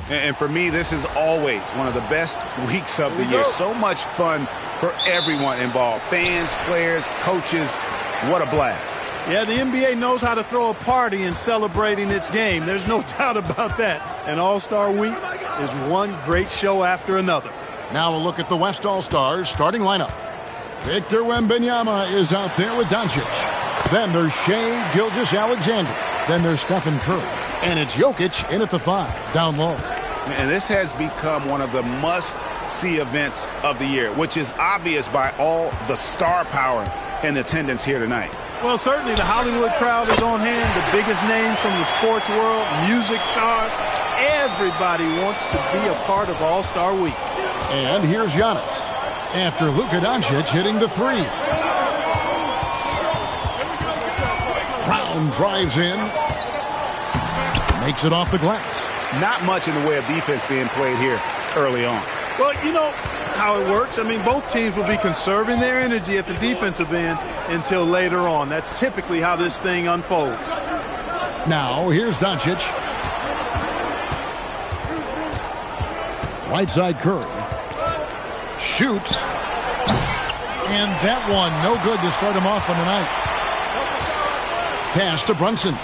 And for me, this is always one of the best weeks of the year. So much fun for everyone involved. Fans, players, coaches. What a blast. Yeah, the NBA knows how to throw a party in celebrating its game. There's no doubt about that. And All-Star Week is one great show after another. Now a look at the West All-Stars starting lineup. Victor Wembanyama is out there with Doncic. Then there's Shai Gilgeous-Alexander. Then there's Stephen Curry. And it's Jokic in at the 5, down low. And this has become one of the must-see events of the year, which is obvious by all the star power and attendance here tonight. Well, certainly the Hollywood crowd is on hand. The biggest names from the sports world, music stars. Everybody wants to be a part of All-Star Week. And here's Giannis after Luka Doncic hitting the 3. Brown drives in. Makes it off the glass. Not much in the way of defense being played here early on. Well, you know how it works. I mean, both teams will be conserving their energy at the defensive end until later on. That's typically how this thing unfolds. Now, here's Doncic. Right side Curry. Shoots. And that one, no good to start him off on the night. Pass to Brunson.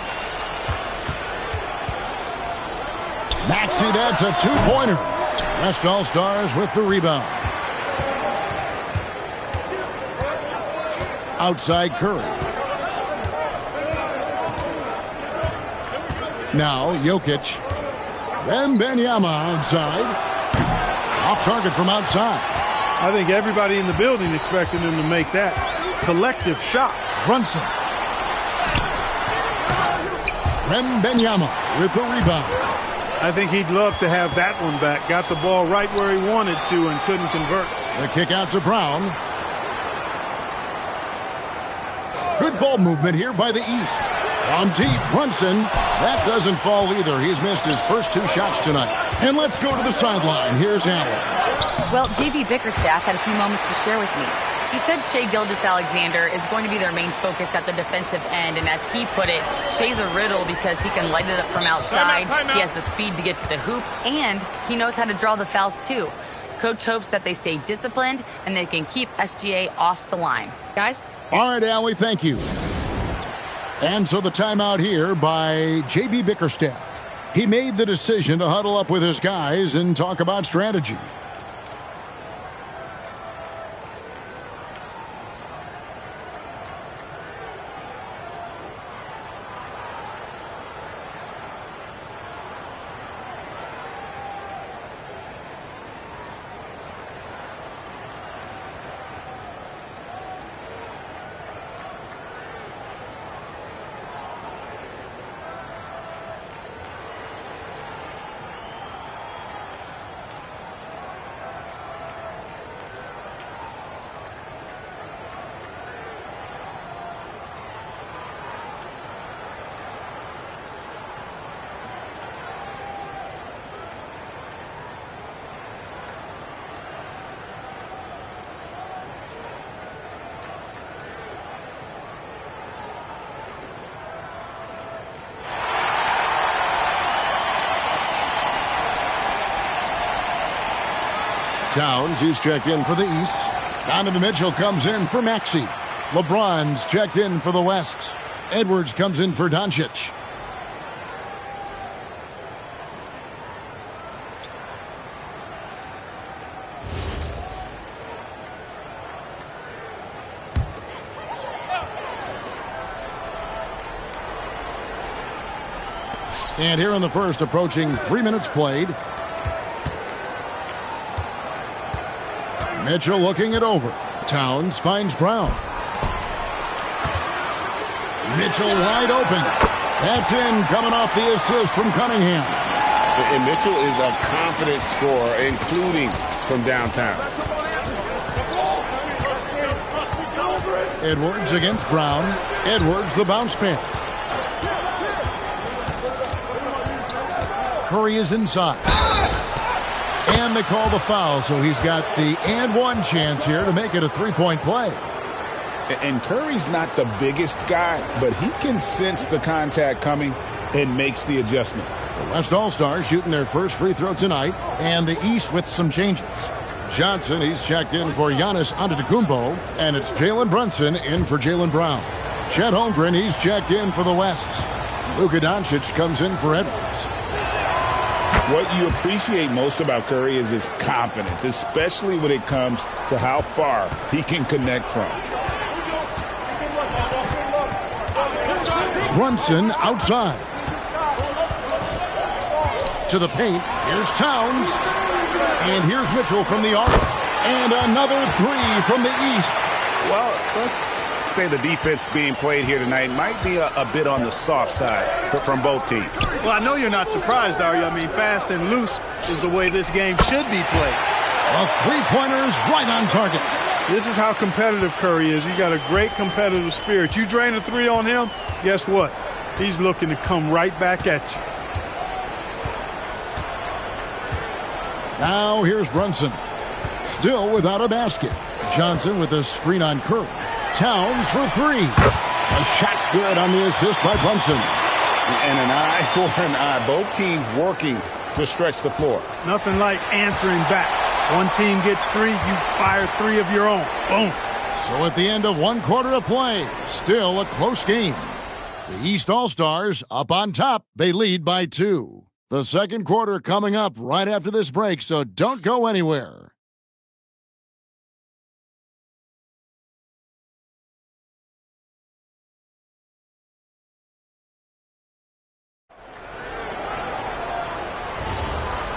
Maxey, that's a 2-pointer. West All-Stars with the rebound. Outside Curry. Now Jokic. Wembanyama outside. Off target from outside. I think everybody in the building expected him to make that collective shot. Brunson. Wembanyama with the rebound. I think he'd love to have that one back. Got the ball right where he wanted to and couldn't convert. The kick out to Brown. Good ball movement here by the East. From deep, Brunson. That doesn't fall either. He's missed his first 2 shots tonight. And let's go to the sideline. Here's Allen. Well, J.B. Bickerstaff had a few moments to share with me. He said Shai Gilgeous-Alexander is going to be their main focus at the defensive end. And as he put it, Shai's a riddle because he can light it up from outside. Time out. He has the speed to get to the hoop, and he knows how to draw the fouls too. Coach hopes that they stay disciplined and they can keep SGA off the line. Guys? All right, Allie, thank you. And so the timeout here by J.B. Bickerstaff. He made the decision to huddle up with his guys and talk about strategy. Towns, he's checked in for the East. Donovan Mitchell comes in for Maxey. LeBron's checked in for the West. Edwards comes in for Doncic. And here in the first, approaching 3 minutes played. Mitchell looking it over. Towns finds Brown. Mitchell wide open. That's in, coming off the assist from Cunningham. And Mitchell is a confident scorer, including from downtown. Edwards against Brown. Edwards the bounce pass. Curry is inside. And they call the foul, so he's got the and one chance here to make it a 3-point play. And Curry's not the biggest guy, but he can sense the contact coming and makes the adjustment. The West All-Stars shooting their first free throw tonight, and the East with some changes. Johnson, he's checked in for Giannis Antetokounmpo, and it's Jalen Brunson in for Jaylen Brown. Chet Holmgren, he's checked in for the West. Luka Doncic comes in for Edwards. What you appreciate most about Curry is his confidence, especially when it comes to how far he can connect from. Brunson outside. To the paint. Here's Towns. And here's Mitchell from the arc. And another three from the East. Well, let's say the defense being played here tonight might be a bit on the soft side from both teams. Well, I know you're not surprised, are you? I mean, fast and loose is the way this game should be played. The three-pointers right on target. This is how competitive Curry is. He got a great competitive spirit. You drain a three on him, guess what? He's looking to come right back at you. Now here's Brunson. Still without a basket. Johnson with a screen on Curry. Towns for three. The shot's good on the assist by Brunson. And an eye for an eye. Both teams working to stretch the floor. Nothing like answering back. One team gets three, you fire three of your own. Boom. So at the end of one quarter of play, still a close game. The East All-Stars up on top. They lead by 2. The second quarter coming up right after this break, so don't go anywhere.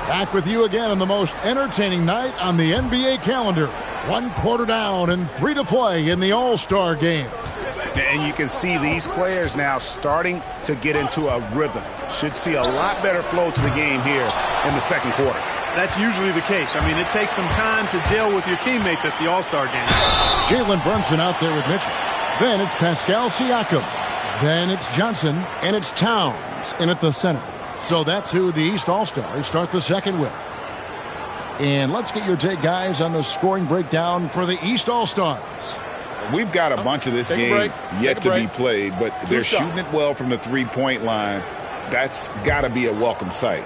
Back with you again on the most entertaining night on the NBA calendar. 1 quarter down and 3 to play in the All-Star game. And you can see these players now starting to get into a rhythm. Should see a lot better flow to the game here in the second quarter. That's usually the case. I mean, it takes some time to gel with your teammates at the All-Star game. Jalen Brunson out there with Mitchell. Then it's Pascal Siakam. Then it's Johnson, and it's Towns in at the center. So that's who the East All-Stars start the second with. And let's get your take, guys, on the scoring breakdown for the East All-Stars. We've got a bunch of this game yet to be played, but they're shooting it well from the three-point line. That's got to be a welcome sight.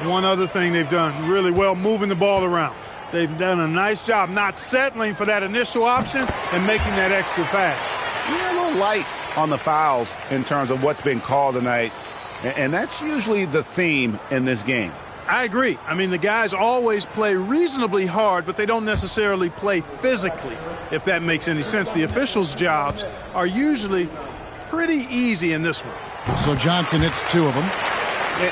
One other thing they've done really well, moving the ball around. They've done a nice job not settling for that initial option and making that extra pass. You're a little light on the fouls in terms of what's been called tonight, and that's usually the theme in this game. I agree. I mean, the guys always play reasonably hard, but they don't necessarily play physically, if that makes any sense. The officials' jobs are usually pretty easy in this one. So Johnson hits 2 of them.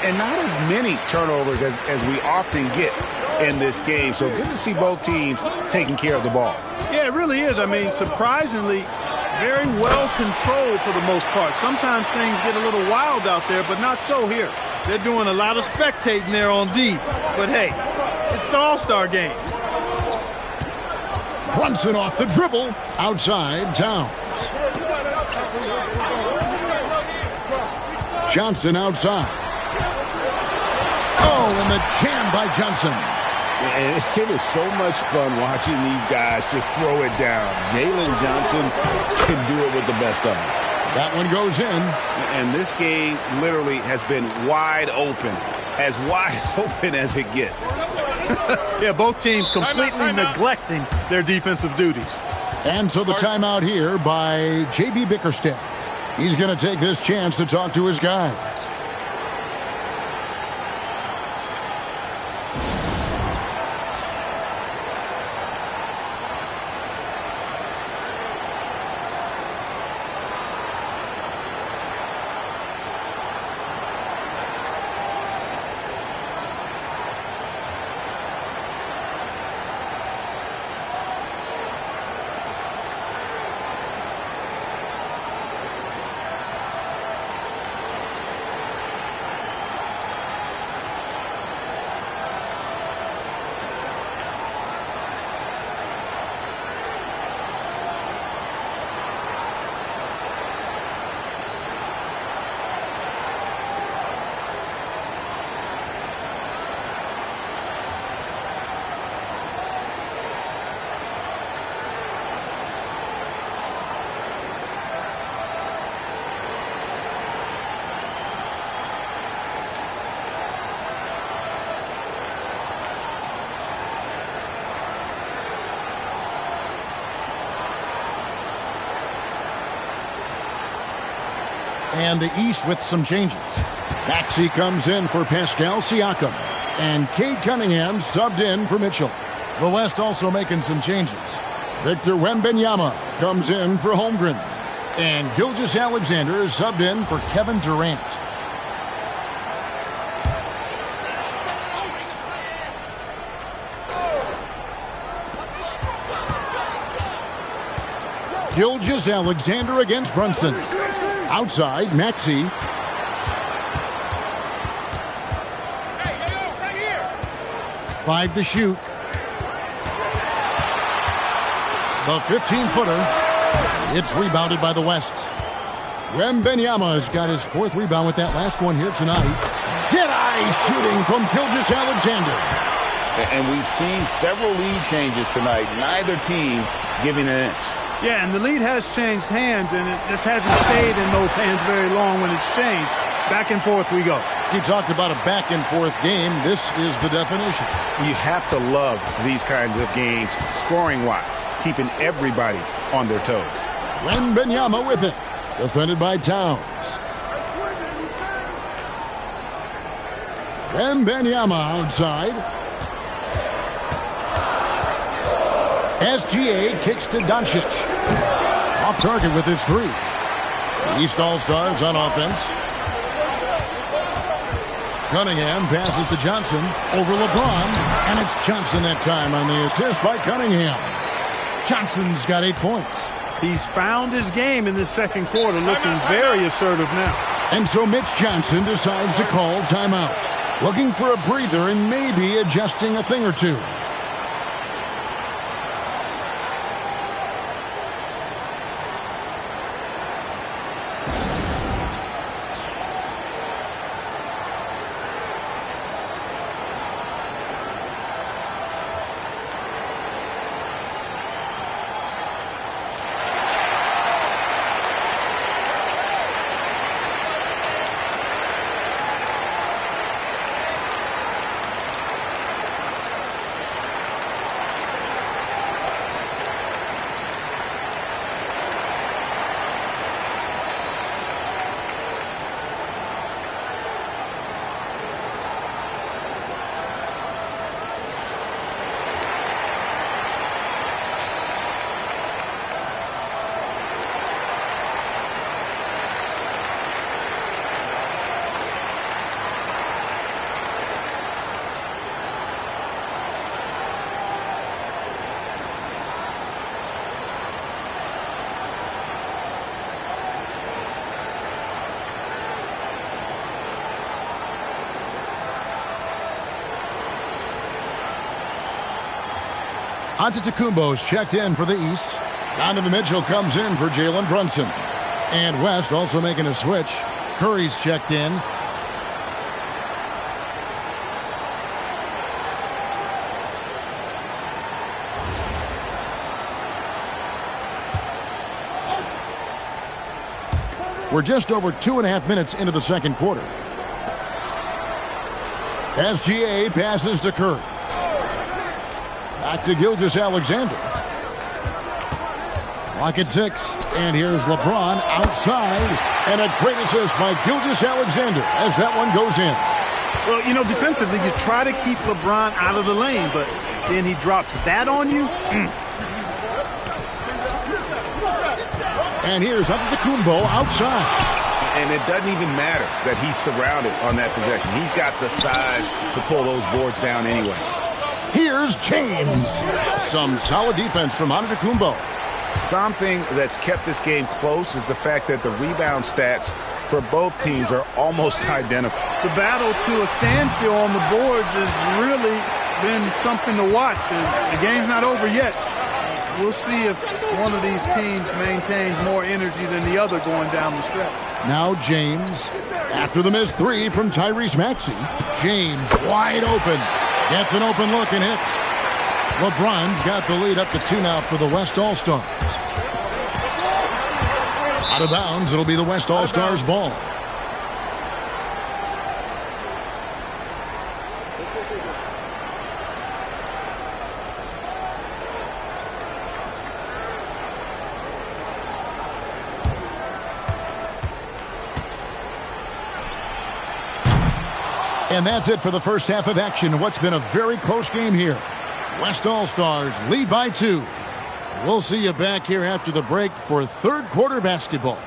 And not as many turnovers as we often get in this game. So good to see both teams taking care of the ball. Yeah, it really is. I mean, surprisingly, very well controlled for the most part. Sometimes things get a little wild out there, but not so here. They're doing a lot of spectating there on D. But, hey, it's the All-Star game. Brunson off the dribble. Outside, Towns. Johnson outside. Oh, and the jam by Johnson. And it is so much fun watching these guys just throw it down. Jalen Johnson can do it with the best of them. That one goes in. And this game literally has been wide open as it gets. Yeah, both teams completely neglecting their defensive duties. And so the timeout here by J.B. Bickerstaff. He's going to take this chance to talk to his guys. And the East with some changes. Maxey comes in for Pascal Siakam. And Cade Cunningham subbed in for Mitchell. The West also making some changes. Victor Wembanyama comes in for Holmgren. And Gilgeous-Alexander is subbed in for Kevin Durant. Gilgeous-Alexander against Brunson. Outside, Maxey. Five to shoot. The 15-footer. It's rebounded by the West. Wembanyama has got his 4th rebound with that last one here tonight. Dead-eye shooting from Gilgeous-Alexander. And we've seen several lead changes tonight. Neither team giving an inch. Yeah, and the lead has changed hands, and it just hasn't stayed in those hands very long when it's changed. Back and forth we go. You talked about a back-and-forth game. This is the definition. You have to love these kinds of games, scoring-wise, keeping everybody on their toes. Wembanyama with it. Defended by Towns. Wembanyama outside. SGA kicks to Doncic. Off target with his 3. The East All-Stars on offense. Cunningham passes to Johnson over LeBron. And it's Johnson that time on the assist by Cunningham. Johnson's got 8 points. He's found his game in this second quarter, looking very assertive now. And so Mitch Johnson decides to call timeout. Looking for a breather and maybe adjusting a thing or two. Antetokounmpo's checked in for the East. Donovan Mitchell comes in for Jalen Brunson. And West also making a switch. Curry's checked in. We're just over 2.5 minutes into the second quarter. SGA passes to Curry. Back to Gilgeous-Alexander. Clock at 6. And here's LeBron outside. And a great assist by Gilgeous-Alexander as that one goes in. Well, you know, defensively, you try to keep LeBron out of the lane, but then he drops that on you. And here's Antetokounmpo outside. And it doesn't even matter that he's surrounded on that possession. He's got the size to pull those boards down anyway. Here's James. Some solid defense from Antetokounmpo. Something that's kept this game close is the fact that the rebound stats for both teams are almost identical. The battle to a standstill on the boards has really been something to watch. And the game's not over yet. We'll see if one of these teams maintains more energy than the other going down the stretch. Now James, after the missed 3 from Tyrese Maxey. James wide open. Gets an open look and hits. LeBron's got the lead up to 2 now for the West All-Stars. Out of bounds, it'll be the West All-Stars ball. And that's it for the first half of action. What's been a very close game here. West All-Stars lead by 2. We'll see you back here after the break for third quarter basketball.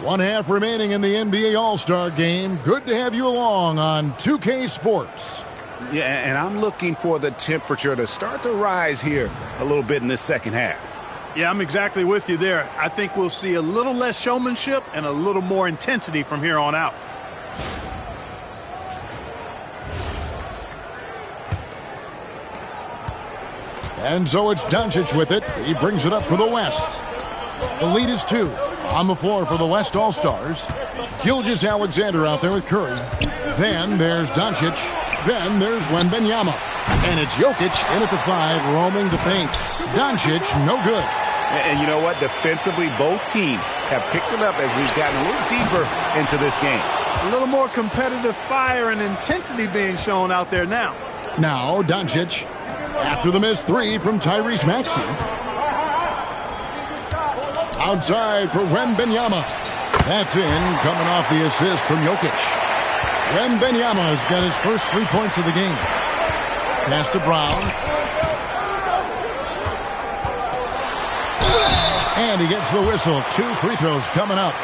One half remaining in the NBA All-Star Game. Good to have you along on 2K Sports. Yeah, and I'm looking for the temperature to start to rise here a little bit in this second half. Yeah, I'm exactly with you there. I think we'll see a little less showmanship and a little more intensity from here on out. And so it's Doncic with it. He brings it up for the West. The lead is 2. On the floor for the West All-Stars, Gilgeous-Alexander out there with Curry. Then there's Doncic. Then there's Wembanyama. And it's Jokic in at the 5, roaming the paint. Doncic, no good. And you know what? Defensively, both teams have picked it up as we've gotten a little deeper into this game. A little more competitive fire and intensity being shown out there now. Now Doncic, after the missed 3 from Tyrese Maxey. Outside for Wembanyama. That's in, coming off the assist from Jokic. Wembanyama's got his first 3 points of the game. Pass to Brown. And he gets the whistle. 2 free throws coming up.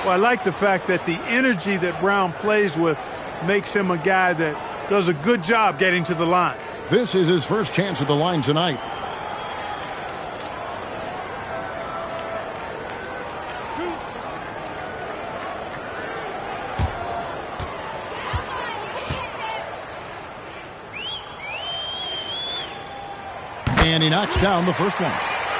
Well, I like the fact that the energy that Brown plays with makes him a guy that does a good job getting to the line. This is his first chance at the line tonight. And he knocks down the first one.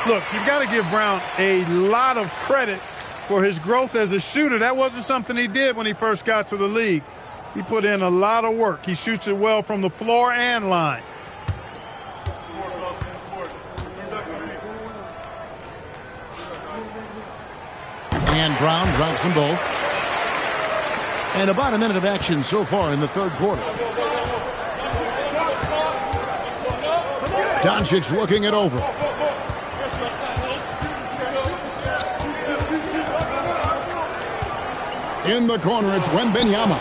Look, you've got to give Brown a lot of credit for his growth as a shooter. That wasn't something he did when he first got to the league. He put in a lot of work. He shoots it well from the floor and line. And Brown drops them both. And about a minute of action so far in the third quarter. Doncic looking it over. In the corner, it's Wembanyama.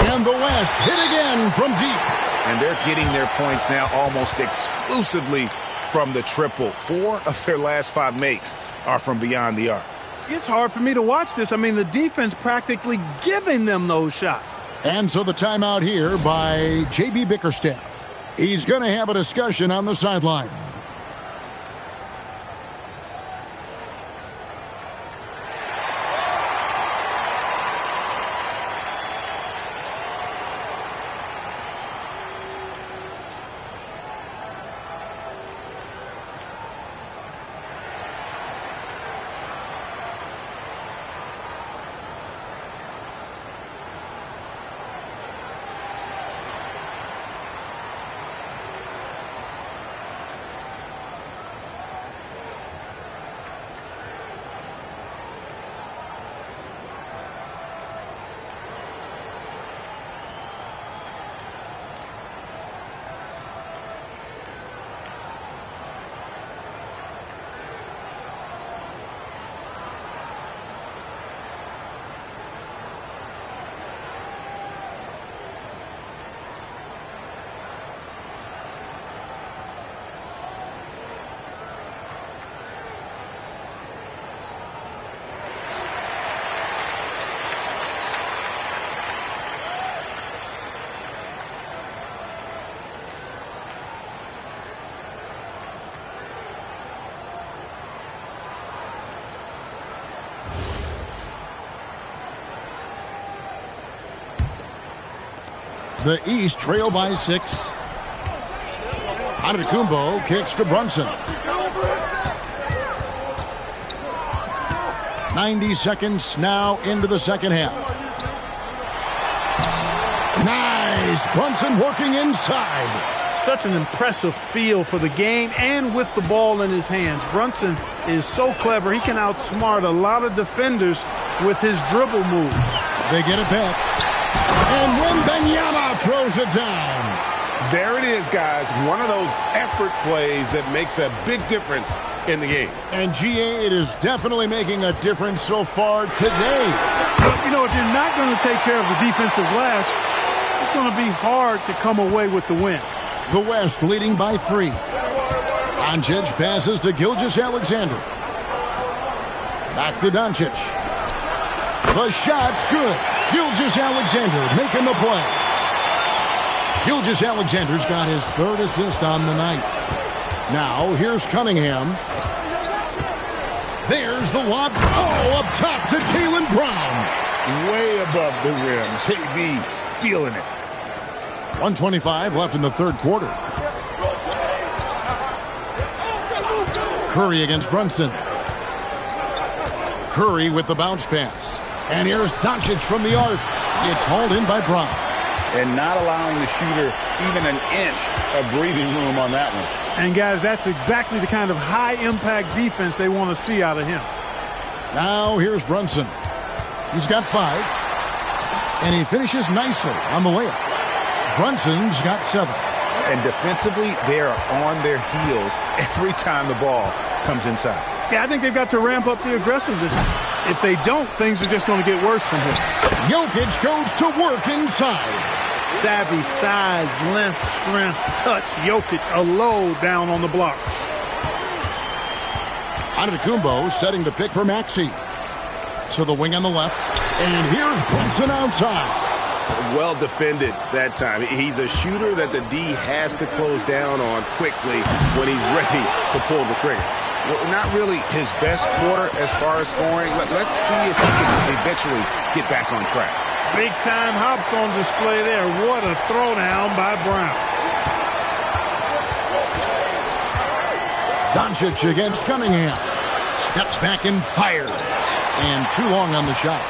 And the West hit again from deep. And they're getting their points now almost exclusively from the triple. 4 of their last 5 makes are from beyond the arc. It's hard for me to watch this. I mean, the defense practically giving them those shots. And so the timeout here by J.B. Bickerstaff. He's going to have a discussion on the sideline. The East trail by 6. Antetokounmpo kicks to Brunson. 90 seconds now into the second half. Nice! Brunson working inside. Such an impressive feel for the game and with the ball in his hands. Brunson is so clever. He can outsmart a lot of defenders with his dribble moves. They get it back. And Wembanyama throws it down. There it is, guys. One of those effort plays that makes a big difference in the game. And GA, it is definitely making a difference so far today. But, you know, if you're not going to take care of the defensive glass, it's going to be hard to come away with the win. The West leading by 3. Doncic passes to Gilgeous-Alexander. Back to Doncic. The shot's good. Gilgeous-Alexander making the play. Gilgeous-Alexander's got his 3rd assist on the night. Now, here's Cunningham. There's the lob. Oh, up top to Jaylen Brown. Way above the rim. JB feeling it. 1:25 left in the 3rd quarter. Curry against Brunson. Curry with the bounce pass. And here's Doncic from the arc. It's hauled in by Brown. And not allowing the shooter even an inch of breathing room on that one. And, guys, that's exactly the kind of high-impact defense they want to see out of him. Now here's Brunson. He's got 5. And he finishes nicely on the layup. Brunson's got 7. And defensively, they are on their heels every time the ball comes inside. Yeah, I think they've got to ramp up the aggressiveness. If they don't, things are just going to get worse from here. Jokic goes to work inside. Savvy, size, length, strength, touch. Jokic a load down on the blocks. Antetokounmpo setting the pick for Maxey. To the wing on the left. And here's Brunson outside. Well defended that time. He's a shooter that the D has to close down on quickly when he's ready to pull the trigger. Not really his best quarter as far as scoring. Let's see if he can eventually get back on track. Big-time hops on display there. What a throwdown by Brown. Doncic against Cunningham. Steps back and fires. And too long on the shot.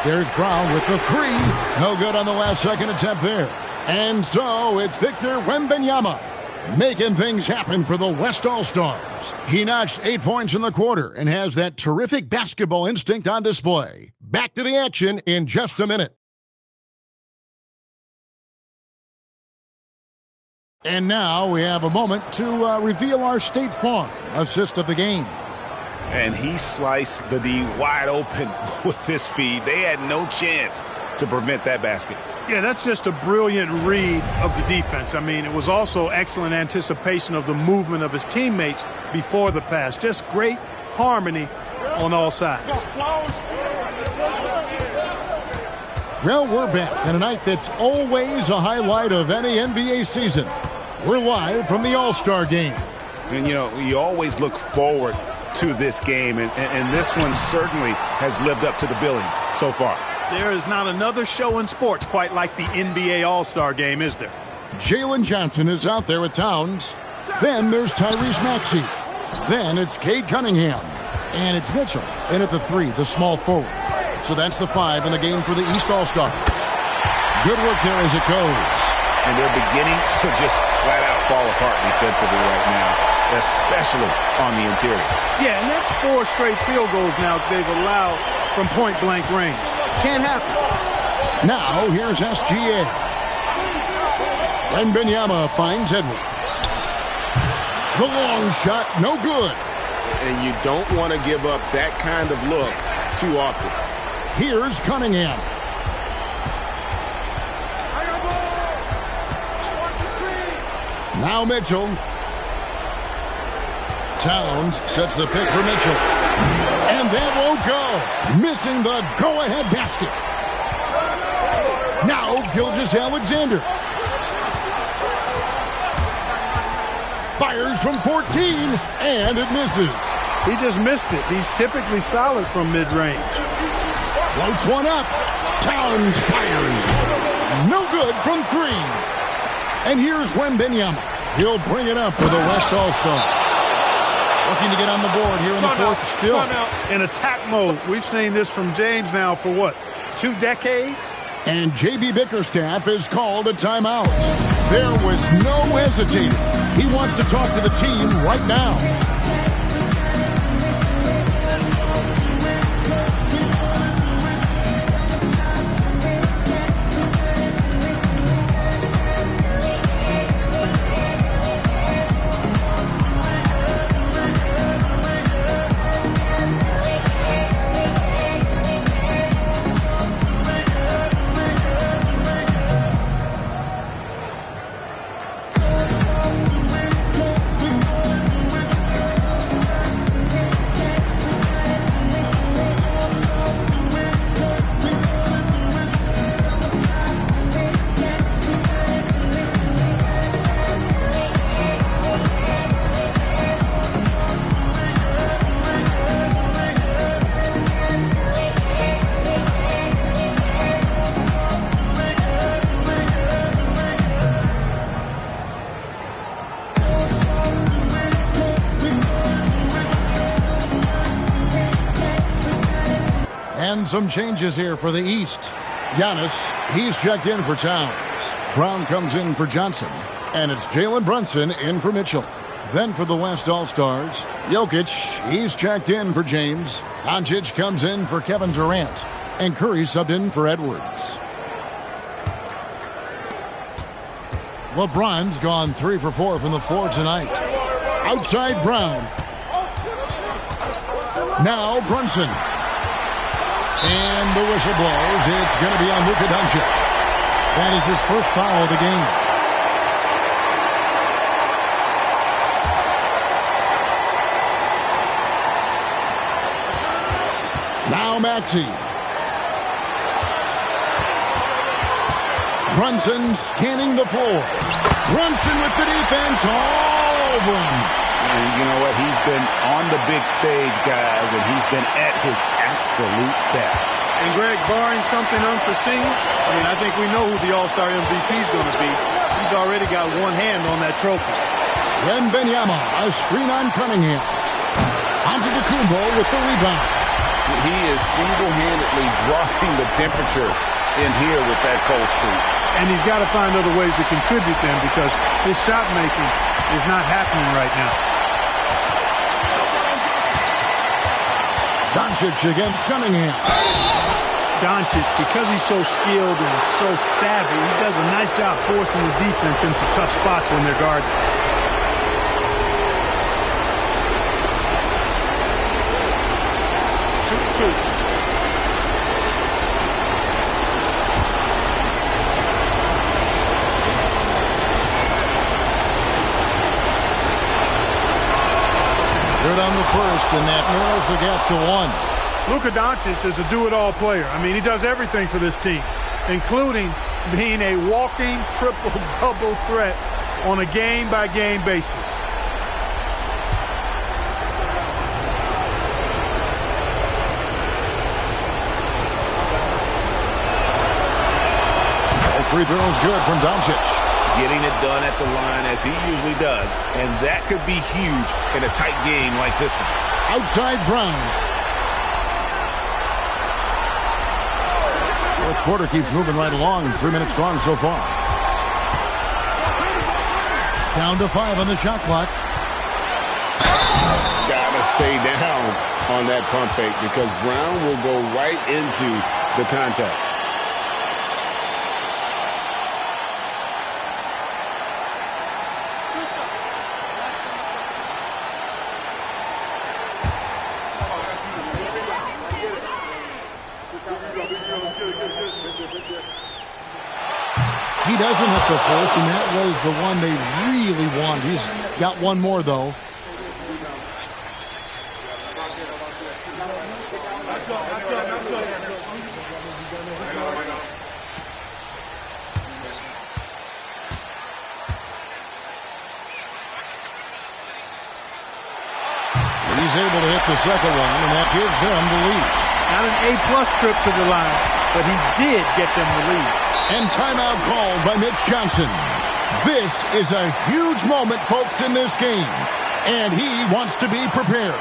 There's Brown with the 3. No good on the last second attempt there. And so it's Victor Wembanyama making things happen for the West All-Stars. He notched 8 points in the quarter and has that terrific basketball instinct on display. Back to the action in just a minute. And now we have a moment to reveal our State Farm assist of the game. And he sliced the D wide open with his feed. They had no chance to prevent that basket. Yeah, that's just a brilliant read of the defense. I mean, it was also excellent anticipation of the movement of his teammates before the pass. Just great harmony on all sides. Well, we're back in a night that's always a highlight of any NBA season. We're live from the All-Star game. And, you know, you always look forward to this game, and this one certainly has lived up to the billing so far. There is not another show in sports quite like the NBA All-Star game, is there? Jalen Johnson is out there with Towns. Then there's Tyrese Maxey. Then it's Cade Cunningham. And it's Mitchell in at the 3, the small forward. So that's the 5 in the game for the East All-Stars. Good work there as it goes. And they're beginning to just flat-out fall apart defensively right now, especially on the interior. Yeah, and that's 4 straight field goals now they've allowed from point-blank range. Can't happen. Now, here's SGA. Wembanyama finds Edwards. The long shot, no good. And you don't want to give up that kind of look too often. Here's Cunningham. Now Mitchell. Towns sets the pick for Mitchell. And that won't go. Missing the go-ahead basket. Now Gilgeous-Alexander. Fires from 14, and it misses. He just missed it. He's typically solid from mid-range. Floats one up. Towns fires. No good from 3. And here's Wembanyama. He'll bring it up for the West All-Stars. Looking to get on the board here in the fourth still. In attack mode. We've seen this from James now for what, 2 decades? And J.B. Bickerstaff is called a timeout. There was no hesitating. He wants to talk to the team right now. And some changes here for the East. Giannis, he's checked in for Towns. Brown comes in for Johnson. And it's Jalen Brunson in for Mitchell. Then for the West All-Stars, Jokic, he's checked in for James. Doncic comes in for Kevin Durant. And Curry subbed in for Edwards. LeBron's gone 3 for 4 from the floor tonight. Outside Brown. Now Brunson. And the whistle blows. It's going to be on Luka Doncic. That is his first foul of the game. Now Maxey. Brunson scanning the floor. Brunson with the defense all over him. And you know what? He's been on the big stage, guys, and he's been at his absolute best. And, Greg, barring something unforeseen, I think we know who the All-Star MVP is going to be. He's already got one hand on that trophy. Wembanyama, a screen on Cunningham. Antetokounmpo with the rebound. He is single-handedly dropping the temperature in here with that cold streak. And he's got to find other ways to contribute them because his shot making is not happening right now. Doncic against Cunningham. Doncic, because he's so skilled and so savvy, he does a nice job forcing the defense into tough spots when they're guarded. Shoot 2. They're down the first, and that narrows the gap to 1. Luka Doncic is a do-it-all player. He does everything for this team, including being a walking triple-double threat on a game-by-game basis. All free throws good from Doncic. Getting it done at the line as he usually does, and that could be huge in a tight game like this one. Outside Brown. Fourth quarter keeps moving right along. 3 minutes gone so far. Down to 5 on the shot clock. Gotta stay down on that pump fake because Brown will go right into the contact. He doesn't hit the first, and that was the one they really wanted. He's got one more, though. He's able to hit the second one, and that gives them the lead. Not an A-plus trip to the line, but he did get them the lead. And timeout called by Mitch Johnson. This is a huge moment, folks, in this game. And he wants to be prepared.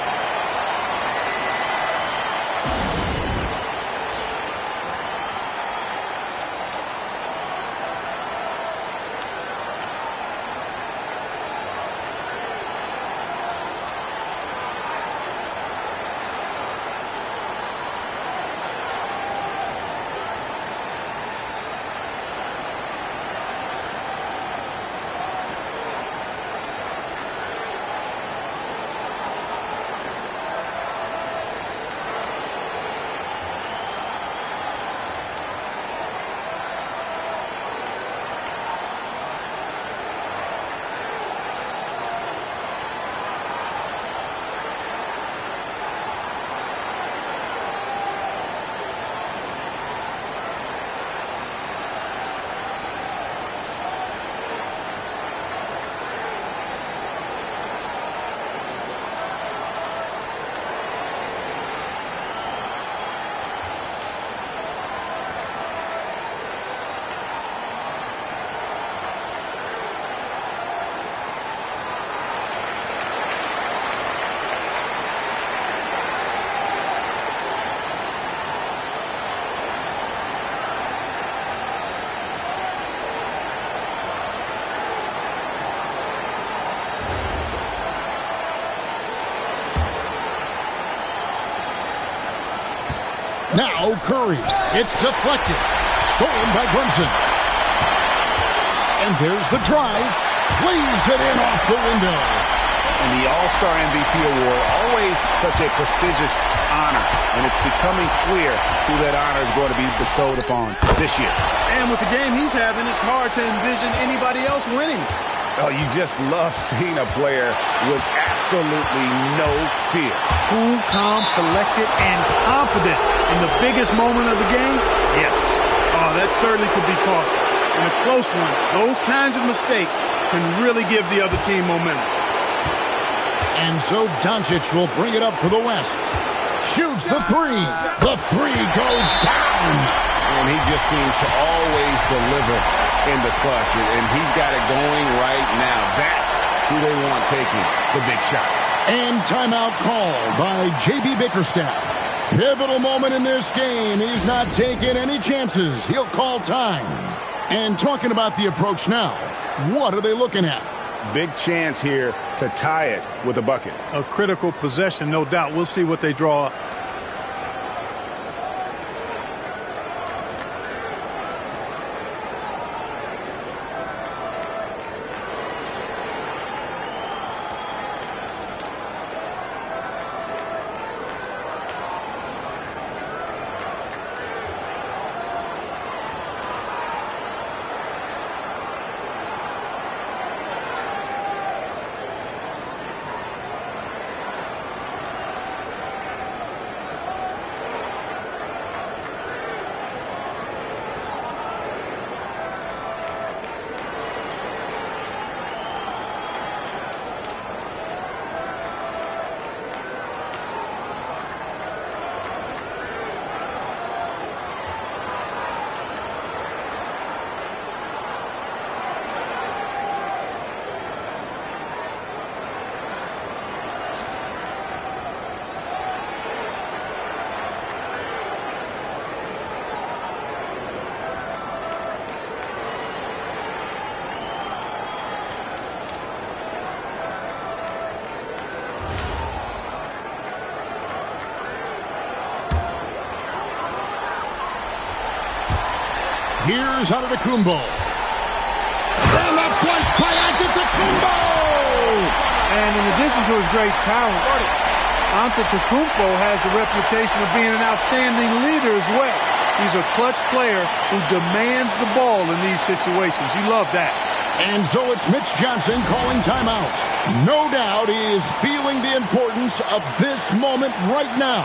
Now Curry. It's deflected. Stolen by Brunson. And there's the drive. Lays it in off the window. And the All-Star MVP award, always such a prestigious honor. And it's becoming clear who that honor is going to be bestowed upon this year. And with the game he's having, it's hard to envision anybody else winning. Oh, you just love seeing a player with absolutely no fear. Cool, calm, collected, and confident in the biggest moment of the game? Yes. Oh, that certainly could be costly. In a close one, those kinds of mistakes can really give the other team momentum. And so Doncic will bring it up for the West. Shoots the three. The three goes down. And he just seems to always deliver in the clutch. And he's got it going right now. That's who they want taking the big shot. And timeout called by J.B. Bickerstaff. Pivotal moment in this game. He's not taking any chances. He'll call time. And talking about the approach now, what are they looking at? Big chance here to tie it with a bucket. A critical possession, no doubt. We'll see what they draw up. Here's Antetokounmpo. And the flush by Antetokounmpo! And in addition to his great talent, Antetokounmpo has the reputation of being an outstanding leader as well. He's a clutch player who demands the ball in these situations. You love that. And so it's Mitch Johnson calling timeout. No doubt he is feeling the importance of this moment right now.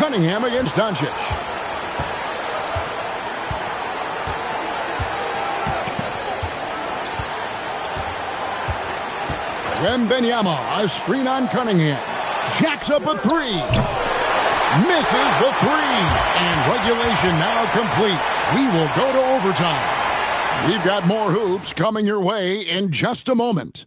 Cunningham against Doncic. Wembanyama, a screen on Cunningham. Jacks up a three. Misses the three. And regulation now complete. We will go to overtime. We've got more hoops coming your way in just a moment.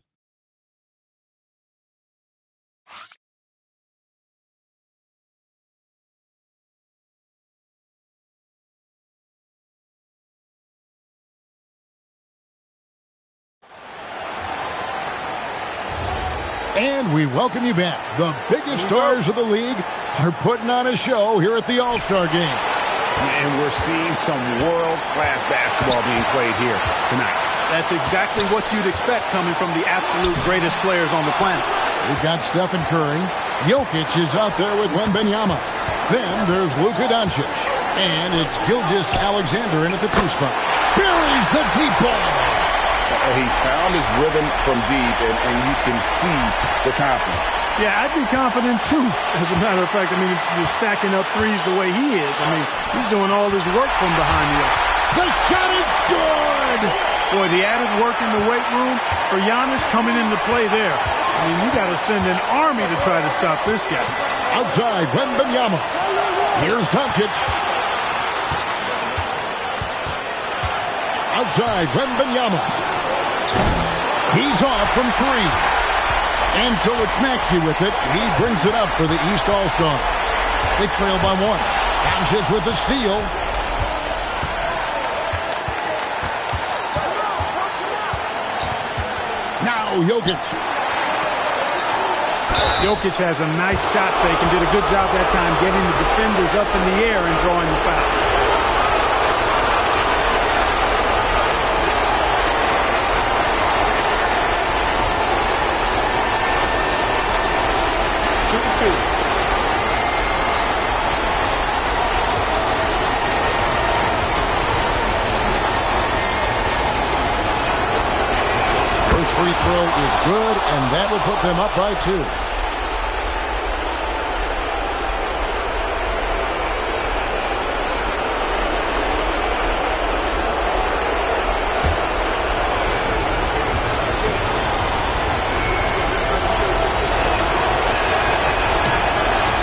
And we welcome you back. The biggest stars of the league are putting on a show here at the All-Star Game. And we're seeing some world-class basketball being played here tonight. That's exactly what you'd expect coming from the absolute greatest players on the planet. We've got Stephen Curry. Jokic is out there with Wembanyama. Then there's Luka Doncic. And it's Gilgeous-Alexander in at the 2 spot. Buries the deep ball. He's found his rhythm from deep, and you can see the confidence. Yeah, I'd be confident too. As a matter of fact, I mean, if you're stacking up threes the way he is, I mean, he's doing all his work from behind the arc. The shot is good! Boy, the added work in the weight room for Giannis coming into play there. I mean, you got to send an army to try to stop this guy. Outside, Wembanyama. Here's Doncic. Outside, Wembanyama. He's off from 3. And so it's Maxey with it. He brings it up for the East All-Stars. They trail by 1. Doncic with the steal. Now Jokic. Jokic has a nice shot fake and did a good job that time getting the defenders up in the air and drawing the foul. Free throw is good, and that will put them up by 2.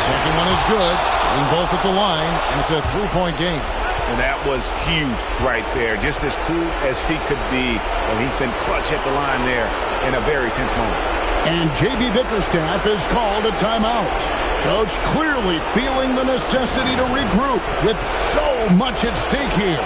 Second one is good. Getting both at the line, and it's a 3-point game. And that was huge right there. Just as cool as he could be. And he's been clutch at the line there in a very tense moment. And J.B. Bickerstaff has called a timeout. Coach clearly feeling the necessity to regroup with so much at stake here.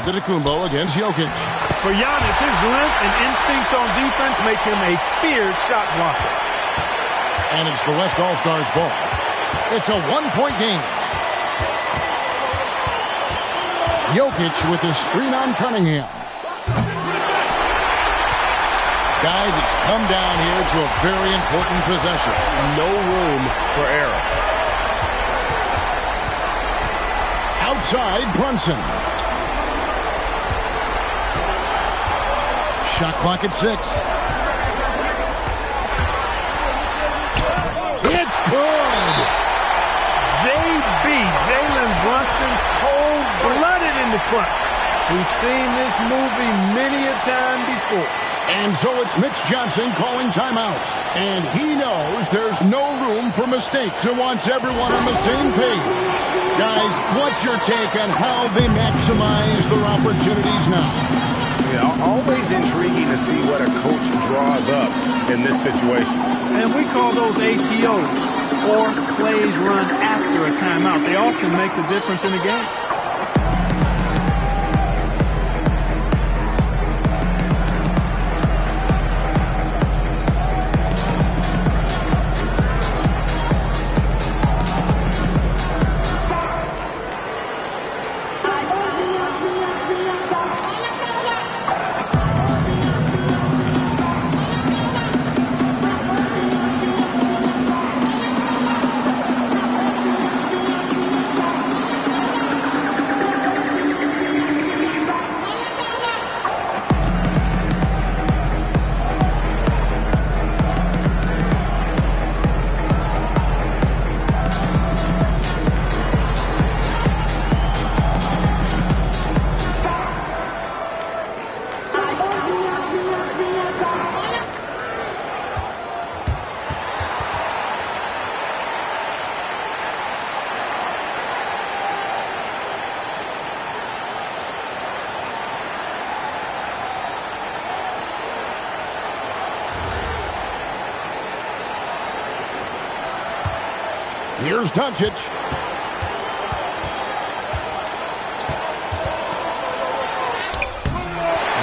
Antetokounmpo against Jokic. For Giannis, his length and instincts on defense make him a feared shot blocker. And it's the West All-Stars ball. It's a 1-point game. Jokic with the screen on Cunningham. Guys, it's come down here to a very important possession. No room for error. Outside, Brunson. Shot clock at 6. It's good. JB, Jalen Brunson, cold-blooded in the clutch. We've seen this movie many a time before. And so it's Mitch Johnson calling timeout. And he knows there's no room for mistakes and wants everyone on the same page. Guys, what's your take on how they maximize their opportunities now? Yeah, always intriguing to see what a coach draws up in this situation. And we call those ATOs, or plays run after a timeout. They often make the difference in the game. Here's Doncic.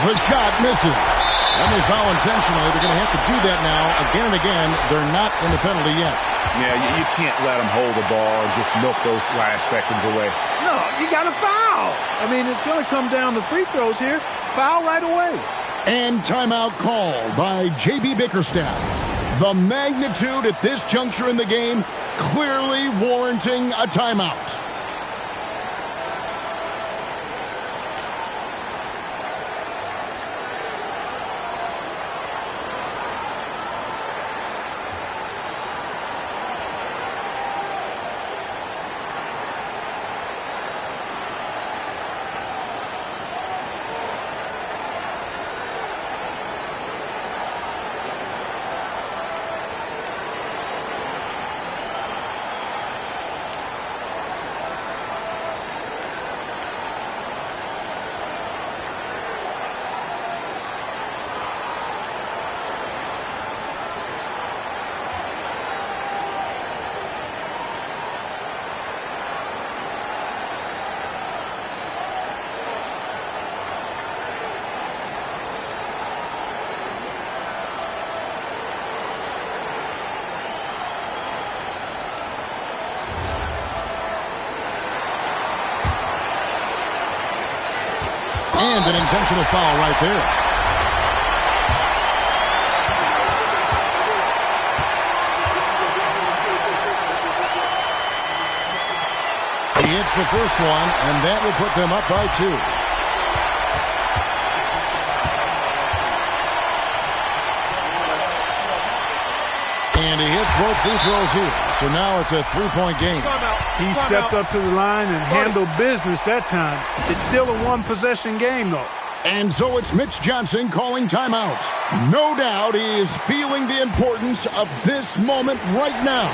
The shot misses. And they foul intentionally. They're going to have to do that now again and again. They're not in the penalty yet. Yeah, you can't let them hold the ball and just milk those last seconds away. No, you got to foul. I mean, it's going to come down to free throws here. Foul right away. And timeout called by J.B. Bickerstaff. The magnitude at this juncture in the game clearly warranting a timeout. And an intentional foul right there. He hits the first one, and that will put them up by 2. And he hits both free throws here. So now it's a 3-point game. He stepped up to the line and handled business that time. It's still a one-possession game, though. And so it's Mitch Johnson calling timeout. No doubt he is feeling the importance of this moment right now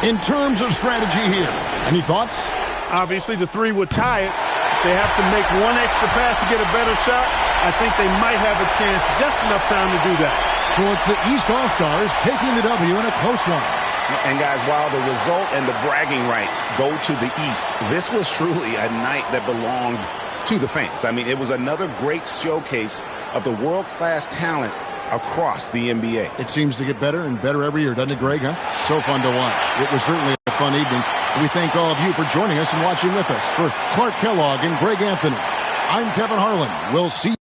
in terms of strategy here. Any thoughts? Obviously, the 3 would tie it. If they have to make one extra pass to get a better shot, I think they might have a chance, just enough time to do that. So it's the East All-Stars taking the W in a close one. And, guys, while the result and the bragging rights go to the East, this was truly a night that belonged to the fans. I mean, it was another great showcase of the world-class talent across the NBA. It seems to get better and better every year, doesn't it, Greg? Huh? So fun to watch. It was certainly a fun evening. We thank all of you for joining us and watching with us. For Clark Kellogg and Greg Anthony, I'm Kevin Harlan. We'll see you.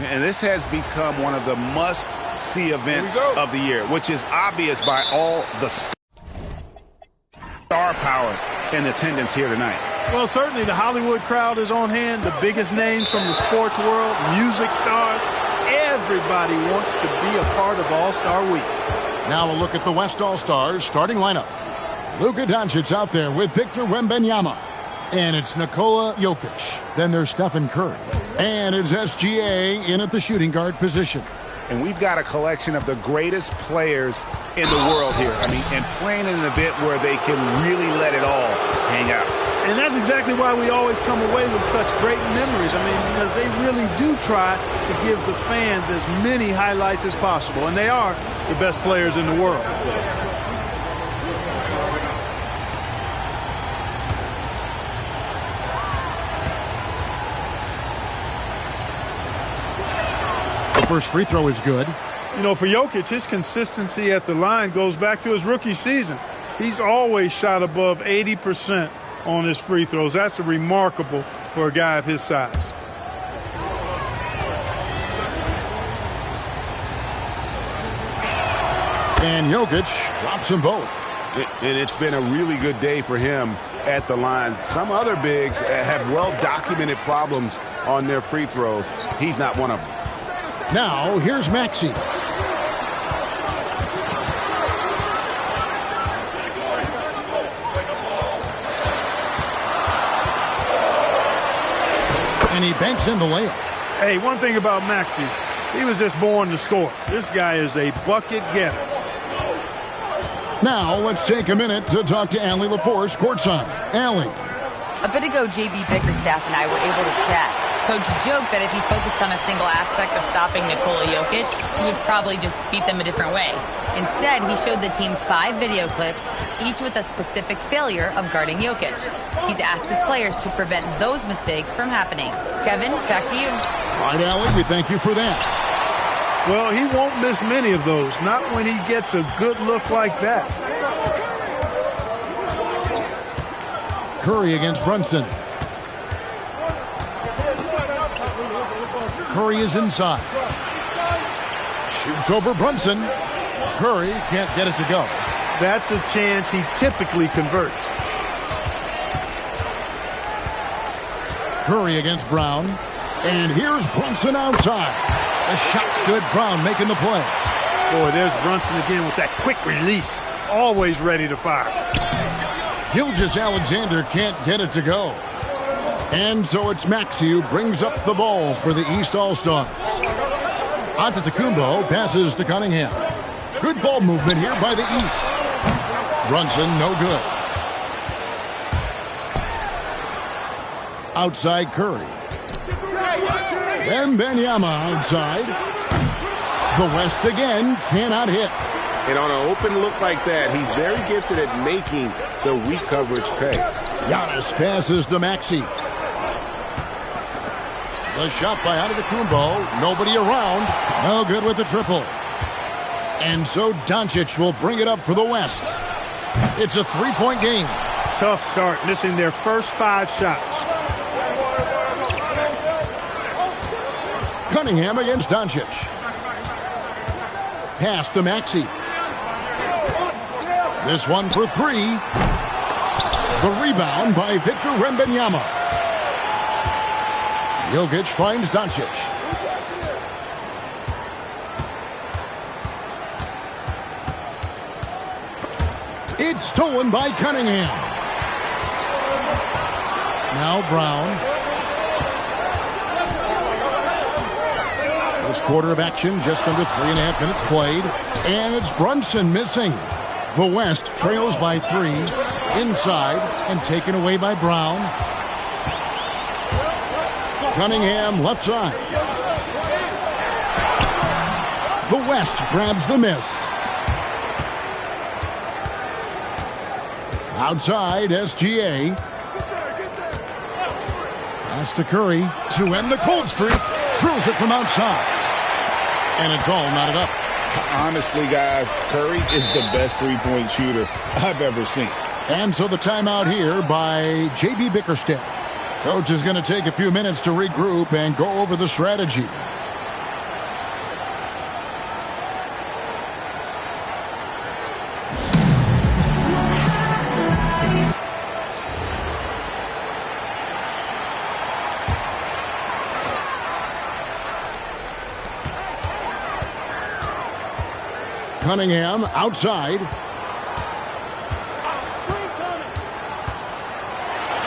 And this has become one of the must-see events of the year, which is obvious by all the star power in attendance here tonight. Well, certainly the Hollywood crowd is on hand, the biggest names from the sports world, music stars. Everybody wants to be a part of All-Star Week. Now a look at the West All-Stars starting lineup. Luka Doncic out there with Victor Wembanyama. And it's Nikola Jokic. Then there's Stephen Curry. And it's SGA in at the shooting guard position. And we've got a collection of the greatest players in the world here. I mean, and playing in an event where they can really let it all hang out. And that's exactly why we always come away with such great memories. I mean, because they really do try to give the fans as many highlights as possible. And they are the best players in the world. The first free throw is good. You know, for Jokic, his consistency at the line goes back to his rookie season. He's always shot above 80% on his free throws. That's remarkable for a guy of his size. And Jokic drops them both. And it's been a really good day for him at the line. Some other bigs have well-documented problems on their free throws. He's not one of them. Now, here's Maxey. And he banks in the layup. Hey, one thing about Maxey, he was just born to score. This guy is a bucket getter. Now, let's take a minute to talk to Allie LaForce courtside. Allie. A bit ago, JB Bickerstaff and I were able to chat. Coach joked that if he focused on a single aspect of stopping Nikola Jokic, he would probably just beat them a different way. Instead, he showed the team 5 video clips, each with a specific failure of guarding Jokic. He's asked his players to prevent those mistakes from happening. Kevin, back to you. All right, Allie, we thank you for that. Well, he won't miss many of those, not when he gets a good look like that. Curry against Brunson. Curry is inside. Shoots over Brunson. Curry can't get it to go. That's a chance he typically converts. Curry against Brown. And here's Brunson outside. The shot's good. Brown making the play. Boy, there's Brunson again with that quick release. Always ready to fire. Gilgeous-Alexander can't get it to go. And so it's Maxey who brings up the ball for the East All-Stars. Antetokounmpo passes to Cunningham. Good ball movement here by the East. Brunson, no good. Outside Curry. Wembanyama outside. The West again cannot hit. And on an open look like that, he's very gifted at making the weak coverage pay. Giannis passes to Maxey. The shot by Antetokounmpo. Nobody around. No good with the triple. And so Doncic will bring it up for the West. It's a 3-point game. Tough start, missing their first 5 shots. Cunningham against Doncic. Pass to Maxey. This one for 3. The rebound by Victor Wembanyama. Jokic finds Doncic. It's stolen by Cunningham. Now Brown. First quarter of action, just under 3.5 minutes played. And it's Brunson missing. The West trails by 3. Inside and taken away by Brown. Cunningham left side. The West grabs the miss. Outside, SGA. Pass to Curry to end the cold streak. Drills it from outside. And it's all knotted up. Honestly, guys, Curry is the best three-point shooter I've ever seen. And so the timeout here by JB Bickerstaff. Coach is going to take a few minutes to regroup and go over the strategy. Cunningham outside.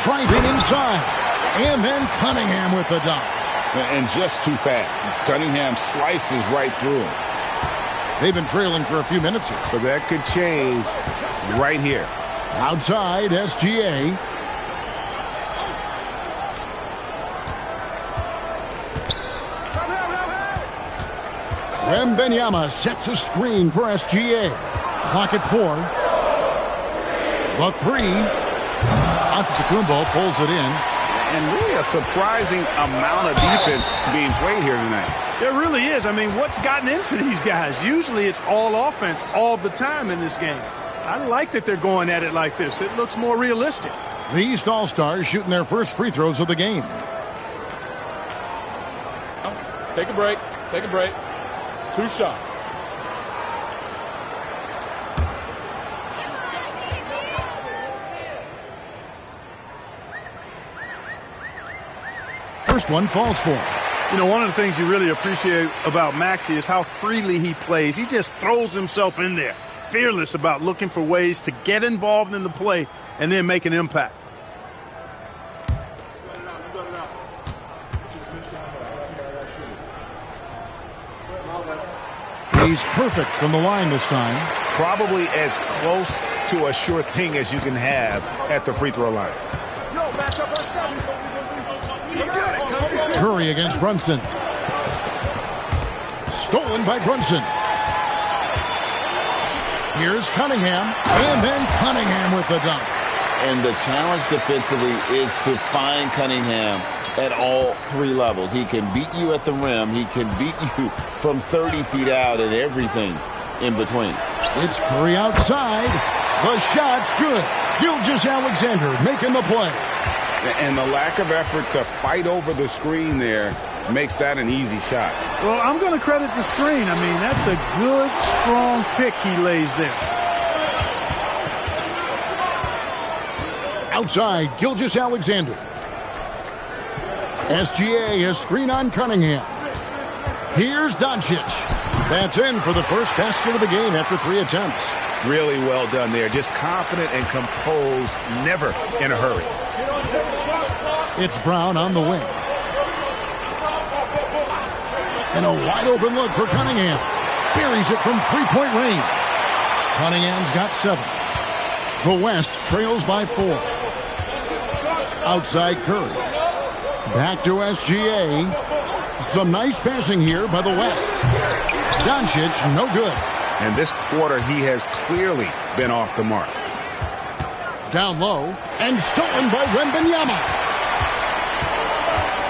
Driving inside. And then Cunningham with the dunk. And just too fast. Cunningham slices right through him. They've been trailing for a few minutes here. But that could change right here. Outside, SGA. Wembanyama sets a screen for SGA. Clock at 4. The 3. Antetokounmpo pulls it in. And really a surprising amount of defense being played here tonight. There really is. I mean, what's gotten into these guys? Usually it's all offense all the time in this game. I like that they're going at it like this. It looks more realistic. The East All-Stars shooting their first free throws of the game. Take a break. Take a break. 2 shots. First one falls for him. You know, one of the things you really appreciate about Maxey is how freely he plays. He just throws himself in there, fearless about looking for ways to get involved in the play and then make an impact. He's perfect from the line this time. Probably as close to a sure thing as you can have at the free throw line. Curry against Brunson. Stolen by Brunson. Here's Cunningham. And then Cunningham with the dunk. And the challenge defensively is to find Cunningham at all 3 levels. He can beat you at the rim. He can beat you from 30 feet out and everything in between. It's Curry outside. The shot's good. Gilgeous-Alexander making the play. And the lack of effort to fight over the screen there makes that an easy shot. Well, I'm going to credit the screen. I mean, that's a good, strong pick he lays there. Outside, Gilgeous-Alexander. SGA has screen on Cunningham. Here's Doncic. That's in for the first basket of the game after 3 attempts. Really well done there. Just confident and composed, never in a hurry. It's Brown on the wing. And a wide open look for Cunningham. Buries it from 3-point range. Cunningham's got 7. The West trails by 4. Outside Curry. Back to SGA. Some nice passing here by the West. Doncic, no good. And this quarter, he has clearly been off the mark. Down low, and stolen by Wembanyama.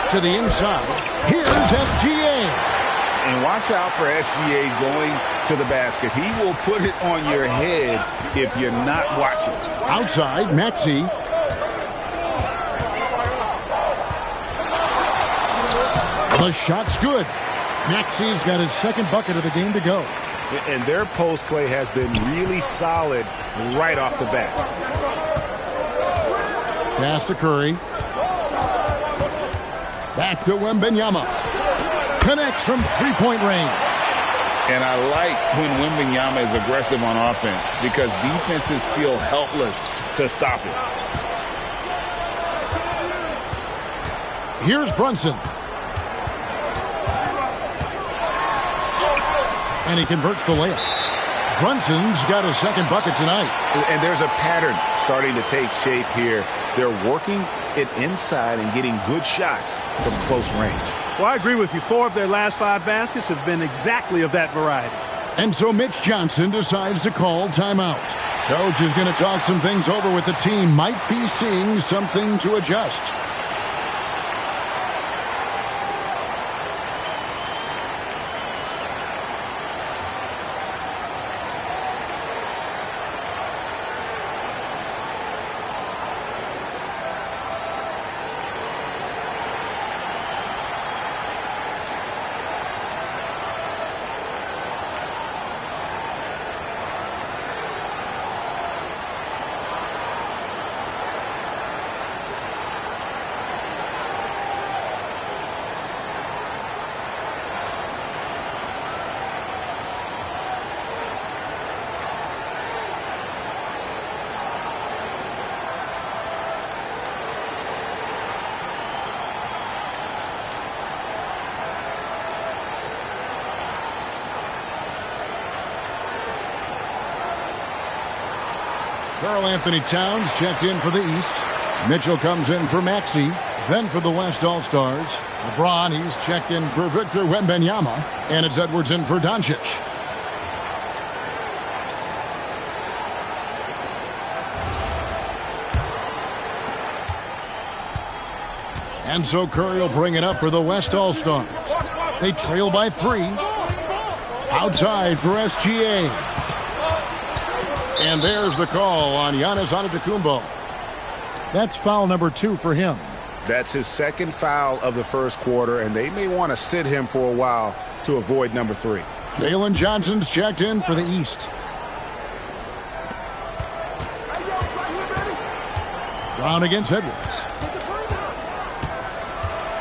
To the inside, here's SGA. And watch out for SGA going to the basket. He will put it on your head if you're not watching. Outside, Maxey. The shot's good. Maxey's got his second bucket of the game to go. And their post play has been really solid right off the bat. Pass to Curry. Back to Wembanyama. Connects from 3-point range. And I like when Wembanyama is aggressive on offense because defenses feel helpless to stop it. Here's Brunson. And he converts the layup. Brunson's got his second bucket tonight. And there's a pattern starting to take shape here. They're working it inside and getting good shots from close range. Well, I agree with you. 4 of their last 5 baskets have been exactly of that variety. And so Mitch Johnson decides to call timeout. Coach is going to talk some things over with the team. Might be seeing something to adjust. Karl Anthony Towns checked in for the East. Mitchell comes in for Maxey. Then for the West All-Stars, LeBron, he's checked in for Victor Wembanyama. And it's Edwards in for Doncic. And so Curry will bring it up for the West All-Stars. They trail by 3. Outside for SGA. And there's the call on Giannis Antetokounmpo. That's foul number 2 for him. That's his second foul of the first quarter, and they may want to sit him for a while to avoid number 3. Jalen Johnson's checked in for the East. Brown against Edwards.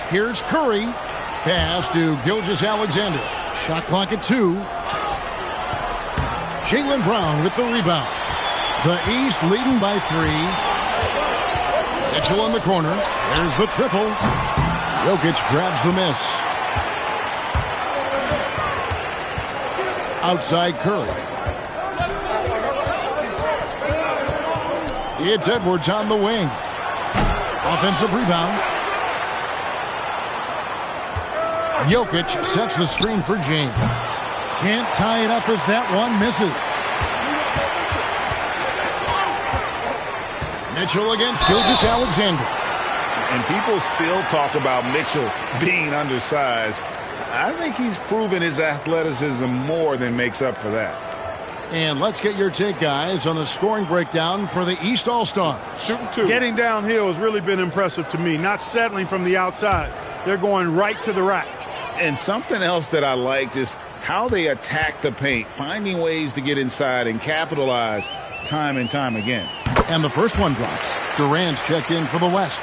Here's Curry. Pass to Gilgeous-Alexander. Shot clock at 2. Jaylen Brown with the rebound. The East leading by 3. Mitchell in the corner. There's the triple. Jokic grabs the miss. Outside Curry. It's Edwards on the wing. Offensive rebound. Jokic sets the screen for James. Can't tie it up as that one misses. Mitchell against Gilgeous-Alexander. And people still talk about Mitchell being undersized. I think he's proven his athleticism more than makes up for that. And let's get your take, guys, on the scoring breakdown for the East All-Stars. Shooting 2. Getting downhill has really been impressive to me. Not settling from the outside. They're going right to the rack. And something else that I liked is how they attack the paint, finding ways to get inside and capitalize time and time again. And the first one drops. Durant's checked in for the West.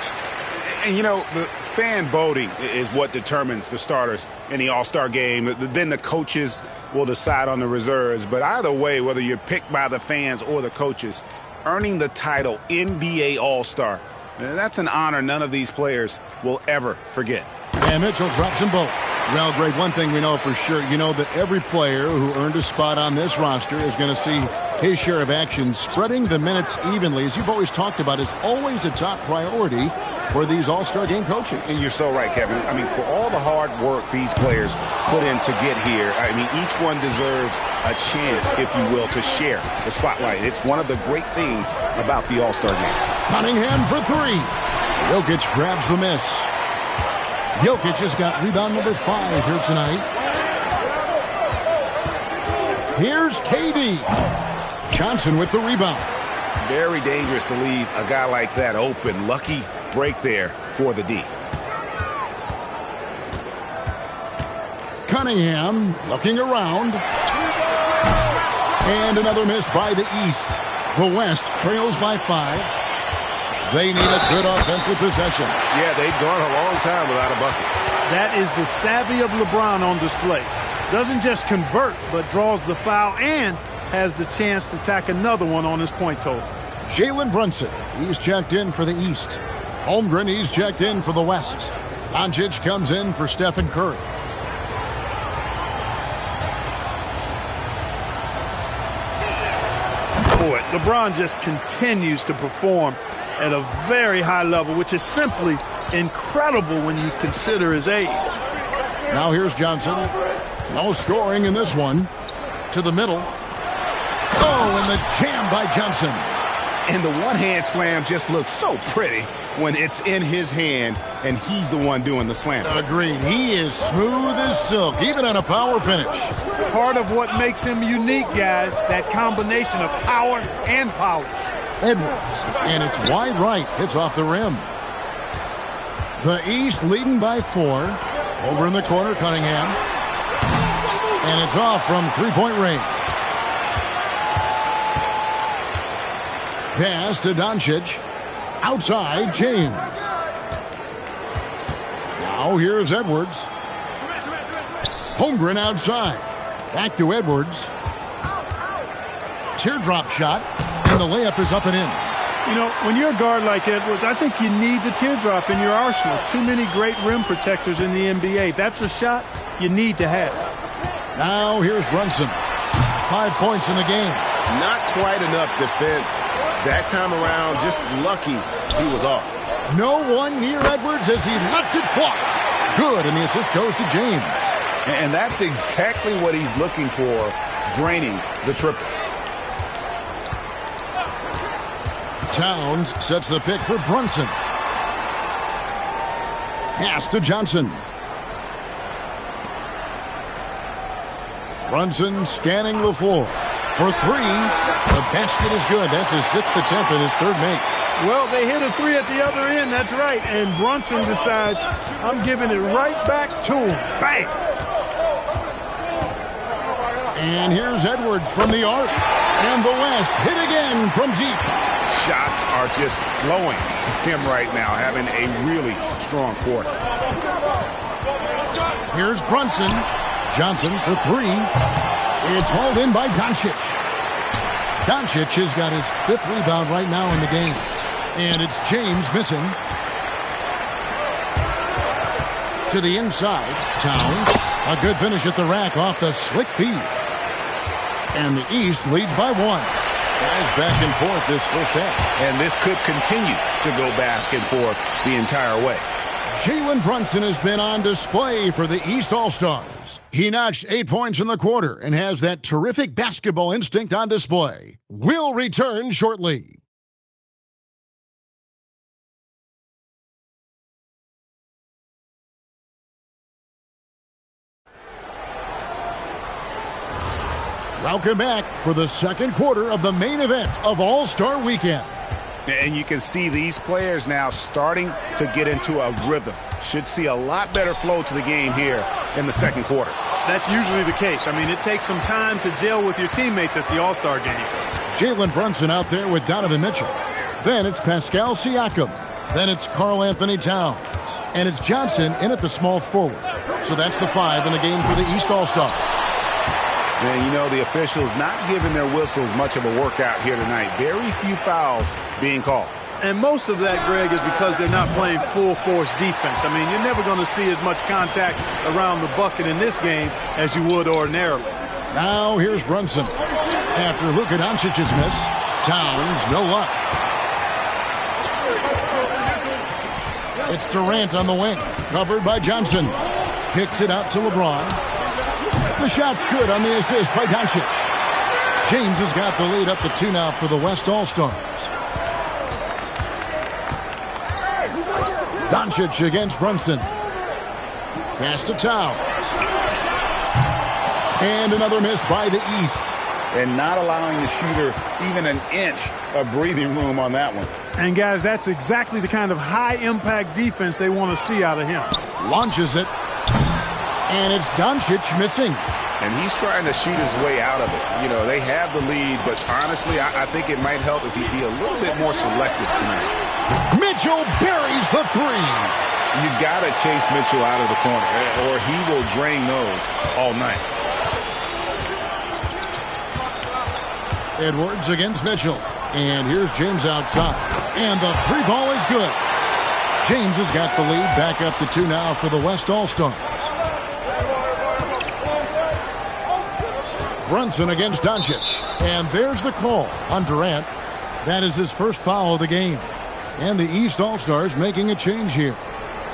And, you know, the fan voting is what determines the starters in the All-Star game. Then the coaches will decide on the reserves. But either way, whether you're picked by the fans or the coaches, earning the title NBA All-Star, that's an honor none of these players will ever forget. And Mitchell drops them both. Well, Greg, one thing we know for sure, you know that every player who earned a spot on this roster is going to see his share of action. Spreading the minutes evenly, as you've always talked about, is always a top priority for these All-Star game coaches. And you're so right, Kevin. I mean, for all the hard work these players put in to get here, I mean, each one deserves a chance, if you will, to share the spotlight. It's one of the great things about the All-Star game. Cunningham for 3. Jokic grabs the miss. Jokic has got rebound number 5 here tonight. Here's KD. Johnson with the rebound. Very dangerous to leave a guy like that open. Lucky break there for the D. Cunningham looking around. And another miss by the East. The West trails by 5. They need a good offensive possession. Yeah, they've gone a long time without a bucket. That is the savvy of LeBron on display. Doesn't just convert, but draws the foul and has the chance to tack another one on his point total. Jalen Brunson, he's checked in for the East. Holmgren, he's checked in for the West. Doncic comes in for Stephen Curry. Boy, LeBron just continues to perform at a very high level, which is simply incredible when you consider his age. Now here's Johnson. No scoring in this one. To the middle. Oh, and the jam by Johnson. And the one-hand slam just looks so pretty when it's in his hand and he's the one doing the slam. Agreed. He is smooth as silk, even on a power finish. Part of what makes him unique, guys, that combination of power and polish. Edwards, and it's wide right. Hits off the rim. The East leading by 4. Over in the corner, Cunningham. And it's off from three-point range. Pass to Doncic. Outside, James. Now here's Edwards. Holmgren outside. Back to Edwards. Teardrop shot. And the layup is up and in. You know, when you're a guard like Edwards, I think you need the teardrop in your arsenal. Too many great rim protectors in the NBA. That's a shot you need to have. Now here's Brunson. 5 points in the game. Not quite enough defense. That time around, just lucky he was off. No one near Edwards as he lets it fly. Good, and the assist goes to James. And that's exactly what he's looking for, draining the triple. Towns sets the pick for Brunson. Pass to Johnson. Brunson scanning the floor. For three, the basket is good. That's his 6th attempt and his 3rd make. Well, they hit a 3 at the other end, that's right. And Brunson decides, I'm giving it right back to him. Bang! And here's Edwards from the arc. And the West hit again from deep. Shots are just flowing for him right now, having a really strong quarter. Here's Brunson. Johnson for 3. It's hauled in by Doncic. Doncic has got his 5th rebound right now in the game. And it's James missing. To the inside. Towns. A good finish at the rack off the slick feed. And the East leads by 1. Guys back and forth this first half. And this could continue to go back and forth the entire way. Jalen Brunson has been on display for the East All-Stars. He notched 8 points in the quarter and has that terrific basketball instinct on display. We'll return shortly. Welcome back for the second quarter of the main event of All-Star Weekend. And you can see these players now starting to get into a rhythm. Should see a lot better flow to the game here in the second quarter. That's usually the case. I mean, it takes some time to gel with your teammates at the All-Star game. Jalen Brunson out there with Donovan Mitchell. Then it's Pascal Siakam. Then it's Karl Anthony Towns. And it's Johnson in at the small forward. So that's the 5 in the game for the East All-Stars. And, you know, the officials not giving their whistles much of a workout here tonight. Very few fouls being called. And most of that, Greg, is because they're not playing full-force defense. I mean, you're never going to see as much contact around the bucket in this game as you would ordinarily. Now here's Brunson. After Luka Doncic's miss, Towns, no luck. It's Durant on the wing, covered by Johnson. Kicks it out to LeBron. The shot's good on the assist by Doncic. James has got the lead up to 2 now for the West All-Stars. Doncic against Brunson. Pass to Towns. And another miss by the East. And not allowing the shooter even an inch of breathing room on that one. And, guys, that's exactly the kind of high-impact defense they want to see out of him. Launches it. And it's Doncic missing. And he's trying to shoot his way out of it. You know, they have the lead, but honestly, I think it might help if he'd be a little bit more selective tonight. Mitchell buries the 3. You got to chase Mitchell out of the corner, or he will drain those all night. Edwards against Mitchell. And here's James outside. And the 3 ball is good. James has got the lead back up to 2 now for the West All-Stars. Brunson against Doncic. And there's the call on Durant. That is his first foul of the game. And the East All-Stars making a change here.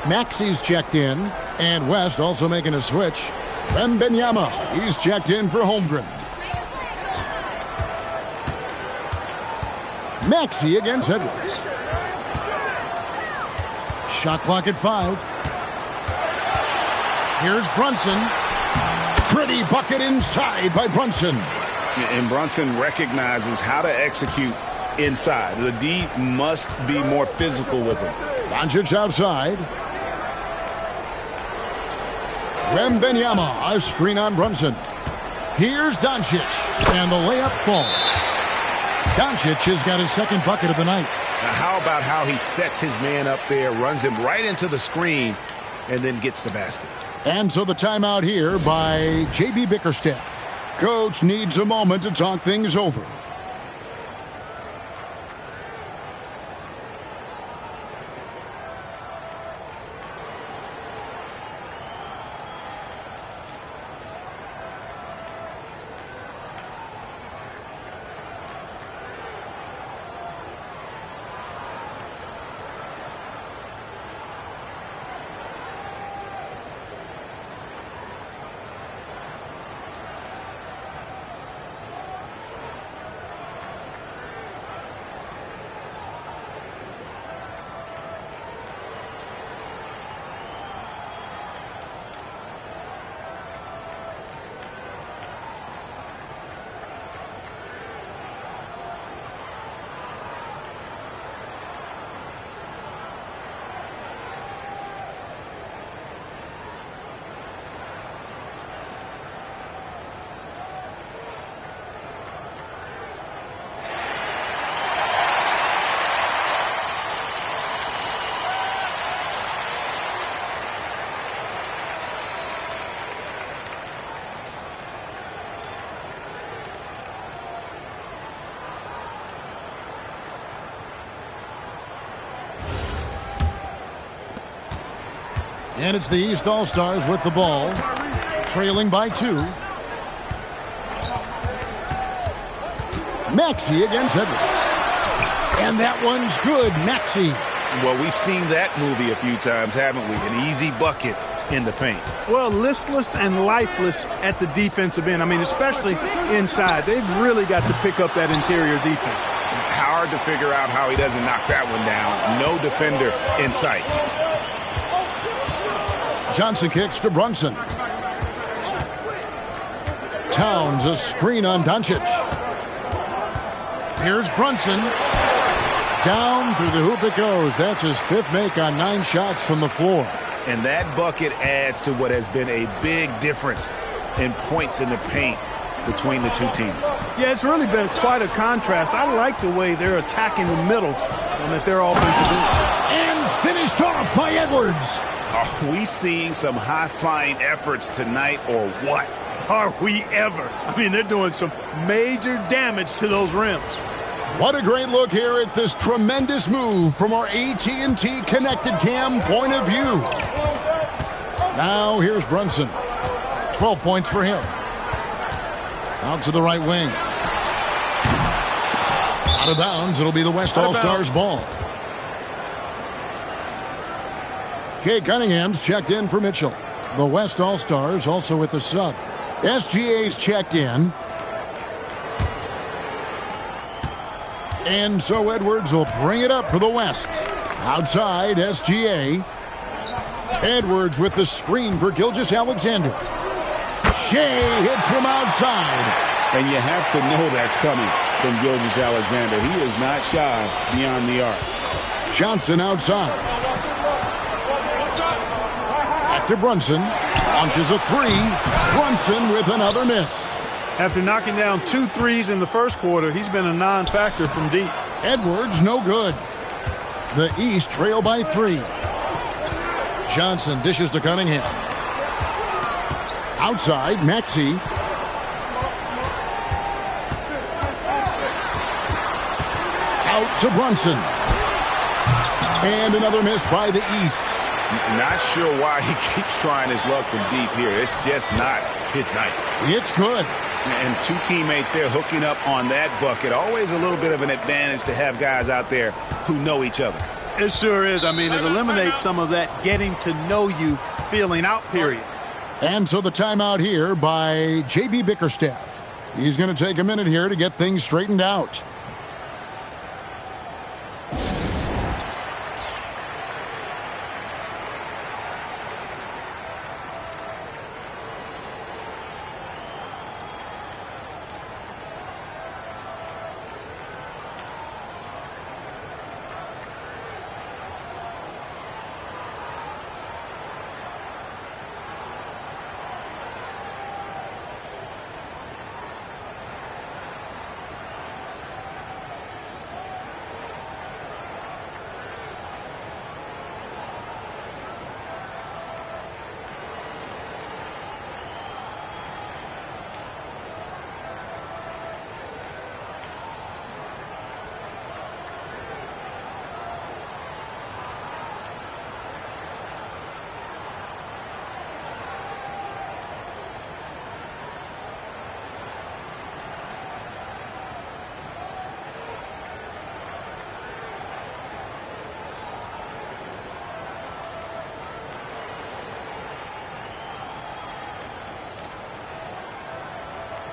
Maxi's checked in. And West also making a switch. Wembanyama, he's checked in for Holmgren. Maxey against Edwards. Shot clock at 5. Here's Brunson. Pretty bucket inside by Brunson. And Brunson recognizes how to execute inside. The D must be more physical with him. Doncic outside. Wembanyama, a screen on Brunson. Here's Doncic, and the layup falls. Doncic has got his 2nd bucket of the night. Now how about how he sets his man up there, runs him right into the screen, and then gets the basket. And so the timeout here by J.B. Bickerstaff. Coach needs a moment to talk things over. And it's the East All-Stars with the ball, trailing by 2. Maxey against Edwards. And that one's good. Maxey. Well, we've seen that movie a few times, haven't we? An easy bucket in the paint. Well, listless and lifeless at the defensive end. I mean, especially inside. They've really got to pick up that interior defense. Hard to figure out how he doesn't knock that one down. No defender in sight. Johnson kicks to Brunson. Towns a screen on Doncic. Here's Brunson. Down through the hoop it goes. That's his 5th make on 9 shots from the floor. And that bucket adds to what has been a big difference in points in the paint between the two teams. Yeah, it's really been quite a contrast. I like the way they're attacking the middle and at their offensive end. And finished off by Edwards. Are we seeing some high-flying efforts tonight or what? Are we ever? I mean, they're doing some major damage to those rims. What a great look here at this tremendous move from our AT&T Connected Cam point of view. Now here's Brunson. 12 points for him. Out to the right wing. Out of bounds. It'll be the West All-Stars ball. Kate Cunningham's checked in for Mitchell. The West All-Stars also with the sub. SGA's checked in. And so Edwards will bring it up for the West. Outside, SGA. Edwards with the screen for Gilgeous-Alexander. Shea hits from outside. And you have to know that's coming from Gilgeous-Alexander. He is not shy beyond the arc. Johnson outside. Back to Brunson. Launches a 3. Brunson with another miss. After knocking down 2 threes in the first quarter, he's been a non-factor from deep. Edwards no good. The East trail by 3. Johnson dishes to Cunningham. Outside, Maxey. Out to Brunson. And another miss by the East. Not sure why he keeps trying his luck from deep here. It's just not his night. It's good. And 2 teammates there hooking up on that bucket. Always a little bit of an advantage to have guys out there who know each other. It sure is. I mean, it eliminates some of that getting to know you feeling out period. And so the timeout here by J.B. Bickerstaff. He's going to take a minute here to get things straightened out.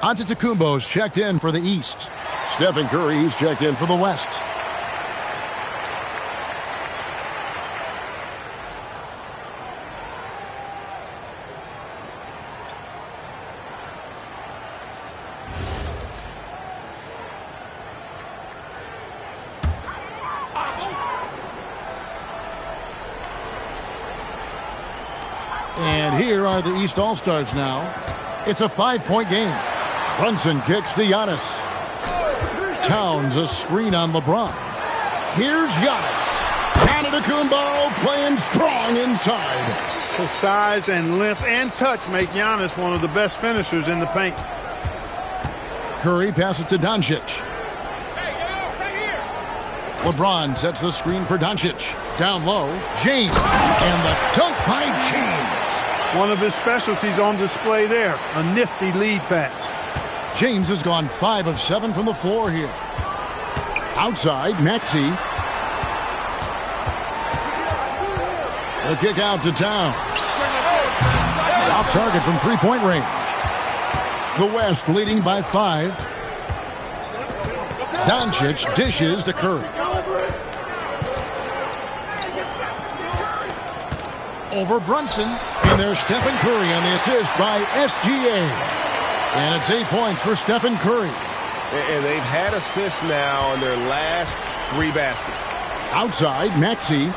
Antetokounmpo's checked in for the East. Stephen Curry's checked in for the West. And here are the East All-Stars now. It's a 5-point game. Brunson kicks to Giannis. Towns a screen on LeBron. Here's Giannis. Antetokounmpo playing strong inside. The size and length and touch make Giannis one of the best finishers in the paint. Curry passes to Doncic. LeBron sets the screen for Doncic. Down low, James. And the dunk by James. One of his specialties on display there. A nifty lead pass. James has gone 5 of 7 from the floor here. Outside, Maxey. The kick out to Towns. Off target from three-point range. The West leading by 5. Doncic dishes to Curry. Over Brunson. And there's Stephen Curry on the assist by SGA. And it's 8 points for Stephen Curry. And they've had assists now in their last 3 baskets. Outside, Maxey.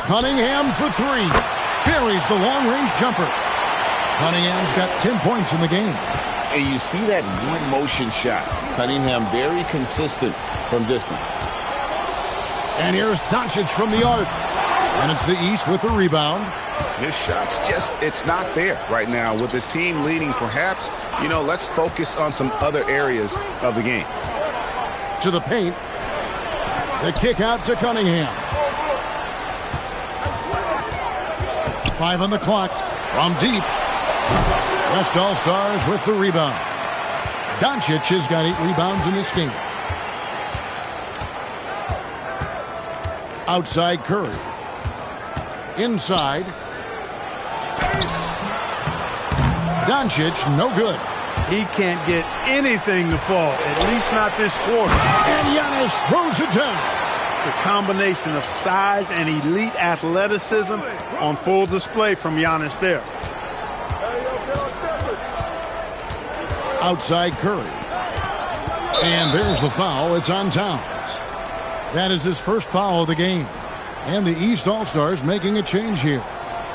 Cunningham for 3. Buries the long-range jumper. Cunningham's got 10 points in the game. And you see that one-motion shot. Cunningham very consistent from distance. And here's Doncic from the arc. And it's the East with the rebound. His shot's it's not there right now. With his team leading, perhaps, let's focus on some other areas of the game. To the paint. The kick out to Cunningham. 5 on the clock. From deep. West All-Stars with the rebound. Doncic has got 8 rebounds in this game. Outside Curry. Inside. Doncic, no good. He can't get anything to fall, at least not this quarter. And Giannis throws it down. The combination of size and elite athleticism on full display from Giannis there. Outside Curry. And there's the foul. It's on Towns. That is his first foul of the game. And the East All-Stars making a change here.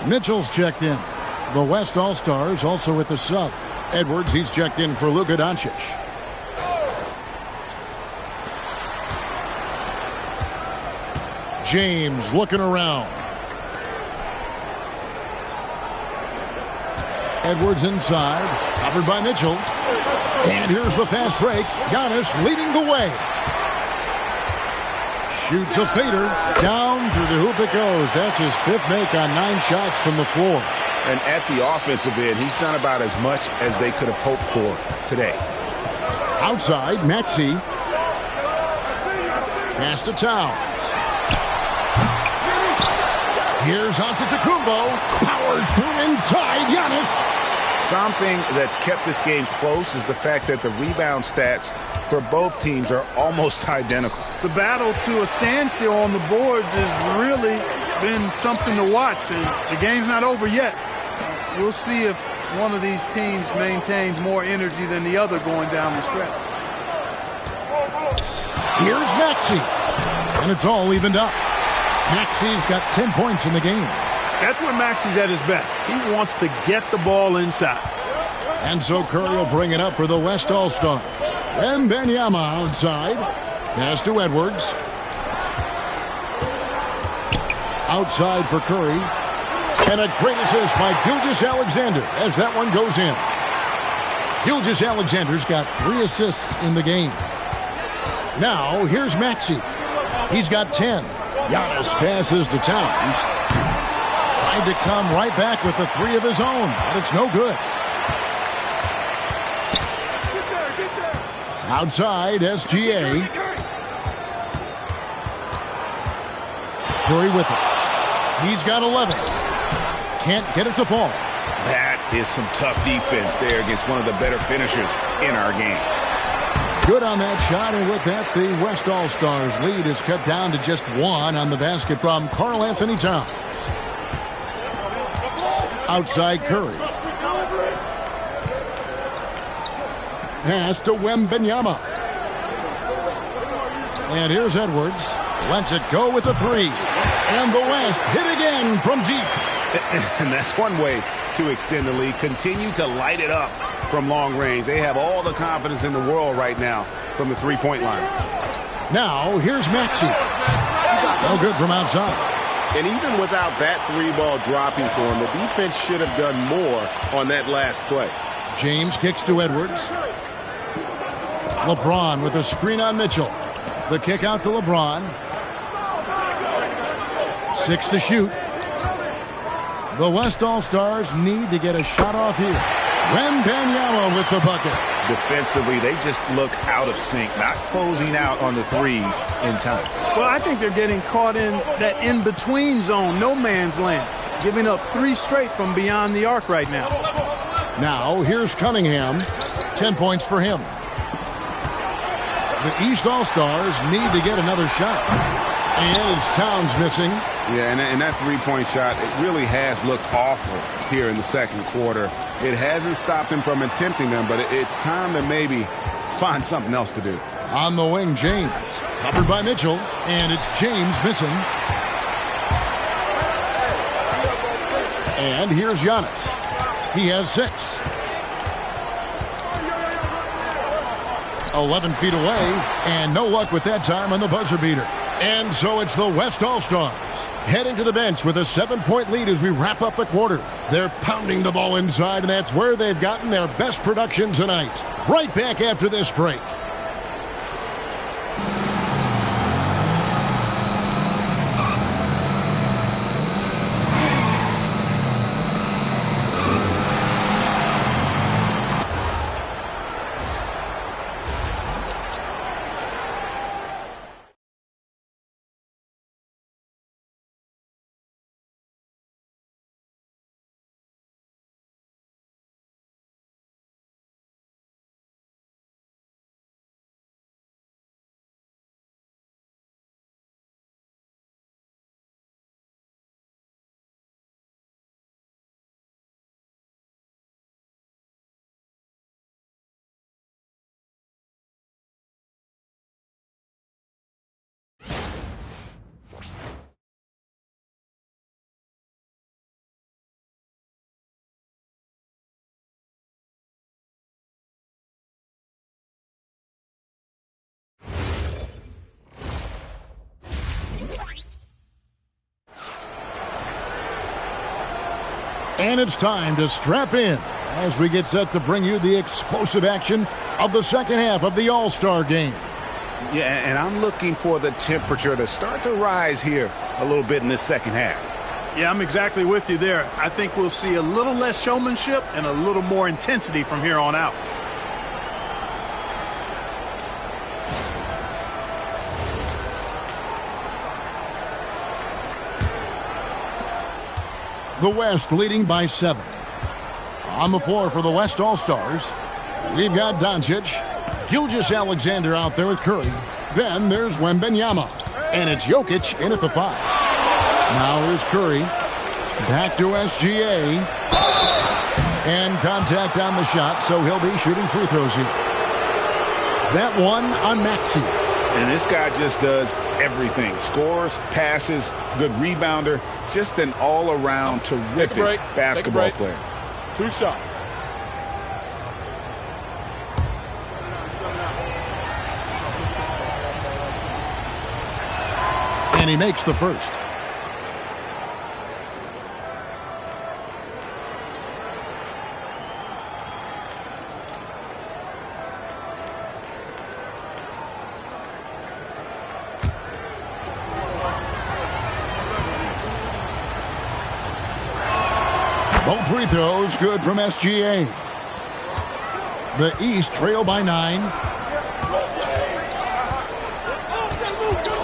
Mitchell's checked in. The West All-Stars also with the sub. Edwards, he's checked in for Luka Doncic. James looking around. Edwards inside. Covered by Mitchell. And here's the fast break. Giannis leading the way. Shoots a fader. Down through the hoop it goes. That's his 5th make on 9 shots from the floor. And at the offensive end, he's done about as much as they could have hoped for today. Outside, Maxey. Pass to Towns. Here's Antetokounmpo. Powers through inside. Giannis. Something that's kept this game close is the fact that the rebound stats for both teams are almost identical. The battle to a standstill on the boards has really been something to watch, and the game's not over yet. We'll see if one of these teams maintains more energy than the other going down the stretch. Here's Maxey. And it's all evened up. Maxey's got 10 points in the game. That's when Maxey's at his best. He wants to get the ball inside. And so Curry will bring it up for the West All-Stars. And Wembanyama outside. Pass to Edwards. Outside for Curry. And a great assist by Gilgeous-Alexander as that one goes in. Gilgeous-Alexander's got 3 assists in the game. Now, here's Maxey. He's got 10. Giannis passes to Towns. Trying to come right back with the 3 of his own, but it's no good. Outside, SGA. Curry with it. He's got 11. Can't get it to fall. That is some tough defense there against one of the better finishers in our game. Good on that shot, and with that, the West All-Stars lead is cut down to just 1 on the basket from Karl Anthony Towns. Outside Curry. Pass to Wembanyama. And here's Edwards. Lets it go with the 3. And the West hit again from deep. And that's one way to extend the lead. Continue to light it up from long range. They have all the confidence in the world right now from the 3-point line. Now, here's Maxey. No good from outside. And even without that 3-ball dropping for him, the defense should have done more on that last play. James kicks to Edwards. LeBron with a screen on Mitchell. The kick out to LeBron. 6 to shoot. The West All-Stars need to get a shot off here. Wembanyama with the bucket. Defensively, they just look out of sync, not closing out on the threes in time. Well, I think they're getting caught in that in-between zone, no man's land, giving up 3 straight from beyond the arc right now. Now, here's Cunningham. 10 points for him. The East All-Stars need to get another shot. And it's Towns missing. Yeah, and that three-point shot, it really has looked awful here in the second quarter. It hasn't stopped him from attempting them, but it's time to maybe find something else to do. On the wing, James. Covered by Mitchell, and it's James missing. And here's Giannis. He has 6. 11 feet away, and no luck with that time on the buzzer beater. And so it's the West All-Stars heading to the bench with a 7-point lead as we wrap up the quarter. They're pounding the ball inside, and that's where they've gotten their best production tonight. Right back after this break. And it's time to strap in as we get set to bring you the explosive action of the second half of the All-Star game. Yeah, and I'm looking for the temperature to start to rise here a little bit in this second half. Yeah, I'm exactly with you there. I think we'll see a little less showmanship and a little more intensity from here on out. The West leading by 7. On the floor for the West All-Stars, we've got Doncic, Gilgeous-Alexander out there with Curry. Then there's Wembanyama, and it's Jokic in at the 5. Now here's Curry, back to SGA, and contact on the shot, so he'll be shooting free throws here. That one on Maxey. And this guy just does everything. Scores, passes, good rebounder, just an all-around terrific basketball player. 2 shots. And he makes the first. Both free throws good from SGA. The East trail by 9.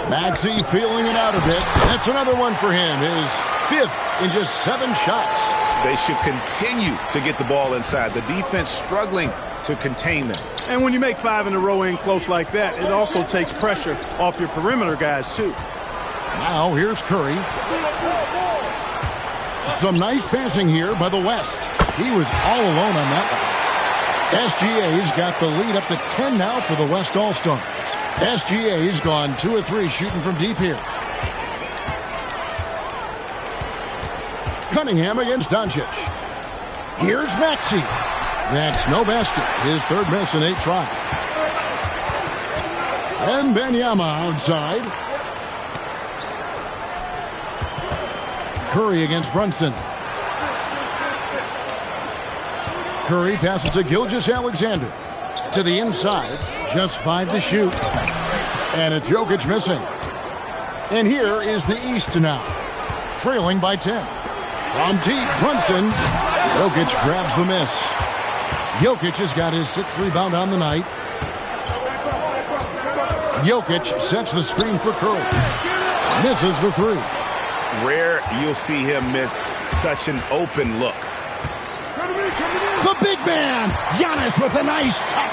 Maxey feeling it out a bit. That's another one for him. His 5th in just 7 shots. They should continue to get the ball inside. The defense struggling to contain them. And when you make 5 in a row in close like that, it also takes pressure off your perimeter guys, too. Now here's Curry. Some nice passing here by the West. He was all alone on that one. SGA's got the lead up to 10 now for the West All-Stars. SGA's gone 2 of 3 shooting from deep here. Cunningham against Doncic. Here's Maxey. That's no basket. His 3rd miss in 8 tries. And Wembanyama outside. Curry against Brunson. Curry passes to Gilgeous-Alexander. To the inside, Just 5 to shoot. And it's Jokic missing. And here is the East now. Trailing by 10. From deep, Brunson. Jokic grabs the miss. Jokic has got his 6th rebound on the night. Jokic sets the screen for Curry. Misses the 3. Rare you'll see him miss such an open look. The big man, Giannis with a nice touch.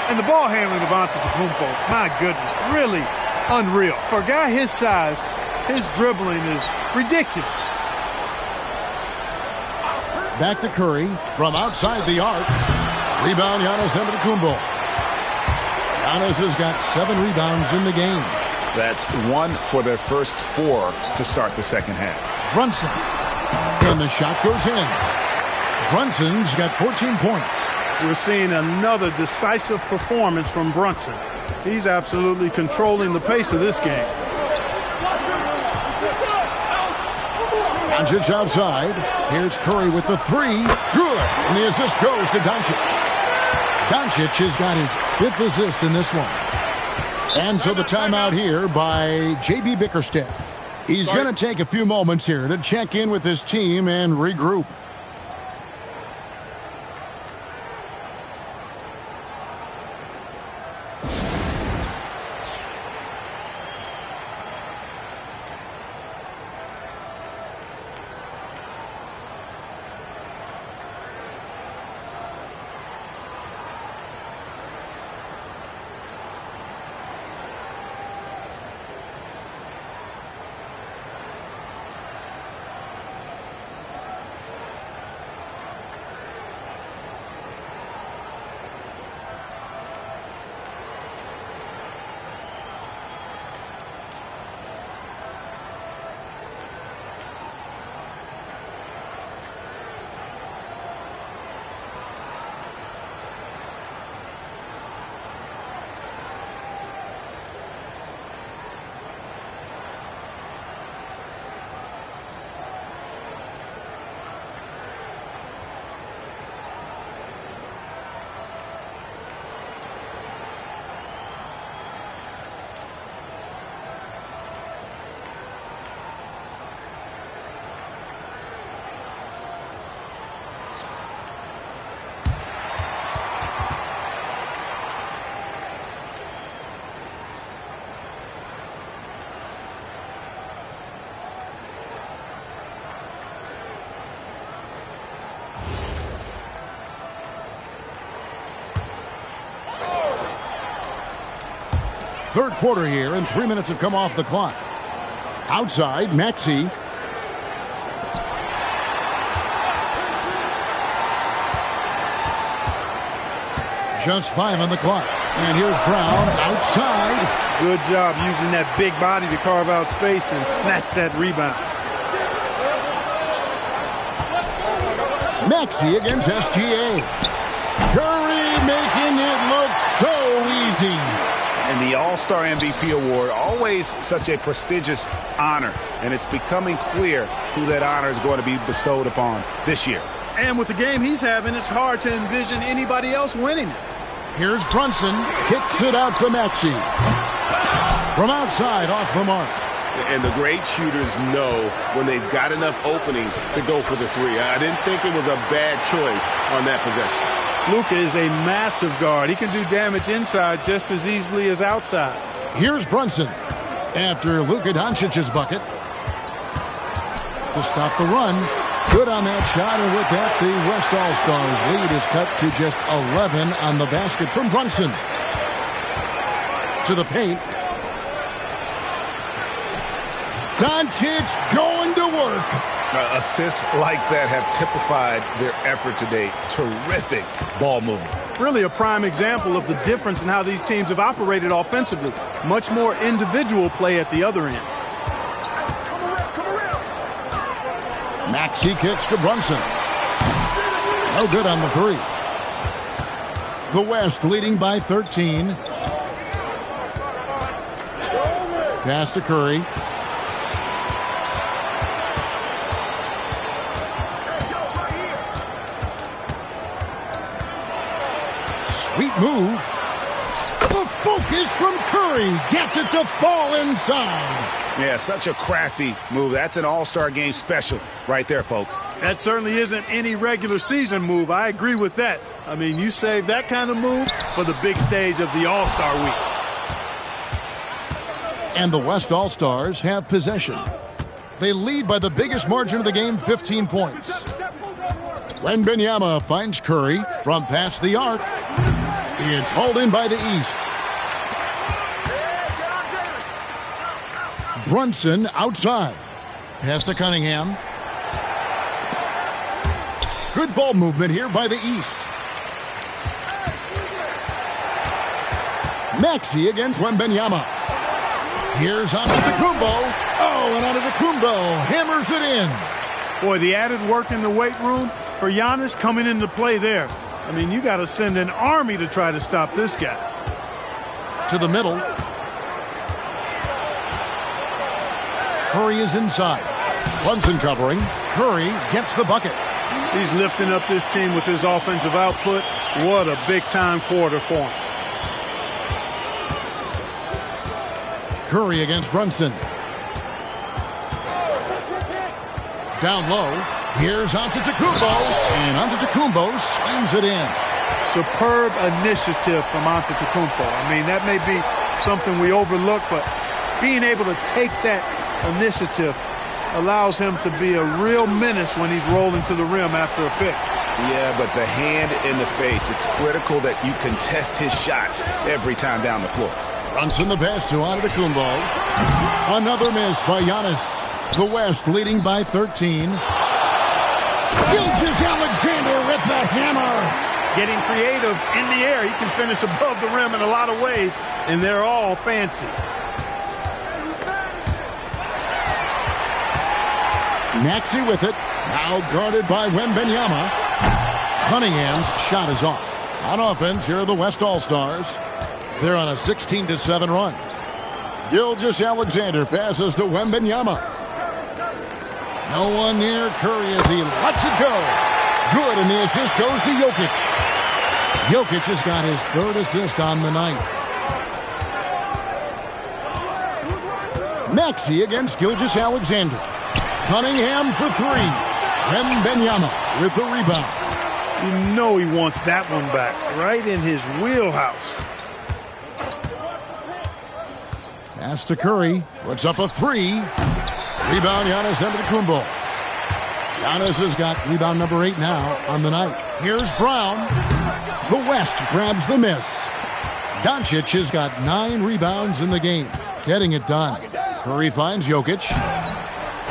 And the ball handling of Antetokounmpo, my goodness, really unreal. For a guy his size, his dribbling is ridiculous. Back to Curry from outside the arc. Rebound, Giannis Antetokounmpo. Giannis has got 7 rebounds in the game. That's 1 for their first 4 to start the second half. Brunson. And the shot goes in. Brunson's got 14 points. We're seeing another decisive performance from Brunson. He's absolutely controlling the pace of this game. Doncic outside. Here's Curry with the 3. Good. And the assist goes to Doncic. Doncic has got his 5th assist in this one. And so the timeout here by J.B. Bickerstaff. He's going to take a few moments here to check in with his team and regroup. Third quarter here, and 3 minutes have come off the clock. Outside, Maxey. Just 5 on the clock. And here's Brown outside. Good job using that big body to carve out space and snatch that rebound. Maxey against SGA. Curry making it look so easy. And the All-Star MVP award, always such a prestigious honor. And it's becoming clear who that honor is going to be bestowed upon this year. And with the game he's having, it's hard to envision anybody else winning it. Here's Brunson. Kicks it out to Maxey. From outside, off the mark. And the great shooters know when they've got enough opening to go for the 3. I didn't think it was a bad choice on that possession. Luka is a massive guard. He can do damage inside just as easily as outside. Here's Brunson after Luka Doncic's bucket to stop the run. Good on that shot, and with that, the West All-Stars lead is cut to just 11 on the basket from Brunson. To the paint. Doncic going to work. Assists like that have typified their effort today. Terrific ball movement. Really a prime example of the difference in how these teams have operated offensively. Much more individual play at the other end. Maxey kicks to Brunson. No good on the 3. The West leading by 13. Pass to Curry. Sweet move. The Focus from Curry. Gets it to fall inside. Yeah, such a crafty move. That's an all-star game special right there, folks. That certainly isn't any regular season move. I agree with that. I mean, you save that kind of move for the big stage of the All-Star Week. And the West All-Stars have possession. They lead by the biggest margin of the game, 15 points. Wembanyama finds Curry from past the arc. It's hauled in by the East. Brunson outside. Pass to Cunningham. Good ball movement here by the East. Maxey against Wembanyama. Here's Antetokounmpo. Oh, and Antetokounmpo hammers it in. Boy, the added work in the weight room for Giannis coming into play there. I mean, you got to send an army to try to stop this guy. To the middle. Curry is inside. Brunson covering. Curry gets the bucket. He's lifting up this team with his offensive output. What a big-time quarter for him. Curry against Brunson. Down low. Here's Antetokounmpo. And Antetokounmpo slams it in. Superb initiative from Antetokounmpo. I mean, that may be something we overlook, but being able to take that initiative allows him to be a real menace when he's rolling to the rim after a pick. Yeah, but the hand in the face, it's critical that you contest his shots every time down the floor. Brunson the pass to Antetokounmpo. Another miss by Giannis. The West leading by 13. Gilgeous-Alexander with the hammer. Getting creative in the air. He can finish above the rim in a lot of ways, and they're all fancy. Maxey with it. Now guarded by Wembanyama. Cunningham's shot is off. On offense, here are the West All-Stars. They're on a 16-7 run. Gilgeous-Alexander passes to Wembanyama. No one near Curry as he lets it go. Good, and the assist goes to Jokic. Jokic has got his third assist on the night. Maxey against Gilgeous-Alexander. Cunningham for three. Wembanyama with the rebound. You know he wants that one back, right in his wheelhouse. Pass to Curry. Puts up a three. Rebound, Giannis Antetokounmpo. Giannis has got rebound number 8 now on the night. Here's Brown. The West grabs the miss. Doncic has got 9 rebounds in the game. Getting it done. Curry finds Jokic.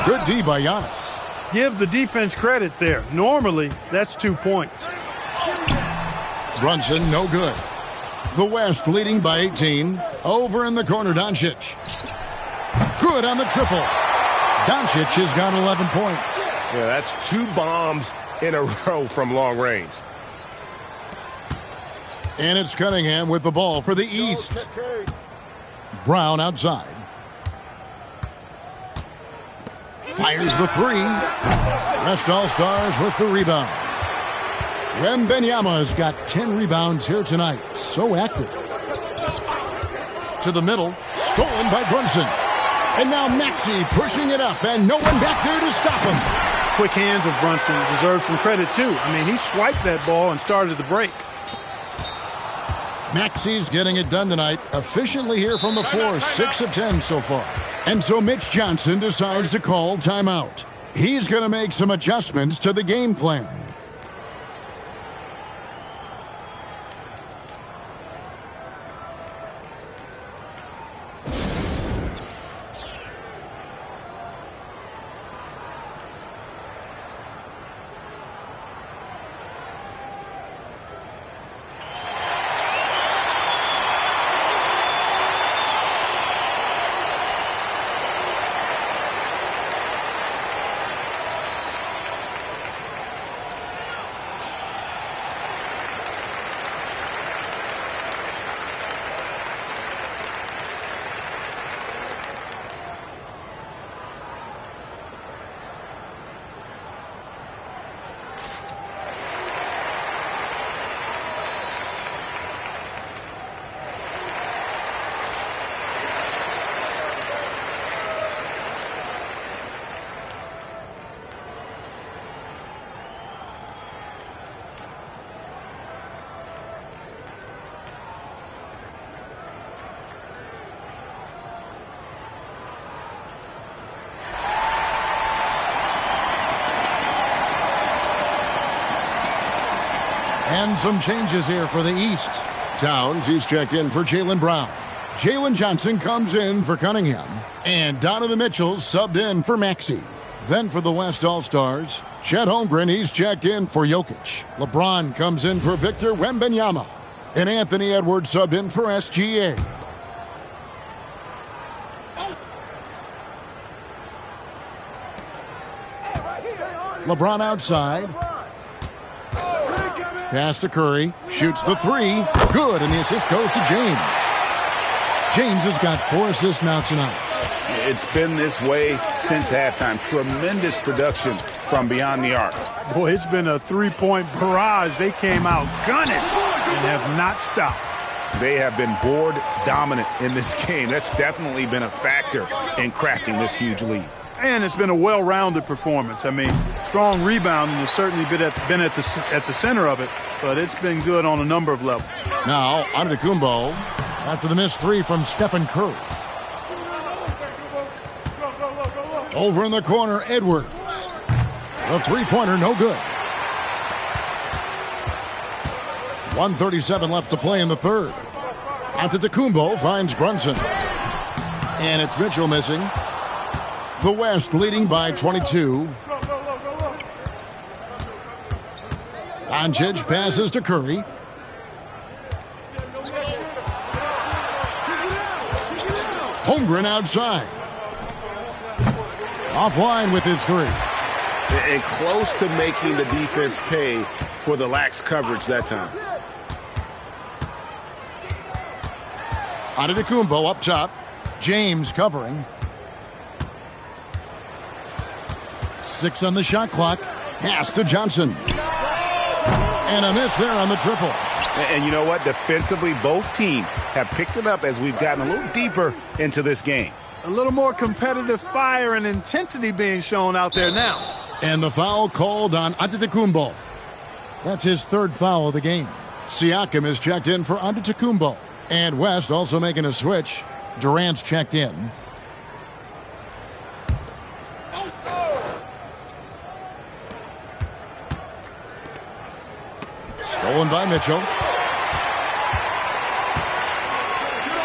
Good D by Giannis. Give the defense credit there. Normally, that's 2 points. Brunson, no good. The West leading by 18. Over in the corner, Doncic. Good on the triple. Doncic has got 11 points. Yeah, that's 2 bombs in a row from long range. And it's Cunningham with the ball for the East. Brown outside. Fires the three. West All-Stars with the rebound. Wembanyama has got 10 rebounds here tonight. So active. To the middle. Stolen by Brunson. And now Maxey pushing it up, and no one back there to stop him. Quick hands of Brunson deserves some credit, too. I mean, he swiped that ball and started the break. Maxey's getting it done tonight. Efficiently here from the floor. 6 of 10 so far. And so Mitch Johnson decides to call timeout. He's going to make some adjustments to the game plan. And some changes here for the East. Towns, he's checked in for Jaylen Brown. Jalen Johnson comes in for Cunningham. And Donovan Mitchell subbed in for Maxey. Then for the West All-Stars, Chet Holmgren, he's checked in for Jokic. LeBron comes in for Victor Wembanyama. And Anthony Edwards subbed in for SGA. LeBron outside. Pass to Curry. Shoots the three. Good, and the assist goes to James. James has got 4 assists now tonight. It's been this way since halftime. Tremendous production from beyond the arc. Boy, it's been a three-point barrage. They came out gunning and have not stopped. They have been board dominant in this game. That's definitely been a factor in crafting this huge lead. And it's been a well-rounded performance. I mean, strong rebounding has certainly been at the center of it, but it's been good on a number of levels. Now, Antetokounmpo after the missed 3 from Stephen Curry. Over in the corner, Edwards. The three-pointer, no good. 1:37 left to play in the third. Antetokounmpo finds Brunson. And it's Mitchell missing. The West leading by 22. Doncic passes to Curry. Holmgren outside. Offline with his 3. And close to making the defense pay for the lax coverage that time. Antetokounmpo up top. James covering. 6 on the shot clock. Pass to Johnson. And a miss there on the triple. And you know what? Defensively, both teams have picked it up as we've gotten a little deeper into this game. A little more competitive fire and intensity being shown out there now. And the foul called on Antetokounmpo. That's his 3rd foul of the game. Siakam is checked in for Antetokounmpo. And West also making a switch. Durant's checked in. Stolen by Mitchell.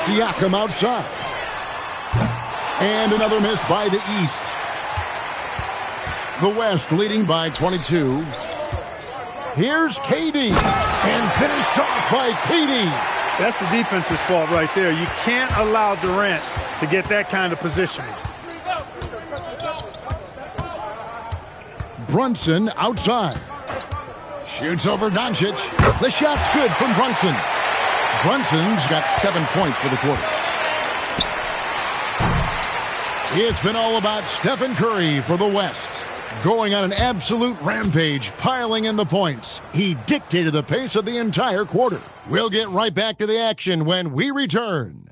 Siakam outside. And another miss by the East. The West leading by 22. Here's KD. And finished off by KD. That's the defense's fault right there. You can't allow Durant to get that kind of position. Brunson outside. Shoots over Doncic. The shot's good from Brunson. Brunson's got 7 points for the quarter. It's been all about Stephen Curry for the West. Going on an absolute rampage, piling in the points. He dictated the pace of the entire quarter. We'll get right back to the action when we return.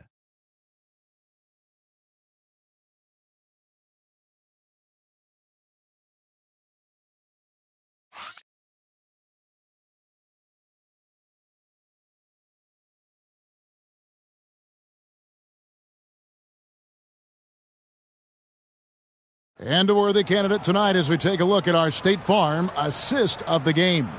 And a worthy candidate tonight as we take a look at our State Farm assist of the game.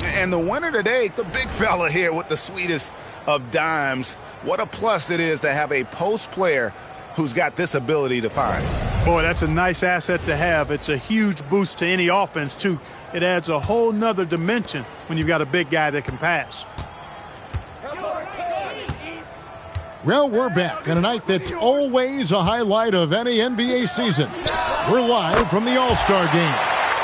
And the winner today, the big fella here with the sweetest of dimes. What a plus it is to have a post player who's got this ability to find. Boy, that's a nice asset to have. It's a huge boost to any offense, too. It adds a whole nother dimension when you've got a big guy that can pass. Well, we're back on a night that's always a highlight of any NBA season. We're live from the All-Star game.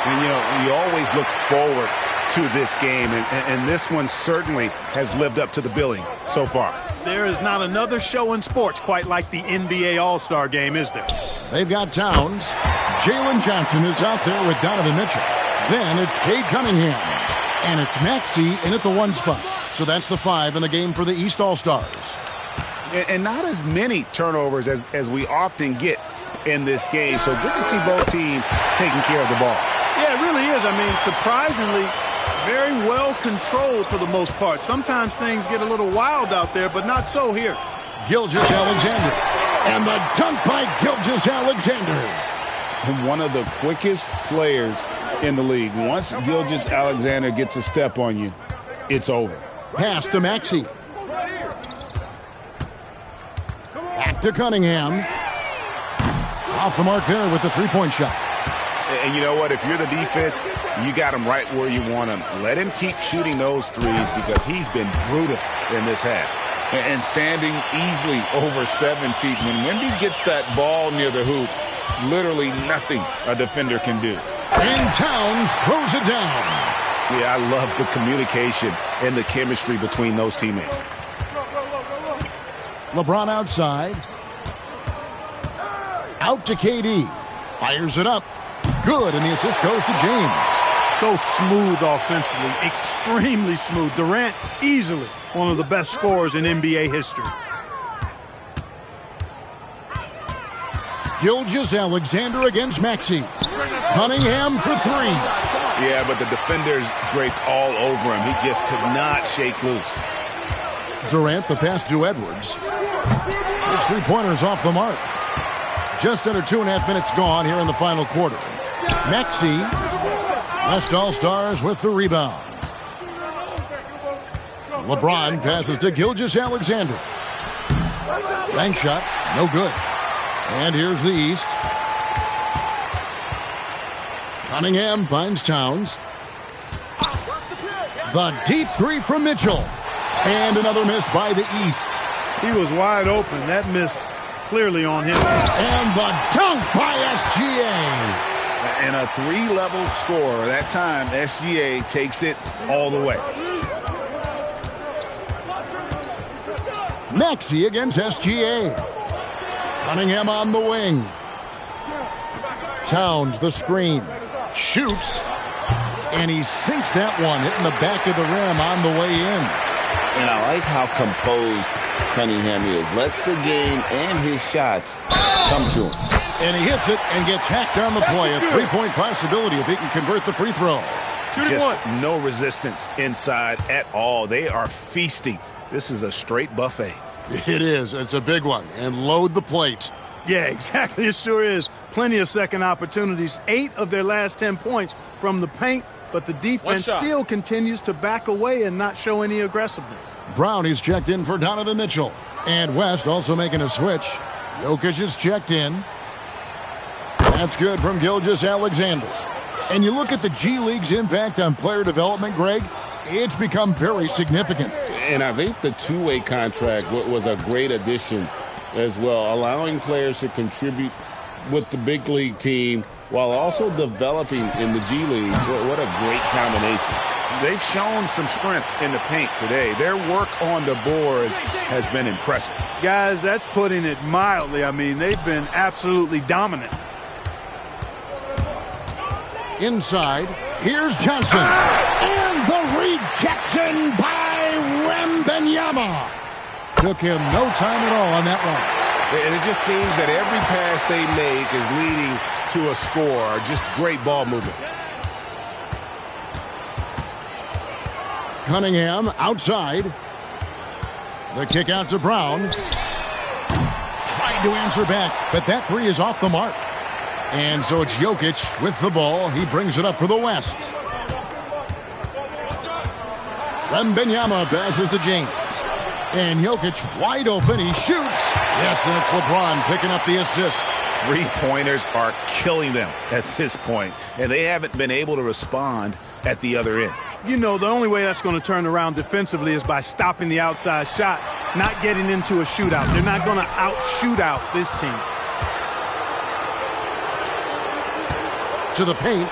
And, you know, we always look forward to this game, and this one certainly has lived up to the billing so far. There is not another show in sports quite like the NBA All-Star game, is there? They've got Towns. Jalen Johnson is out there with Donovan Mitchell. Then it's Cade Cunningham. And it's Maxey in at the 1 spot. So that's the 5 in the game for the East All-Stars. And not as many turnovers as we often get in this game. So good to see both teams taking care of the ball. Yeah, it really is. I mean, surprisingly, very well controlled for the most part. Sometimes things get a little wild out there, but not so here. Gilgeous-Alexander. And the dunk by Gilgeous-Alexander. One of the quickest players in the league. Once Gilgeous-Alexander gets a step on you, it's over. Pass to Maxey. Back to Cunningham. Off the mark there with the three-point shot. And you know what? If you're the defense, you got him right where you want him. Let him keep shooting those threes because he's been brutal in this half. And standing easily over 7 feet. When Wemby gets that ball near the hoop, literally nothing a defender can do. And Towns throws it down. Yeah, I love the communication and the chemistry between those teammates. LeBron outside. Out to KD. Fires it up. Good, and the assist goes to James. So smooth offensively, extremely smooth. Durant, easily one of the best scorers in NBA history. Gilgeous-Alexander against Maxey. Cunningham for three. Yeah, but the defenders draped all over him. He just could not shake loose. Durant, the pass to Edwards. His three-pointer's off the mark. Just under 2.5 minutes gone here in the final quarter. Maxey, West All-Stars with the rebound. LeBron passes to Gilgeous-Alexander. Bank shot, no good. And here's the East. Cunningham finds Towns. The deep three from Mitchell. And another miss by the East. He was wide open. That miss clearly on him. And the dunk by SGA. And a three-level score. That time, SGA takes it all the way. Maxey against SGA. Cunningham on the wing. Towns, the screen. Shoots. And he sinks that one, hitting the back of the rim on the way in. And I like how composed Cunningham is. Lets the game and his shots come to him. And he hits it and gets hacked on the play. A three-point possibility if he can convert the free throw. Just no resistance inside at all. They are feasting. This is a straight buffet. It is. It's a big one. And load the plate. Yeah, exactly. It sure is. Plenty of second opportunities. 8 of their last 10 points from the paint, but the defense still continues to back away and not show any aggressiveness. Brown is checked in for Donovan Mitchell. And West also making a switch. Jokic is checked in. That's good from Gilgeous-Alexander. And you look at the G League's impact on player development, Greg, it's become very significant. And I think the two-way contract was a great addition as well, allowing players to contribute with the big league team while also developing in the G League. What a great combination. They've shown some strength in the paint today. Their work on the boards has been impressive. Guys, that's putting it mildly. I mean, they've been absolutely dominant. Inside, here's Johnson. And the rejection by Wembanyama. Took him no time at all on that one. And it just seems that every pass they make is leading to a score. Just great ball movement. Cunningham outside. The kick out to Brown. Tried to answer back, but that three is off the mark. And so it's Jokic with the ball. He brings it up for the West. Wembanyama passes to James. And Jokic wide open. He shoots. Yes, and it's LeBron picking up the assist. Three-pointers are killing them at this point, and they haven't been able to respond at the other end. You know, the only way that's going to turn around defensively is by stopping the outside shot, not getting into a shootout. They're not going to out-shoot out this team. To the paint.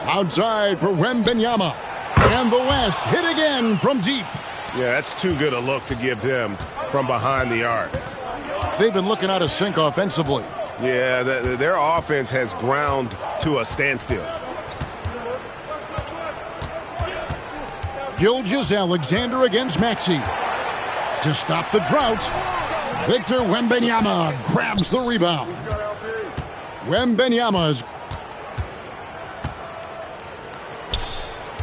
Outside for Wembanyama. And the West hit again from deep. Yeah, that's too good a look to give him from behind the arc. They've been looking out of sync offensively. Yeah, their offense has ground to a standstill. Gilgeous-Alexander against Maxey. To stop the drought, Victor Wembanyama grabs the rebound. Wembanyama's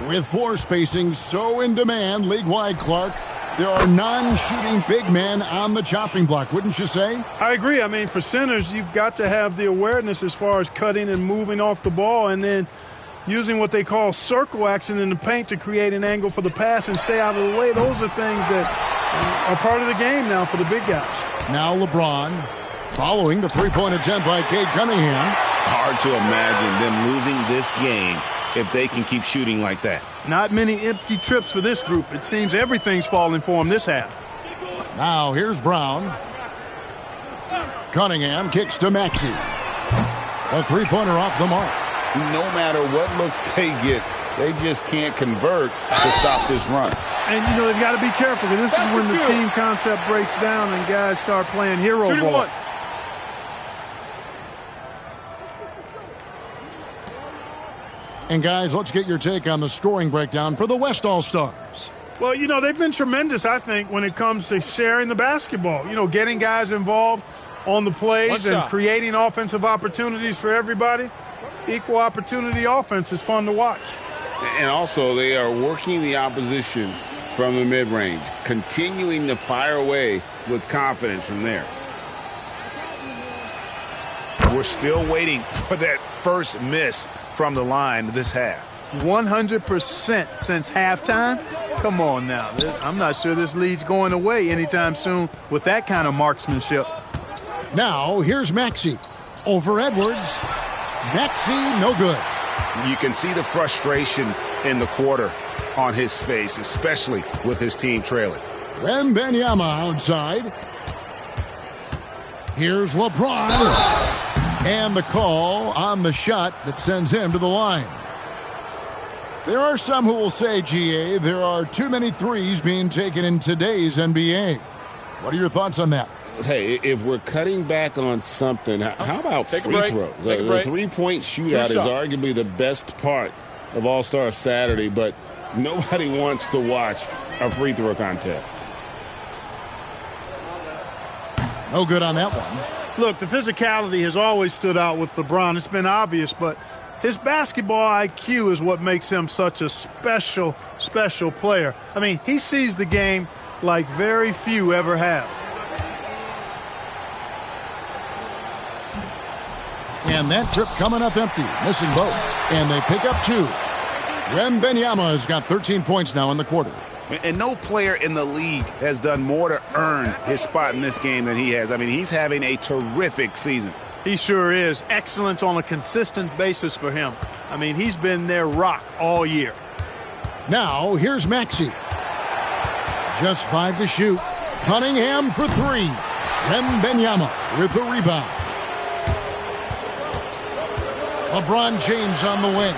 with floor spacing so in demand league-wide, Clark. There are non-shooting big men on the chopping block, wouldn't you say? I agree. I mean, for centers, you've got to have the awareness as far as cutting and moving off the ball. And then using what they call circle action in the paint to create an angle for the pass and stay out of the way. Those are things that are part of the game now for the big guys. Now LeBron following the three-point attempt by Cade Cunningham. Hard to imagine them losing this game if they can keep shooting like that. Not many empty trips for this group. It seems everything's falling for them this half. Now here's Brown. Cunningham kicks to Maxey. A three-pointer off the mark. No matter what looks they get, they just can't convert to stop this run. And, you know, they've got to be careful because this is when the team concept breaks down and guys start playing hero ball. And, guys, let's get your take on the scoring breakdown for the West All-Stars. Well, you know, they've been tremendous, I think, when it comes to sharing the basketball. You know, getting guys involved on the plays and creating offensive opportunities for everybody. Equal opportunity offense is fun to watch. And also, they are working the opposition from the mid-range, continuing to fire away with confidence from there. We're still waiting for that first miss from the line this half. 100% since halftime? Come on now. I'm not sure this lead's going away anytime soon with that kind of marksmanship. Now, here's Maxey. Over Edwards. Maxey, no good. You can see the frustration in the quarter on his face, especially with his team trailing. Wembanyama outside. Here's LeBron. And the call on the shot that sends him to the line. There are some who will say, GA, there are too many threes being taken in today's NBA. What are your thoughts on that? Hey, if we're cutting back on something, how about free throws? The three-point shootout is arguably the best part of All-Star Saturday, but nobody wants to watch a free throw contest. No good on that one. Look, the physicality has always stood out with LeBron. It's been obvious, but his basketball IQ is what makes him such a special, special player. I mean, he sees the game like very few ever have. And that trip coming up empty, missing both. And they pick up two. Wembanyama has got 13 points now in the quarter. And no player in the league has done more to earn his spot in this game than he has. I mean, he's having a terrific season. He sure is. Excellence on a consistent basis for him. I mean, he's been their rock all year. Now, here's Maxey. Just 5 to shoot. Cunningham for 3. Wembanyama with the rebound. LeBron James on the wing.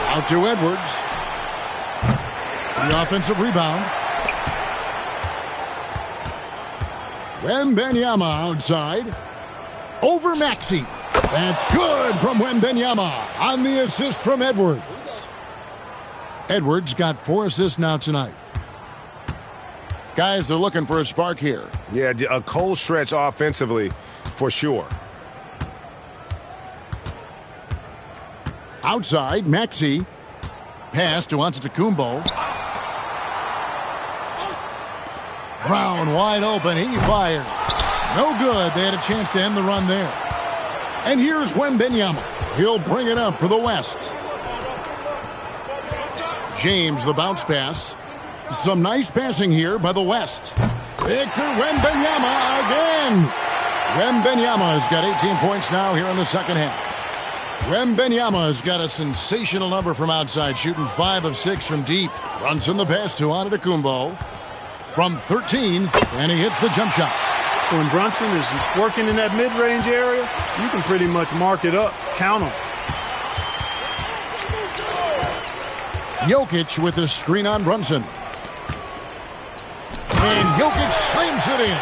Out to Edwards. The offensive rebound. Wembanyama outside. Over Maxey. That's good from Wembanyama on the assist from Edwards. Edwards got 4 assists now tonight. Guys, they're looking for a spark here. Yeah, a cold stretch offensively for sure. Outside, Maxey. Pass to Antetokounmpo. Brown wide open. He fires. No good. They had a chance to end the run there. And here's Wembanyama. He'll bring it up for the West. James, the bounce pass. Some nice passing here by the West. Victor Wembanyama again. Wembanyama has got 18 points now here in the second half. Wembanyama has got a sensational number from outside, shooting 5 of 6 from deep. Brunson the pass to Antetokounmpo from 13, and he hits the jump shot. When Brunson is working in that mid-range area, you can pretty much mark it up, count him. Jokic with the screen on Brunson. And Jokic slams it in.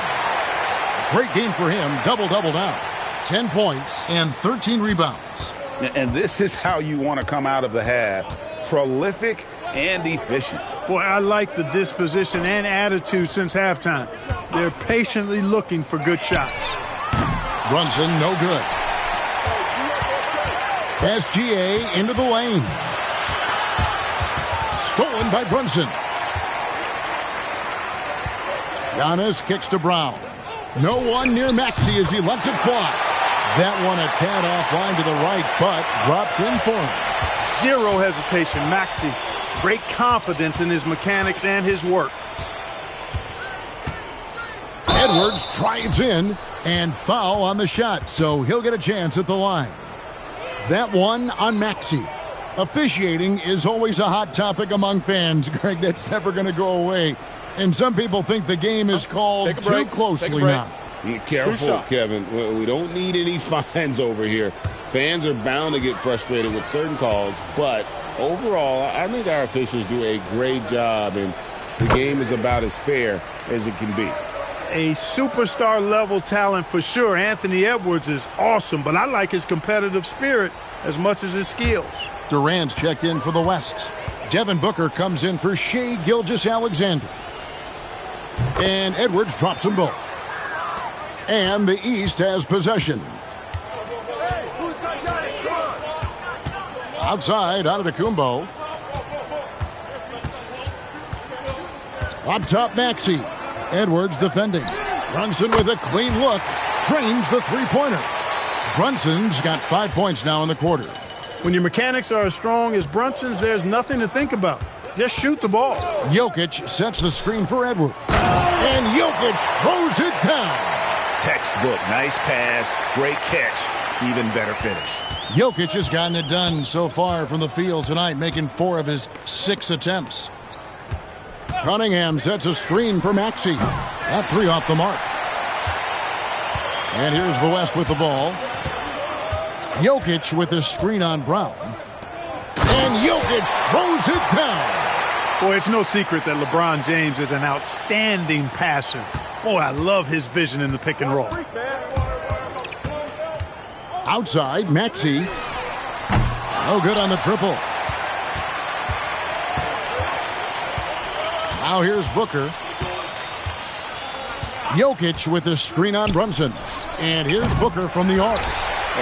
Great game for him, double-double now. 10 points and 13 rebounds. And this is how you want to come out of the half. Prolific and efficient. Boy, I like the disposition and attitude since halftime. They're patiently looking for good shots. Brunson, no good. SGA into the lane. Stolen by Brunson. Giannis kicks to Brown. No one near Maxey as he lets it fly. That one a tad offline to the right, but drops in for him. Zero hesitation. Maxey, great confidence in his mechanics and his work. Edwards drives in and foul on the shot, so he'll get a chance at the line. That one on Maxey. Officiating is always a hot topic among fans, Greg. That's never going to go away. And some people think the game is called too closely now. Be careful, Kevin. We don't need any fines over here. Fans are bound to get frustrated with certain calls, but overall, I think our officials do a great job, and the game is about as fair as it can be. A superstar-level talent for sure. Anthony Edwards is awesome, but I like his competitive spirit as much as his skills. Durant's checked in for the West. Devin Booker comes in for Shai Gilgeous-Alexander. And Edwards drops them both. And the East has possession. Outside, Antetokounmpo. Up top, Maxey. Edwards defending. Brunson with a clean look. Drains the three-pointer. Brunson's got 5 points now in the quarter. When your mechanics are as strong as Brunson's, there's nothing to think about. Just shoot the ball. Jokic sets the screen for Edwards. And Jokic throws it down. Textbook. Nice pass. Great catch. Even better finish. Jokic has gotten it done so far from the field tonight, making 4 of his 6 attempts. Cunningham sets a screen for Maxey. That 3 off the mark. And here's the West with the ball. Jokic with his screen on Brown. And Jokic throws it down. Boy, it's no secret that LeBron James is an outstanding passer. Boy, I love his vision in the pick and roll. Outside, Maxey. No good on the triple. Now here's Booker. Jokic with his screen on Brunson. And here's Booker from the arc.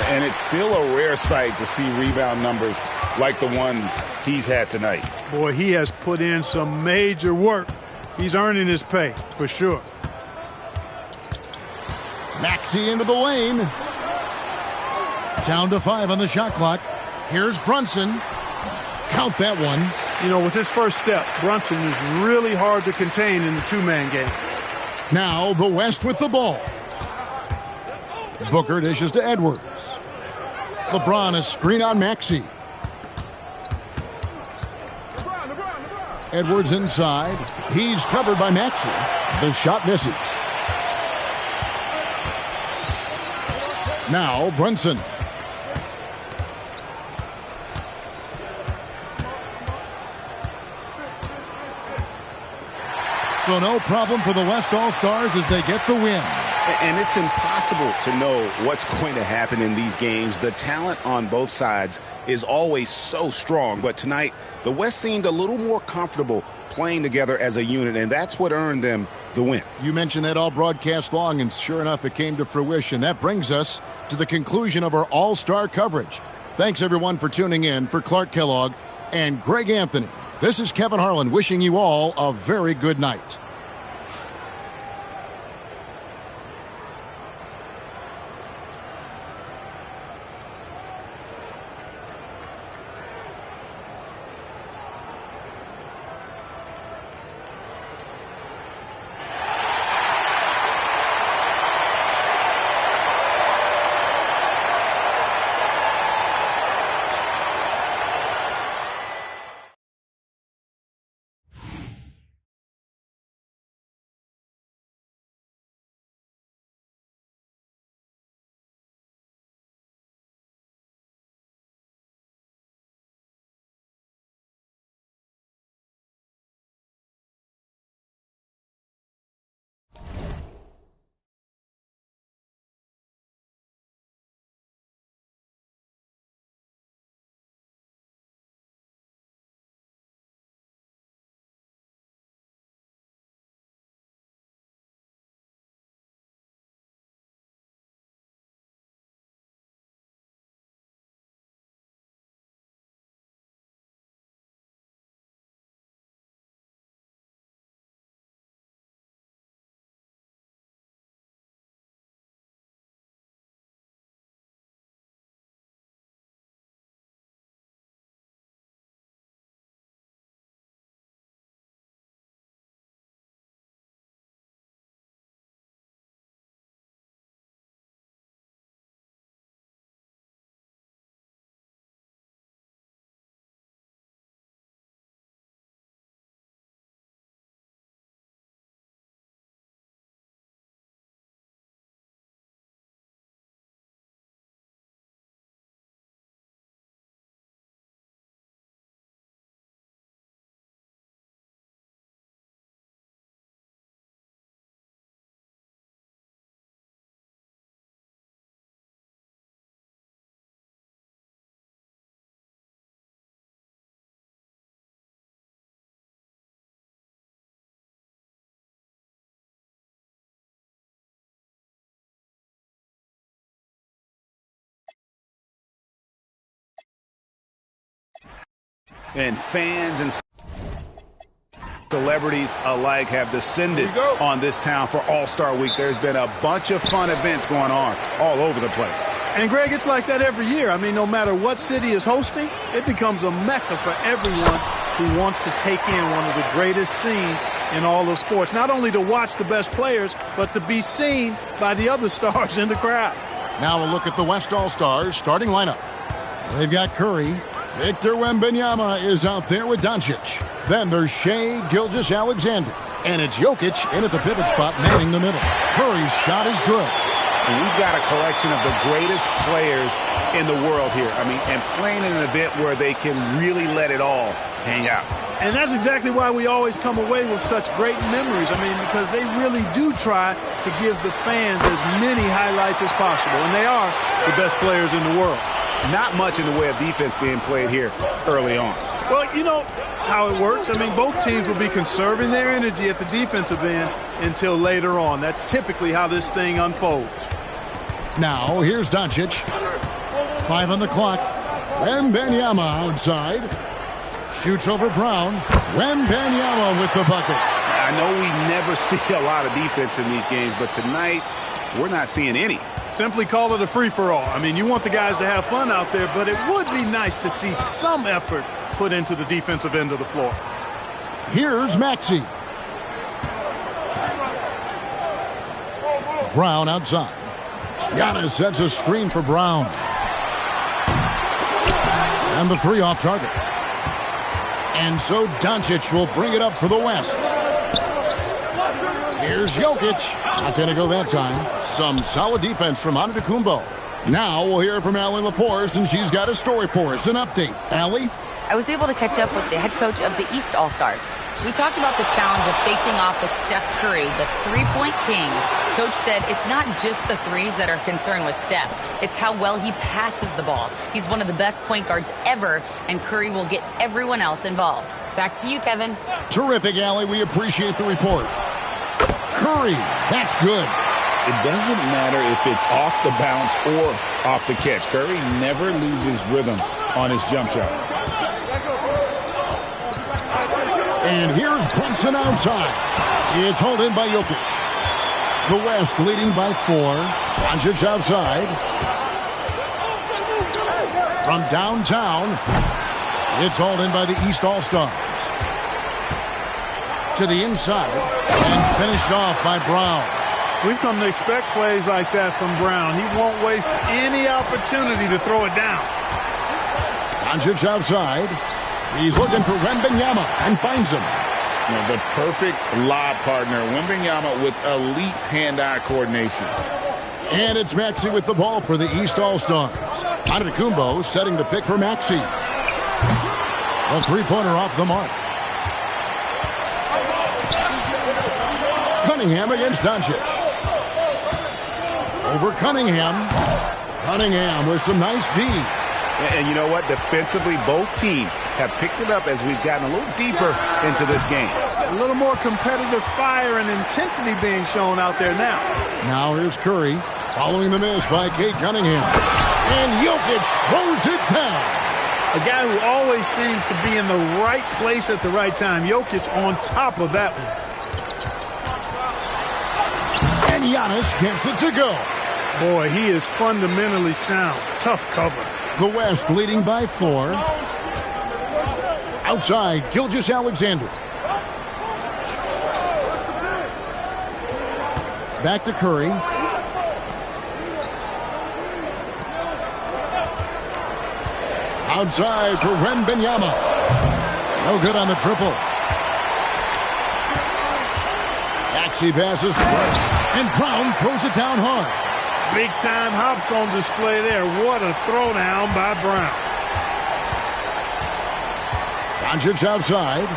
And it's still a rare sight to see rebound numbers like the ones he's had tonight. Boy, he has put in some major work. He's earning his pay, for sure. Maxey into the lane. Down to 5 on the shot clock. Here's Brunson. Count that one. You know, with his first step, Brunson is really hard to contain in the two-man game. Now the West with the ball. Booker dishes to Edwards. LeBron is screen on Maxey. Edwards inside. He's covered by Maxey. The shot misses. Now Brunson. So no problem for the West All-Stars as they get the win. And it's impossible to know what's going to happen in these games. The talent on both sides is always so strong. But tonight, the West seemed a little more comfortable playing together as a unit, and that's what earned them the win. You mentioned that all broadcast long, and sure enough, it came to fruition. That brings us to the conclusion of our All-Star coverage. Thanks, everyone, for tuning in. For Clark Kellogg and Greg Anthony, this is Kevin Harlan wishing you all a very good night. And fans and celebrities alike have descended on this town for All-Star Week. There's been a bunch of fun events going on all over the place. And, Greg, it's like that every year. I mean, no matter what city is hosting, it becomes a mecca for everyone who wants to take in one of the greatest scenes in all of sports. Not only to watch the best players, but to be seen by the other stars in the crowd. Now a look at the West All-Stars starting lineup. They've got Curry. Victor Wembanyama is out there with Doncic. Then there's Shai Gilgeous-Alexander. And it's Jokic in at the pivot spot, manning the middle. Curry's shot is good. And we've got a collection of the greatest players in the world here. I mean, and playing in an event where they can really let it all hang out. And that's exactly why we always come away with such great memories. I mean, because they really do try to give the fans as many highlights as possible. And they are the best players in the world. Not much in the way of defense being played here early on. Well, you know how it works. I mean, both teams will be conserving their energy at the defensive end until later on. That's typically how this thing unfolds. Now, here's Doncic. 5 on the clock. Wembanyama outside. Shoots over Brown. Wembanyama with the bucket. I know we never see a lot of defense in these games, but tonight we're not seeing any. Simply call it a free-for-all. I mean, you want the guys to have fun out there, but it would be nice to see some effort put into the defensive end of the floor. Here's Maxey. Brown outside. Giannis sets a screen for Brown. And the three off target. And so Doncic will bring it up for the West. Here's Jokic. Not going to go that time. Some solid defense from Antetokounmpo. Now we'll hear from Allie LaForce, and she's got a story for us. An update. Allie? I was able to catch up with the head coach of the East All-Stars. We talked about the challenge of facing off with Steph Curry, the three-point king. Coach said it's not just the threes that are concerned with Steph. It's how well he passes the ball. He's one of the best point guards ever, and Curry will get everyone else involved. Back to you, Kevin. Terrific, Allie. We appreciate the report. Curry, that's good. It doesn't matter if it's off the bounce or off the catch. Curry never loses rhythm on his jump shot. And here's Brunson outside. It's hauled in by Jokic. The West leading by 4. Doncic outside. From downtown, it's hauled in by the East All-Stars. To the inside, and finished off by Brown. We've come to expect plays like that from Brown. He won't waste any opportunity to throw it down. Doncic outside. He's looking for Wembanyama and finds him. You know, the perfect lob partner. Wembanyama with elite hand-eye coordination. And it's Maxey with the ball for the East All-Stars. Antetokounmpo setting the pick for Maxey. A three-pointer off the mark. Cunningham against Doncic. Over Cunningham. Cunningham with some nice D. And you know what? Defensively, both teams have picked it up as we've gotten a little deeper into this game. A little more competitive fire and intensity being shown out there now. Now here's Curry following the miss by Kate Cunningham. And Jokic throws it down. A guy who always seems to be in the right place at the right time. Jokic on top of that one. And Giannis gets it to go. Boy, he is fundamentally sound. Tough cover. The West leading by 4. Outside, Gilgeous-Alexander. Back to Curry. Outside for Wembanyama. No good on the triple. Maxey passes to Brown. And Brown throws it down hard. Big-time hops on display there. What a throwdown by Brown. Doncic outside.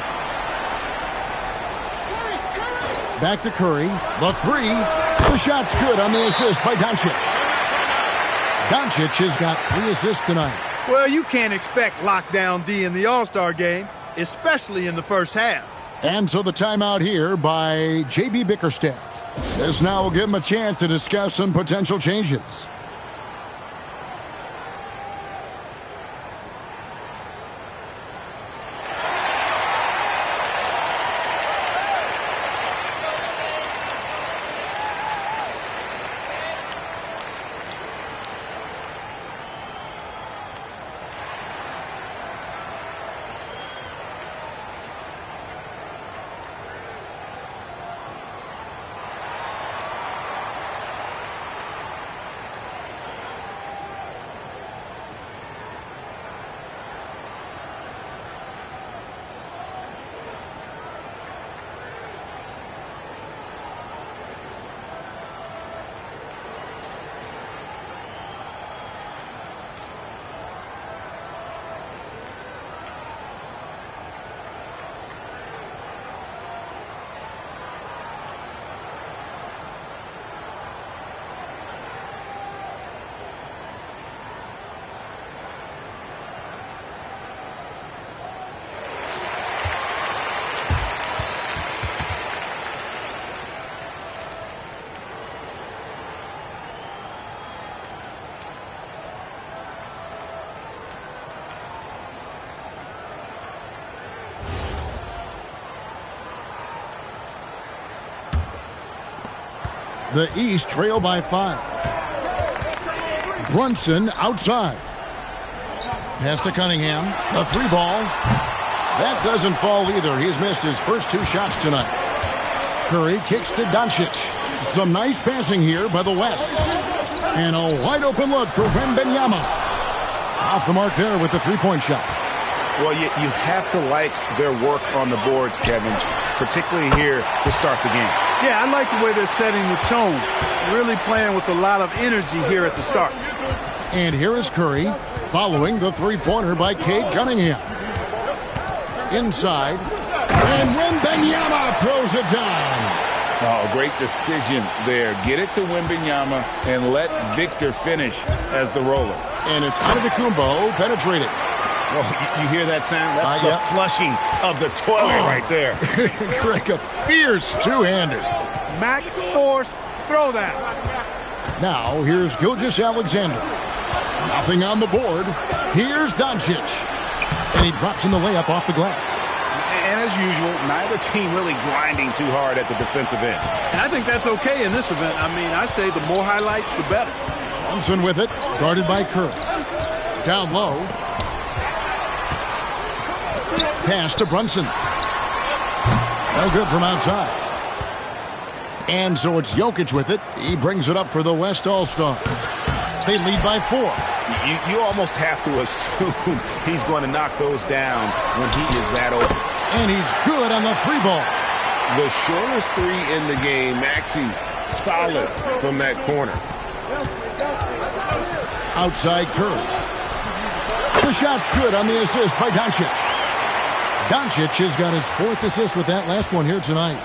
Back to Curry. The three. The shot's good on the assist by Doncic. Doncic has got 3 assists tonight. Well, you can't expect lockdown D in the All-Star game, especially in the first half. And so the timeout here by J.B. Bickerstaff. This now will give him a chance to discuss some potential changes. The East trail by 5. Brunson outside. Pass to Cunningham. A 3 ball. That doesn't fall either. He's missed his first 2 shots tonight. Curry kicks to Doncic. Some nice passing here by the West. And a wide open look for Wembanyama. Off the mark there with the 3-point shot. Well, you have to like their work on the boards, Kevin, particularly here to start the game. Yeah, I like the way they're setting the tone. Really playing with a lot of energy here at the start. And here is Curry following the 3-pointer by Cade Cunningham. Inside. And Wembanyama throws it down. Oh, great decision there. Get it to Wembanyama and let Victor finish as the roller. And it's Antetokounmpo penetrating. Well, you hear that sound? That's the flushing of the toilet right there. Greg, a fierce two-hander. Max Force throwdown. Now, here's Gilgeous-Alexander. Nothing on the board. Here's Doncic. And he drops in the layup off the glass. And as usual, neither team really grinding too hard at the defensive end. And I think that's okay in this event. I mean, I say the more highlights, the better. Thompson with it, guarded by Curry. Down low. Pass to Brunson. No good from outside. And so it's Jokic with it. He brings it up for the West All-Stars. They lead by 4. You almost have to assume he's going to knock those down when he is that open. And he's good on the 3 ball. The shortest 3 in the game, Maxey solid from that corner. Outside Curry. The shot's good on the assist by Doncic. Doncic has got his 4th assist with that last one here tonight.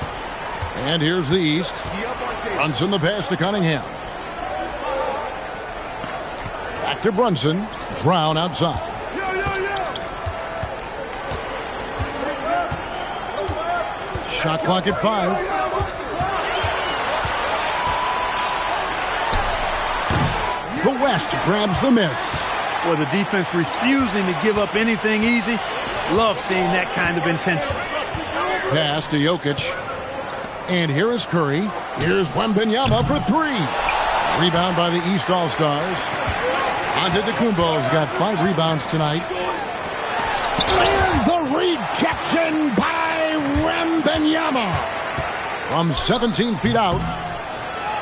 And here's the East. Brunson the pass to Cunningham. Back to Brunson. Brown outside. Shot clock at 5. The West grabs the miss. Well, the defense refusing to give up anything easy. Love seeing that kind of intensity. Pass to Jokic. And here is Curry. Here's Wembanyama for 3. Rebound by the East All-Stars. Antetokounmpo's got 5 rebounds tonight. And the rejection by Wembanyama. From 17 feet out.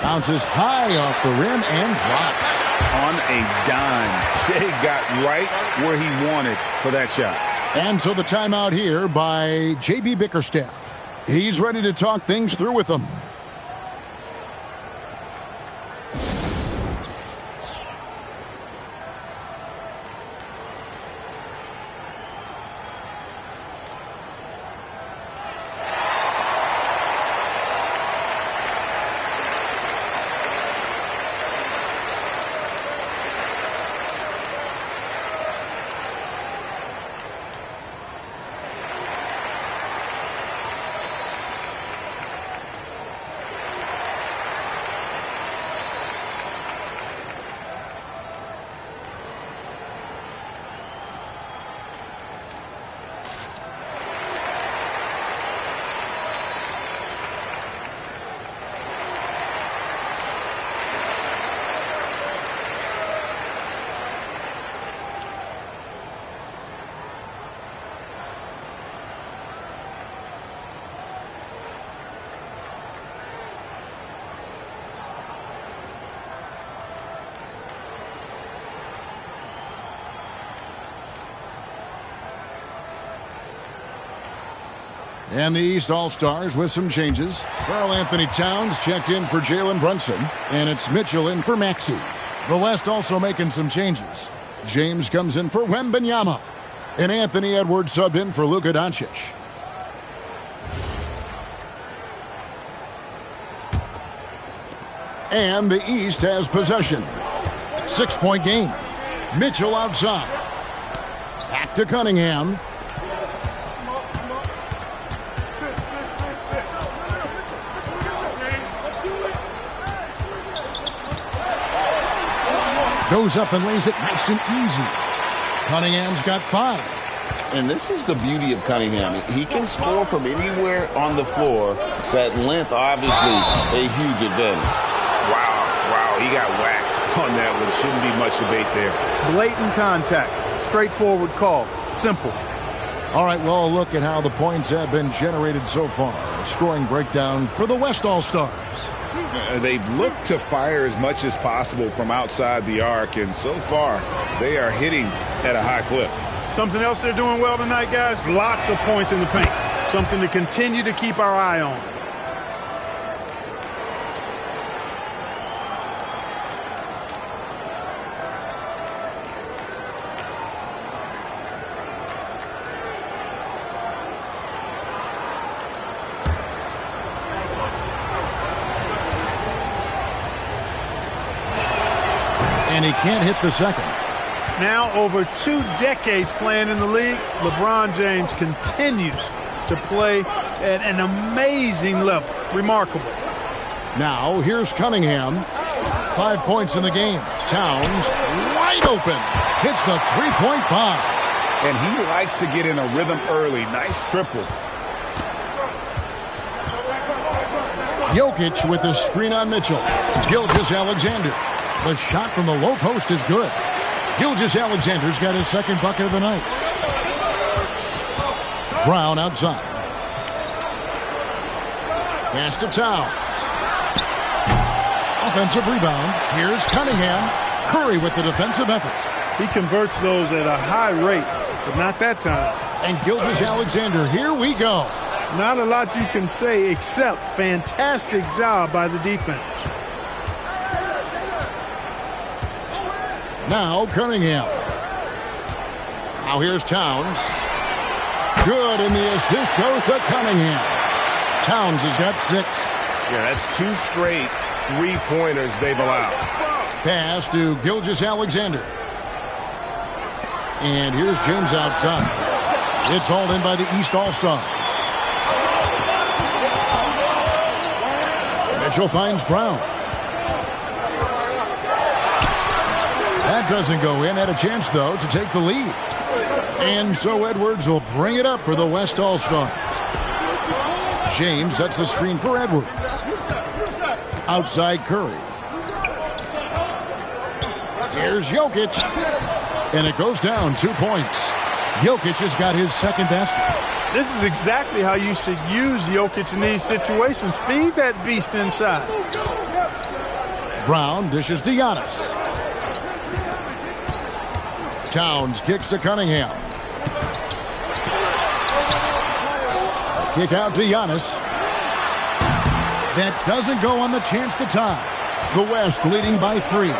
Bounces high off the rim and drops. On a dime. Shea got right where he wanted for that shot. And so the timeout here by J.B. Bickerstaff. He's ready to talk things through with them. And the East All-Stars with some changes. Karl Anthony Towns checked in for Jalen Brunson. And it's Mitchell in for Maxey. The West also making some changes. James comes in for Wembanyama. And Anthony Edwards subbed in for Luka Doncic. And the East has possession. 6-point game. Mitchell outside. Back to Cunningham. Goes up and lays it nice and easy. Cunningham's got 5. And this is the beauty of Cunningham. He can score from anywhere on the floor. That length, obviously, a huge advantage. Wow, he got whacked on that one. Shouldn't be much debate there. Blatant contact. Straightforward call. Simple. All right, well, a look at how the points have been generated so far. A scoring breakdown for the West All-Stars. They've looked to fire as much as possible from outside the arc, and so far they are hitting at a high clip. Something else they're doing well tonight, guys? Lots of points in the paint. Something to continue to keep our eye on. And he can't hit the second. Now over 2 decades playing in the league, LeBron James continues to play at an amazing level. Remarkable. Now here's Cunningham. 5 points in the game. Towns wide open. Hits the three-point bomb. And he likes to get in a rhythm early. Nice triple. Jokic with the screen on Mitchell. Gilgeous-Alexander. The shot from the low post is good. Gilgeous-Alexander's got his second bucket of the night. Brown outside. Pass to Towns. Offensive rebound. Here's Cunningham. Curry with the defensive effort. He converts those at a high rate, but not that time. And Gilgeous-Alexander, here we go. Not a lot you can say except fantastic job by the defense. Now Cunningham. Now here's Towns. Good, and the assist goes to Cunningham. Towns has got 6. Yeah, that's 2 straight three-pointers they've allowed. Pass to Gilgeous-Alexander. And here's James outside. It's hauled in by the East All-Stars. Mitchell finds Brown. That doesn't go in. Had a chance, though, to take the lead. And so Edwards will bring it up for the West All-Stars. James sets the screen for Edwards. Outside Curry. Here's Jokic. And it goes down 2 points. Jokic has got his second basket. This is exactly how you should use Jokic in these situations. Feed that beast inside. Brown dishes to Giannis. Towns kicks to Cunningham. Kick out to Giannis. That doesn't go on the chance to tie. The West leading by 3.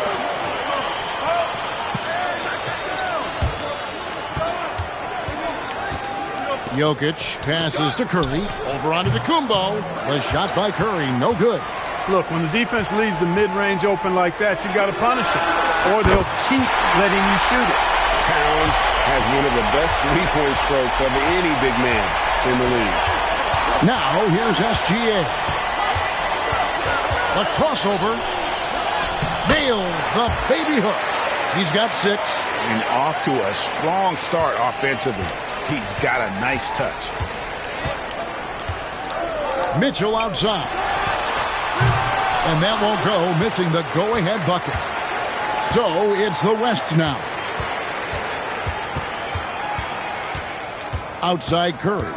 Jokic passes to Curry. Over onto Kumbo. The shot by Curry, no good. Look, when the defense leaves the mid-range open like that, you got to punish it, or they'll keep letting you shoot it. Towns has one of the best three-point strokes of any big man in the league. Now here's SGA. The crossover. Nails the baby hook. He's got 6. And off to a strong start offensively. He's got a nice touch. Mitchell outside. And that won't go, missing the go-ahead bucket. So it's the West now. Outside Curry.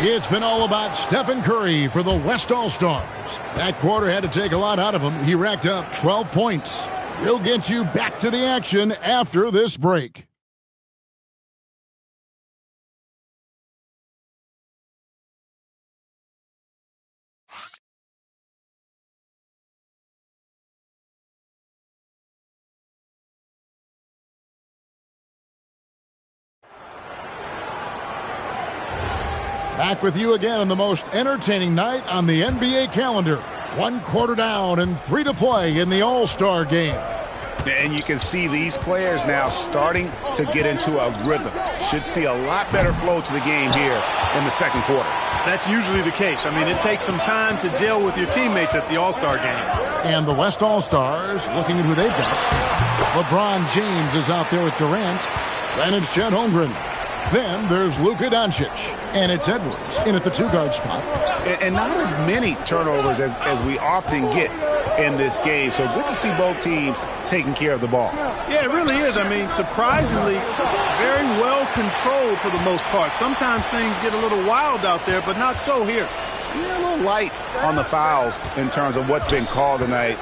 It's been all about Stephen Curry for the West All-Stars. That quarter had to take a lot out of him. He racked up 12 points. We'll get you back to the action after this break. Back with you again on the most entertaining night on the NBA calendar. 1 quarter down and 3 to play in the All-Star game. And you can see these players now starting to get into a rhythm. Should see a lot better flow to the game here in the second quarter. That's usually the case. I mean, it takes some time to gel with your teammates at the All-Star game. And the West All-Stars, looking at who they've got. LeBron James is out there with Durant. Then it's Chet Holmgren. Then there's Luka Doncic. And it's Edwards in at the two-guard spot. And not as many turnovers as we often get in this game. So good to see both teams taking care of the ball. Yeah, it really is. I mean, surprisingly, very well controlled for the most part. Sometimes things get a little wild out there, but not so here. Yeah, a little light on the fouls in terms of what's been called tonight.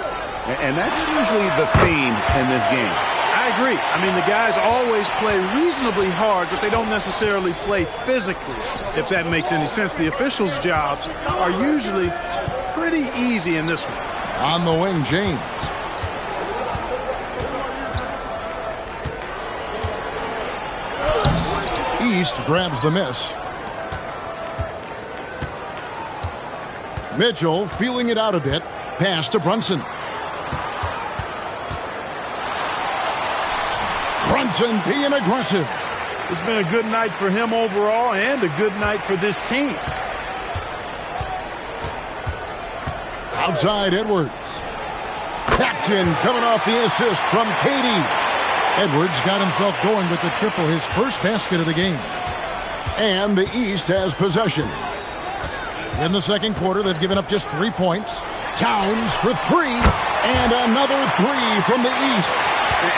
And that's usually the theme in this game. I agree. I mean, the guys always play reasonably hard, but they don't necessarily play physically, if that makes any sense. The officials' jobs are usually pretty easy in this one. On the wing, James. East grabs the miss. Mitchell feeling it out a bit. Pass to Brunson. Brunson being aggressive. It's been a good night for him overall and a good night for this team. Outside Edwards. Paxson coming off the assist from Katie. Edwards got himself going with the triple, his first basket of the game. And the East has possession. In the second quarter, they've given up just 3 points. Towns for 3, and another 3 from the East.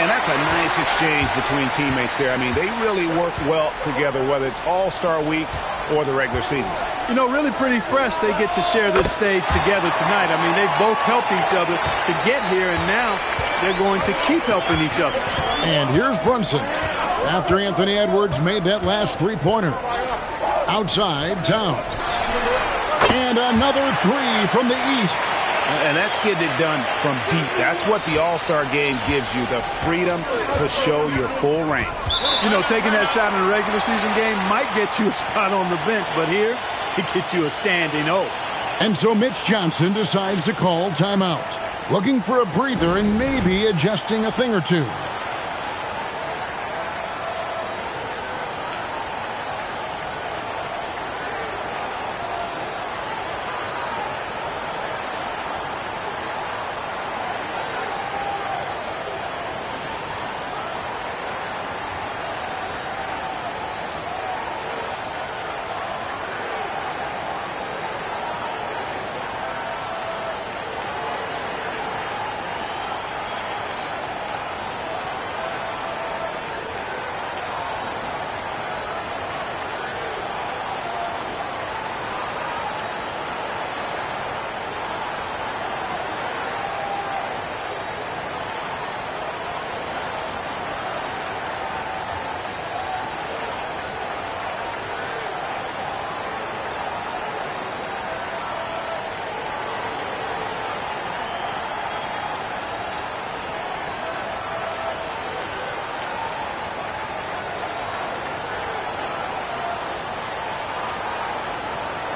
And that's a nice exchange between teammates there. I mean, they really work well together, whether it's All-Star Week or the regular season. You know, really pretty fresh they get to share this stage together tonight. I mean, they've both helped each other to get here, and now they're going to keep helping each other. And here's Brunson after Anthony Edwards made that last three-pointer. Outside, Towns. And another 3 from the East. And that's getting it done from deep. That's what the All-Star game gives you, the freedom to show your full range. You know, taking that shot in a regular season game might get you a spot on the bench, but here, it gets you a standing O. And so Mitch Johnson decides to call timeout. Looking for a breather and maybe adjusting a thing or two.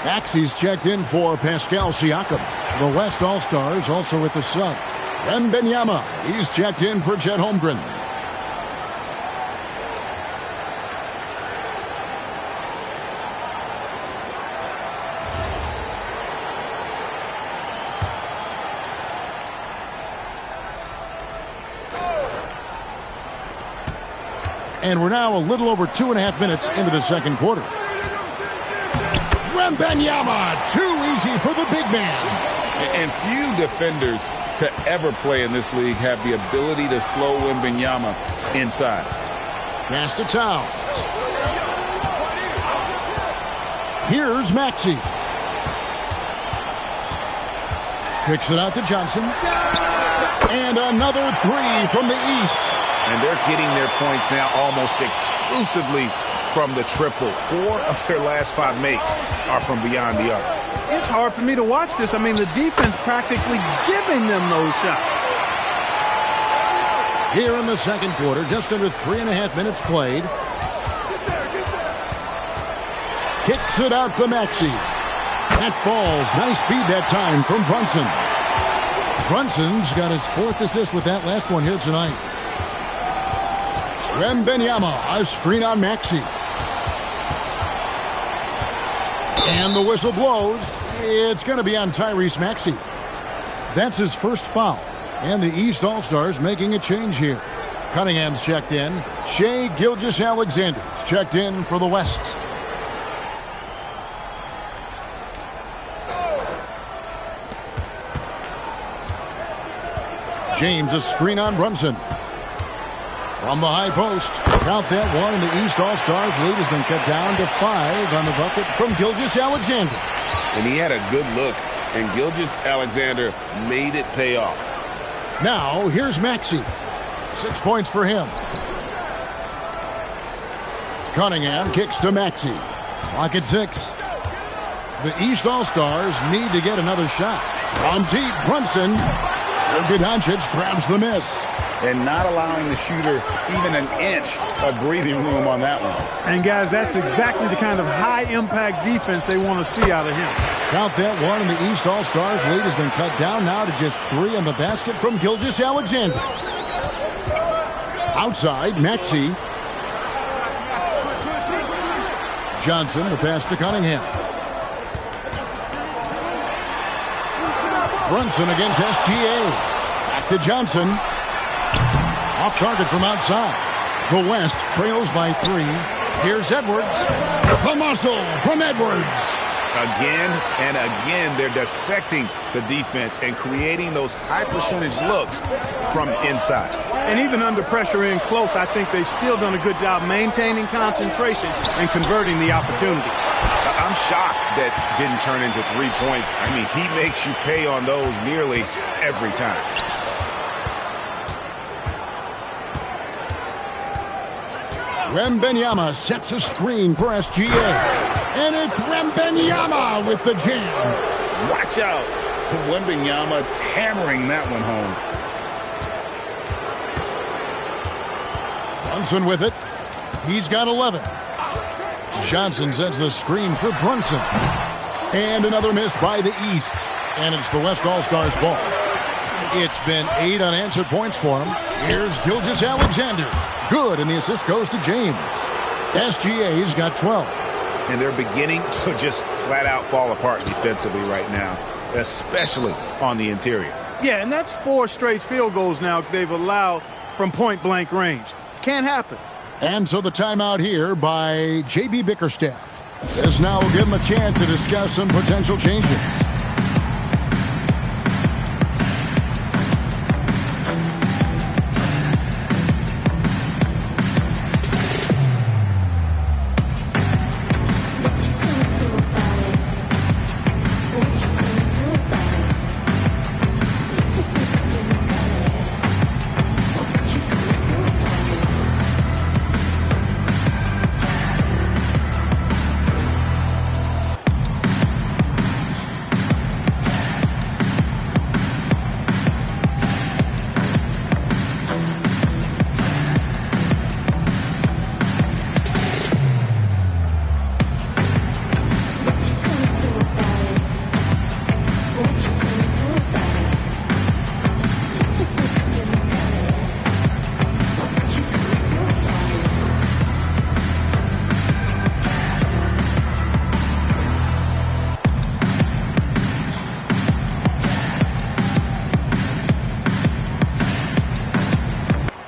Maxey's checked in for Pascal Siakam. The West All-Stars also with the sub. Wembanyama, he's checked in for Chet Holmgren. And we're now a little over 2.5 minutes into the second quarter. Wembanyama, too easy for the big man. And few defenders to ever play in this league have the ability to slow Wembanyama inside. Pass to Towns. Here's Maxey. Kicks it out to Johnson. And another 3 from the East. And they're getting their points now almost exclusively from the triple. 4 of their last 5 makes are from beyond the arc. It's hard for me to watch this. I mean, the defense practically giving them those shots. Here in the second quarter, just under 3.5 minutes played. Kicks it out to Maxey. That falls. Nice feed that time from Brunson. Brunson's got his 4th assist with that last one here tonight. Wembanyama, a screen on Maxey. And the whistle blows. It's going to be on Tyrese Maxey. That's his first foul. And the East All-Stars making a change here. Cunningham's checked in. Shai Gilgeous-Alexander checked in for the West. James, a screen on Brunson. From the high post, count that one, and the East All-Stars lead has been cut down to 5 on the bucket from Gilgeous-Alexander. And he had a good look, and Gilgeous-Alexander made it pay off. Now, here's Maxey. 6 points for him. Cunningham kicks to Maxey. Clock at 6. The East All-Stars need to get another shot. From deep, Brunson. Doncic grabs the miss. And not allowing the shooter even an inch of breathing room on that one. And, guys, that's exactly the kind of high-impact defense they want to see out of him. Count that one, and the East All-Stars lead has been cut down now to just 3 on the basket from Gilgeous-Alexander. Outside, Maxey. Johnson, the pass to Cunningham. Brunson against SGA. Back to Johnson. Off target from outside. The West trails by 3. Here's Edwards. The muscle from Edwards. Again and again, they're dissecting the defense and creating those high-percentage looks from inside. And even under pressure in close, I think they've still done a good job maintaining concentration and converting the opportunity. I'm shocked that didn't turn into 3 points. I mean, he makes you pay on those nearly every time. Wembanyama sets a screen for SGA. And it's Wembanyama with the jam. Watch out. Wembanyama hammering that one home. Brunson with it. He's got 11. Johnson sets the screen for Brunson. And another miss by the East. And it's the West All-Stars ball. It's been 8 unanswered points for him. Here's Gilgeous-Alexander. Good, and the assist goes to James. SGA's got 12. And they're beginning to just flat-out fall apart defensively right now, especially on the interior. Yeah, and that's 4 straight field goals now they've allowed from point-blank range. Can't happen. And so the timeout here by J.B. Bickerstaff. This now will give him a chance to discuss some potential changes.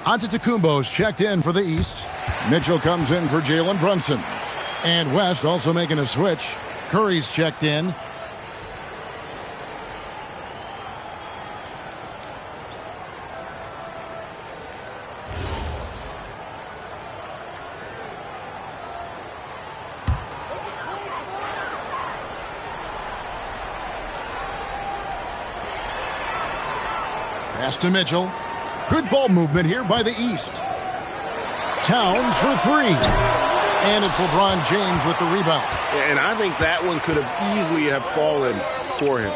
Antetokounmpo's checked in for the East. Mitchell comes in for Jalen Brunson. And West also making a switch. Curry's checked in. Pass to Mitchell. Good ball movement here by the East. Towns for 3. And it's LeBron James with the rebound. And I think that one could have easily have fallen for him.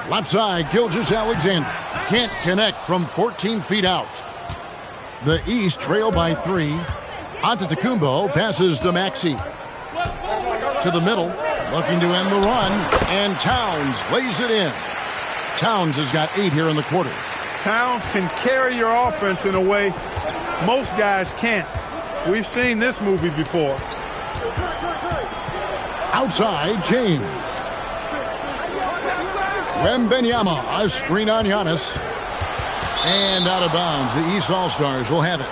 Left side, Gilgeous-Alexander. Can't connect from 14 feet out. The East trail by 3. Antetokounmpo passes to Maxey. To the middle, looking to end the run. And Towns lays it in. Towns has got 8 here in the quarter. Towns can carry your offense in a way most guys can't. We've seen this movie before. Outside, James. Wembanyama, a screen on Giannis. And out of bounds. The East All-Stars will have it.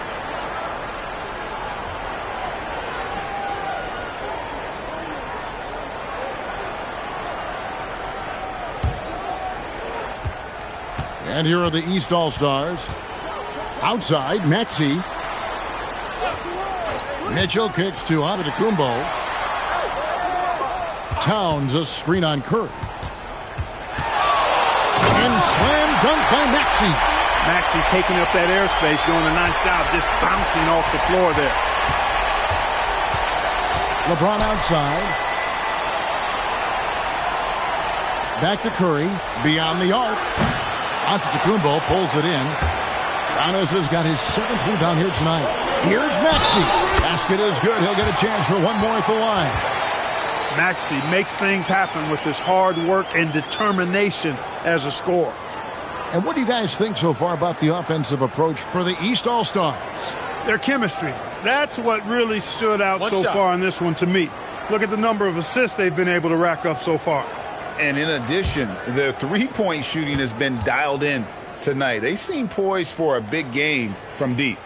And here are the East All-Stars. Outside, Maxey. Mitchell kicks to Antetokounmpo. Towns a screen on Curry. And slam dunk by Maxey. Maxey taking up that airspace, doing a nice job just bouncing off the floor there. LeBron outside. Back to Curry. Beyond the arc. Antetokounmpo pulls it in. Giannis has got his 7th rebound here tonight. Here's Maxey. Basket is good. He'll get a chance for one more at the line. Maxey makes things happen with his hard work and determination as a scorer. And what do you guys think so far about the offensive approach for the East All-Stars? Their chemistry. That's what really stood out far in this one to me. Look at the number of assists they've been able to rack up so far. And in addition, the three-point shooting has been dialed in tonight. They seem poised for a big game from deep.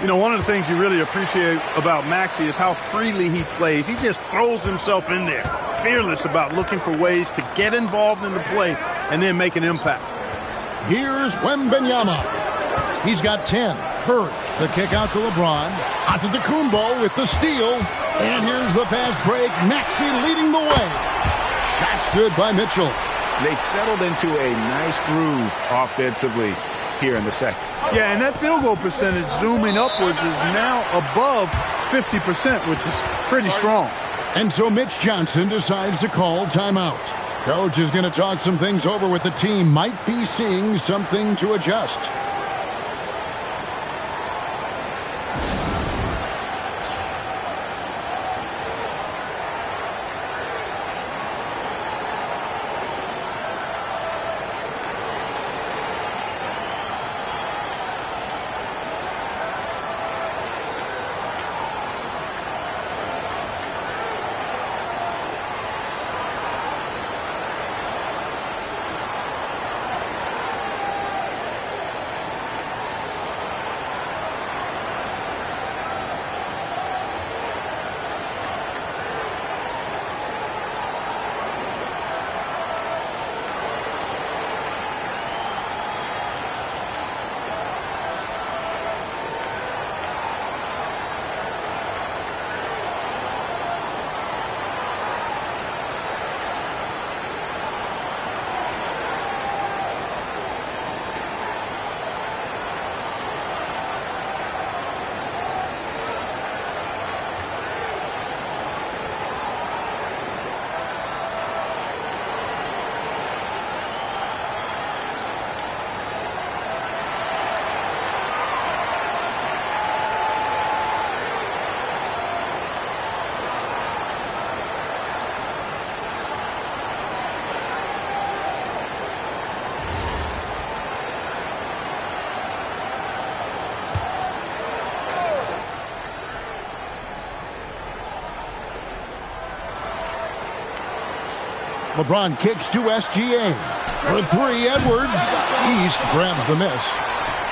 You know, one of the things you really appreciate about Maxey is how freely he plays. He just throws himself in there, fearless about looking for ways to get involved in the play and then make an impact. Here's Wembanyama. He's got 10. Curry, the kick out to LeBron. Antetokounmpo with the steal. And here's the fast break. Maxey leading the way. Shot's good by Mitchell. They've settled into a nice groove offensively here in the second. Yeah, and that field goal percentage zooming upwards is now above 50%, which is pretty strong. And so Mitch Johnson decides to call timeout. Coach is going to talk some things over with the team. Might be seeing something to adjust. LeBron kicks to SGA. For three, Edwards. East grabs the miss.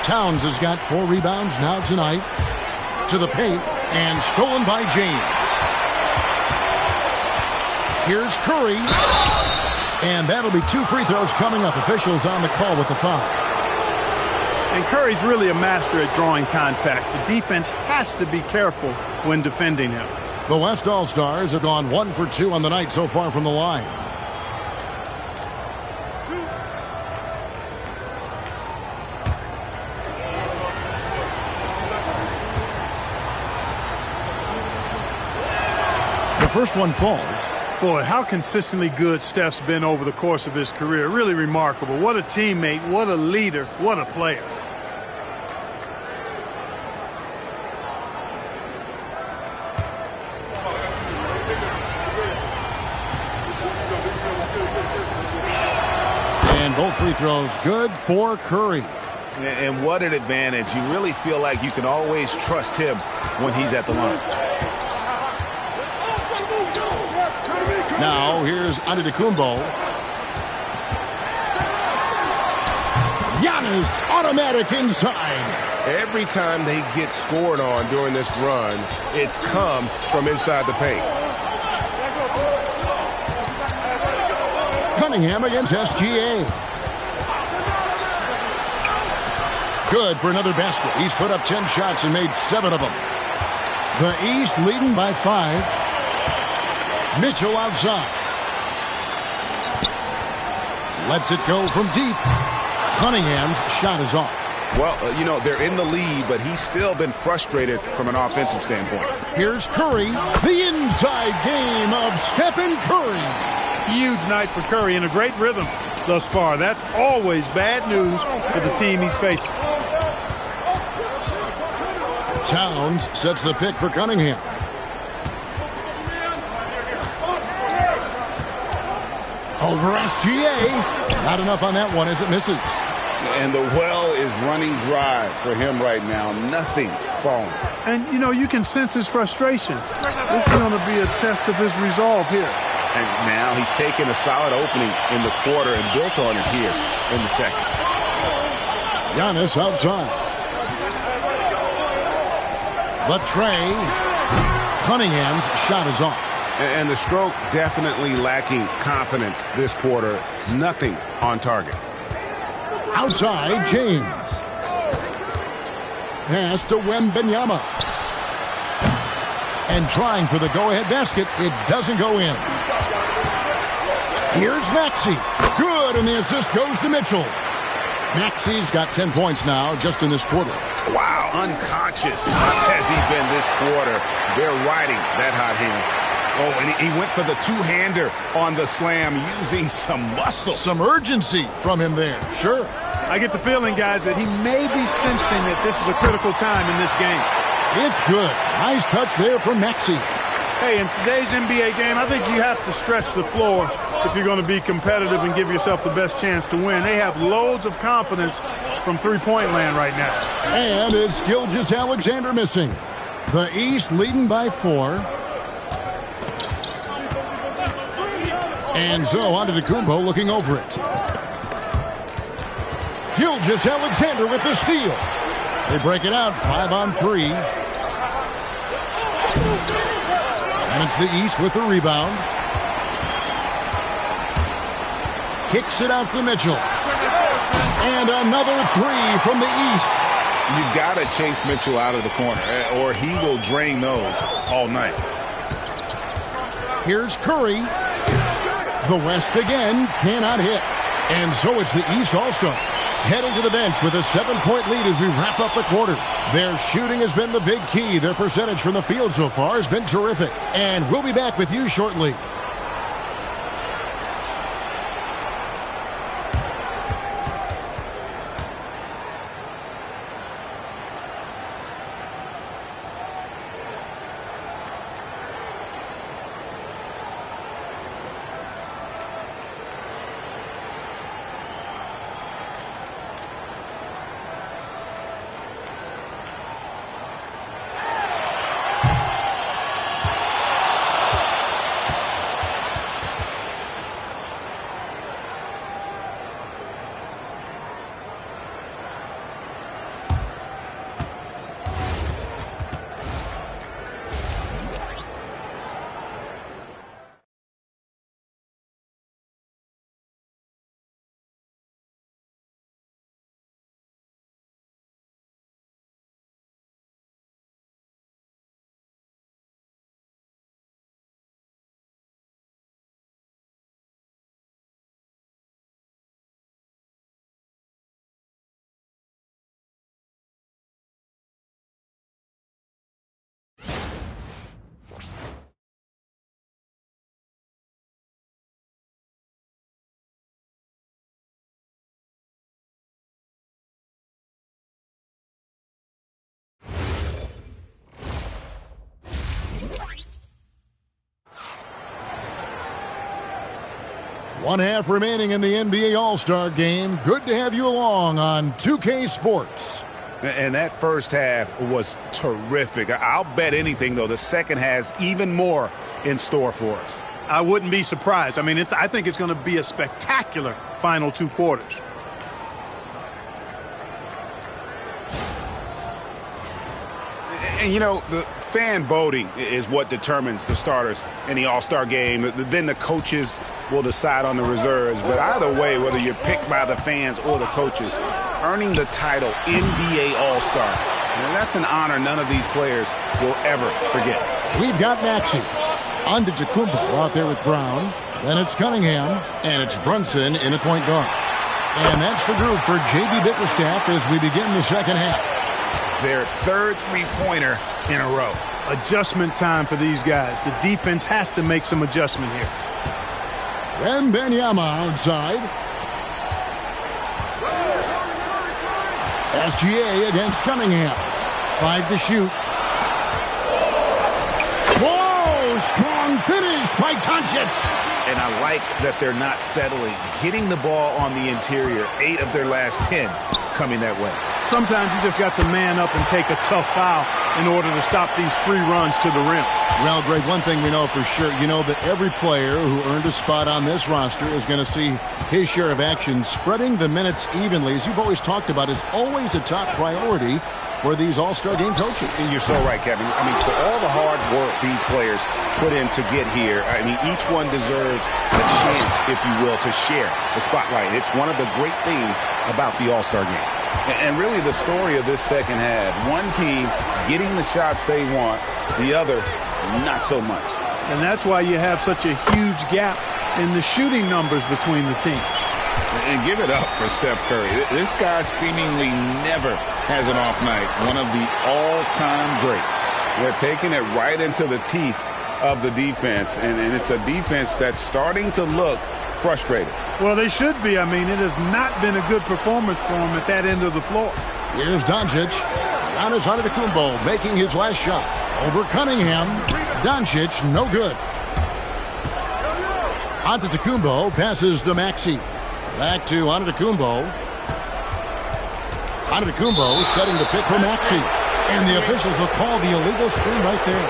Towns has got 4 rebounds now tonight. To the paint, and stolen by James. Here's Curry. And that'll be 2 free throws coming up. Officials on the call with the foul. And Curry's really a master at drawing contact. The defense has to be careful when defending him. The West All-Stars have gone 1 for 2 on the night so far from the line. The first one falls. Boy, how consistently good Steph's been over the course of his career. Really remarkable. What a teammate, what a leader, what a player. And both free throws good for Curry. And what an advantage. You really feel like you can always trust him when he's at the line. Now, here's Antetokounmpo. Giannis Giannis, automatic inside. Every time they get scored on during this run, it's come from inside the paint. Cunningham against SGA. Good for another basket. He's put up 10 shots and made 7 of them. The East leading by 5. Mitchell outside. Lets it go from deep. Cunningham's shot is off. Well, they're in the lead, but he's still been frustrated from an offensive standpoint. Here's Curry. The inside game of Stephen Curry. Huge night for Curry and a great rhythm thus far. That's always bad news for the team he's facing. Towns sets the pick for Cunningham. Over SGA. Not enough on that one as it misses. And the well is running dry for him right now. Nothing falling. And, you can sense his frustration. This is going to be a test of his resolve here. And now he's taken a solid opening in the quarter and built on it here in the second. Giannis outside. The tray. Cunningham's shot is off. And the stroke definitely lacking confidence this quarter. Nothing on target. Outside, James. Pass to Wembanyama. And trying for the go-ahead basket. It doesn't go in. Here's Maxey. Good, and the assist goes to Mitchell. Maxey's got 10 points now just in this quarter. Wow, unconscious has he been this quarter. They're riding that hot hand. Oh, and he went for the two-hander on the slam using some muscle. Some urgency from him there, sure. I get the feeling, guys, that he may be sensing that this is a critical time in this game. It's good. Nice touch there from Maxey. Hey, in today's NBA game, I think you have to stretch the floor if you're going to be competitive and give yourself the best chance to win. They have loads of confidence from three-point land right now. And it's Gilgeous-Alexander missing. The East leading by 4. And so Antetokounmpo looking over it. Gilgeous-Alexander with the steal. They break it out 5-on-3. And it's the East with the rebound. Kicks it out to Mitchell. And another 3 from the East. You've got to chase Mitchell out of the corner, or he will drain those all night. Here's Curry. The West again cannot hit. And so it's the East All-Stars heading to the bench with a 7-point lead as we wrap up the quarter. Their shooting has been the big key. Their percentage from the field so far has been terrific. And we'll be back with you shortly. One half remaining in the NBA All-Star Game. Good to have you along on 2K Sports. And that first half was terrific. I'll bet anything, though, the second has even more in store for us. I wouldn't be surprised. I mean, I think it's going to be a spectacular final 2 quarters. And, you know, the fan voting is what determines the starters in the All-Star game. Then the coaches will decide on the reserves. But either way, whether you're picked by the fans or the coaches, earning the title NBA All-Star, that's an honor none of these players will ever forget. We've got Maxey. Antetokounmpo out there with Brown. Then it's Cunningham. And it's Brunson in at point guard. And that's the group for J.B. Bickerstaff as we begin the second half. Their third three-pointer in a row. Adjustment time for these guys. The defense has to make some adjustment here. Wembanyama outside. SGA against Cunningham. 5 to shoot. Whoa! Strong finish by Doncic. And I like that they're not settling. Getting the ball on the interior, 8 of their last 10 coming that way. Sometimes you just got to man up and take a tough foul in order to stop these free runs to the rim. Well, Greg, one thing we know for sure, you know that every player who earned a spot on this roster is going to see his share of action. Spreading the minutes evenly, as you've always talked about, is always a top priority for these All-Star game coaches. And you're so right, Kevin. I mean, for all the hard work these players put in to get here, I mean, each one deserves a chance, if you will, to share the spotlight. It's one of the great things about the All-Star game. And really the story of this second half, one team getting the shots they want, the other not so much. And that's why you have such a huge gap in the shooting numbers between the teams. And give it up for Steph Curry. This guy seemingly never has an off night. One of the all-time greats. They're taking it right into the teeth of the defense. And it's a defense that's starting to look frustrated. Well, they should be. I mean, it has not been a good performance for them at that end of the floor. Here's Doncic. Giannis Antetokounmpo making his last shot. Over Cunningham. Doncic, no good. Antetokounmpo passes to Maxey. Back to Antetokounmpo. Antetokounmpo setting the pick for Maxey. And the officials will call the illegal screen right there.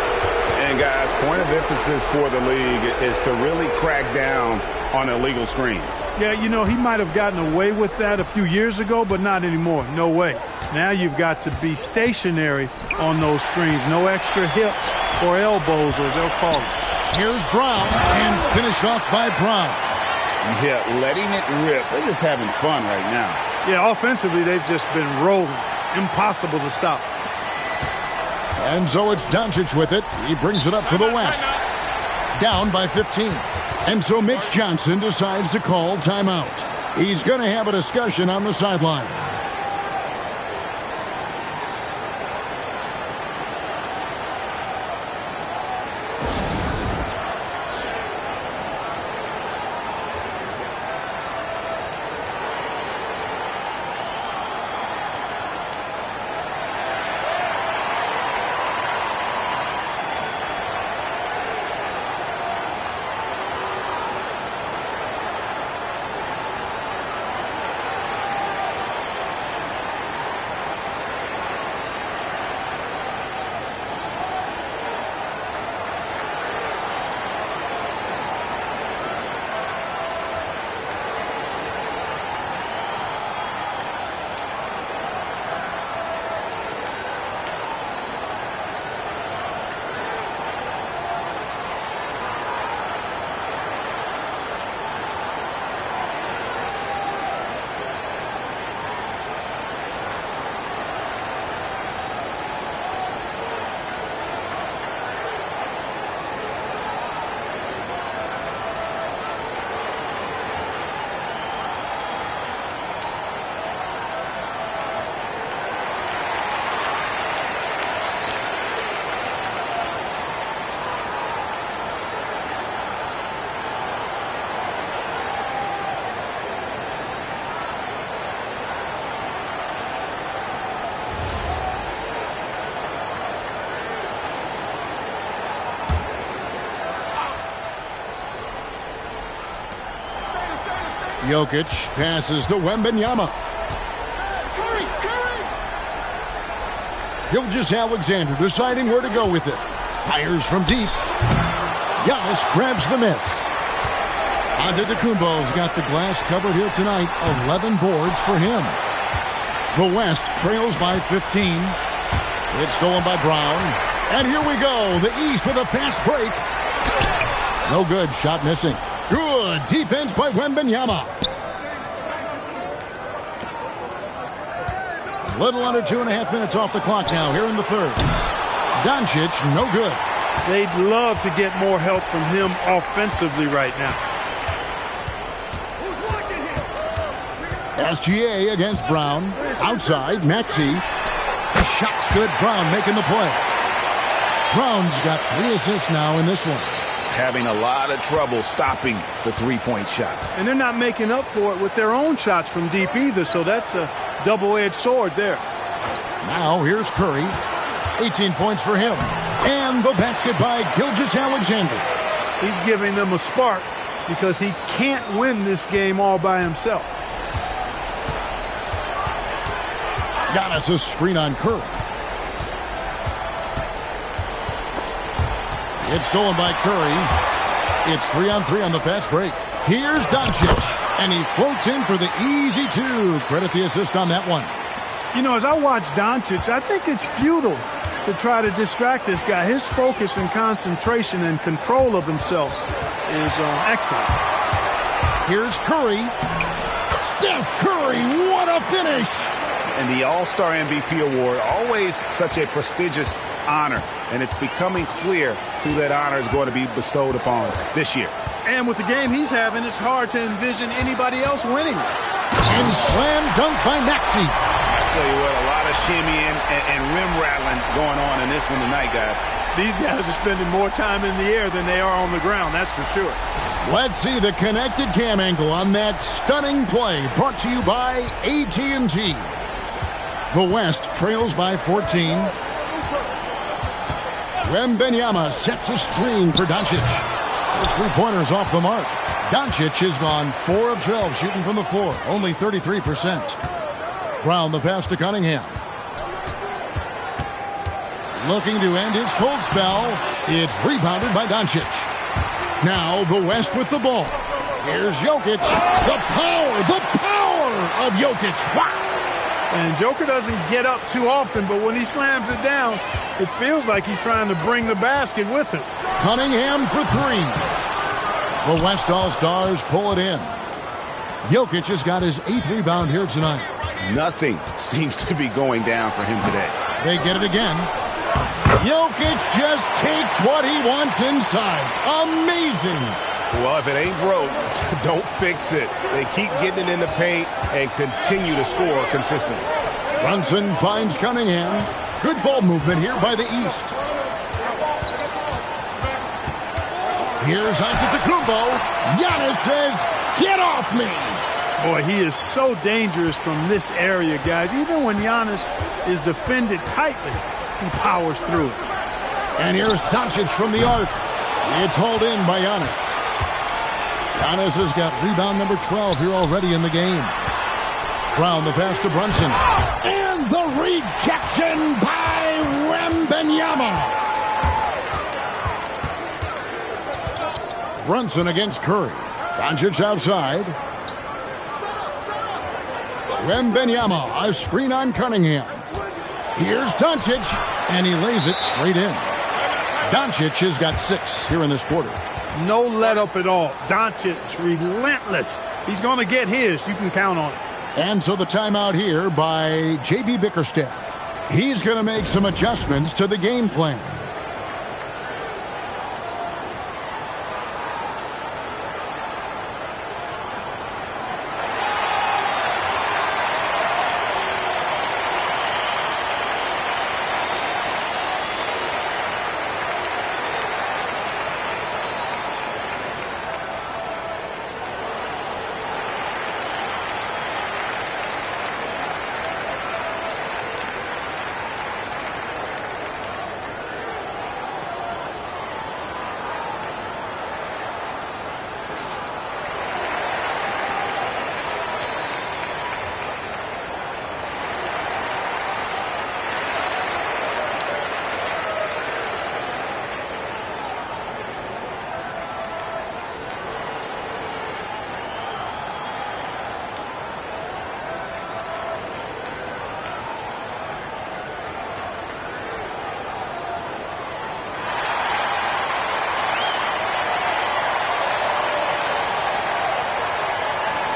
And, guys, point of emphasis for the league is to really crack down on illegal screens. Yeah, you know, he might have gotten away with that a few years ago, but not anymore. No way. Now you've got to be stationary on those screens. No extra hips or elbows, or they'll call it. Here's Brown, and finished off by Brown. Yeah, letting it rip. They're just having fun right now. Yeah, offensively, they've just been rolling. Impossible to stop. And so it's Doncic with it. He brings it up for the West. Down by 15. And so Mitch Johnson decides to call timeout. He's going to have a discussion on the sideline. Jokic passes to Wembanyama. Gilgeous-Alexander deciding where to go with it. Fires from deep. Giannis grabs the miss. Antetokounmpo's got the glass covered here tonight. 11 boards for him. The West trails by 15. It's stolen by Brown. And here we go. The East with a fast break. No good. Shot missing. Good defense by Wembanyama. A little under 2.5 minutes off the clock now here in the third. Doncic, no good. They'd love to get more help from him offensively right now. SGA against Brown. Outside, Maxey. The shot's good. Brown making the play. Brown's got 3 assists now in this one. Having a lot of trouble stopping the three-point shot. And they're not making up for it with their own shots from deep either, so that's a double-edged sword there. Now here's Curry. 18 points for him. And the basket by Gilgeous-Alexander. He's giving them a spark because he can't win this game all by himself. Giannis' screen on Curry. It's stolen by Curry. It's 3-on-3 on the fast break. Here's Doncic, and he floats in for the easy 2. Credit the assist on that one. You know, as I watch Doncic, I think it's futile to try to distract this guy. His focus and concentration and control of himself is excellent. Here's Curry. Steph Curry, what a finish! And the All-Star MVP award, always such a prestigious honor, and it's becoming clear who that honor is going to be bestowed upon this year. And with the game he's having, it's hard to envision anybody else winning it. And slam dunk by Maxey. I'll tell you what, a lot of shimmying and rim rattling going on in this one tonight, guys. These guys are spending more time in the air than they are on the ground, that's for sure. Let's see the connected cam angle on that stunning play, brought to you by AT&T. The West trails by 14. Wembanyama sets a screen for Doncic. Those 3-pointers off the mark. Doncic has gone 4 of 12 shooting from the floor, only 33%. Brown the pass to Cunningham. Looking to end his cold spell. It's rebounded by Doncic. Now the West with the ball. Here's Jokic. The power of Jokic. Wow! And Joker doesn't get up too often, but when he slams it down, it feels like he's trying to bring the basket with him. Cunningham for 3. The West All-Stars pull it in. Jokic has got his 8th rebound here tonight. Nothing seems to be going down for him today. They get it again. Jokic just takes what he wants inside. Amazing. Well, if it ain't broke, don't fix it. They keep getting it in the paint and continue to score consistently. Brunson finds Cunningham. Good ball movement here by the East. Here's Antetokounmpo. Giannis says, "Get off me." Boy, he is so dangerous from this area, guys. Even when Giannis is defended tightly, he powers through it. And here's Doncic from the arc. It's hauled in by Giannis. Giannis has got rebound number 12 here already in the game. Brown the pass to Brunson. And the rejection by Wembanyama. Brunson against Curry. Doncic outside. Wembanyama, a screen on Cunningham. Here's Doncic, and he lays it straight in. Doncic has got 6 here in this quarter. No let up at all. Doncic, relentless. He's going to get his. You can count on it. And so the timeout here by J.B. Bickerstaff. He's going to make some adjustments to the game plan.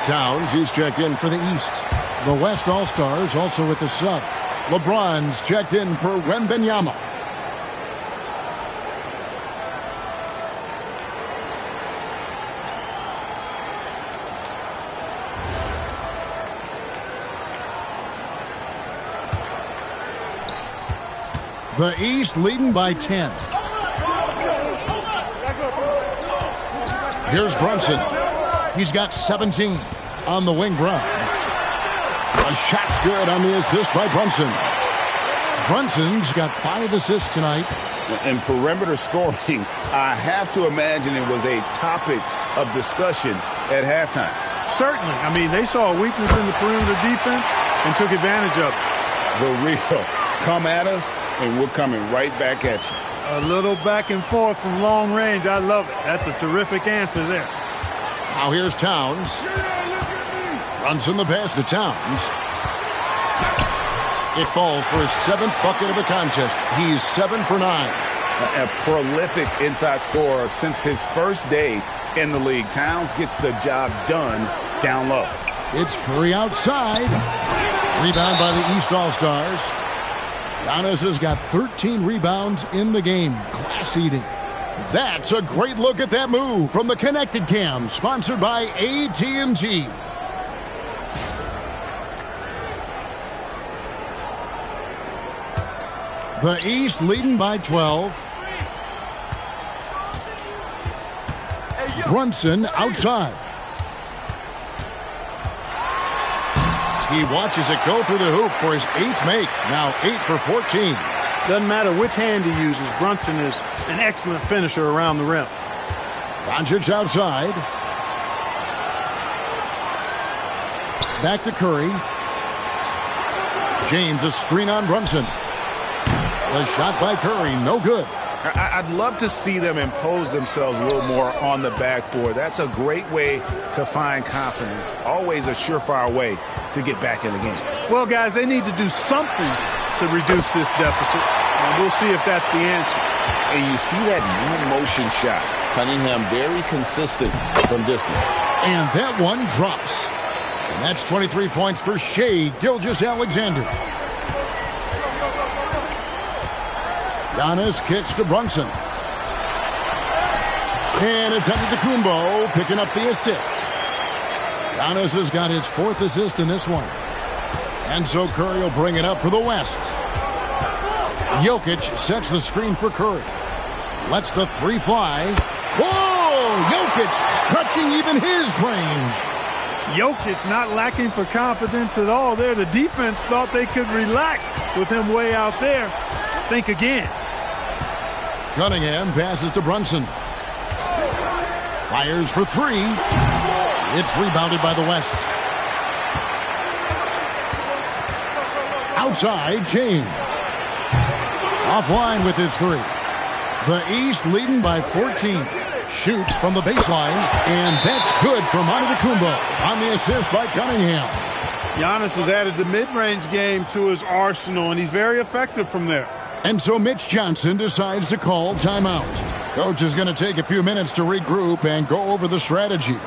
Towns is checked in for the East. The West All-Stars also with the sub. LeBron's checked in for Wembanyama. The East leading by 10. Here's Brunson. He's got 17 on the wing run. A shot's good on the assist by Brunson. Brunson's got 5 assists tonight. In perimeter scoring, I have to imagine it was a topic of discussion at halftime. Certainly. I mean, they saw a weakness in the perimeter defense and took advantage of it. The real come at us, and we're coming right back at you. A little back and forth from long range. I love it. That's a terrific answer there. Now here's Towns. Brunson the pass to Towns. It falls for his 7th bucket of the contest. He's 7 for 9. A prolific inside scorer since his first day in the league. Towns gets the job done down low. It's Curry outside. Rebound by the East All-Stars. Giannis has got 13 rebounds in the game. Class eating. That's a great look at that move from the Connected Cam, sponsored by AT&T. The East leading by 12. Brunson outside. He watches it go through the hoop for his 8th make. Now 8 for 14. Doesn't matter which hand he uses. Brunson is an excellent finisher around the rim. Doncic outside. Back to Curry. James a screen on Brunson. The shot by Curry, no good. I'd love to see them impose themselves a little more on the backboard. That's a great way to find confidence. Always a surefire way to get back in the game. Well, guys, they need to do something to reduce this deficit. And we'll see if that's the answer. And you see that one-motion shot. Cunningham very consistent from distance. And that one drops. And that's 23 points for Shai Gilgeous-Alexander. Giannis kicks to Brunson. And it's Antetokounmpo picking up the assist. Giannis has got his 4th assist in this one. And so Curry will bring it up for the West. Jokic sets the screen for Curry. Lets the 3 fly. Whoa! Jokic stretching even his range. Jokic not lacking for confidence at all there. The defense thought they could relax with him way out there. Think again. Cunningham passes to Brunson. Fires for 3. It's rebounded by the West. Outside, James. Offline with his 3. The East leading by 14. Shoots from the baseline, and that's good from Antetokounmpo on the assist by Cunningham. Giannis has added the mid-range game to his arsenal, and he's very effective from there. And so Mitch Johnson decides to call timeout. Coach is going to take a few minutes to regroup and go over the strategy.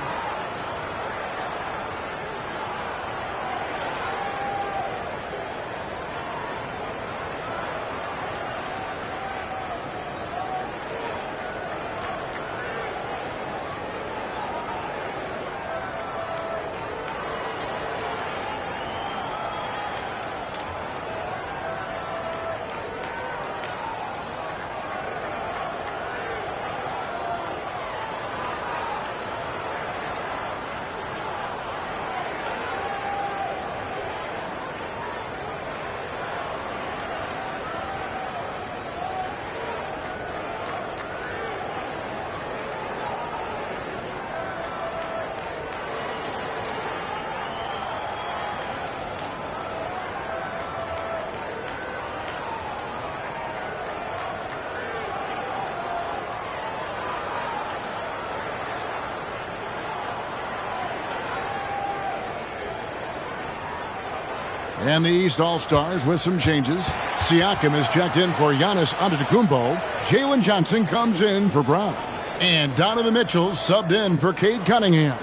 And the East All-Stars with some changes. Siakam is checked in for Giannis Antetokounmpo. Jalen Johnson comes in for Brown. And Donovan Mitchell subbed in for Cade Cunningham.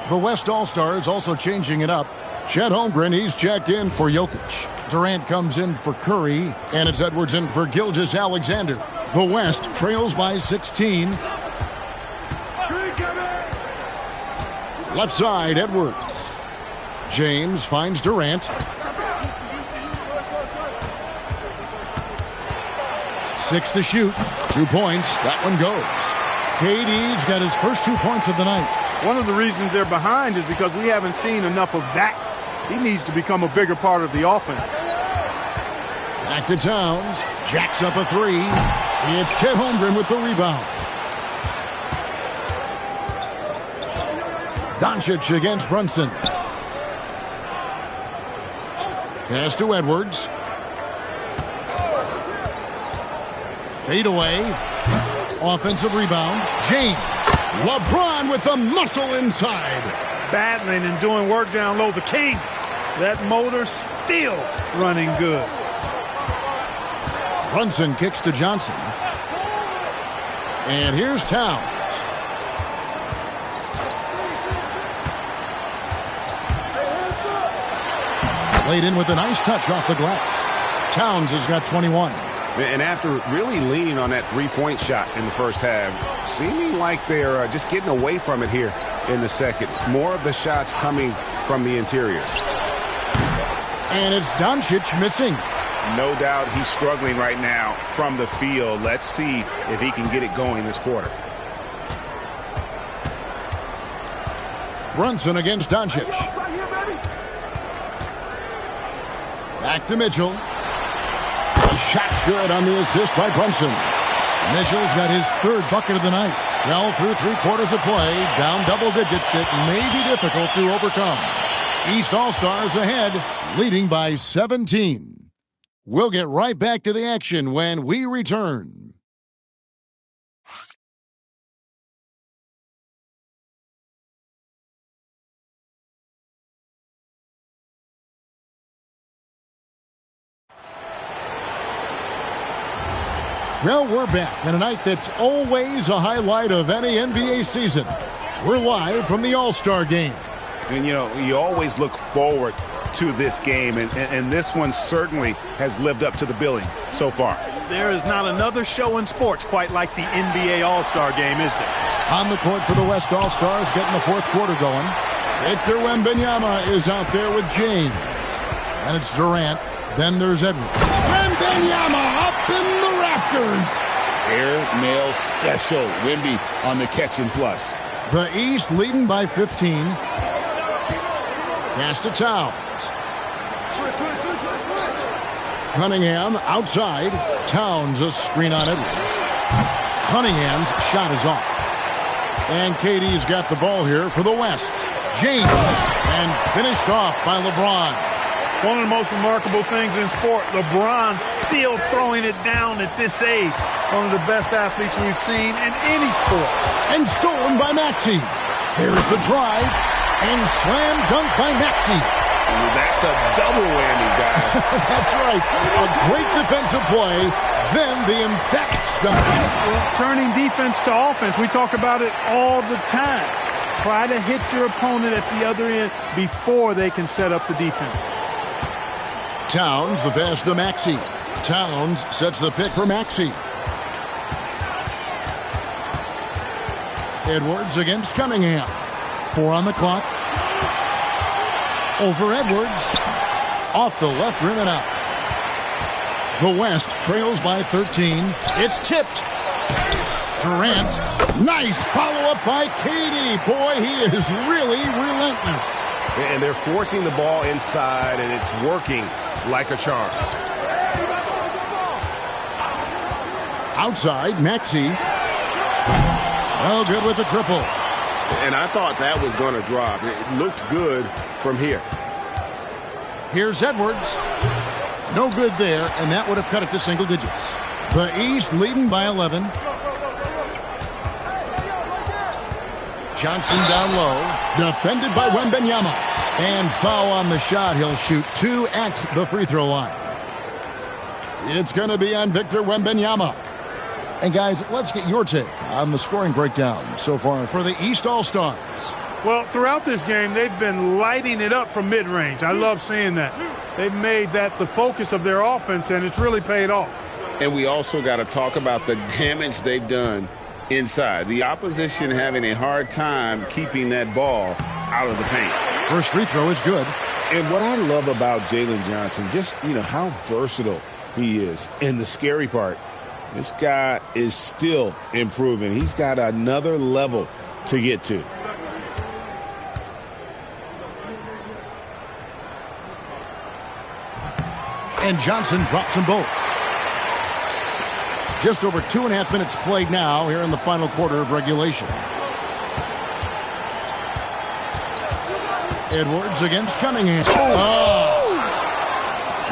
The West All-Stars also changing it up. Chet Holmgren, he's checked in for Jokic. Durant comes in for Curry, and it's Edwards in for Gilgeous-Alexander. The West trails by 16. Left side, Edwards. James finds Durant. 6 to shoot. 2 points. That one goes. KD's got his first 2 points of the night. One of the reasons they're behind is because we haven't seen enough of that. He needs to become a bigger part of the offense. Back to Towns. Jacks up a 3. It's Chet Holmgren with the rebound. Doncic against Brunson. Pass to Edwards. Fade away. Offensive rebound. James. LeBron with the muscle inside. Battling and doing work down low. The king. That motor still running good. Brunson kicks to Johnson. And here's Towns. Laid in with a nice touch off the glass. Towns has got 21. And after really leaning on that three-point shot in the first half, seeming like they're just getting away from it here in the second. More of the shots coming from the interior. And it's Doncic missing. No doubt he's struggling right now from the field. Let's see if he can get it going this quarter. Brunson against Doncic. Back to Mitchell. The shot's good on the assist by Brunson. Mitchell's got his third bucket of the night. Well, through 3 quarters of play, down double digits, it may be difficult to overcome. East All-Stars ahead, leading by 17. We'll get right back to the action when we return. Well, we're back on a night that's always a highlight of any NBA season. We're live from the All-Star Game. And, you know, you always look forward to this game, and this one certainly has lived up to the billing so far. There is not another show in sports quite like the NBA All-Star Game, is there? On the court for the West All-Stars, getting the fourth quarter going. Victor Wembanyama is out there with James. And it's Durant. Then there's Edwards. Wembanyama up in the rafters. Air mail special. Wemby on the catch and flush. The East leading by 15. Pass to Towns. Cunningham outside. Towns a screen on Edwards. Cunningham's shot is off. And KD's got the ball here for the West. James. And finished off by LeBron. One of the most remarkable things in sport, LeBron still throwing it down at this age. One of the best athletes we've seen in any sport. And stolen by Maxey. Here's the drive. And slam dunk by Maxey. That's a double whammy, guys. That's right. A great defensive play. Then the emphatic dunk. Well, turning defense to offense, we talk about it all the time. Try to hit your opponent at the other end before they can set up the defense. Towns, the pass to Maxey. Towns sets the pick for Maxey. Edwards against Cunningham. 4 on the clock. Over Edwards. Off the left rim and out. The West trails by 13. It's tipped. Durant. Nice follow-up by KD. Boy, he is really relentless. And they're forcing the ball inside, and it's working like a charm. Outside, Maxey. Well, good with the triple. And I thought that was going to drop. It looked good from here. Here's Edwards. No good there, and that would have cut it to single digits. The East leading by 11. Johnson down low. Defended by Wembanyama. And foul on the shot. He'll shoot 2 at the free throw line. It's going to be on Victor Wembanyama. And guys, let's get your take on the scoring breakdown so far for the East All-Stars. Well, throughout this game, they've been lighting it up from mid-range. I love seeing that. They've made that the focus of their offense, and it's really paid off. And we also got to talk about the damage they've done inside. The opposition having a hard time keeping that ball out of the paint. First free throw is good. And what I love about Jalen Johnson, just, how versatile he is. And the scary part, this guy is still improving. He's got another level to get to. And Johnson drops them both. Just over 2.5 minutes played now here in the final quarter of regulation. Edwards against Cunningham. Oh.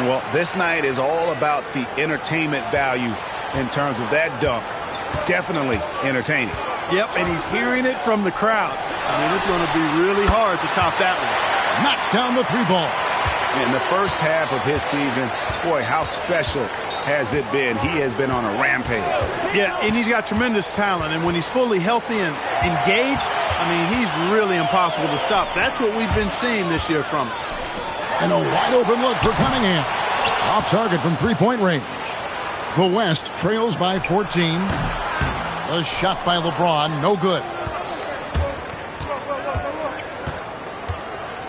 Well, this night is all about the entertainment value in terms of that dunk. Definitely entertaining. Yep, and he's hearing it from the crowd. I mean, it's going to be really hard to top that one. Knocks down the 3-ball. In the first half of his season, boy, how special has it been? He has been on a rampage. Yeah, and he's got tremendous talent, and when he's fully healthy and engaged, I mean, he's really impossible to stop. That's what we've been seeing this year from him. And a wide-open look for Cunningham. Off target from three-point range. The West trails by 14. A shot by LeBron, no good.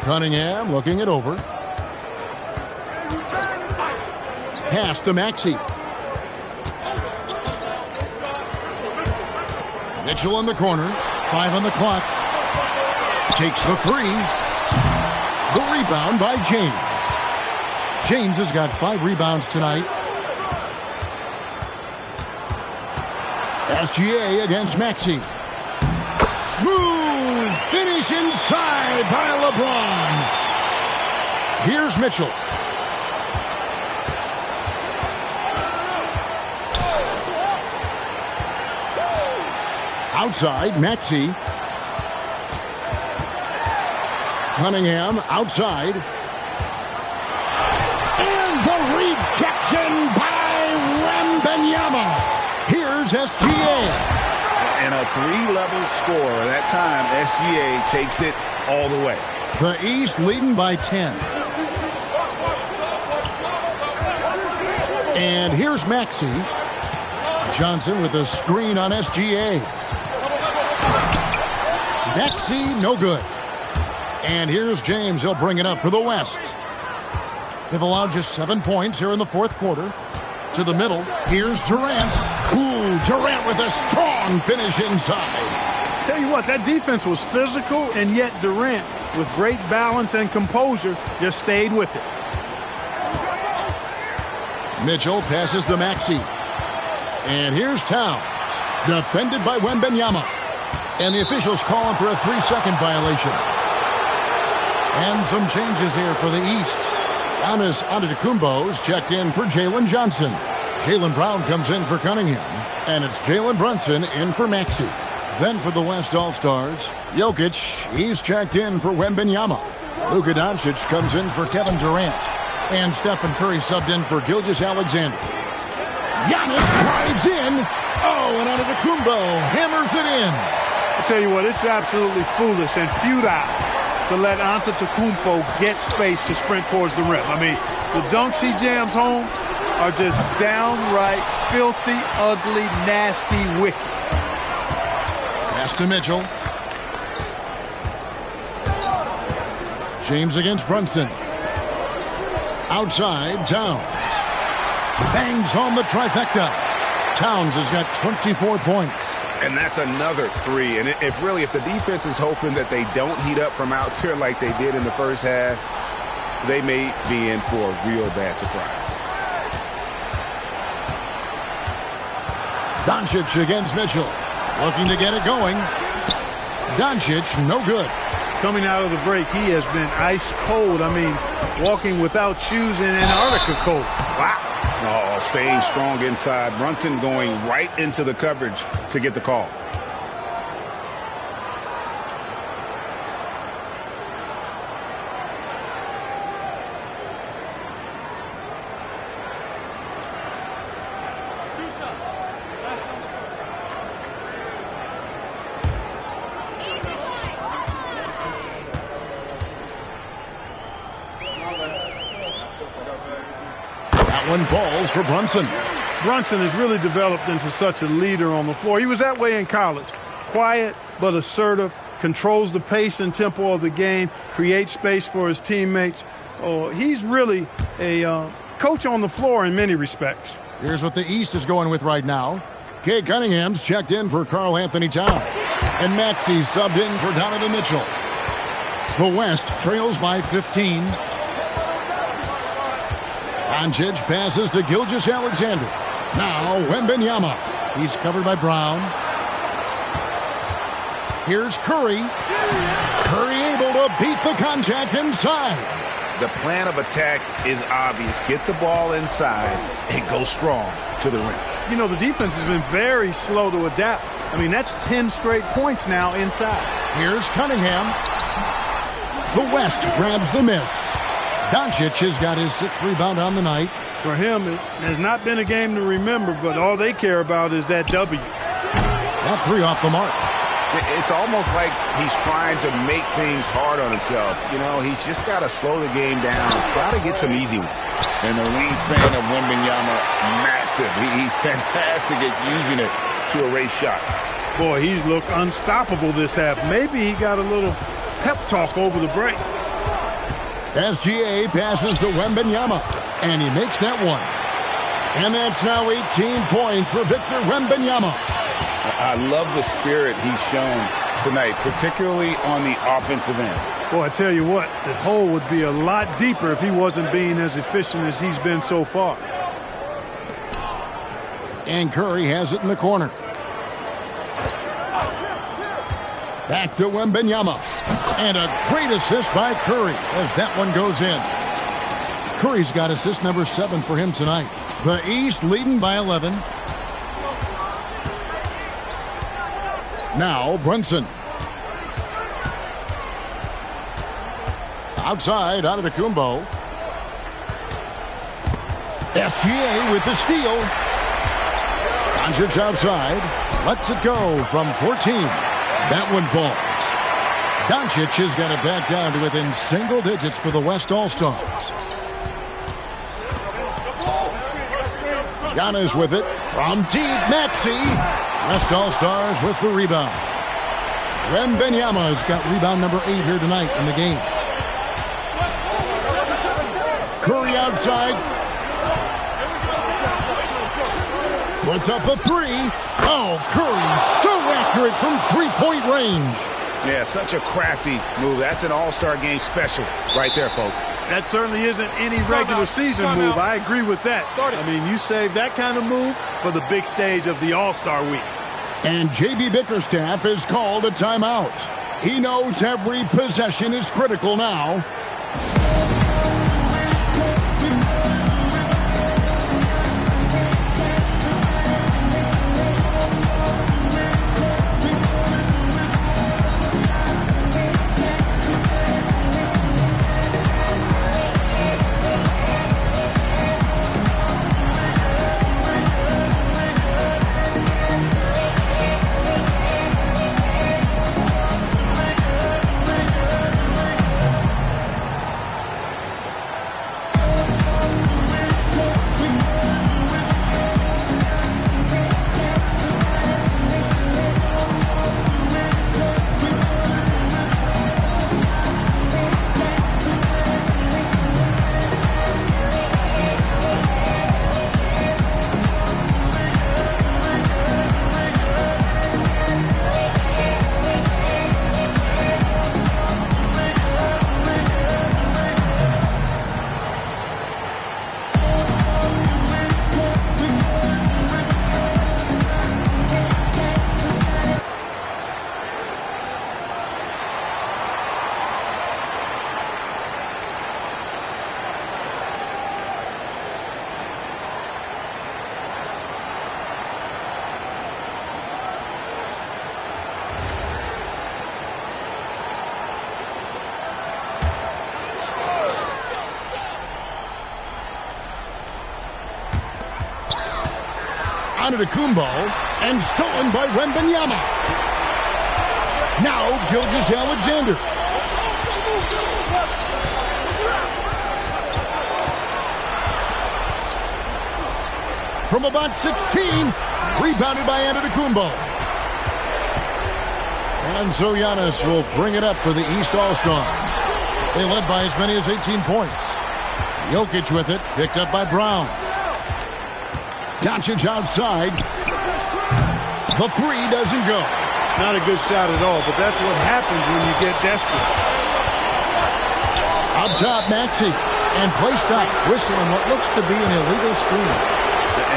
Cunningham looking it over. Pass to Maxey. Mitchell in the corner. 5 on the clock. Takes the 3. The rebound by James. James has got 5 rebounds tonight. SGA against Maxey. Smooth finish inside by LeBron. Here's Mitchell. Outside, Maxey. Cunningham outside. And the rejection by Wembanyama. Here's SGA. And a 3-level score. That time, SGA takes it all the way. The East leading by 10. And here's Maxey. Johnson with a screen on SGA. Maxey, no good. And here's James. He'll bring it up for the West. They've allowed just 7 points here in the fourth quarter. To the middle. Here's Durant. Ooh, Durant with a strong finish inside. Tell you what, that defense was physical, and yet Durant, with great balance and composure, just stayed with it. Mitchell passes to Maxey. And here's Towns. Defended by Wembanyama. And the officials calling for a 3-second violation. And some changes here for the East. Giannis Antetokounmpo's checked in for Jalen Johnson. Jaylen Brown comes in for Cunningham. And it's Jalen Brunson in for Maxey. Then for the West All-Stars, Jokic, he's checked in for Wembanyama. Luka Doncic comes in for Kevin Durant. And Stephen Curry subbed in for Gilgeous-Alexander. Giannis drives in. Oh, and Antetokounmpo hammers it in. I tell you what, it's absolutely foolish and futile to let Antetokounmpo get space to sprint towards the rim. I mean, the dunks he jams home are just downright filthy, ugly, nasty, wicked. Pass to Mitchell. James against Brunson. Outside, Towns. Bangs home the trifecta. Towns has got 24 points. And that's another 3. And if the defense is hoping that they don't heat up from out there like they did in the first half, they may be in for a real bad surprise. Doncic against Mitchell. Looking to get it going. Doncic, no good. Coming out of the break, he has been ice cold. I mean, walking without shoes in Antarctica cold. Wow. Oh, staying strong inside. Brunson going right into the coverage to get the call. one falls for Brunson. Brunson has really developed into such a leader on the floor. He was that way in college. Quiet but assertive, controls the pace and tempo of the game, creates space for his teammates. Oh, he's really a coach on the floor in many respects. Here's what the East is going with right now. Kay Cunningham's checked in for Karl Anthony Towns. And Maxey's subbed in for Donovan Mitchell. The West trails by 15. Doncic passes to Gilgeous-Alexander. Now Wembanyama. He's covered by Brown. Here's Curry. Curry able to beat the contact inside. The plan of attack is obvious. Get the ball inside and go strong to the rim. You know, the defense has been very slow to adapt. I mean, that's 10 straight points now inside. Here's Cunningham. The West grabs the miss. Doncic has got his 6th rebound on the night. For him, it has not been a game to remember, but all they care about is that W. That 3 off the mark. It's almost like he's trying to make things hard on himself. You know, he's just got to slow the game down, try to get some easy ones. And the wingspan of Wembanyama, massive. He's fantastic at using it to erase shots. Boy, he's looked unstoppable this half. Maybe he got a little pep talk over the break. SGA passes to Wembanyama, and he makes that one. And that's now 18 points for Victor Wembanyama. I love the spirit he's shown tonight, particularly on the offensive end. Boy, I tell you what, the hole would be a lot deeper if he wasn't being as efficient as he's been so far. And Curry has it in the corner. Back to Wembanyama. And a great assist by Curry as that one goes in. Curry's got assist number 7 for him tonight. The East leading by 11. Now Brunson. Outside, out of the Kumbo. SGA with the steal. Doncic outside. Lets it go from 14. That one falls. Doncic has got it back down to within single digits for the West All-Stars. Giannis with it. From deep, Maxey. West All-Stars with the rebound. Wembanyama's got rebound number 8 here tonight in the game. Curry outside. Puts up a 3. Oh, Curry so accurate from 3-point range. Yeah, such a crafty move. That's an all-star game special right there, folks. That certainly isn't any regular season move. I agree with that. I mean, you save that kind of move for the big stage of the All-Star Week. And J.B. Bickerstaff has called a timeout. He knows every possession is critical now. Kumbo and stolen by Wembanyama. Now Gilgeous-Alexander. from about 16. Rebounded by Antetokounmpo. And so Giannis will bring it up for the East All-Stars. They led by as many as 18 points. Jokic with it, picked up by Brown. Doncic outside. The three doesn't go. Not a good shot at all, but that's what happens when you get desperate. Up top, Maxey. And play stops, whistling what looks to be an illegal screen.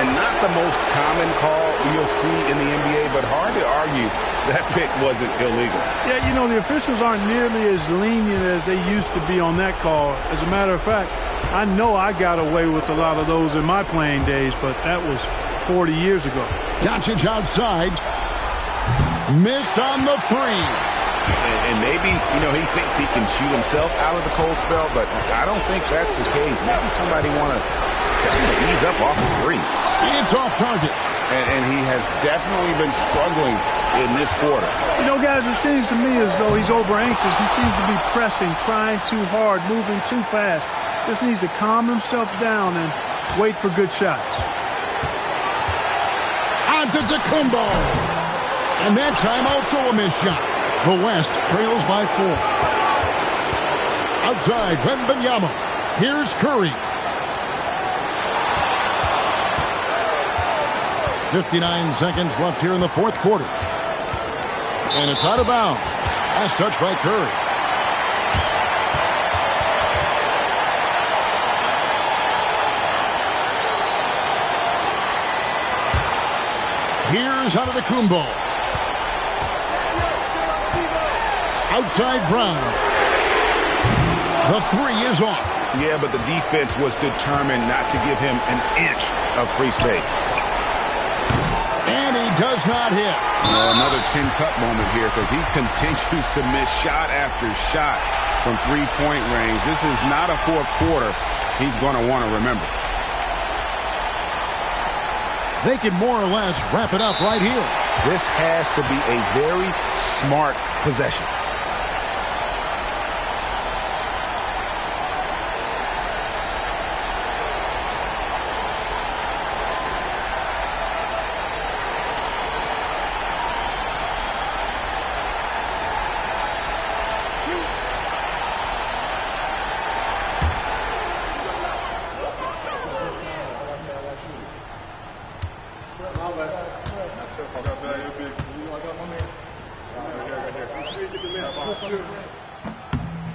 And not the most common call you'll see in the NBA, but hard to argue that pick wasn't illegal. Yeah, you know, the officials aren't nearly as lenient as they used to be on that call. As a matter of fact, I know I got away with a lot of those in my playing days, but that was 40 years ago. Doncic outside. Missed on the three. And maybe, you know, he thinks he can shoot himself out of the cold spell, but I don't think that's the case. Maybe somebody want to tell him to ease up off the threes. It's off target. And he has definitely been struggling in this quarter. You know, guys, it seems to me as though he's over anxious. He seems to be pressing, trying too hard, moving too fast. Just needs to calm himself down and wait for good shots. Antetokounmpo. And that time also a missed shot. The West trails by 4. Outside, Wembanyama. Here's Curry. 59 seconds left here in the fourth quarter. And it's out of bounds. Last touch by Curry. Here's Antetokounmpo. Outside Brown. The three is off. Yeah, but the defense was determined not to give him an inch of free space. And he does not hit. Another tin-cup moment here because he continues to miss shot after shot from three-point range. This is not a fourth quarter he's going to want to remember. They can more or less wrap it up right here. This has to be a very smart possession.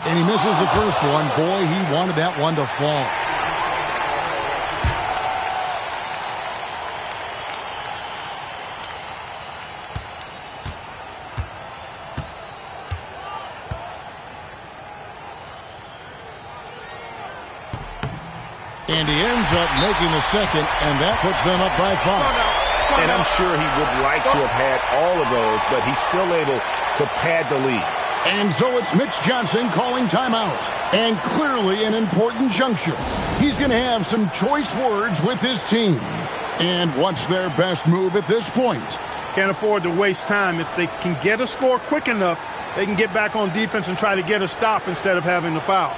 And he misses the first one. Boy, he wanted that one to fall. And he ends up making the second, and that puts them up by 5. And I'm sure he would like to have had all of those, but he's still able to pad the lead. And so it's Mitch Johnson calling timeout. And clearly an important juncture. He's going to have some choice words with his team. And what's their best move at this point? Can't afford to waste time. If they can get a score quick enough, they can get back on defense and try to get a stop instead of having to foul.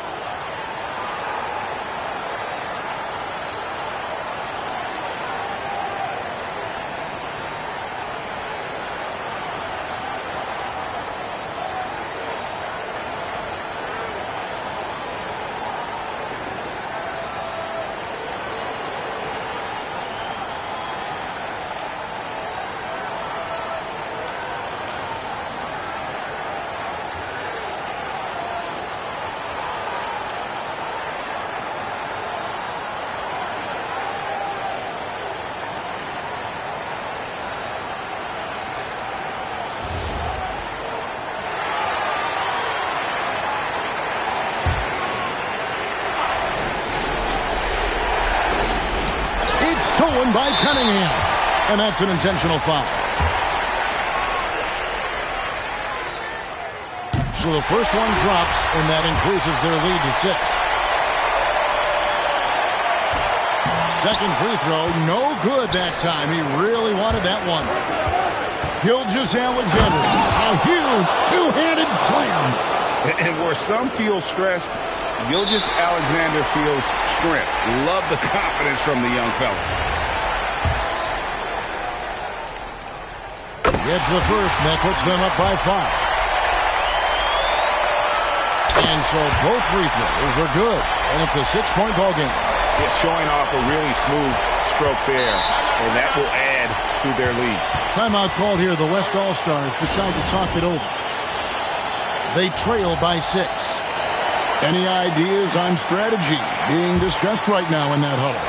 Stolen by Cunningham. And that's an intentional foul. So the first one drops, and that increases their lead to 6. Second free throw, no good that time. He really wanted that one. Gilgeous-Alexander, a huge two-handed slam. And where some feel stressed, Gilgeous-Alexander feels strength. Love the confidence from the young fella. Gets the first, and that puts them up by 5. And so both free throws are good, and it's a 6-point ball game. It's showing off a really smooth stroke there, and that will add to their lead. Timeout called here. The West All-Stars decide to talk it over. They trail by 6. Any ideas on strategy being discussed right now in that huddle?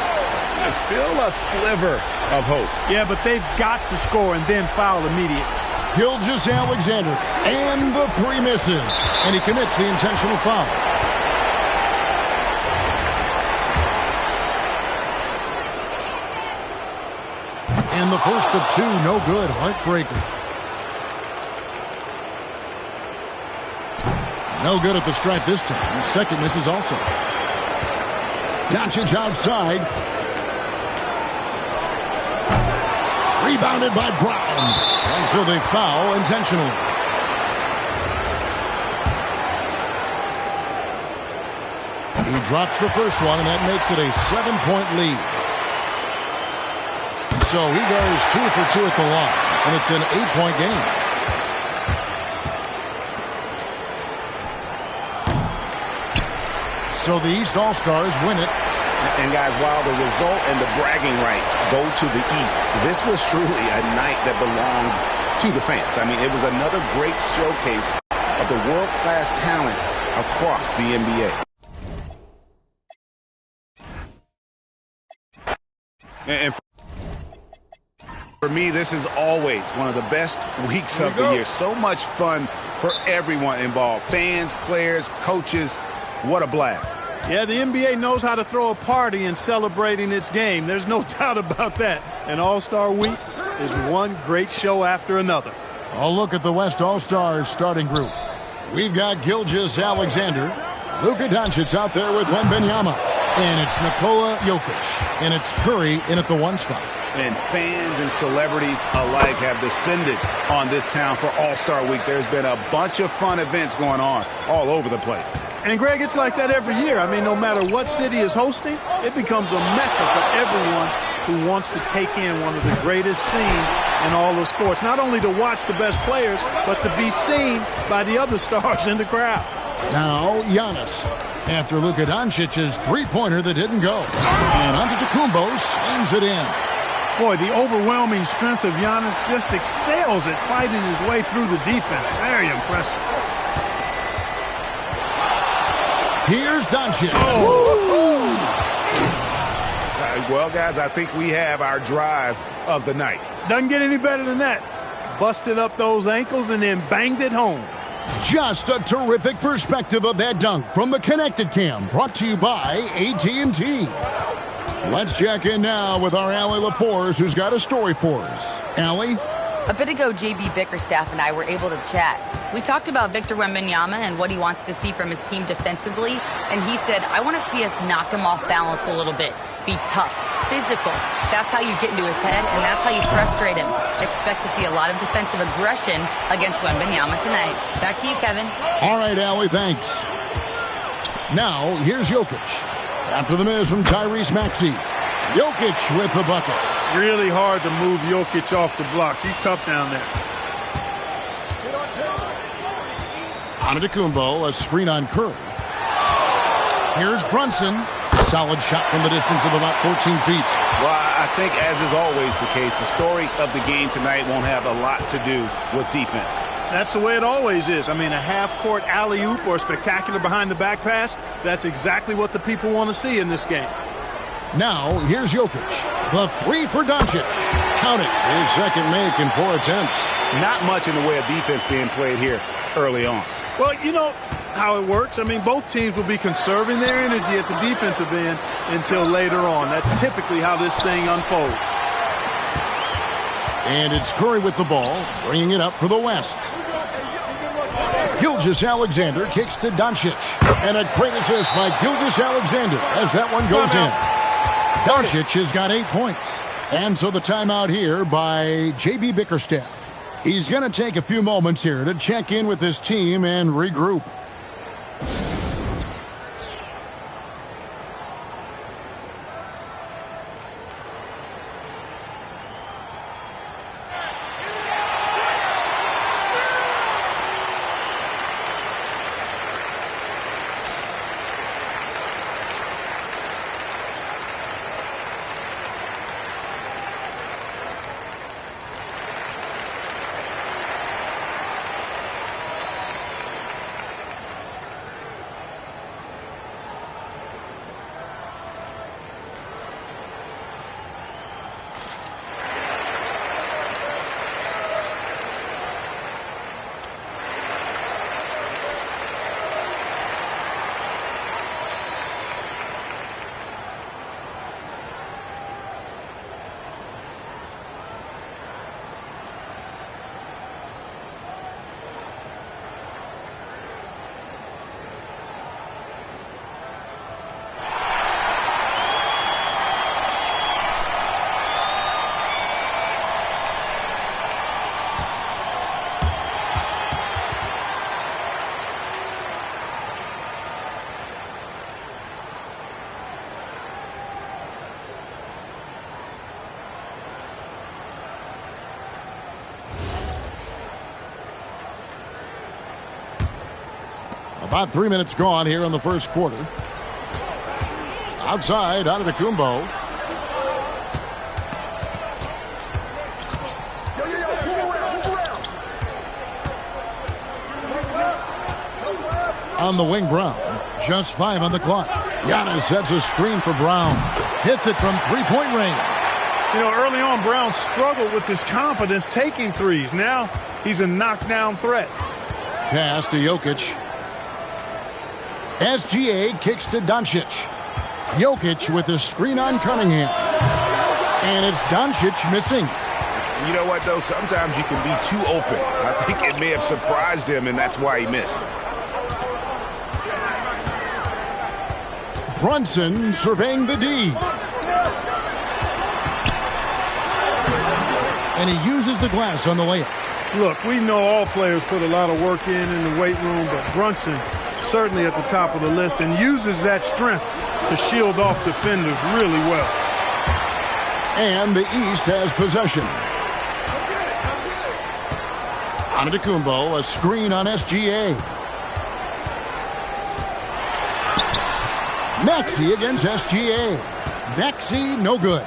There's still a sliver of hope. Yeah, but they've got to score and then foul immediately. Gilgeous-Alexander, and the 3 misses, and he commits the intentional foul. And the first of 2, no good, heartbreaker. No good at the stripe this time. The second misses also. Doncic outside. Rebounded by Brown. And so they foul intentionally. He drops the first one, and that makes it a 7-point lead. So he goes 2 for 2 at the line, and it's an 8-point game. So the East All-Stars win it. And, guys, while the result and the bragging rights go to the East, this was truly a night that belonged to the fans. I mean, it was another great showcase of the world-class talent across the NBA. And for me, this is always one of the best weeks of the year. So much fun for everyone involved. Fans, players, coaches. What a blast. Yeah, the NBA knows how to throw a party in celebrating its game. There's no doubt about that. And All-Star Week is one great show after another. I'll look at the West All-Stars starting group. We've got Gilgeous-Alexander. Luka Doncic out there with Wembanyama. And it's Nikola Jokic. And it's Curry in at the 1 spot. And fans and celebrities alike have descended on this town for All-Star Week. There's been a bunch of fun events going on all over the place. And, Greg, it's like that every year. I mean, no matter what city is hosting, it becomes a mecca for everyone who wants to take in one of the greatest scenes in all of sports. Not only to watch the best players, but to be seen by the other stars in the crowd. Now, Giannis. After Luka Doncic's 3-pointer that didn't go. And Antetokounmpo slams it in. Boy, the overwhelming strength of Giannis just excels at fighting his way through the defense. Very impressive. Here's Doncic. Well, guys, I think we have our drive of the night. Doesn't get any better than that. Busted up those ankles and then banged it home. Just a terrific perspective of that dunk from the Connected Cam, brought to you by AT&T. Let's check in now with our Allie LaForce, who's got a story for us. Allie? A bit ago, JB Bickerstaff and I were able to chat. We talked about Victor Wembanyama and what he wants to see from his team defensively, and he said, I want to see us knock him off balance a little bit. Be tough, physical. That's how you get into his head, and that's how you frustrate him. Expect to see a lot of defensive aggression against Wembanyama tonight. Back to you, Kevin. All right, Allie, thanks. Now, here's Jokic. After the miss from Tyrese Maxey. Jokic with the bucket. Really hard to move Jokic off the blocks. He's tough down there. Antetokounmpo, a screen on Curry. Here's Brunson. Solid shot from the distance of about 14 feet. Well, I think, as is always the case, the story of the game tonight won't have a lot to do with defense. That's the way it always is. I mean, a half-court alley-oop or a spectacular behind-the-back pass, that's exactly what the people want to see in this game. Now, here's Jokic. The 3 for Doncic. Count it. His second make in 4 attempts. Not much in the way of defense being played here early on. Well, you know how it works. I mean, both teams will be conserving their energy at the defensive end until later on. That's typically how this thing unfolds. And it's Curry with the ball, bringing it up for the West. Gilgeous-Alexander kicks to Doncic. And a great assist by Gilgeous-Alexander as that one goes in. Doncic has got 8 points. And so the timeout here by JB Bickerstaff. He's going to take a few moments here to check in with his team and regroup. About 3 minutes gone here in the first quarter. Outside, Antetokounmpo. On the wing, Brown. Just 5 on the clock. Giannis sets a screen for Brown. Hits it from three-point range. You know, early on, Brown struggled with his confidence taking threes. Now he's a knockdown threat. Pass to Jokic. SGA kicks to Doncic. Jokic with a screen on Cunningham. And it's Doncic missing. You know what, though? Sometimes you can be too open. I think it may have surprised him, and that's why he missed. Brunson surveying the D. And he uses the glass on the layup. Look, we know all players put a lot of work in the weight room, but Brunson certainly at the top of the list and uses that strength to shield off defenders really well. And the East has possession. Antetokounmpo, a screen on SGA. Maxey against SGA. Maxey, no good.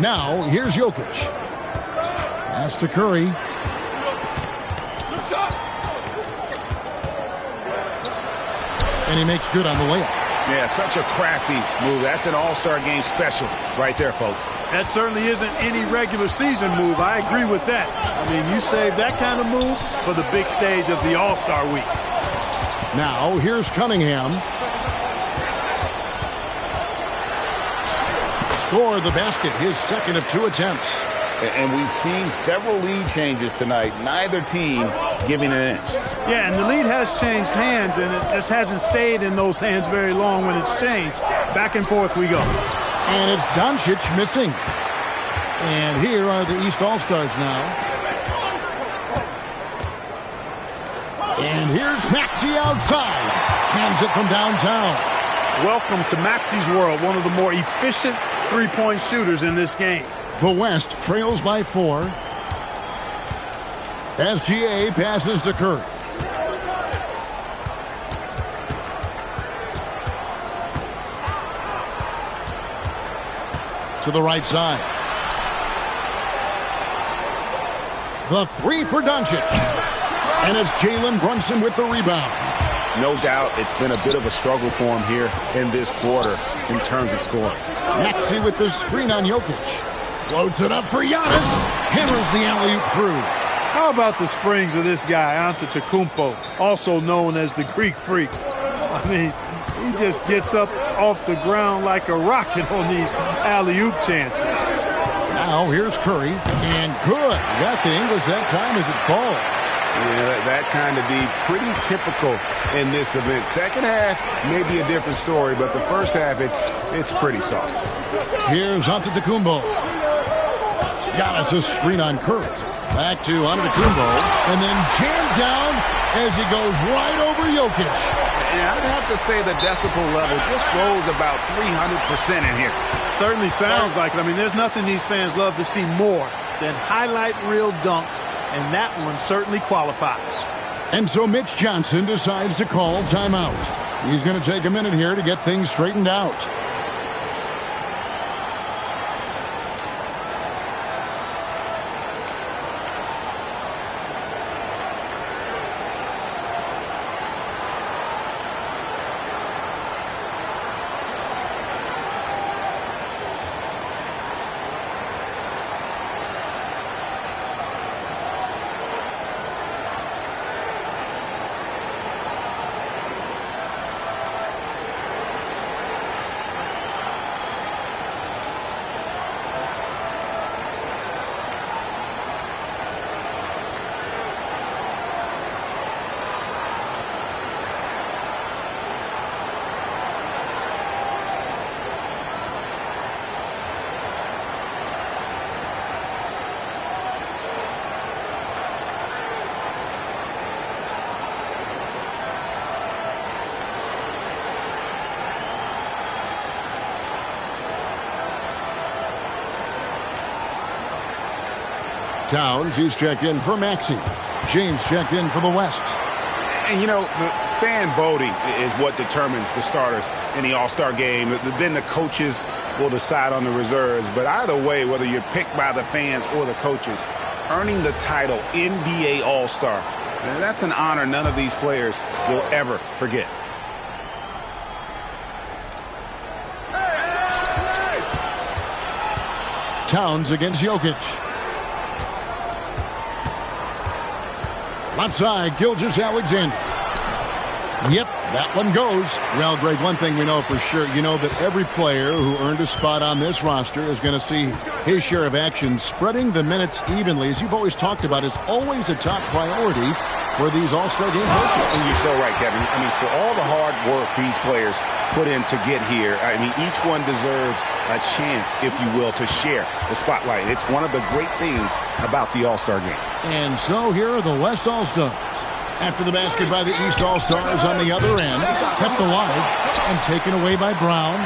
Now, here's Jokic. Pass to Curry. And he makes good on the layup. Yeah, such a crafty move. That's an all-star game special right there, folks. That certainly isn't any regular season move. I agree with that. I mean, you save that kind of move for the big stage of the All-Star week. Now, here's Cunningham. Score the basket, his second of 2 attempts. And we've seen several lead changes tonight. Neither team giving an inch. Yeah, and the lead has changed hands, and it just hasn't stayed in those hands very long when it's changed. Back and forth we go. And it's Doncic missing. And here are the East All-Stars now. And here's Maxey outside. Hands it from downtown. Welcome to Maxey's world, one of the more efficient three-point shooters in this game. The West trails by 4. SGA passes to Curry. To the right side. The 3 for Doncic. And it's Jalen Brunson with the rebound. No doubt it's been a bit of a struggle for him here in this quarter in terms of scoring. Maxey with the screen on Jokic. Floats it up for Giannis. Hammers the alley-oop through. How about the springs of this guy, Antetokounmpo, also known as the Greek Freak? I mean, he just gets up off the ground like a rocket on these alley-oop chances. Now here's Curry. And good. Got the English that time as it falls. Yeah, that kind of be pretty typical in this event. Second half may be a different story, but the first half, it's pretty soft. Here's Antetokounmpo. Giannis' screen on Curry. Back to Antetokounmpo. And then jammed down as he goes right over Jokic. Yeah, I'd have to say the decibel level just rose about 300% in here. Certainly sounds like it. I mean, there's nothing these fans love to see more than highlight reel dunks, and that one certainly qualifies. And so Mitch Johnson decides to call timeout. He's going to take a minute here to get things straightened out. Towns, he's checked in for Maxey. James checked in for the West. And, you know, the fan voting is what determines the starters in the All-Star game. Then the coaches will decide on the reserves. But either way, whether you're picked by the fans or the coaches, earning the title NBA All-Star, that's an honor none of these players will ever forget. Towns against Jokic. Left side, Gilgeous-Alexander. Yep, that one goes. Well, Greg, one thing we know for sure, you know that every player who earned a spot on this roster is going to see his share of action. Spreading the minutes evenly, as you've always talked about, is always a top priority for these All-Star game coaches. And you're so right, Kevin. I mean, for all the hard work these players put in to get here, I mean, each one deserves a chance, if you will, to share the spotlight. It's one of the great things about the All-Star game. And so here are the West All-Stars. After the basket by the East All-Stars on the other end, kept alive and taken away by Brown.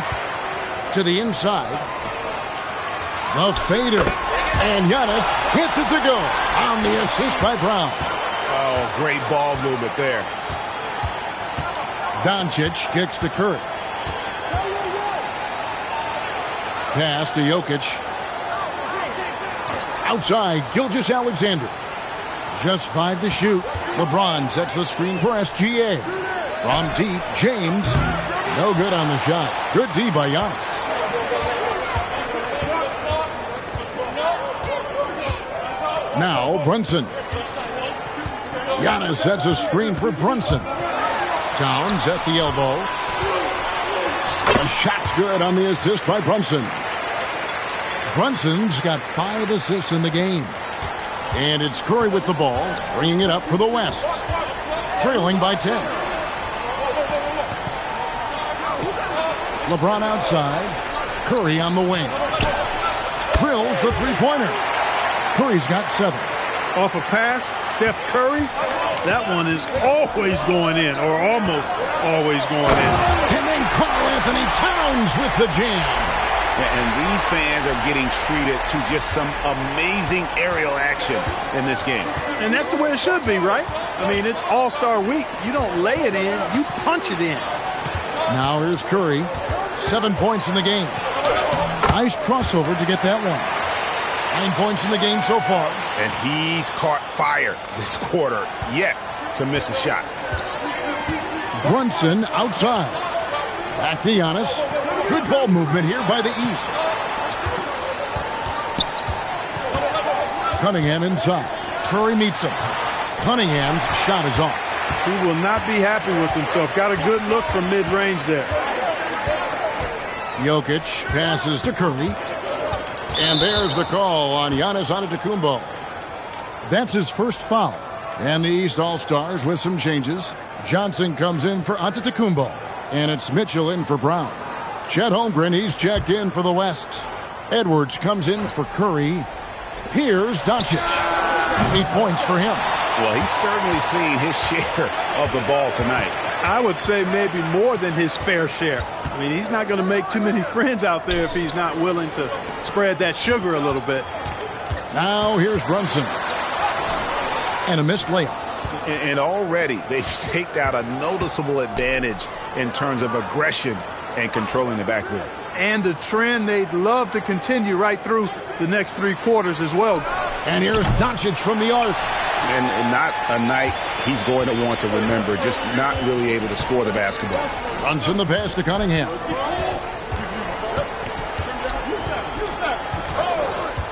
To the inside. The fader. And Giannis hits it to go on the assist by Brown. Oh, great ball movement there. Doncic kicks to Curry. Pass to Jokic. Outside, Gilgeous-Alexander. Just 5 to shoot. LeBron sets the screen for SGA. From deep, James. No good on the shot. Good D by Giannis. Now Brunson. Giannis sets a screen for Brunson. Towns at the elbow. The shot's good on the assist by Brunson. Brunson's got 5 assists in the game. And it's Curry with the ball, bringing it up for the West. Trailing by 10. LeBron outside. Curry on the wing. Drills the three-pointer. Curry's got 7. Off a pass, Steph Curry, that one is always going in, or almost always going in. And then Karl-Anthony Towns with the jam. And these fans are getting treated to just some amazing aerial action in this game. And that's the way it should be, right? I mean, it's All-Star Week. You don't lay it in, you punch it in. Now here's Curry. 7 points in the game. Nice crossover to get that one. 9 points in the game so far. And he's caught fire this quarter, yet to miss a shot. Brunson outside. Back to Giannis. Good ball movement here by the East. Cunningham inside. Curry meets him. Cunningham's shot is off. He will not be happy with himself. Got a good look from mid-range there. Jokic passes to Curry. And there's the call on Giannis Antetokounmpo. That's his first foul. And the East All-Stars with some changes. Johnson comes in for Antetokounmpo. And it's Mitchell in for Brown. Chet Holmgren, he's checked in for the West. Edwards comes in for Curry. Here's Doncic. 8 points for him. Well, he's certainly seen his share of the ball tonight. I would say maybe more than his fair share. I mean, he's not going to make too many friends out there if he's not willing to spread that sugar a little bit. Now here's Brunson. And a missed layup. And already they've staked out a noticeable advantage in terms of aggression and controlling the backboard. And the trend they'd love to continue right through the next 3 quarters as well. And here's Doncic from the arc. And not a night he's going to want to remember, just not really able to score the basketball. Brunson the pass to Cunningham.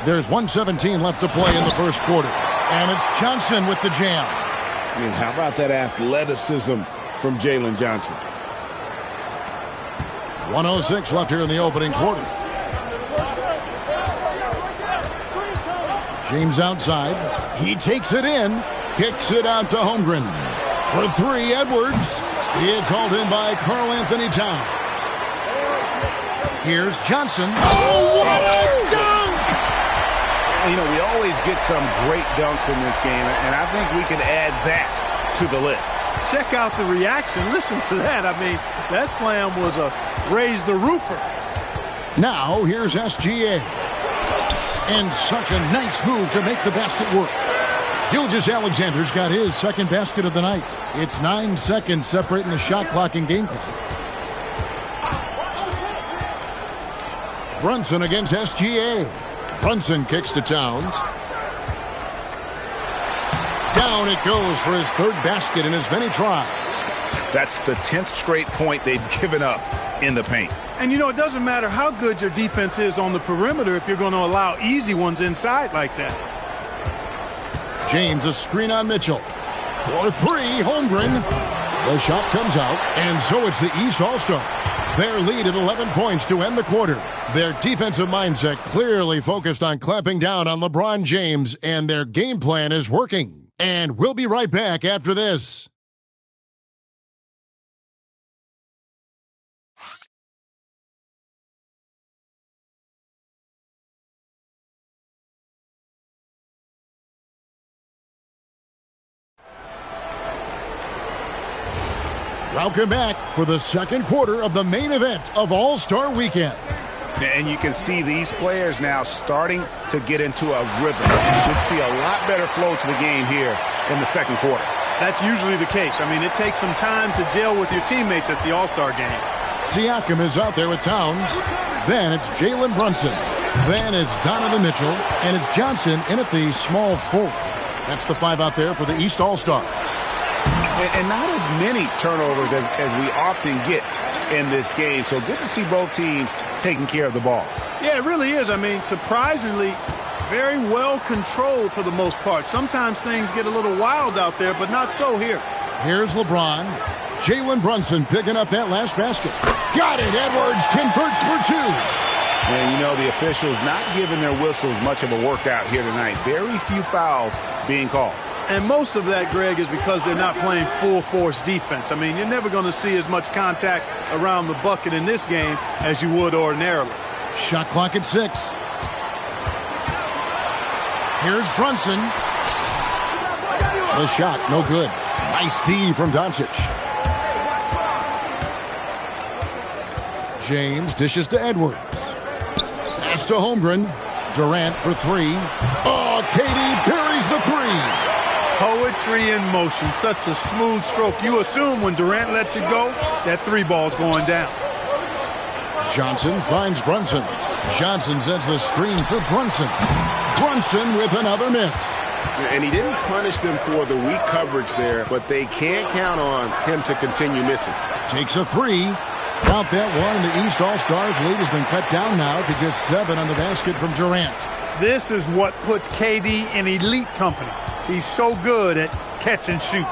There's 1:17 left to play in the first quarter. And it's Johnson with the jam. And how about that athleticism from Jalen Johnson? 1:06 left here in the opening quarter. James outside. He takes it in. Kicks it out to Holmgren. For 3, Edwards. It's hauled in by Karl-Anthony Towns. Here's Johnson. Oh, what a dunk! You know, we always get some great dunks in this game, and I think we can add that to the list. Check out the reaction. Listen to that. I mean, that slam was a raise the roofer. Now, here's SGA. And such a nice move to make the basket work. Gilgeous-Alexander's got his second basket of the night. It's 9 seconds separating the shot clock and game clock. Brunson against SGA. Brunson kicks to Towns. Down it goes for his third basket in as many tries. That's the 10th straight point they've given up in the paint. And, you know, it doesn't matter how good your defense is on the perimeter if you're going to allow easy ones inside like that. James, a screen on Mitchell. For three, Holmgren. The shot comes out, and so it's the East All-Stars. Their lead at 11 points to end the quarter. Their defensive mindset clearly focused on clamping down on LeBron James, and their game plan is working. And we'll be right back after this. Welcome back for the second quarter of the main event of All-Star Weekend. And you can see these players now starting to get into a rhythm. You should see a lot better flow to the game here in the second quarter. That's usually the case. I mean, it takes some time to gel with your teammates at the All-Star game. Siakam is out there with Towns. Then it's Jalen Brunson. Then it's Donovan Mitchell. And it's Johnson in at the small forward. That's the five out there for the East All-Stars. And not as many turnovers as we often get in this game. So good to see both teams taking care of the ball. Yeah, it really is. I mean, surprisingly, very well controlled for the most part. Sometimes things get a little wild out there, but not so here. Here's LeBron. Jalen Brunson picking up that last basket. Got it. Edwards converts for two. And, you know, the officials not giving their whistles much of a workout here tonight. Very few fouls being called. And most of that, Greg, is because they're not playing full-force defense. I mean, you're never going to see as much contact around the bucket in this game as you would ordinarily. Shot clock at 6. Here's Brunson. The shot, no good. Nice D from Doncic. James dishes to Edwards. Pass to Holmgren. Durant for three. Oh, KD buries the three. Poetry in motion. Such a smooth stroke. You assume when Durant lets it go, that three ball's going down. Johnson finds Brunson. Johnson sends the screen for Brunson. Brunson with another miss. And he didn't punish them for the weak coverage there, but they can't count on him to continue missing. Takes a three. Count that one, and the East All-Stars lead has been cut down now to just 7 on the basket from Durant. This is what puts KD in elite company. He's so good at catch and shoot.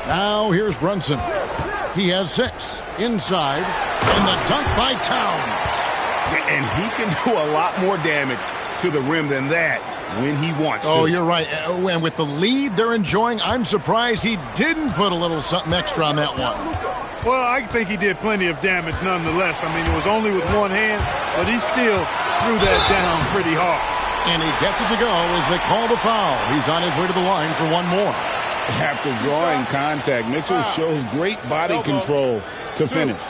Now here's Brunson. He has 6. Inside. And the dunk by Towns. And he can do a lot more damage to the rim than that when he wants to. Oh, you're right. And with the lead they're enjoying, I'm surprised he didn't put a little something extra on that one. Well, I think he did plenty of damage nonetheless. I mean, it was only with one hand, but he still threw that down pretty hard. And he gets it to go as they call the foul. He's on his way to the line for one more. After drawing contact, Mitchell shows great body control to finish.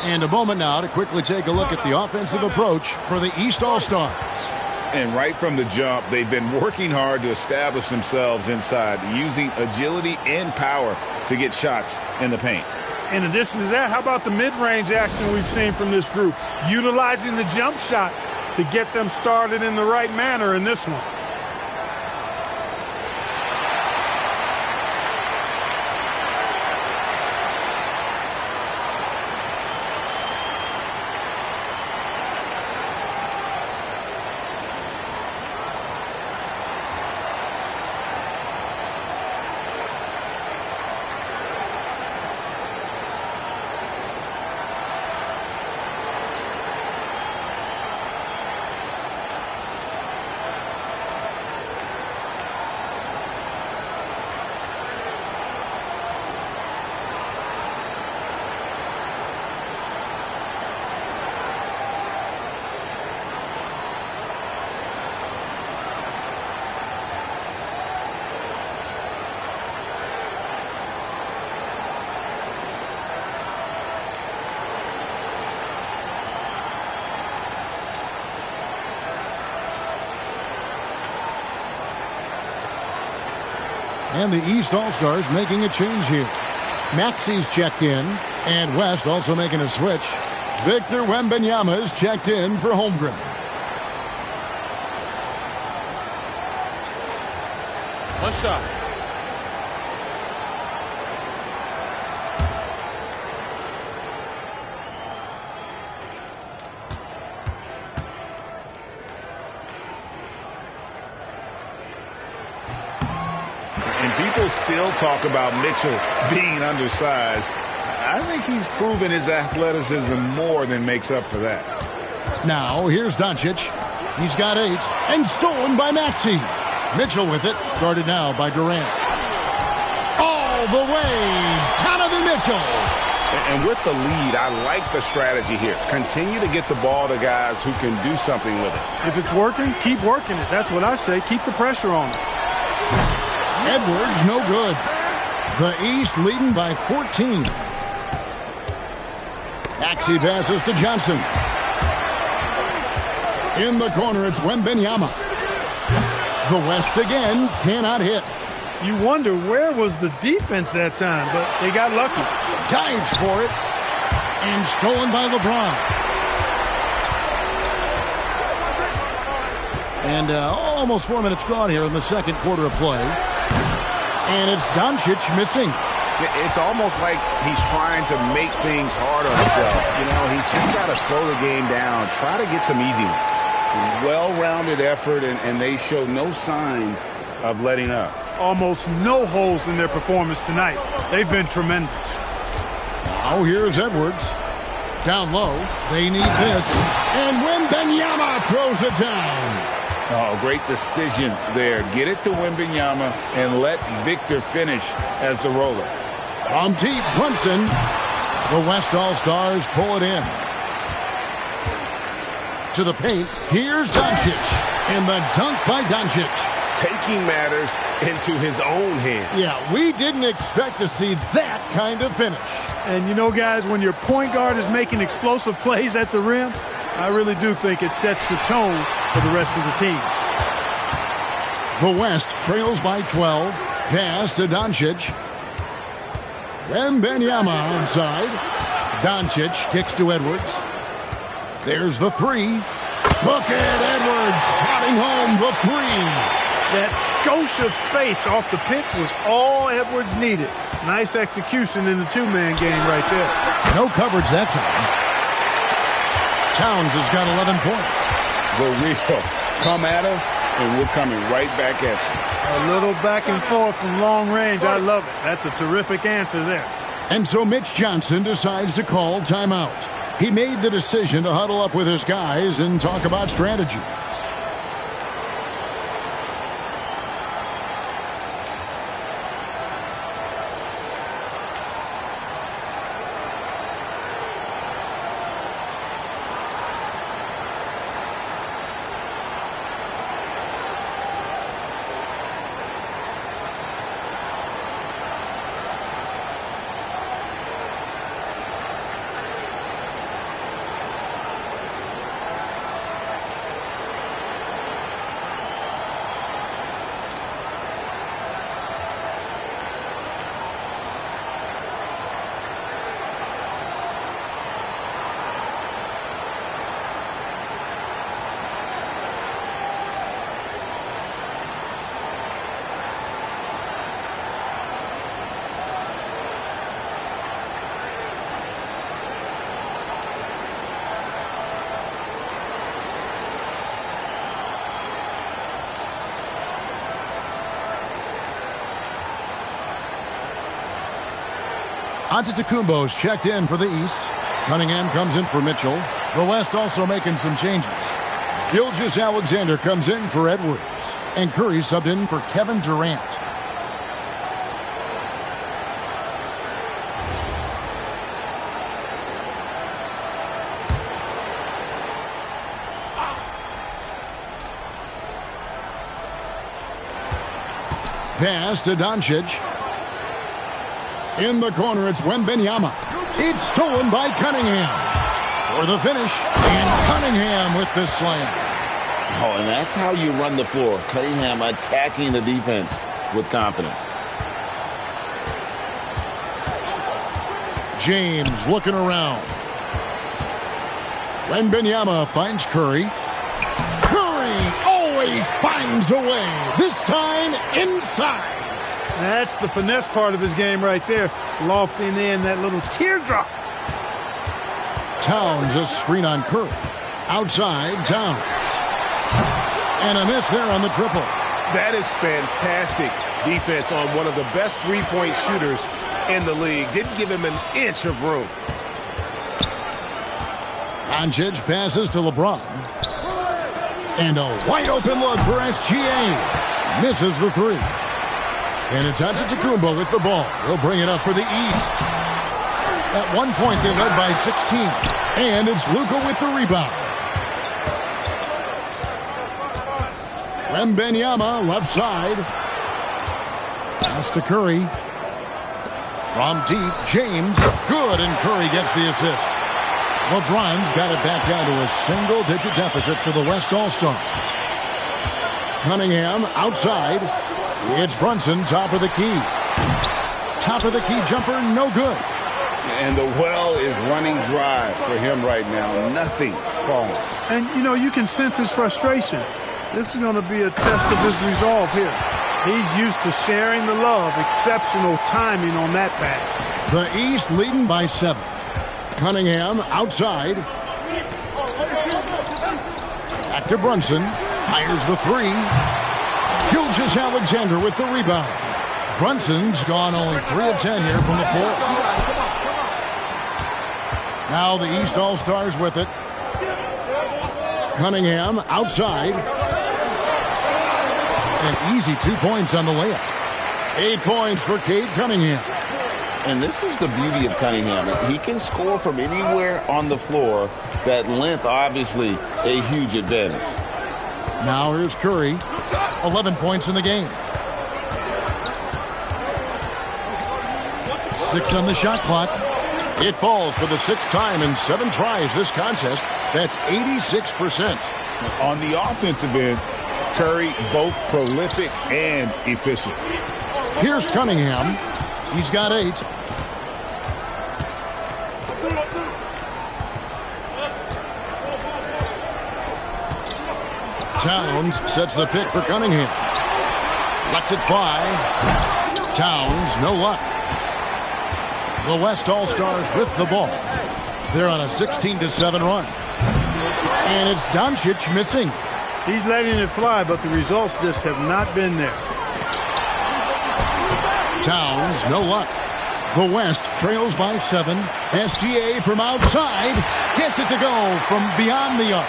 And a moment now to quickly take a look at the offensive approach for the East All-Stars. And right from the jump, they've been working hard to establish themselves inside, using agility and power to get shots in the paint. In addition to that, how about the mid-range action we've seen from this group? Utilizing the jump shot to get them started in the right manner in this one. And the East All-Stars making a change here. Maxey's checked in, and West also making a switch. Victor Wembanyama is checked in for Holmgren. One shot. And people still talk about Mitchell being undersized. I think he's proven his athleticism more than makes up for that. Now, here's Doncic. He's got 8, and stolen by Maxey. Mitchell with it, guarded now by Durant. All the way, Donovan Mitchell. And with the lead, I like the strategy here. Continue to get the ball to guys who can do something with it. If it's working, keep working it. That's what I say. Keep the pressure on it. Edwards, no good. The East leading by 14. Maxey passes to Johnson. In the corner, it's Wembanyama. The West again cannot hit. You wonder where was the defense that time, but they got lucky. Dives for it. And stolen by LeBron. And almost 4 minutes gone here in the second quarter of play. And it's Doncic missing. It's almost like he's trying to make things hard on himself. You know, he's just got to slow the game down, try to get some easy ones. Well-rounded effort, and they show no signs of letting up. Almost no holes in their performance tonight. They've been tremendous. Now here's Edwards. Down low. They need this. And Wembanyama throws it down. Oh, great decision there. Get it to Wembanyama and let Victor finish as the roller. From deep, Brunson. The West All-Stars pull it in. To the paint, here's Doncic. And the dunk by Doncic. Taking matters into his own hands. Yeah, we didn't expect to see that kind of finish. And you know, guys, when your point guard is making explosive plays at the rim, I really do think it sets the tone for the rest of the team. The West trails by 12. Pass to Doncic. Wembanyama onside. Doncic kicks to Edwards. There's the 3. Look at Edwards shotting home the 3. That skosh of space off the pick was all Edwards needed. Nice execution in the two-man game right there. No coverage that time. Towns has got 11 points. The real come at us, and we're coming right back at you. A little back and forth from long range. I love it. That's a terrific answer there. And so Mitch Johnson decides to call timeout. He made the decision to huddle up with his guys and talk about strategy. Antetokounmpo's checked in for the East. Cunningham comes in for Mitchell. The West also making some changes. Gilgeous-Alexander comes in for Edwards. And Curry subbed in for Kevin Durant. Pass to Doncic. In the corner, it's Wembanyama. It's stolen by Cunningham. For the finish, and Cunningham with the slam. Oh, and that's how you run the floor. Cunningham attacking the defense with confidence. James looking around. Wembanyama finds Curry. Curry always finds a way. This time inside. That's the finesse part of his game right there. Lofting in that little teardrop. Towns a screen on Curry. Outside, Towns. And a miss there on the triple. That is fantastic defense on one of the best three-point shooters in the league. Didn't give him an inch of room. Doncic passes to LeBron. And a wide open look for SGA. Misses the three. And it's Antetokounmpo with the ball. He'll bring it up for the East. At one point, they led by 16. And it's Luka with the rebound. Wembanyama, left side. Pass to Curry. From deep, James. Good, and Curry gets the assist. LeBron's got it back down to a single-digit deficit for the West All-Stars. Cunningham outside. It's Brunson, top of the key. Top of the key jumper, no good. And the well is running dry for him right now. Nothing falling. And, you know, you can sense his frustration. This is going to be a test of his resolve here. He's used to sharing the love. Exceptional timing on that pass. The East leading by 7. Cunningham outside. Back to Brunson. Fires the three. Gilgeous-Alexander with the rebound. Brunson's gone only 3 of 10 here from the floor. Now the East All-Stars with it. Cunningham outside. An easy 2 points on the layup. 8 points for Cade Cunningham. And this is the beauty of Cunningham. He can score from anywhere on the floor. That length, obviously, a huge advantage. Now here's Curry. 11 points in the game. 6 on the shot clock. It falls for the 6th time in 7 tries this contest. That's 86%. On the offensive end, Curry both prolific and efficient. Here's Cunningham. He's got 8. Towns sets the pick for Cunningham. Lets it fly. Towns, no luck. The West All-Stars with the ball. They're on a 16-7 run. And it's Doncic missing. He's letting it fly, but the results just have not been there. Towns, no luck. The West trails by 7. SGA from outside gets it to go from beyond the arc.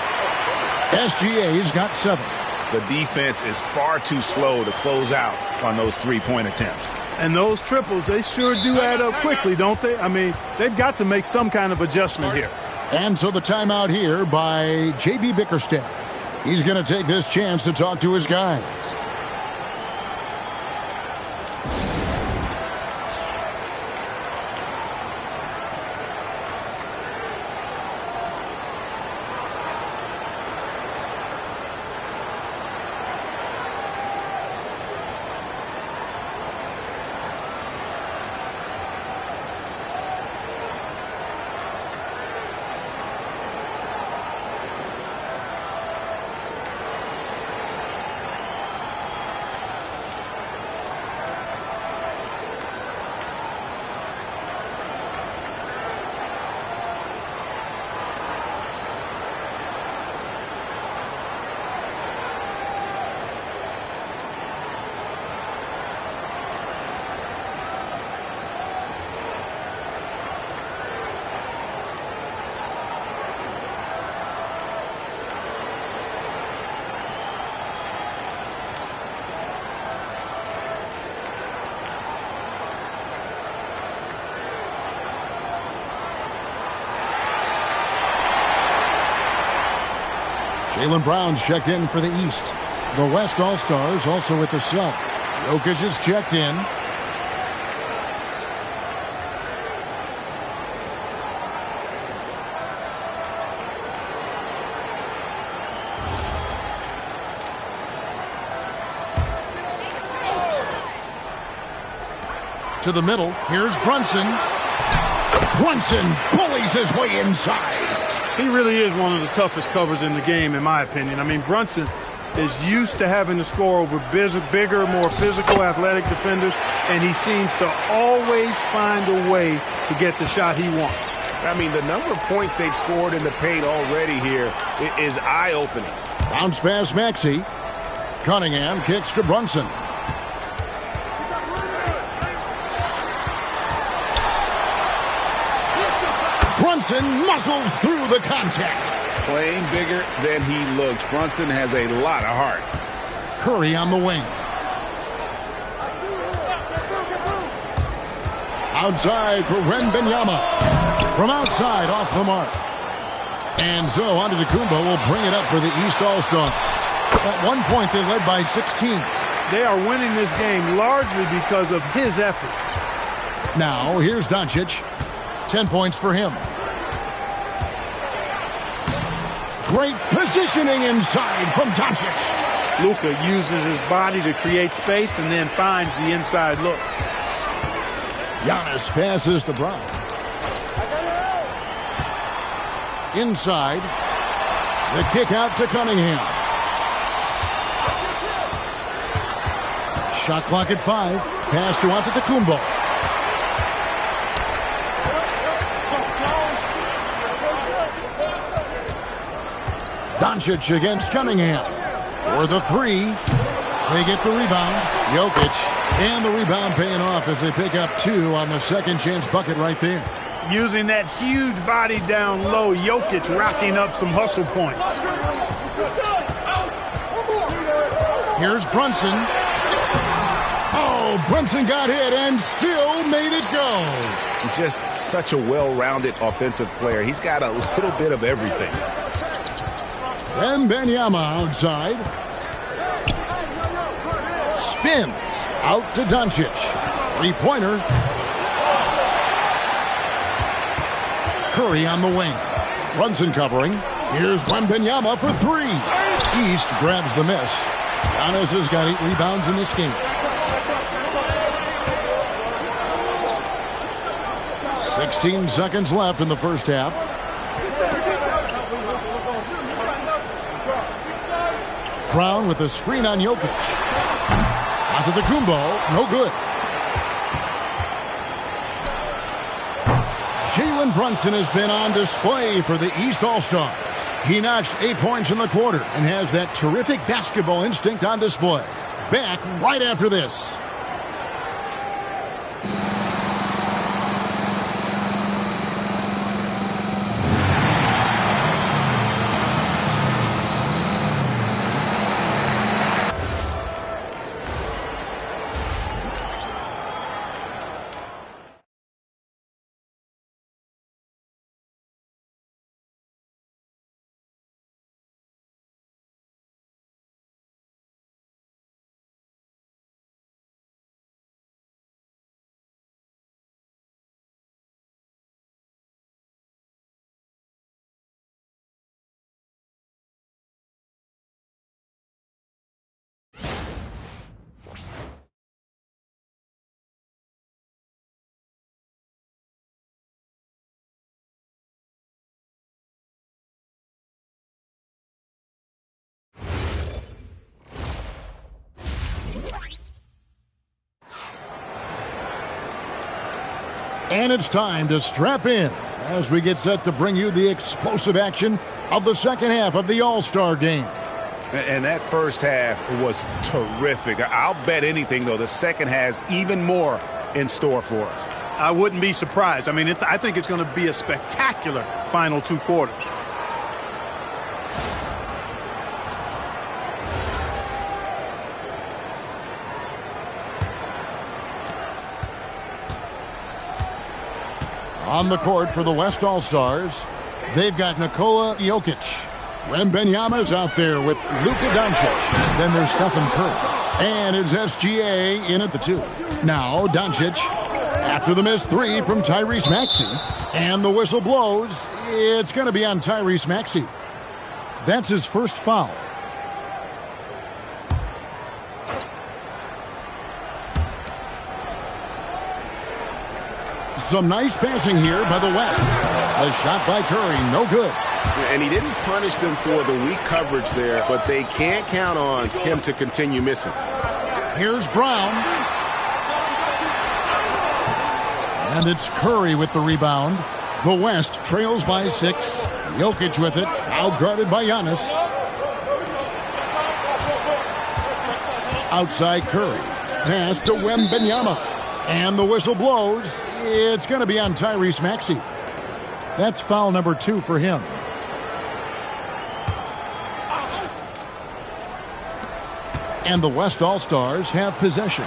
SGA's got 7. The defense is far too slow to close out on those three-point attempts. And those triples, they sure do add up quickly, don't they? I mean, they've got to make some kind of adjustment here. And so the timeout here by J.B. Bickerstaff. He's going to take this chance to talk to his guys. Jaylen Brown's checked in for the East. The West All-Stars also with the sub. Jokic is checked in. To the middle. Here's Brunson. Brunson bullies his way inside. He really is one of the toughest covers in the game, in my opinion. I mean, Brunson is used to having to score over bigger, more physical, athletic defenders, and he seems to always find a way to get the shot he wants. I mean, the number of points they've scored in the paint already here is eye-opening. Bounce pass Maxey. Cunningham kicks to Brunson. Brunson muscles through the contact. Playing bigger than he looks. Brunson has a lot of heart. Curry on the wing. Outside for Wembanyama. From outside, off the mark. And so Antetokounmpo will bring it up for the East All-Stars. At one point, they led by 16. They are winning this game largely because of his effort. Now, here's Doncic. 10 points for him. Great positioning inside from Doncic. Luka uses his body to create space and then finds the inside look. Giannis passes to Brown. Inside. The kick out to Cunningham. Shot clock at 5. Pass to Antetokounmpo. Doncic against Cunningham. For the 3. They get the rebound. Jokic. And the rebound paying off as they pick up 2 on the second chance bucket right there. Using that huge body down low, Jokic racking up some hustle points. Here's Brunson. Oh, Brunson got hit and still made it go. Just such a well-rounded offensive player. He's got a little bit of everything. Wembanyama outside. Spins out to Doncic. Three-pointer. Curry on the wing. Brunson covering. Here's Wembanyama for 3. East grabs the miss. Giannis has got 8 rebounds in this game. 16 seconds left in the first half. Brown with a screen on Jokic. Antetokounmpo, no good. Jalen Brunson has been on display for the East All-Stars. He notched 8 points in the quarter and has that terrific basketball instinct on display. Back right after this. And it's time to strap in as we get set to bring you the explosive action of the second half of the All-Star game. And that first half was terrific. I'll bet anything, though, the second has even more in store for us. I wouldn't be surprised. I mean, I think it's going to be a spectacular final 2 quarters. On the court for the West All-Stars, they've got Nikola Jokic. Wembanyama's out there with Luka Doncic. Then there's Stephen Curry. And it's SGA in at the 2. Now Doncic after the missed 3 from Tyrese Maxey. And the whistle blows. It's going to be on Tyrese Maxey. That's his first foul. Some nice passing here by the West. The shot by Curry, no good. And he didn't punish them for the weak coverage there, but they can't count on him to continue missing. Here's Brown. And it's Curry with the rebound. The West trails by 6. Jokic with it, now guarded by Giannis. Outside Curry. Pass to Wembanyama. And the whistle blows. It's going to be on Tyrese Maxey. That's foul number 2 for him. And the West All-Stars have possession.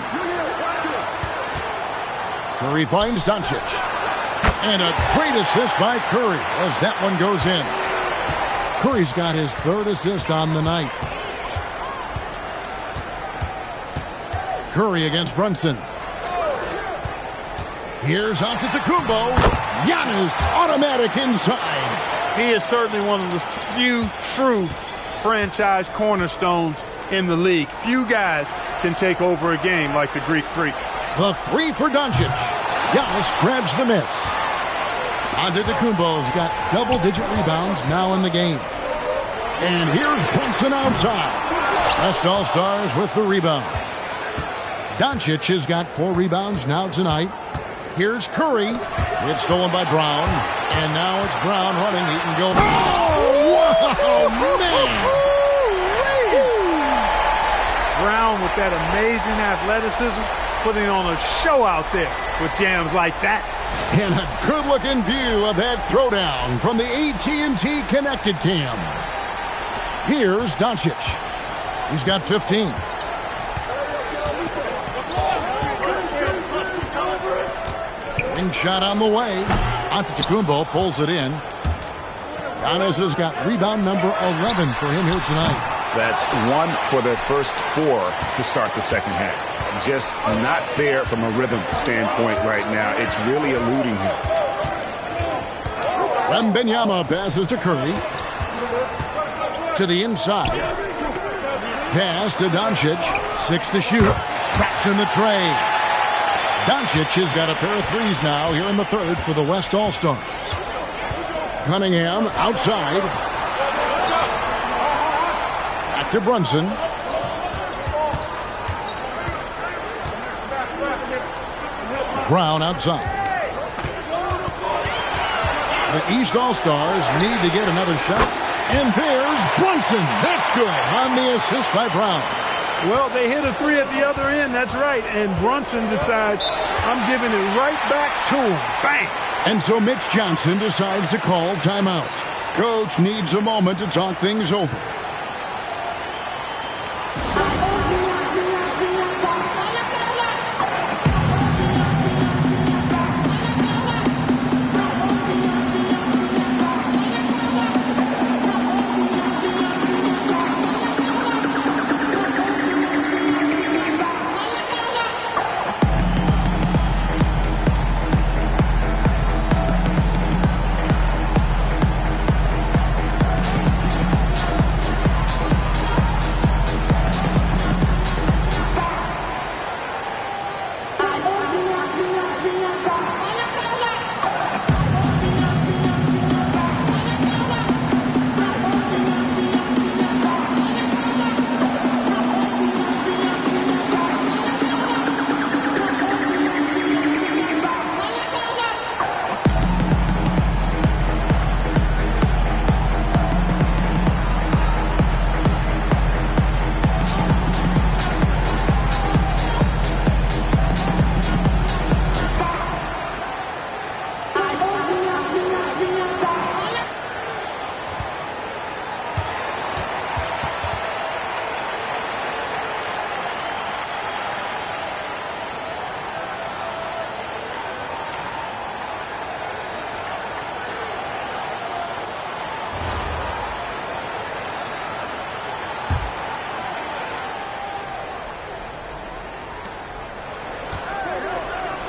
Curry finds Doncic. And a great assist by Curry as that one goes in. Curry's got his 3rd assist on the night. Curry against Brunson. Here's Antetokounmpo. Giannis automatic inside. He is certainly one of the few true franchise cornerstones in the league. Few guys can take over a game like the Greek Freak. The 3 for Doncic. Giannis grabs the miss. Antetokounmpo's got double-digit rebounds now in the game. And here's Brunson outside. West All-Stars with the rebound. Doncic has got 4 rebounds now tonight. Here's Curry. It's stolen by Brown. And now it's Brown running. He can go. Oh, wow, man. Brown with that amazing athleticism, putting on a show out there with jams like that. And a good-looking view of that throwdown from the AT&T Connected Cam. Here's Doncic. He's got 15. Ring shot on the way. Antetokounmpo pulls it in. Giannis has got rebound number 11 for him here tonight. That's 1 for their first 4 to start the second half. Just not there from a rhythm standpoint right now. It's really eluding him. Wembanyama passes to Curry. To the inside. Pass to Doncic. 6 to shoot. Traps in the tray. Doncic has got a pair of 3s now here in the 3rd for the West All-Stars. Cunningham outside. Back to Brunson. Brown outside. The East All-Stars need to get another shot. And there's Brunson. That's good on the assist by Brown. Well, they hit a 3 at the other end. That's right. And Brunson decides, I'm giving it right back to him. Bang! And so Mitch Johnson decides to call timeout. Coach needs a moment to talk things over.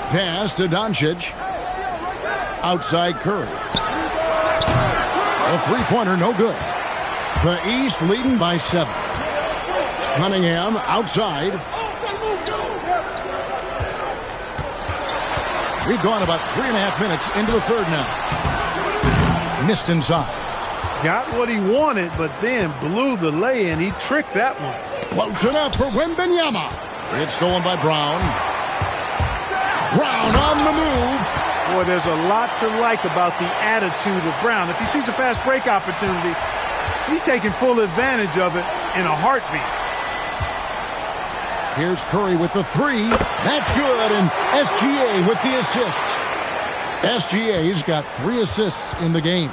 Pass to Doncic. Outside Curry. A three-pointer, no good. The East leading by 7. Cunningham outside. We've gone about 3.5 minutes into the third now. Missed inside. Got what he wanted, but then blew the lay-in. He tricked that one. Close enough for Wembanyama. It's stolen by Brown. Brown on the move. Boy, there's a lot to like about the attitude of Brown. If he sees a fast break opportunity, he's taking full advantage of it in a heartbeat. Here's Curry with the three. That's good, and SGA with the assist. SGA's got 3 assists in the game.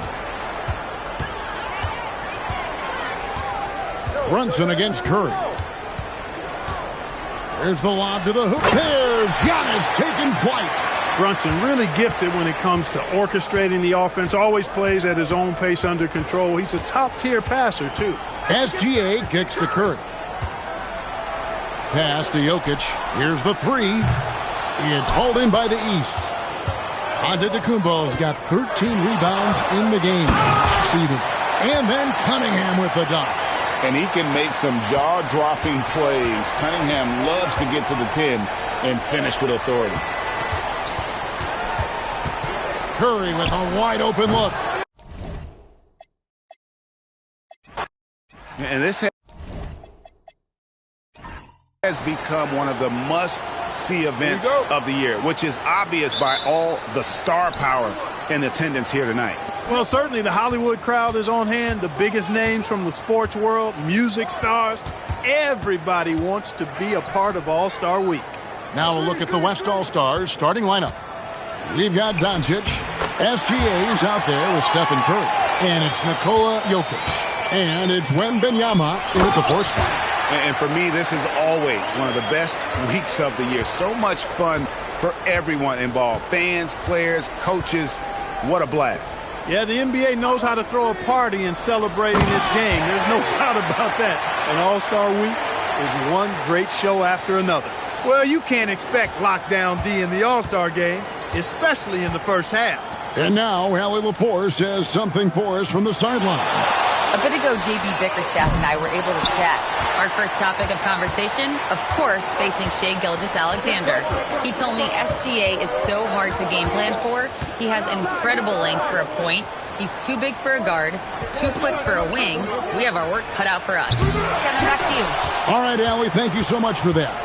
Brunson against Curry. There's the lob to the hoop. There's Giannis taking flight. Brunson really gifted when it comes to orchestrating the offense. Always plays at his own pace under control. He's a top-tier passer, too. SGA kicks to Curry. Pass to Jokic. Here's the three. It's hauled in by the East. Antetokounmpo's got 13 rebounds in the game. Seeded. And then Cunningham with the dunk. And he can make some jaw-dropping plays. Cunningham loves to get to the 10 and finish with authority. Curry with a wide-open look. And this has become one of the must-see events of the year, which is obvious by all the star power in attendance here tonight. Well, certainly the Hollywood crowd is on hand. The biggest names from the sports world, music stars. Everybody wants to be a part of All-Star Week. Now a look at the West All-Stars starting lineup. We've got Doncic. SGA is out there with Stephen Curry. And it's Nikola Jokic. And it's Wembanyama in at the 4th spot. And for me, this is always one of the best weeks of the year. So much fun for everyone involved. Fans, players, coaches. What a blast. Yeah, the NBA knows how to throw a party in celebrating its game. There's no doubt about that. An All-Star Week is one great show after another. Well, you can't expect Lockdown D in the All-Star game, especially in the first half. And now, Allie LaForce says something for us from the sideline. A bit ago, JB Bickerstaff and I were able to chat. Our first topic of conversation, of course, facing Shai Gilgeous-Alexander. He told me SGA is so hard to game plan for. He has incredible length for a point. He's too big for a guard, too quick for a wing. We have our work cut out for us. Kevin, back to you. All right, Allie, thank you so much for that.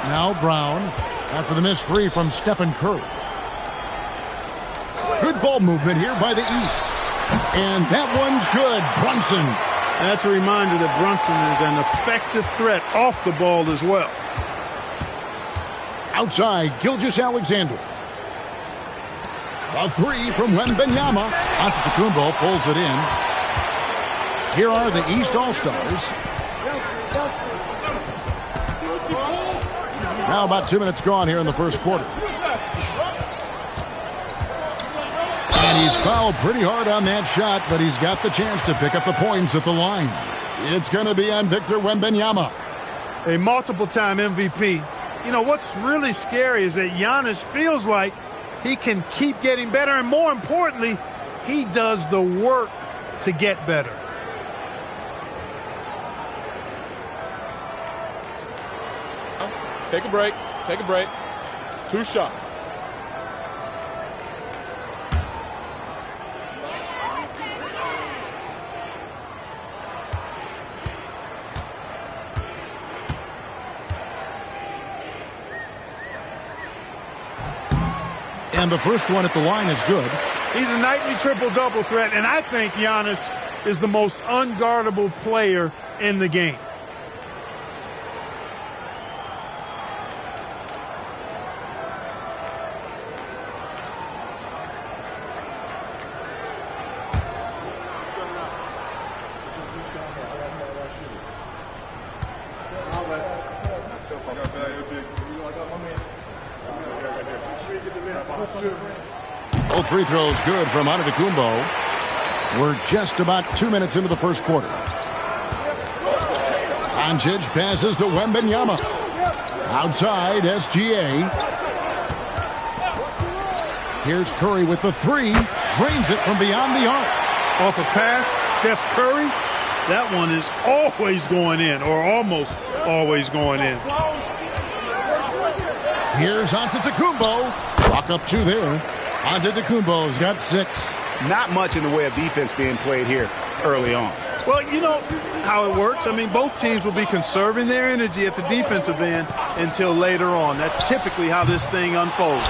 Now Brown, after the missed three from Stephen Curry. Good ball movement here by the East. And that one's good. Brunson. That's a reminder that Brunson is an effective threat off the ball as well. Outside, Gilgeous-Alexander. A three from Wembanyama. Antetokounmpo pulls it in. Here are the East All-Stars. Now about 2 minutes gone here in the first quarter. And he's fouled pretty hard on that shot, but he's got the chance to pick up the points at the line. It's going to be on Victor Wembanyama. A multiple-time MVP. You know, what's really scary is that Giannis feels like he can keep getting better, and more importantly, he does the work to get better. Take a break. Take a break. 2 shots. And the first one at the line is good. He's a nightly triple-double threat, and I think Giannis is the most unguardable player in the game. Both free throws good from Antetokounmpo. We're just about 2 minutes into the first quarter. Doncic passes to Wembanyama. Outside, SGA. Here's Curry with the three. Drains it from beyond the arc. Off a pass, Steph Curry. That one is always going in, or almost always going in. Here's Antetokounmpo. Walk up 2 there. Antetokounmpo's got 6. Not much in the way of defense being played here early on. Well, you know how it works. I mean, both teams will be conserving their energy at the defensive end until later on. That's typically how this thing unfolds.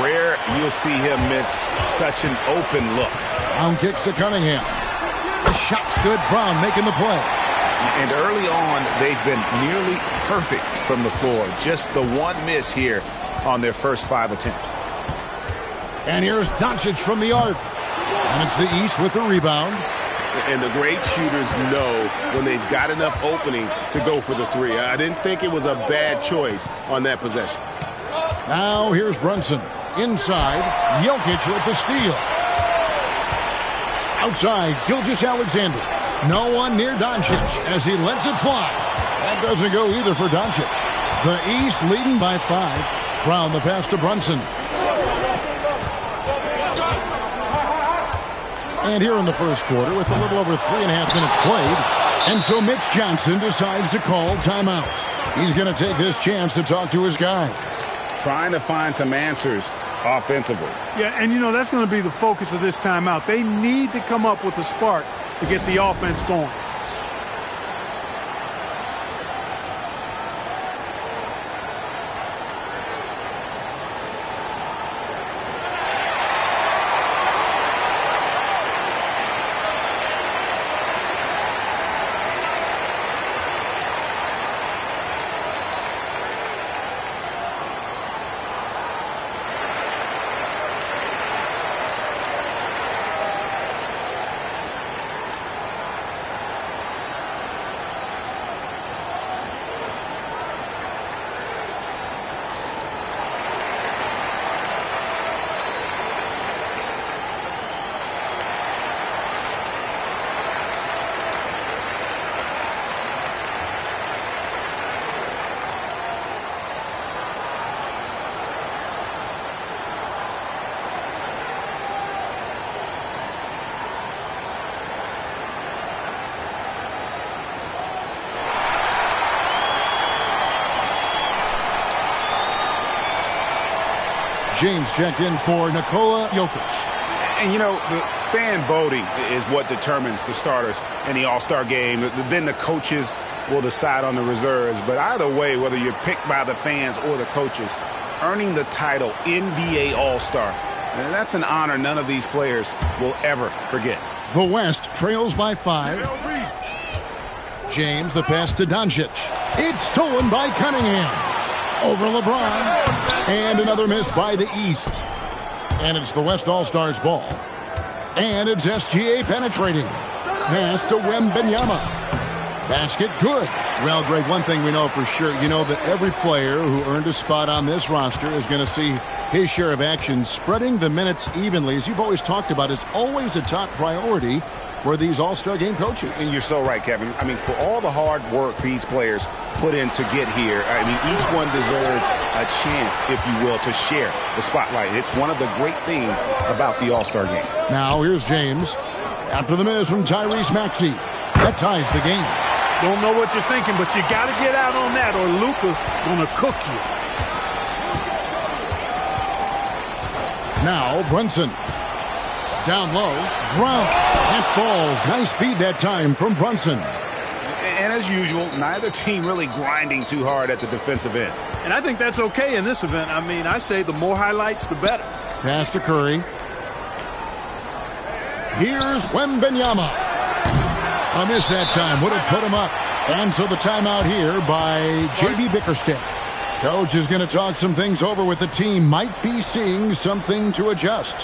Rare you'll see him miss such an open look. Brown kicks to Cunningham. The shot's good. Brown making the play. And early on, they've been nearly perfect from the floor. Just the one miss here on their first 5 attempts. And here's Doncic from the arc. And it's the East with the rebound. And the great shooters know when they've got enough opening to go for the 3. I didn't think it was a bad choice on that possession. Now here's Brunson. Inside, Jokic with the steal. Outside, Gilgeous-Alexander. No one near Doncic as he lets it fly. That doesn't go either for Doncic. The East leading by 5. Brown the pass to Brunson. And here in the first quarter, with a little over 3.5 minutes played, and so Mitch Johnson decides to call timeout. He's going to take this chance to talk to his guys. Trying to find some answers offensively. Yeah, and you know, that's going to be the focus of this timeout. They need to come up with a spark to get the offense going. James checked in for Nikola Jokic. And, you know, the fan voting is what determines the starters in the All-Star game. Then the coaches will decide on the reserves. But either way, whether you're picked by the fans or the coaches, earning the title NBA All-Star, and that's an honor none of these players will ever forget. The West trails by 5. James, the pass to Doncic. It's stolen by Cunningham. Over LeBron. And another miss by the East. And it's the West All-Stars ball. And it's SGA penetrating. Pass to Wembanyama. Basket good. Well, Greg, one thing we know for sure, you know that every player who earned a spot on this roster is going to see his share of action. Spreading the minutes evenly, as you've always talked about, is always a top priority for these All-Star game coaches. And you're so right, Kevin. I mean, for all the hard work these players put in to get here, I mean, each one deserves a chance, if you will, to share the spotlight. It's one of the great things about the All-Star game. Now here's James. After the miss from Tyrese Maxey. That ties the game. Don't know what you're thinking, but you got to get out on that or Luka going to cook you. Now Brunson. Down low. Brown. That falls. Nice feed that time from Brunson. And as usual, neither team really grinding too hard at the defensive end. And I think that's okay in this event. I mean, I say the more highlights, the better. Pass to Curry. Here's Wembanyama. A miss that time. Would have put him up. And so the timeout here by J.B. Bickerstaff. Coach is going to talk some things over with the team. Might be seeing something to adjust.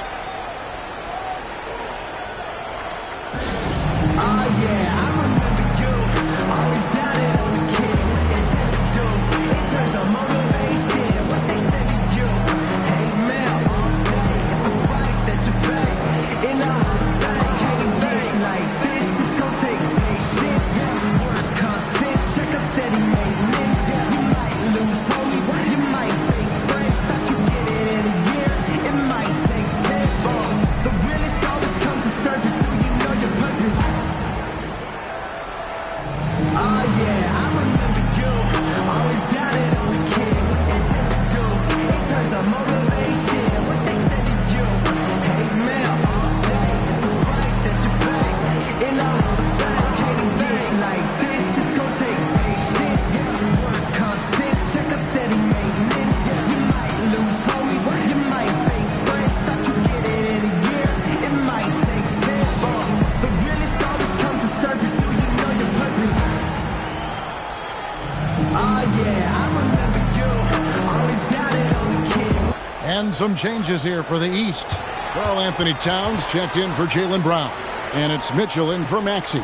And some changes here for the East. Karl Anthony Towns checked in for Jaylen Brown. And it's Mitchell in for Maxey.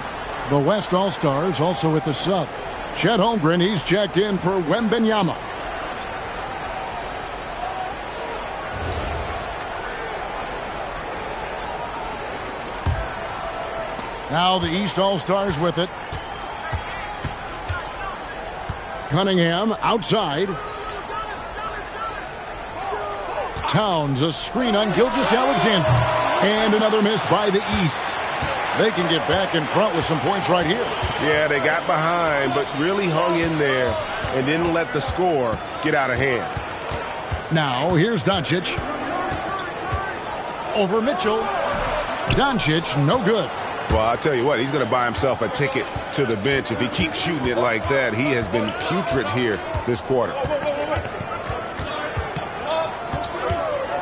The West All-Stars also with the sub. Chet Holmgren, he's checked in for Wembanyama. Now the East All-Stars with it. Cunningham outside. Towns, a screen on Gilgeous-Alexander. And another miss by the East. They can get back in front with some points right here. Yeah, they got behind, but really hung in there and didn't let the score get out of hand. Now, here's Doncic. Over Mitchell. Doncic, no good. Well, I'll tell you what, he's going to buy himself a ticket to the bench. If he keeps shooting it like that, he has been putrid here this quarter.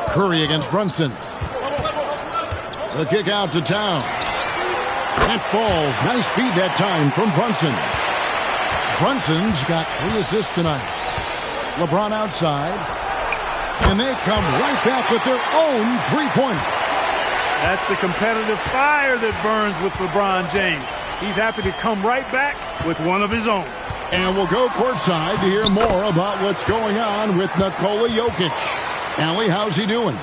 Curry against Brunson. The kick out to Towns. That falls. Nice feed that time from Brunson. Brunson's got 3 assists tonight. LeBron outside. And they come right back with their own three-pointer. That's the competitive fire that burns with LeBron James. He's happy to come right back with one of his own. And we'll go courtside to hear more about what's going on with Nikola Jokic. Allie, how's he doing?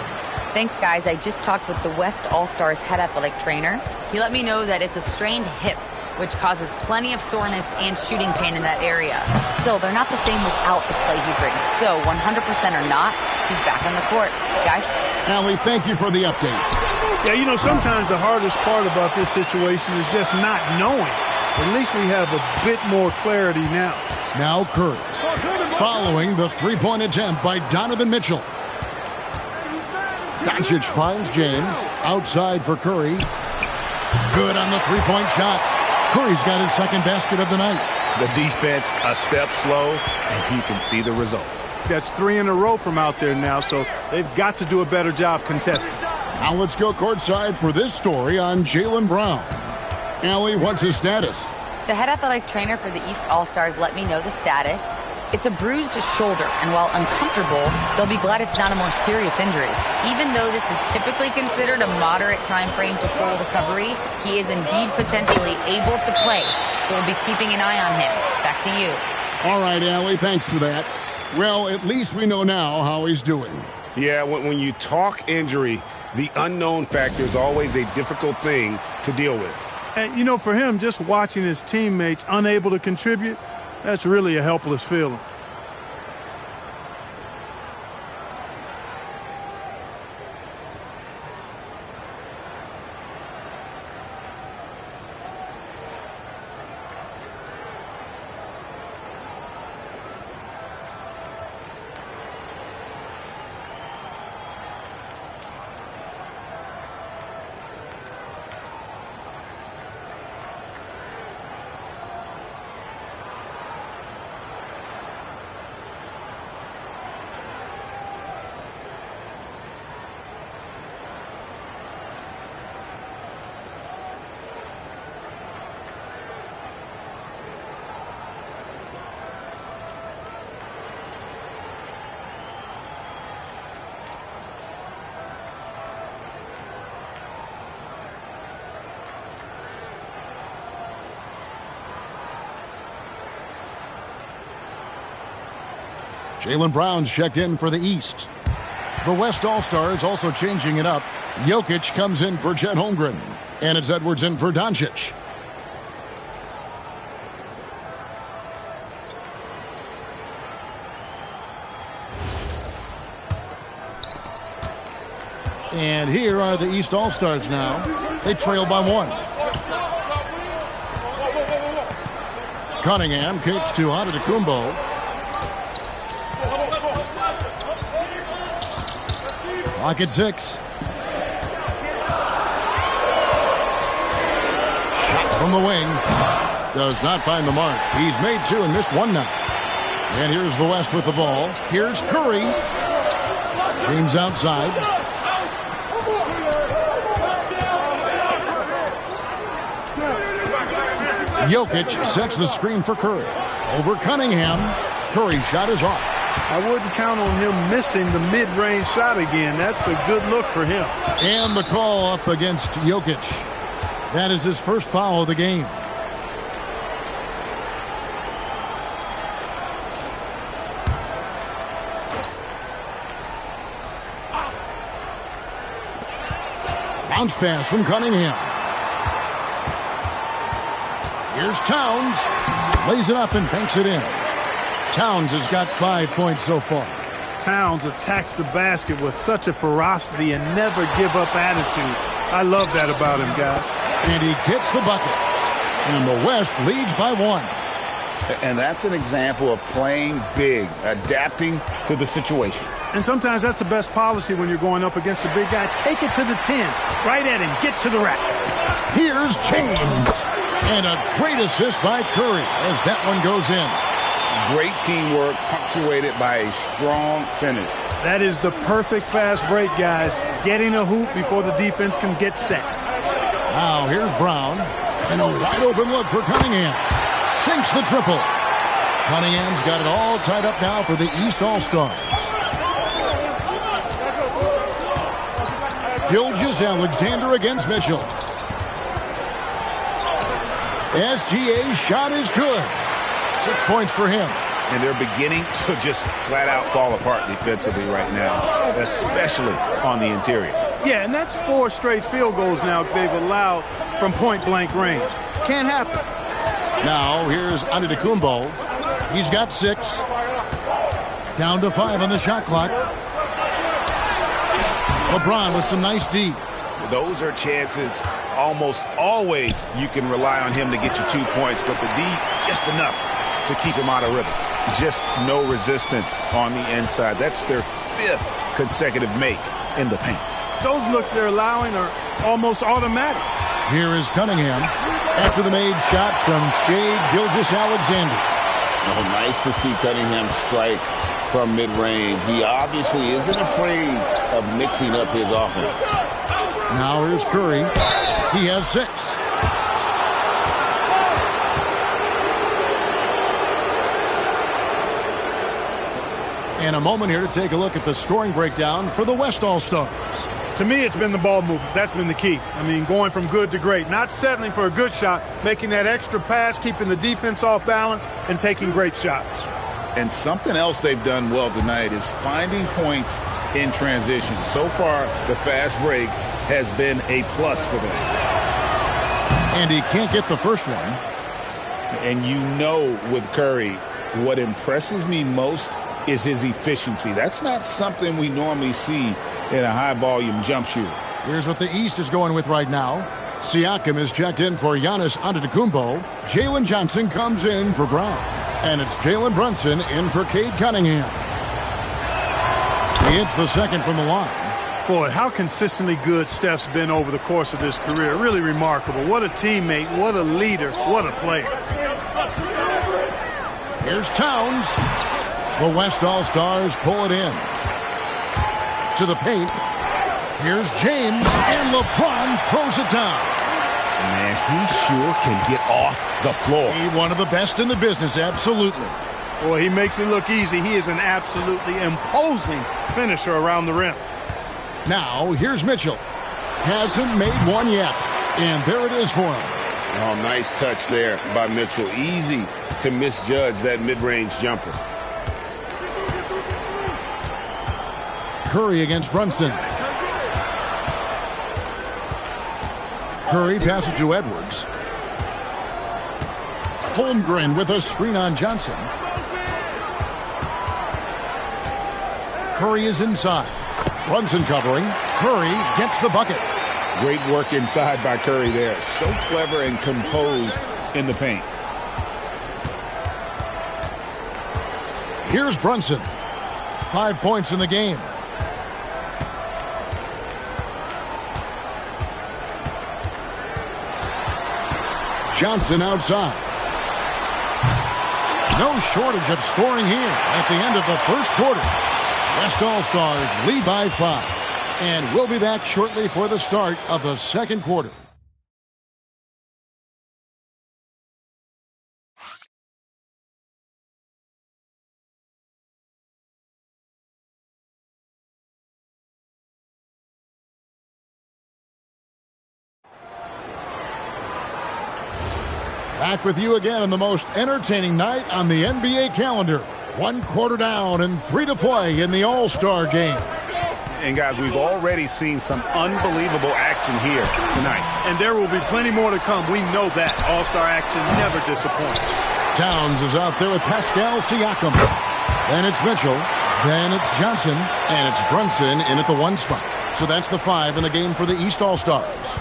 Thanks, guys. I just talked with the West All-Stars head athletic trainer. He let me know that it's a strained hip, which causes plenty of soreness and shooting pain in that area. Still, they're not the same without the play he brings. So 100% or not, he's back on the court. Guys? Allie, thank you for the update. Yeah, you know, sometimes the hardest part about this situation is just not knowing. At least we have a bit more clarity now. Now Curry, following the three-point attempt by Donovan Mitchell. Doncic finds James outside for Curry. Good on the three-point shot. Curry's got his second basket of the night. The defense a step slow, and he can see the results. That's 3 in a row from out there now, so they've got to do a better job contesting. Now let's go courtside for this story on Jaylen Brown. Allie, what's his status? The head athletic trainer for the East All-Stars let me know the status. It's a bruised shoulder, and while uncomfortable, they'll be glad it's not a more serious injury. Even though this is typically considered a moderate time frame to full recovery, he is indeed potentially able to play, so we'll be keeping an eye on him. Back to you. All right, Allie, thanks for that. Well, at least we know now how he's doing. Yeah, when you talk injury, the unknown factor is always a difficult thing to deal with. And, you know, for him, just watching his teammates unable to contribute, that's really a helpless feeling. Jaylen Brown's checked in for the East. The West All-Stars also changing it up. Jokic comes in for Chet Holmgren. And it's Edwards in for Doncic. And here are the East All-Stars now. They trail by 1. Cunningham kicks to Antetokounmpo. Clock at 6. Shot from the wing. Does not find the mark. He's made 2 and missed 1 now. And here's the West with the ball. Here's Curry. James outside. Jokic sets the screen for Curry. Over Cunningham. Curry's shot is off. I wouldn't count on him missing the mid-range shot again. That's a good look for him. And the call up against Jokic. That is his first foul of the game. Bounce pass from Cunningham. Here's Towns. Lays it up and banks it in. Towns has got 5 points so far. Towns attacks the basket with such a ferocity and never give up attitude. I love that about him, guys. And he gets the bucket. And the West leads by 1. And that's an example of playing big, adapting to the situation. And sometimes that's the best policy when you're going up against a big guy. Take it to the 10. Right at him. Get to the rack. Here's James. And a great assist by Curry as that one goes in. Great teamwork punctuated by a strong finish. That is the perfect fast break, guys. Getting a hoop before the defense can get set. Now here's Brown. And a wide open look for Cunningham. Sinks the triple. Cunningham's got it all tied up now for the East All-Stars. Gilgeous-Alexander against Mitchell. SGA's shot is good. 6 points for him. And they're beginning to just flat out fall apart defensively right now, especially on the interior. Yeah, and that's 4 straight field goals now they've allowed from point-blank range. Can't happen. Now here's Antetokounmpo. He's got 6. Down to 5 on the shot clock. LeBron with some nice D. Those are chances almost always you can rely on him to get you 2 points, but the D just enough to keep him out of rhythm. Just no resistance on the inside. That's their 5th consecutive make in the paint. Those looks they're allowing are almost automatic. Here is Cunningham after the made shot from Shai Gilgeous-Alexander. Oh, nice to see Cunningham strike from mid-range. He obviously isn't afraid of mixing up his offense. Now here's Curry. He has 6. And a moment here to take a look at the scoring breakdown for the West All-Stars. To me, it's been the ball movement. That's been the key. I mean, going from good to great. Not settling for a good shot, making that extra pass, keeping the defense off balance, and taking great shots. And something else they've done well tonight is finding points in transition. So far, the fast break has been a plus for them. And he can't get the first one. And you know with Curry, what impresses me most is his efficiency. That's not something we normally see in a high-volume jump shooter. Here's what the East is going with right now. Siakam is checked in for Giannis Antetokounmpo. Jalen Johnson comes in for Brown. And it's Jalen Brunson in for Cade Cunningham. He hits the second from the line. Boy, how consistently good Steph's been over the course of his career. Really remarkable. What a teammate, what a leader, what a player. Here's Towns. The West All-Stars pull it in. To the paint. Here's James, and LeBron throws it down. Man, he sure can get off the floor. He's one of the best in the business, absolutely. Boy, he makes it look easy. He is an absolutely imposing finisher around the rim. Now, here's Mitchell. Hasn't made one yet. And there it is for him. Oh, nice touch there by Mitchell. Easy to misjudge that mid-range jumper. Curry against Brunson. Curry passes to Edwards. Holmgren with a screen on Johnson. Curry is inside. Brunson covering. Curry gets the bucket. Great work inside by Curry there. So clever and composed in the paint. Here's Brunson. 5 points in the game. Johnson outside. No shortage of scoring here at the end of the first quarter. West All-Stars lead by 5. And we'll be back shortly for the start of the second quarter. Back with you again on the most entertaining night on the NBA calendar. 1 quarter down and 3 to play in the All-Star game. And, guys, we've already seen some unbelievable action here tonight. And there will be plenty more to come. We know that. All-Star action never disappoints. Towns is out there with Pascal Siakam. Then it's Mitchell. Then it's Johnson. And it's Brunson in at the 1 spot. So that's the 5 in the game for the East All-Stars.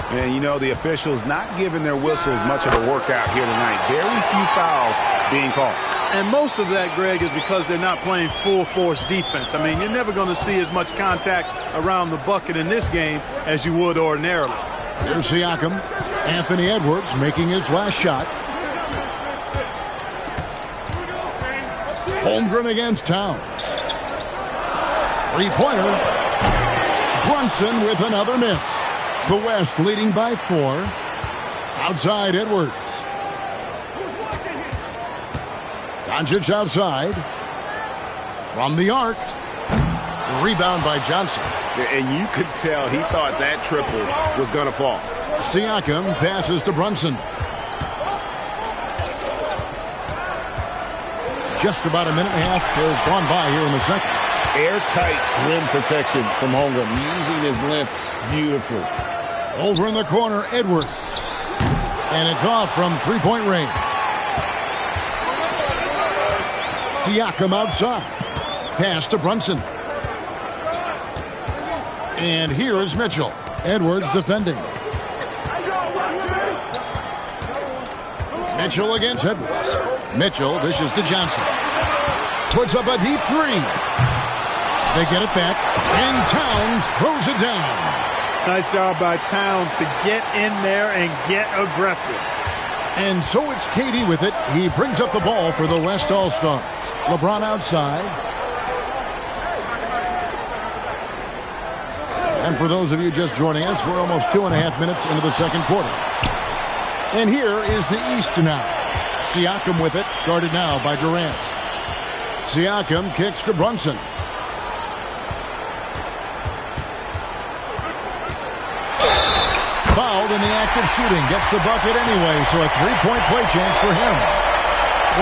And, you know, the officials not giving their whistles much of a workout here tonight. Very few fouls being called. And most of that, Greg, is because they're not playing full-force defense. I mean, you're never going to see as much contact around the bucket in this game as you would ordinarily. Here's Siakam. Anthony Edwards making his last shot. Holmgren against Towns. 3-pointer. Brunson with another miss. The West leading by 4. Outside Edwards. Doncic outside. From the arc. Rebound by Johnson. And you could tell he thought that triple was going to fall. Siakam passes to Brunson. Just about a minute and a half has gone by here in the second. Airtight rim protection from Holmgren, using his length beautifully. Over in the corner, Edwards. And it's off from 3-point range. Siakam outside. Pass to Brunson. And here is Mitchell. Edwards defending. Mitchell against Edwards. Mitchell dishes to Johnson. Puts up a deep 3. They get it back. And Towns throws it down. Nice job by Towns to get in there and get aggressive. And so it's KD with it. He brings up the ball for the West All-Stars. LeBron outside. And for those of you just joining us, we're almost 2.5 minutes into the second quarter. And here is the East now. Siakam with it, guarded now by Durant. Siakam kicks to Brunson. Fouled in the act of shooting. Gets the bucket anyway, so a 3-point play chance for him.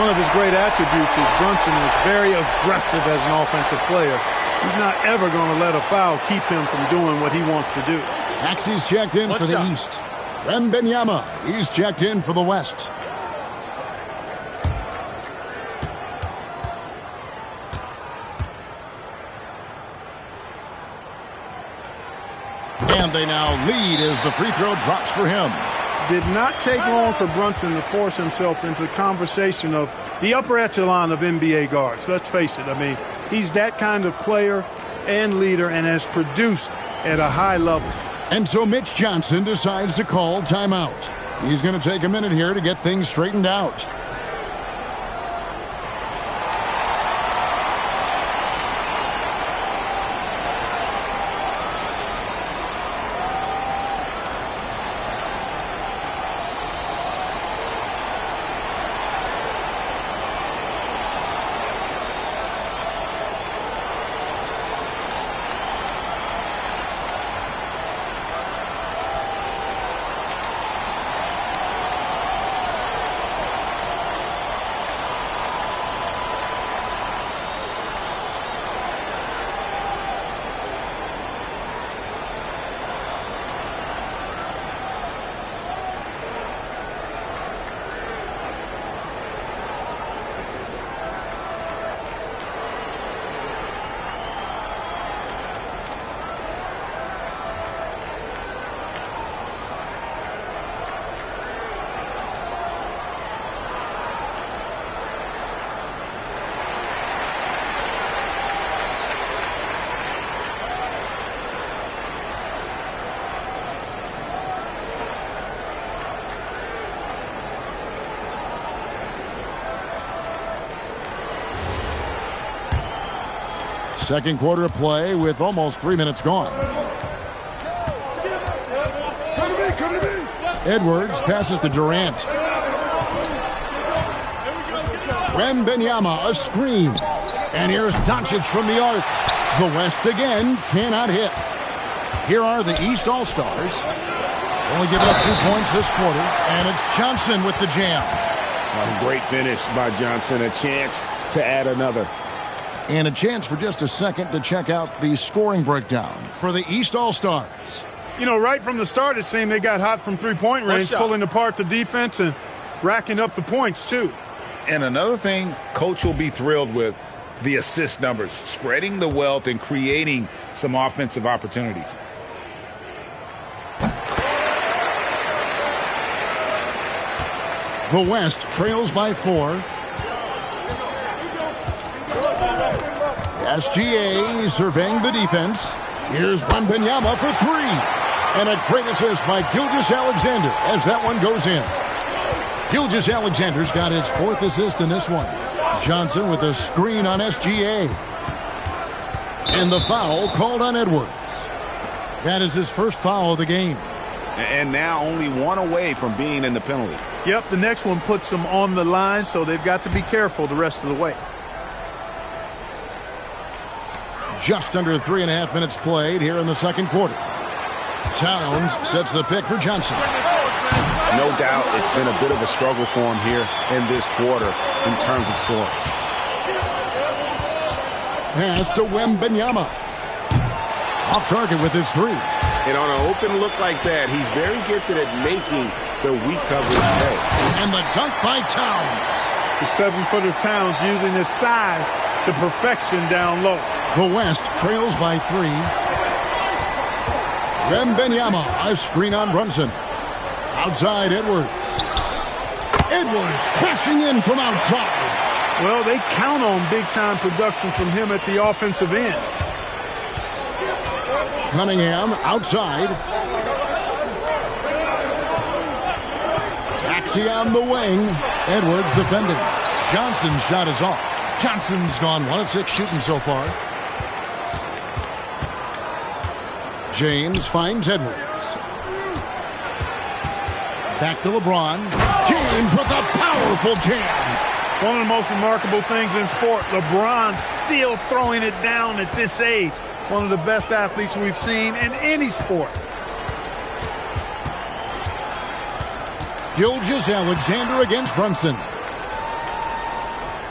One of his great attributes is Brunson is very aggressive as an offensive player. He's not ever going to let a foul keep him from doing what he wants to do. Maxey's checked in for the East. Wembanyama, he's checked in for the West. And they now lead as the free throw drops for him. Did not take long for Brunson to force himself into the conversation of the upper echelon of NBA guards. Let's face it. I mean, he's that kind of player and leader and has produced at a high level. And so Mitch Johnson decides to call timeout. He's going to take a minute here to get things straightened out. Second quarter of play with almost 3 minutes gone. Edwards passes to Durant. Wembanyama, a screen. And here's Doncic from the arc. The West again cannot hit. Here are the East All-Stars. Only giving up 2 points this quarter, and it's Johnson with the jam. Great finish by Johnson. A chance to add another. And a chance for just a second to check out the scoring breakdown for the East All-Stars. You know, right from the start, it seemed they got hot from three-point range, pulling apart the defense and racking up the points, too. And another thing Coach will be thrilled with, the assist numbers, spreading the wealth and creating some offensive opportunities. The West trails by 4. SGA surveying the defense. Here's Wembanyama for 3. And a great assist by Gilgeous-Alexander as that one goes in. Gilgeous-Alexander's got his 4th assist in this one. Johnson with a screen on SGA. And the foul called on Edwards. That is his first foul of the game. And now only 1 away from being in the penalty. Yep, the next one puts them on the line, so they've got to be careful the rest of the way. Just under 3.5 minutes played here in the second quarter. Towns sets the pick for Johnson. No doubt it's been a bit of a struggle for him here in this quarter in terms of scoring. Pass to Wembanyama. Off target with his 3. And on an open look like that, he's very gifted at making the weak coverage pay. And the dunk by Towns. The 7-footer Towns using his size to perfection down low. The West trails by 3. Wembanyama, a screen on Brunson. Outside Edwards. Edwards crashing in from outside. Well, they count on big-time production from him at the offensive end. Cunningham outside. Taxi on the wing. Edwards defending. Johnson's shot is off. Johnson's gone 1 of 6 shooting so far. James finds Edwards. Back to LeBron. James with a powerful jam. One of the most remarkable things in sport, LeBron still throwing it down at this age. One of the best athletes we've seen in any sport. Gilgeous-Alexander against Brunson.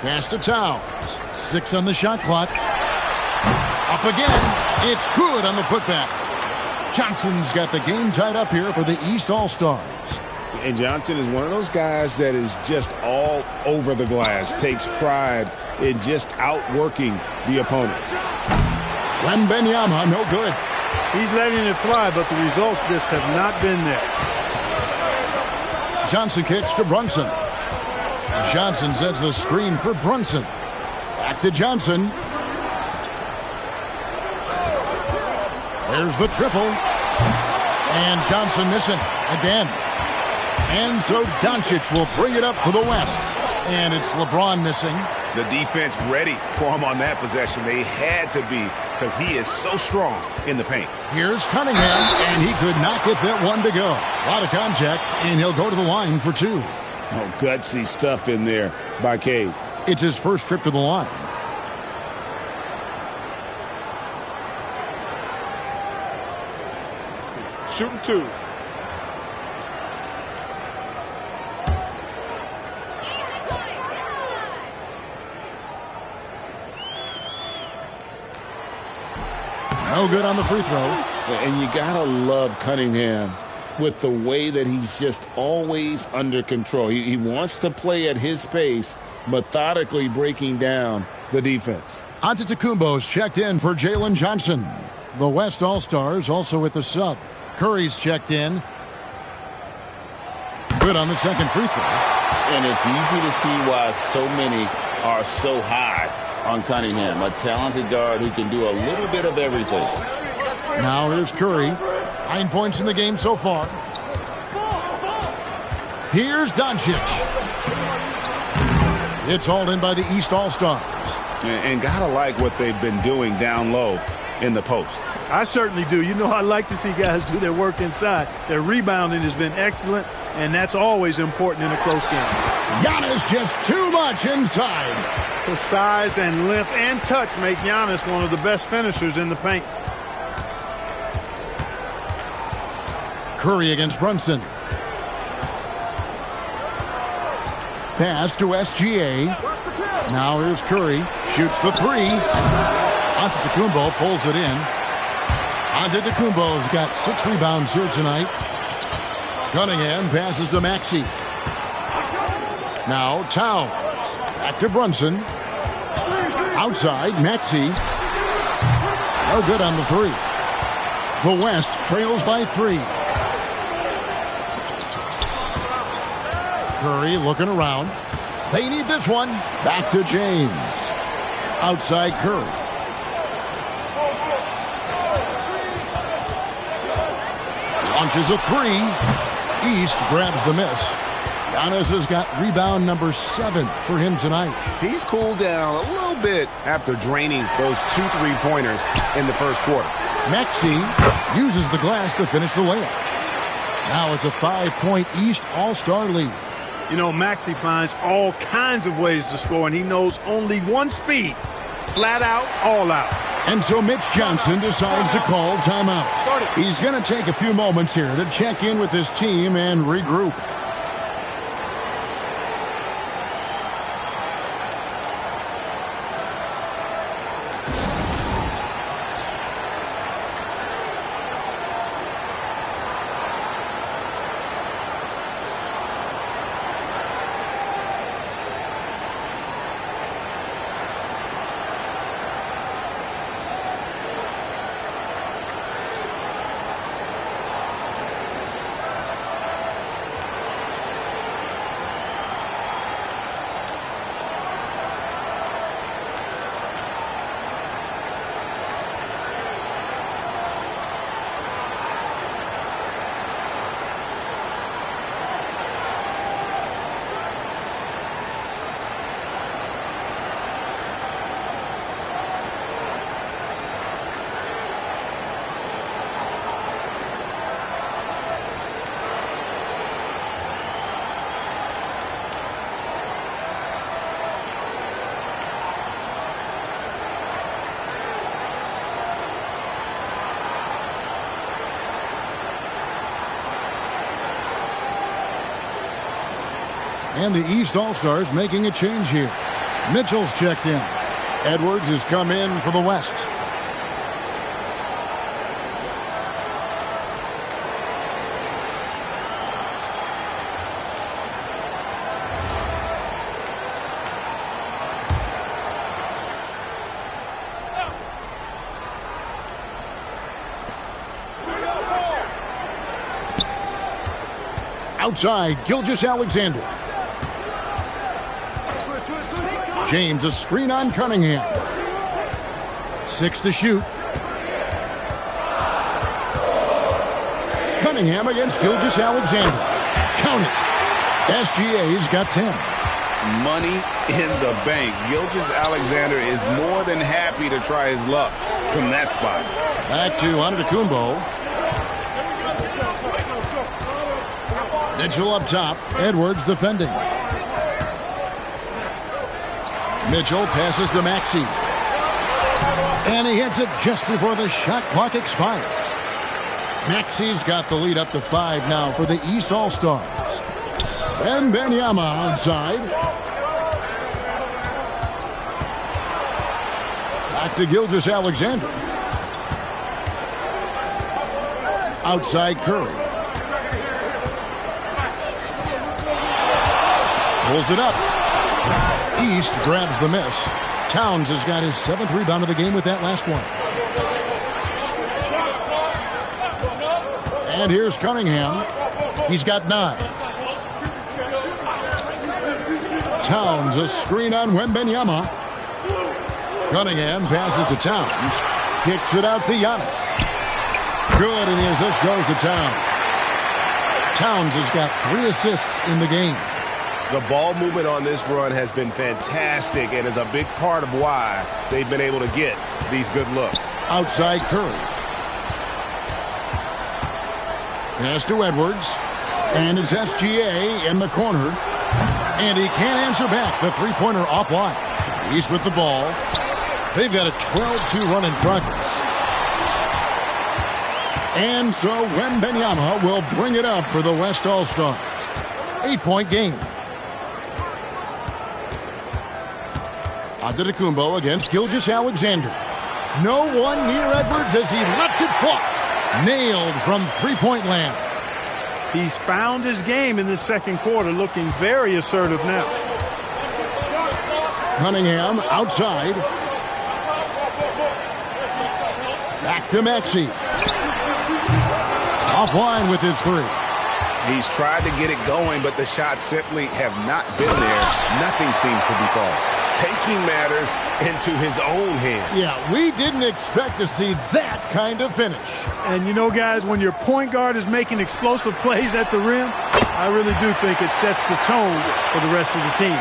Pass to Towns. 6 on the shot clock. Up again. It's good on the putback. Johnson's got the game tied up here for the East All-Stars. And Johnson is one of those guys that is just all over the glass, takes pride in just outworking the opponent. Wembanyama, no good. He's letting it fly, but the results just have not been there. Johnson kicks to Brunson. Johnson sets the screen for Brunson. Back to Johnson. There's the triple. And Johnson missing again. And so Doncic will bring it up for the West. And it's LeBron missing. The defense ready for him on that possession. They had to be because he is so strong in the paint. Here's Cunningham, and he could not get that one to go. A lot of contact, and he'll go to the line for 2. Oh, gutsy stuff in there by Cade. It's his first trip to the line. Shooting 2. No good on the free throw. And you got to love Cunningham with the way that he's just always under control. He wants to play at his pace, methodically breaking down the defense. Antetokounmpo's checked in for Jalen Johnson. The West All-Stars also with the sub. Curry's checked in. Good on the second free throw. And it's easy to see why so many are so high on Cunningham, a talented guard who can do a little bit of everything. Now here's Curry. 9 points in the game so far. Here's Doncic. It's hauled in by the East All-Stars. And gotta like what they've been doing down low in the post. I certainly do. You know, I like to see guys do their work inside. Their rebounding has been excellent, and that's always important in a close game. Giannis just too much inside. The size and length and touch make Giannis one of the best finishers in the paint. Curry against Brunson. Pass to SGA. Now here's Curry. Shoots the three. Antetokounmpo pulls it in. Antetokounmpo's got 6 rebounds here tonight. Cunningham passes to Maxey. Now Towns. Back to Brunson. Outside, Maxey. No good on the three. The West trails by 3. Curry looking around. They need this one. Back to James. Outside Curry. Launches a three. East grabs the miss. Giannis has got rebound number 7 for him tonight. He's cooled down a little bit after draining those 2 3-pointers in the first quarter. Maxey uses the glass to finish the layup. Now it's a 5-point East All-Star lead. You know, Maxey finds all kinds of ways to score, and he knows only one speed. Flat out, all out. And so Mitch Johnson decides to call timeout. He's going to take a few moments here to check in with his team and regroup. And the East All-Stars making a change here. Mitchell's checked in. Edwards has come in for the West. Outside, Gilgeous-Alexander. James, a screen on Cunningham. 6 to shoot. Cunningham against Gilgeous-Alexander. Count it. SGA's got 10. Money in the bank. Gilgeous-Alexander is more than happy to try his luck from that spot. Back to Antetokounmpo. Mitchell up top. Edwards defending. Mitchell passes to Maxey. And he hits it just before the shot clock expires. Maxey's got the lead up to 5 now for the East All-Stars. And Wembanyama outside. Back to Gilgeous-Alexander. Outside Curry. Pulls it up. East grabs the miss. Towns has got his 7th rebound of the game with that last one. And here's Cunningham. He's got 9. Towns, a screen on Wembanyama. Cunningham passes to Towns. Kicks it out to Giannis. Good, and the assist goes to Towns. Towns has got 3 assists in the game. The ball movement on this run has been fantastic and is a big part of why they've been able to get these good looks. Outside Curry. Pass to Edwards. And it's SGA in the corner. And he can't answer back. The three-pointer offline. East with the ball. They've got a 12-2 run in progress. And so Wembanyama will bring it up for the West All-Stars. 8-point game. Antetokounmpo against Gilgeous-Alexander. No one near Edwards as he lets it fly. Nailed from three-point land. He's found his game in the second quarter, looking very assertive now. Cunningham outside. Back to Maxey. Offline with his three. He's tried to get it going, but the shots simply have not been there. Nothing seems to be falling. Taking matters into his own hands. Yeah, we didn't expect to see that kind of finish. And you know, guys, when your point guard is making explosive plays at the rim, I really do think it sets the tone for the rest of the team.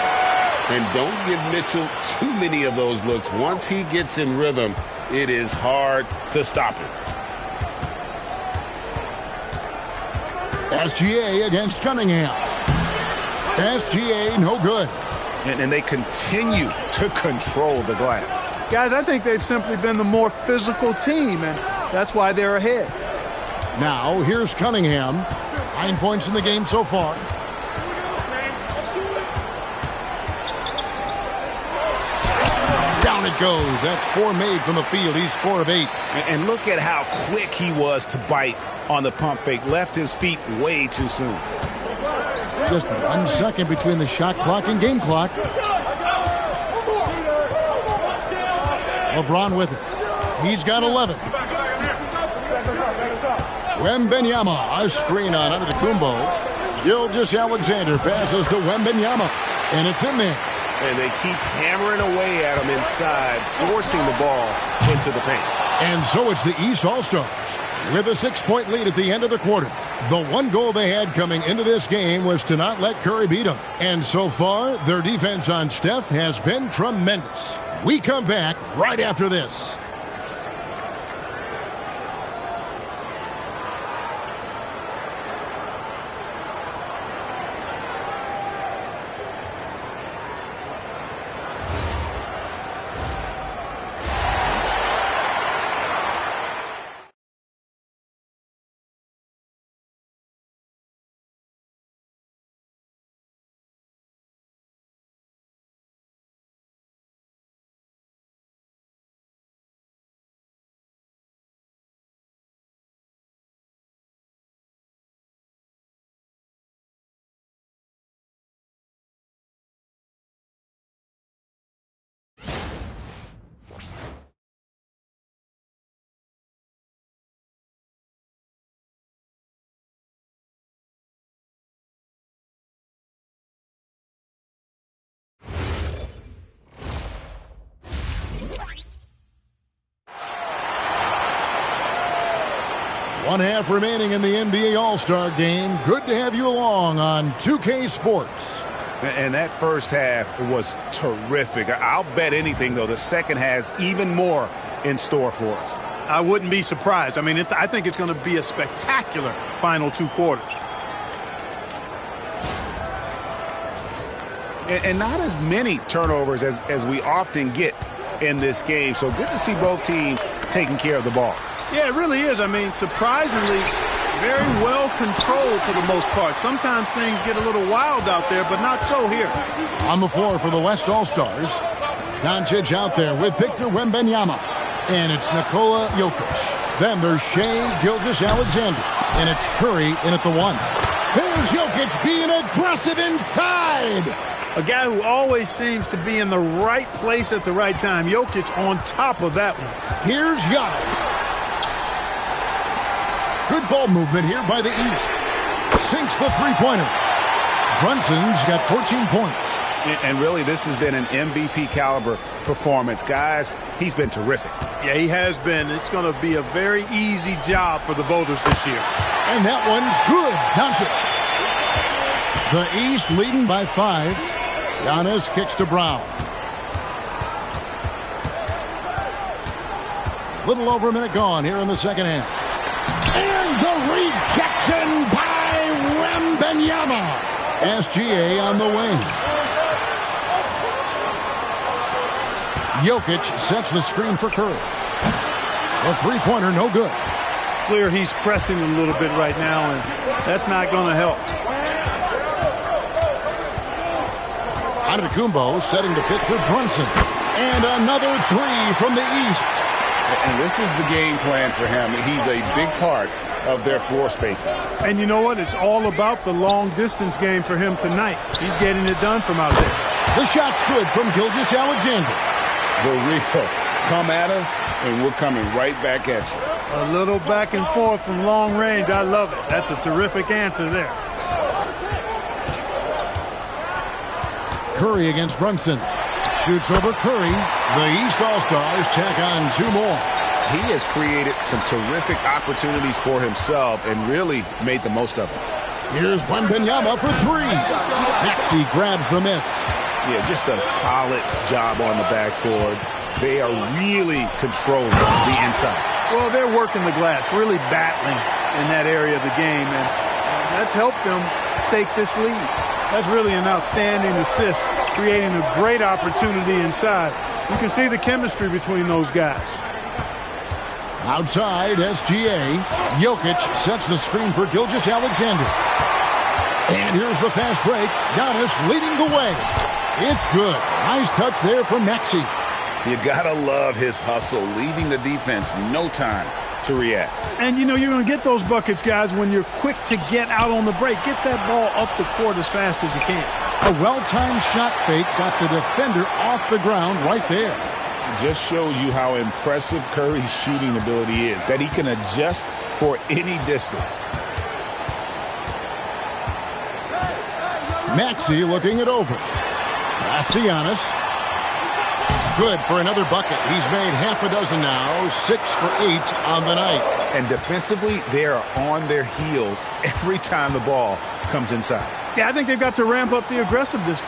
And don't give Mitchell too many of those looks. Once he gets in rhythm, it is hard to stop him. SGA against Cunningham. SGA no good. And they continue to control the glass. Guys, I think they've simply been the more physical team, and that's why they're ahead. Now, here's Cunningham. 9 points in the game so far. Down it goes. That's 4 made from the field. He's 4 of 8. And look at how quick he was to bite on the pump fake. Left his feet way too soon. Just 1 second between the shot clock and game clock. LeBron with it. He's got 11. Wembanyama, a screen on Antetokounmpo. Gilgeous-Alexander passes to Wembanyama, and it's in there. And they keep hammering away at him inside, forcing the ball into the paint. And so it's the East All-Stars with a 6-point lead at the end of the quarter. The one goal they had coming into this game was to not let Curry beat them. And so far, their defense on Steph has been tremendous. We come back right after this. One half remaining in the NBA All-Star Game. Good to have you along on 2K Sports. And that first half was terrific. I'll bet anything, though, the second has even more in store for us. I wouldn't be surprised. I mean, I think it's going to be a spectacular final 2 quarters. And not as many turnovers as we often get in this game. So good to see both teams taking care of the ball. Yeah, it really is. I mean, surprisingly, very well controlled for the most part. Sometimes things get a little wild out there, but not so here. On the floor for the West All-Stars, Doncic out there with Victor Wembanyama. And it's Nikola Jokic. Then there's Shai Gilgeous-Alexander. And it's Curry in at the 1. Here's Jokic being aggressive inside. A guy who always seems to be in the right place at the right time. Jokic on top of that one. Here's Giannis. Good ball movement here by the East. Sinks the three-pointer. Brunson's got 14 points. And really, this has been an MVP caliber performance. Guys, he's been terrific. Yeah, he has been. It's going to be a very easy job for the voters this year. And that one's good. Doncic. The East leading by 5. Giannis kicks to Brown. Little over a minute gone here in the second half. And the rejection by Wembanyama. SGA on the wing. Jokic sets the screen for Curry. The three-pointer no good. clear he's pressing a little bit right now, and that's not going to help. Antetokounmpo setting the pick for Brunson. And another three from the east. And this is the game plan for him. He's a big part of their floor spacing. And you know what? It's all about the long-distance game for him tonight. He's getting it done from out there. The shot's good from Gilgeous-Alexander. The real come at us, and we're coming right back at you. A little back and forth from long range. I love it. That's a terrific answer there. Curry against Brunson. Shoots over Curry. The East All-Stars tack on two more. He has created some terrific opportunities for himself and really made the most of it. Here's Wembanyama for three. Maxey grabs the miss. Yeah, just a solid job on the backboard. They are really controlling the inside. Well, they're working the glass, really battling in that area of the game, and that's helped them stake this lead. That's really an outstanding assist, creating a great opportunity inside. You can see the chemistry between those guys. Outside, SGA. Jokic sets the screen for Gilgeous-Alexander. And here's the fast break. Giannis leading the way. It's good. Nice touch there from Maxey. You gotta love his hustle, leaving the defense no time to react. And you know you're going to get those buckets, guys, when you're quick to get out on the break. Get that ball up the court as fast as you can. A well-timed shot fake got the defender off the ground right there. Just shows you how impressive Curry's shooting ability is, that he can adjust for any distance. Maxey looking it over. Pass to Giannis. Good for another bucket. He's made half a dozen now, 6 for 8 on the night. And defensively, they are on their heels every time the ball comes inside. Yeah, I think they've got to ramp up the aggressiveness.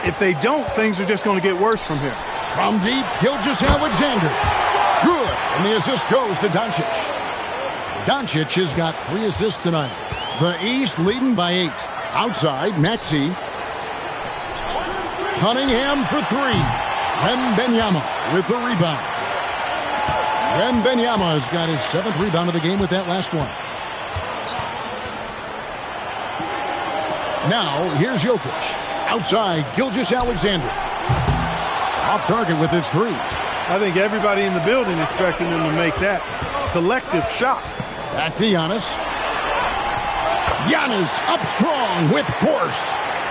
If they don't, things are just going to get worse from here. From deep, Gilgeous-Alexander. Good. And the assist goes to Doncic. Doncic has got 3 assists tonight. The East leading by 8. Outside, Maxey. Cunningham for 3. Wembanyama with the rebound. Wembanyama has got his 7th rebound of the game with that last one. Now, here's Jokic. Outside, Gilgeous-Alexander. Off target with his 3. I think everybody in the building expecting them to make that collective shot. Back to Giannis. Giannis up strong with force.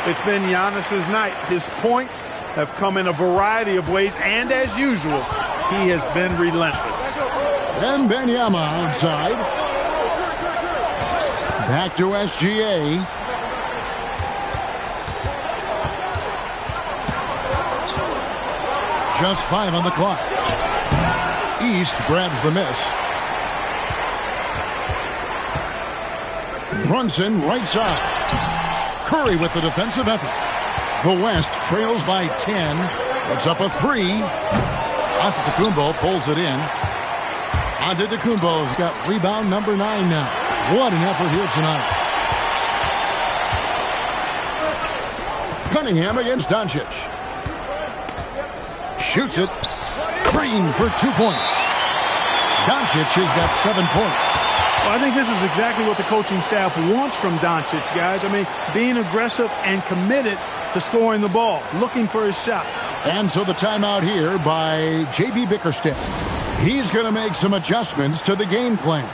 It's been Giannis's night. His points have come in a variety of ways, and as usual, he has been relentless. Wembanyama outside. Back to SGA. Just 5 on the clock. East grabs the miss. Brunson right side. Curry with the defensive effort. The West trails by 10. It's up a 3. Antetokounmpo pulls it in. Antetokounmpo's got rebound number 9 now. What an effort here tonight. Cunningham against Doncic. Shoots it. Green for 2 points. Doncic has got 7 points. Well, I think this is exactly what the coaching staff wants from Doncic, guys. I mean, being aggressive and committed to scoring the ball, looking for his shot. And so the timeout here by J.B. Bickerstaff. He's going to make some adjustments to the game plan.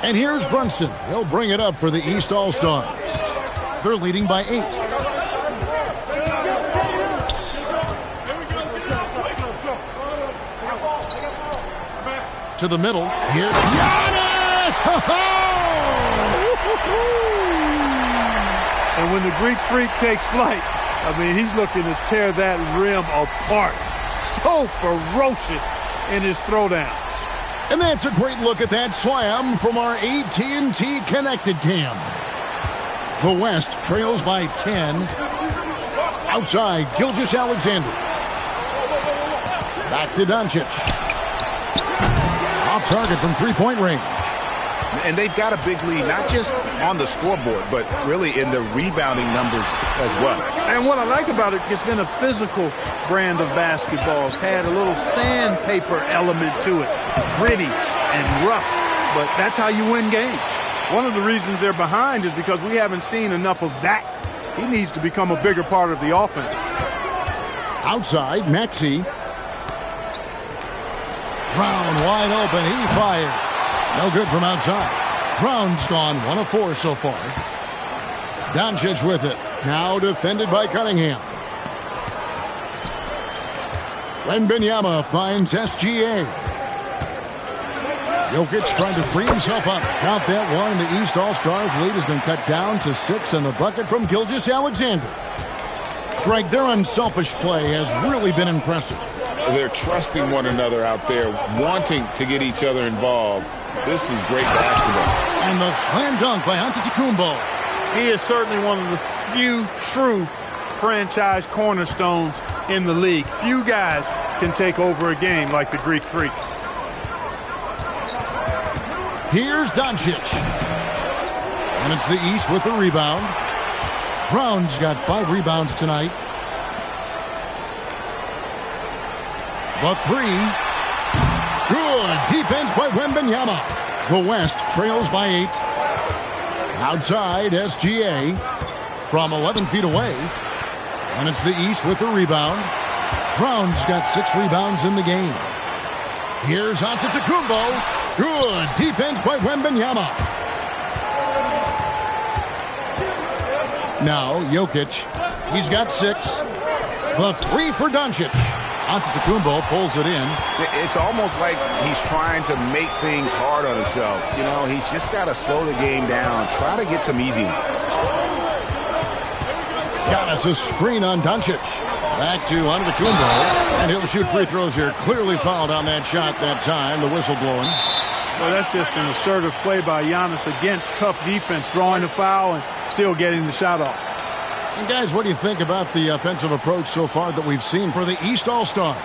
And here's Brunson. He'll bring it up for the East All-Stars. They're leading by 8. To the middle. Here's Giannis! And when the Greek Freak takes flight, I mean, he's looking to tear that rim apart. So ferocious in his throwdowns. And that's a great look at that slam from our AT&T Connected Cam. The West trails by 10. Outside, Gilgeous-Alexander. Back to Doncic. Off target from three-point range. And they've got a big lead, not just on the scoreboard, but really in the rebounding numbers as well. And what I like about it, it's been a physical brand of basketball. It's had a little sandpaper element to it, gritty and rough, but that's how you win games. One of the reasons they're behind is because we haven't seen enough of that. He needs to become a bigger part of the offense. Outside, Maxey. Brown wide open, he fires. No good from outside. Brown's gone 1 of 4 so far. Doncic with it. Now defended by Cunningham. Wembanyama finds SGA. Jokic trying to free himself up. Count that one. The East All-Stars lead has been cut down to 6, and the bucket from Gilgeous-Alexander. Greg, their unselfish play has really been impressive. They're trusting one another out there, wanting to get each other involved. This is great basketball. And the slam dunk by Antetokounmpo. He is certainly one of the few true franchise cornerstones in the league. Few guys can take over a game like the Greek Freak. Here's Doncic. And it's the East with the rebound. Brown's got 5 rebounds tonight. The 3. Good defense by Wembanyama. The West trails by 8. Outside, SGA from 11 feet away. And it's the East with the rebound. Brown's got 6 rebounds in the game. Here's Antetokounmpo. Good defense by Wembanyama. Now, Jokic. He's got 6. The 3 for Doncic. Antetokounmpo pulls it in. It's almost like he's trying to make things hard on himself. You know, he's just got to slow the game down, try to get some easy ones. Giannis a screen on Doncic. Back to Antetokounmpo, and he'll shoot free throws here. Clearly fouled on that shot that time. The whistle blowing. Well, that's just an assertive play by Giannis against tough defense, drawing a foul and still getting the shot off. And guys, what do you think about the offensive approach so far that we've seen for the East All-Stars?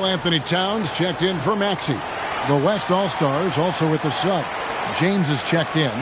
Anthony Towns checked in for Maxey. The West All-Stars also with the sub. James is checked in.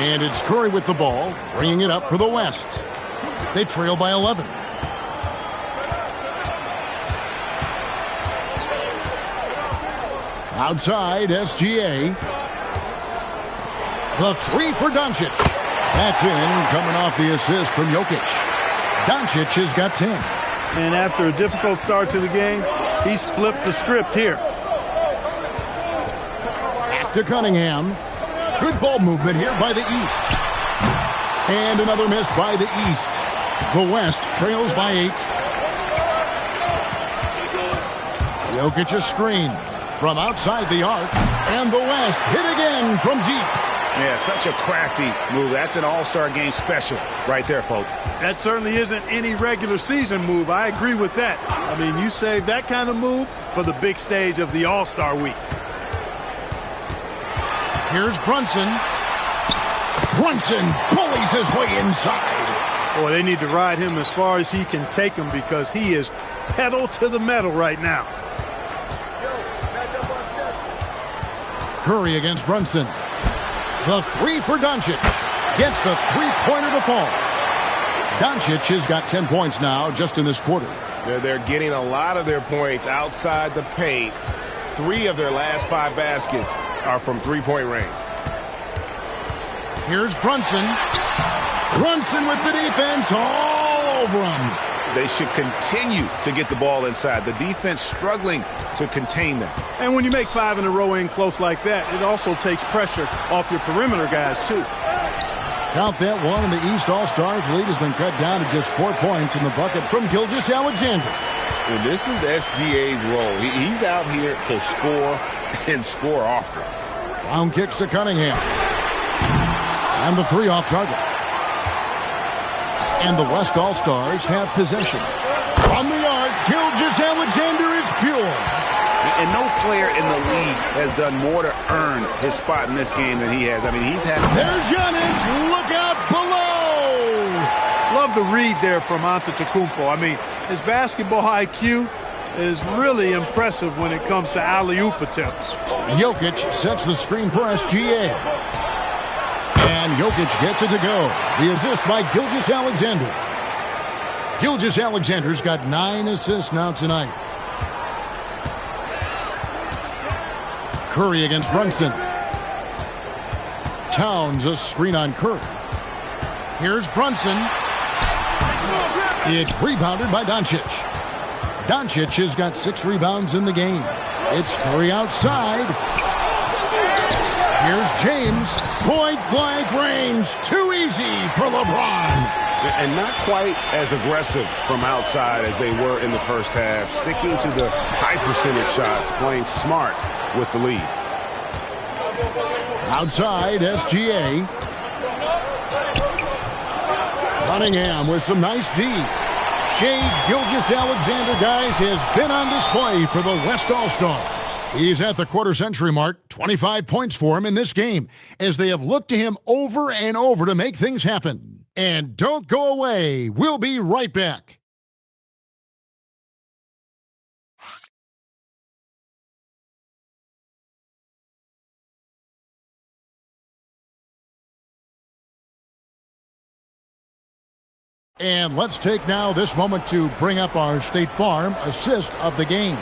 And it's Curry with the ball, bringing it up for the West. They trail by 11. Outside, SGA. The three for Doncic. That's in, coming off the assist from Jokic. Doncic has got 10. And after a difficult start to the game, he's flipped the script here. Back to Cunningham. Good ball movement here by the East. And another miss by the East. The West trails by 8. Jokic a screen from outside the arc. And the West hit again from deep. Yeah, such a crafty move. That's an all-star game special right there, folks. That certainly isn't any regular season move. I agree with that. I mean, you save that kind of move for the big stage of the All-Star week. Here's Brunson. Brunson bullies his way inside. Boy, they need to ride him as far as he can take him because he is pedal to the metal right now. Curry against Brunson. The three for Doncic. Gets the three-pointer to fall. Doncic has got 10 points now just in this quarter. They're getting a lot of their points outside the paint. 3 of their last 5 baskets are from three-point range. Here's Brunson. Brunson with the defense all over him. They should continue to get the ball inside. The defense struggling to contain them. And when you make 5 in a row in close like that, it also takes pressure off your perimeter guys, too. Count that one, and the East All-Stars lead has been cut down to just 4 points in the bucket from Gilgeous-Alexander. And this is SGA's role. He's out here to score and score often. Round kicks to Cunningham. And the 3 off target. And the West All-Stars have possession. From the arc, Gilgeous-Alexander is pure. And no player in the league has done more to earn his spot in this game than he has. I mean, he's had... There's Giannis. Look out below. Love the read there from Antetokounmpo. I mean, his basketball IQ is really impressive when it comes to alley-oop attempts. Jokic sets the screen for SGA. And Jokic gets it to go. The assist by Gilgeous-Alexander. Gilgeous-Alexander's got 9 assists now tonight. Curry against Brunson. Towns a screen on Curry. Here's Brunson. It's rebounded by Doncic. Doncic has got 6 rebounds in the game. It's Curry outside. Here's James. Point-blank range. Too easy for LeBron. And not quite as aggressive from outside as they were in the first half. Sticking to the high percentage shots. Playing smart with the lead. Outside, SGA. Cunningham with some nice D. Shai Gilgeous-Alexander, guys, has been on display for the West All-Stars. He's at the quarter-century mark. 25 points for him in this game as they have looked to him over and over to make things happen. And don't go away. We'll be right back. And let's take now this moment to bring up our State Farm assist of the game.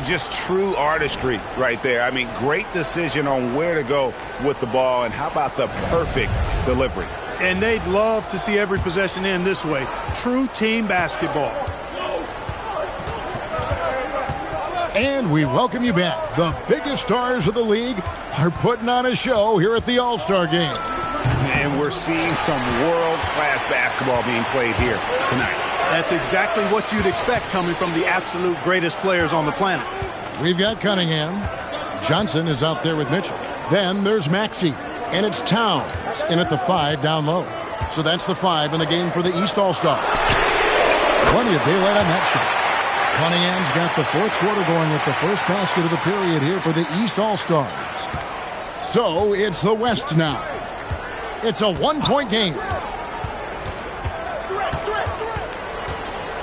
Just true artistry right there. I mean, great decision on where to go with the ball, and how about the perfect delivery? And they'd love to see every possession end this way. True team basketball. And we welcome you back. The biggest stars of the league are putting on a show here at the All-Star Game. And we're seeing some world-class basketball being played here tonight. That's exactly what you'd expect coming from the absolute greatest players on the planet. We've got Cunningham. Johnson is out there with Mitchell. Then there's Maxey. And it's Towns in at the 5 down low. So that's the 5 in the game for the East All-Stars. Plenty of daylight on that shot. Cunningham's got the 4th quarter going with the first basket of the period here for the East All-Stars. So it's the West now. It's a 1-point game.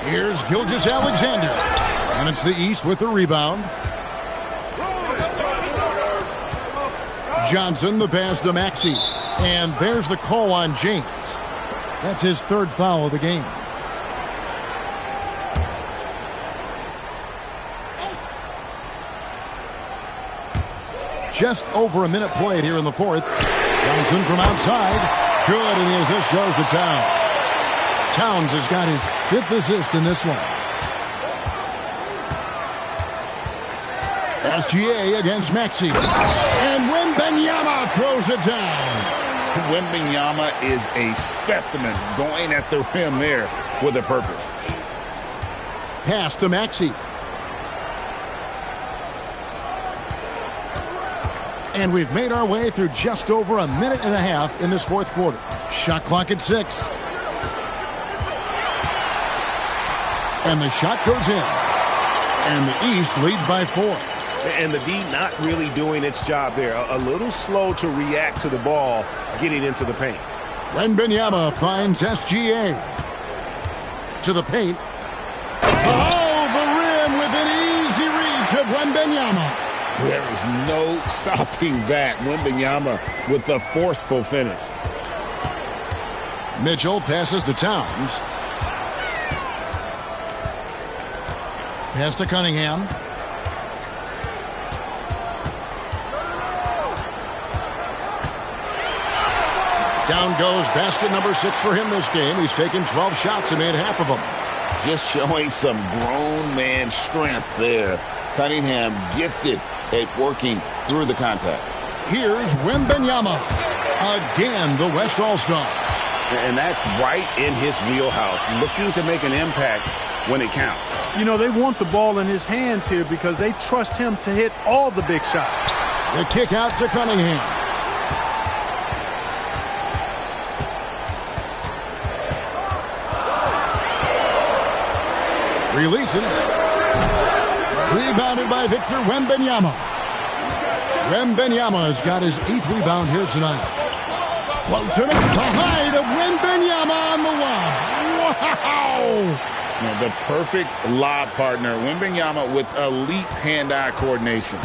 Here's Gilgeous-Alexander. And it's the East with the rebound. Johnson, the pass to Maxey. And there's the call on James. That's his third foul of the game. Just over a minute played here in the fourth. Johnson from outside. Good, and the assist goes to Towns. Towns has got his 5th assist in this one. SGA against Maxey. And Wembanyama throws it down. Wembanyama is a specimen going at the rim there with a purpose. Pass to Maxey. And we've made our way through just over a minute and a half in this fourth quarter. Shot clock at 6. And the shot goes in. And the East leads by 4. And the D not really doing its job there. A little slow to react to the ball getting into the paint. Wembanyama finds SGA. To the paint. Oh, the rim with an easy reach of Wembanyama. There is no stopping that. Wembanyama with a forceful finish. Mitchell passes to Towns. Pass to Cunningham. Down goes basket number 6 for him this game. He's taken 12 shots and made half of them. Just showing some grown man strength there. Cunningham gifted at working through the contact. Here's Wembanyama. Again, the West All-Stars. And that's right in his wheelhouse, looking to make an impact when it counts. You know, they want the ball in his hands here because they trust him to hit all the big shots. The kick out to Cunningham. Releases. Rebounded by Victor Wembanyama. Wembanyama has got his 8th rebound here tonight. Floats it. The height of Wembanyama on the lob. Wow! Now, the perfect lob partner. Wembanyama with elite hand-eye coordination.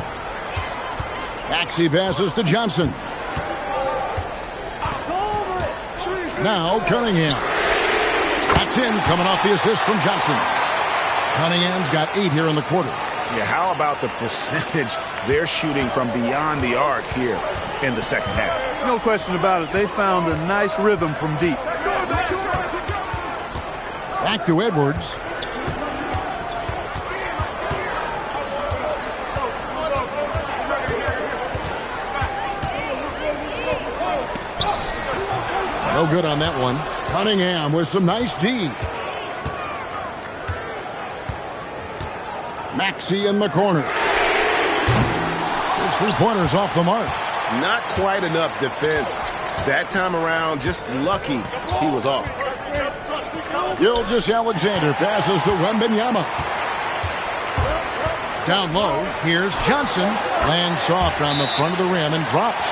Maxey passes to Johnson. Now Cunningham. That's in, coming off the assist from Johnson. Cunningham's got 8 here in the quarter. Yeah, how about the percentage they're shooting from beyond the arc here in the second half? No question about it. They found a nice rhythm from deep. Back to Edwards. No good on that one. Cunningham with some nice D. Maxey in the corner. His 3-pointers off the mark. Not quite enough defense. That time around, just lucky he was off. Gilgeous-Alexander passes to Wembanyama. Down low, here's Johnson. Lands soft on the front of the rim and drops.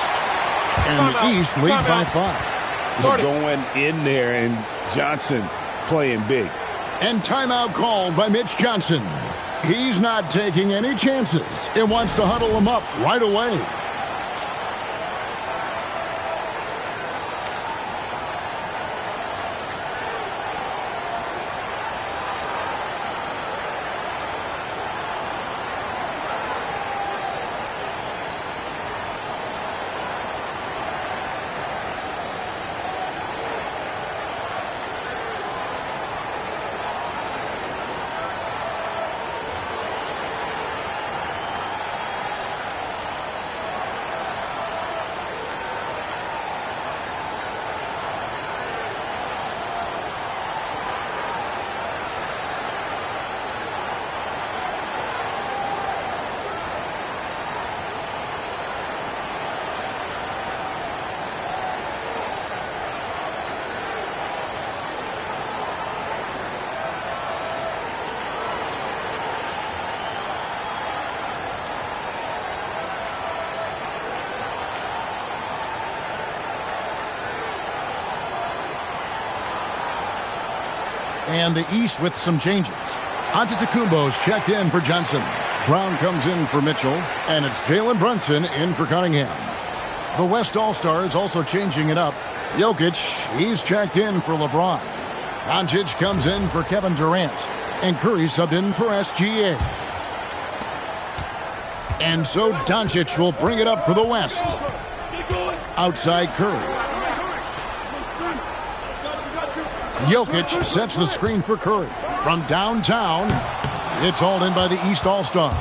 And the East leads by 5. They're going in there, and Johnson playing big. And timeout called by Mitch Johnson. He's not taking any chances and wants to huddle them up right away. And the East with some changes. Antetokounmpo's checked in for Johnson. Brown comes in for Mitchell. And it's Jalen Brunson in for Cunningham. The West All-Stars also changing it up. Jokic, he's checked in for LeBron. Doncic comes in for Kevin Durant. And Curry subbed in for SGA. And so Doncic will bring it up for the West. Outside Curry. Jokic sets the screen for Curry. From downtown, it's hauled in by the East All-Stars.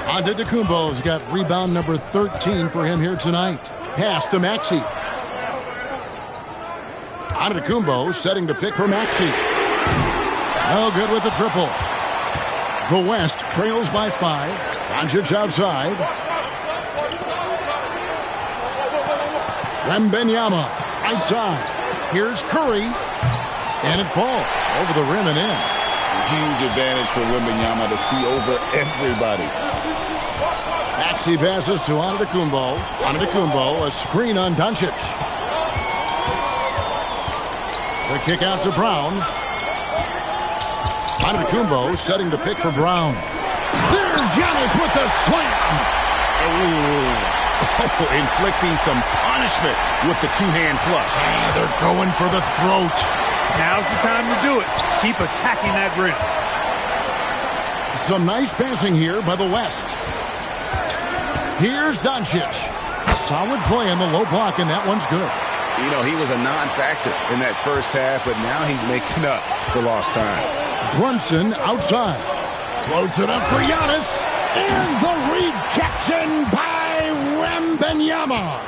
Antetokounmpo's got rebound number 13 for him here tonight. Pass to Maxey. Antetokounmpo setting the pick for Maxey. No good with the triple. The West trails by 5. Doncic outside. Wembanyama right side. Here's Curry. And it falls over the rim and in. Huge advantage for Wembanyama to see over everybody. Maxey passes to Antetokounmpo. Antetokounmpo, a screen on Doncic. The kick out to Brown. Antetokounmpo setting the pick for Brown. There's Giannis with the slam. Inflicting some punishment with the two-hand flush. They're going for the throat. Now's the time to do it. Keep attacking that rim. Some nice passing here by the West. Here's Doncic. Solid play in the low block, and that one's good. You know, he was a non-factor in that first half, but now he's making up for lost time. Brunson outside. Floats it up for Giannis. And the rejection by Wembanyama.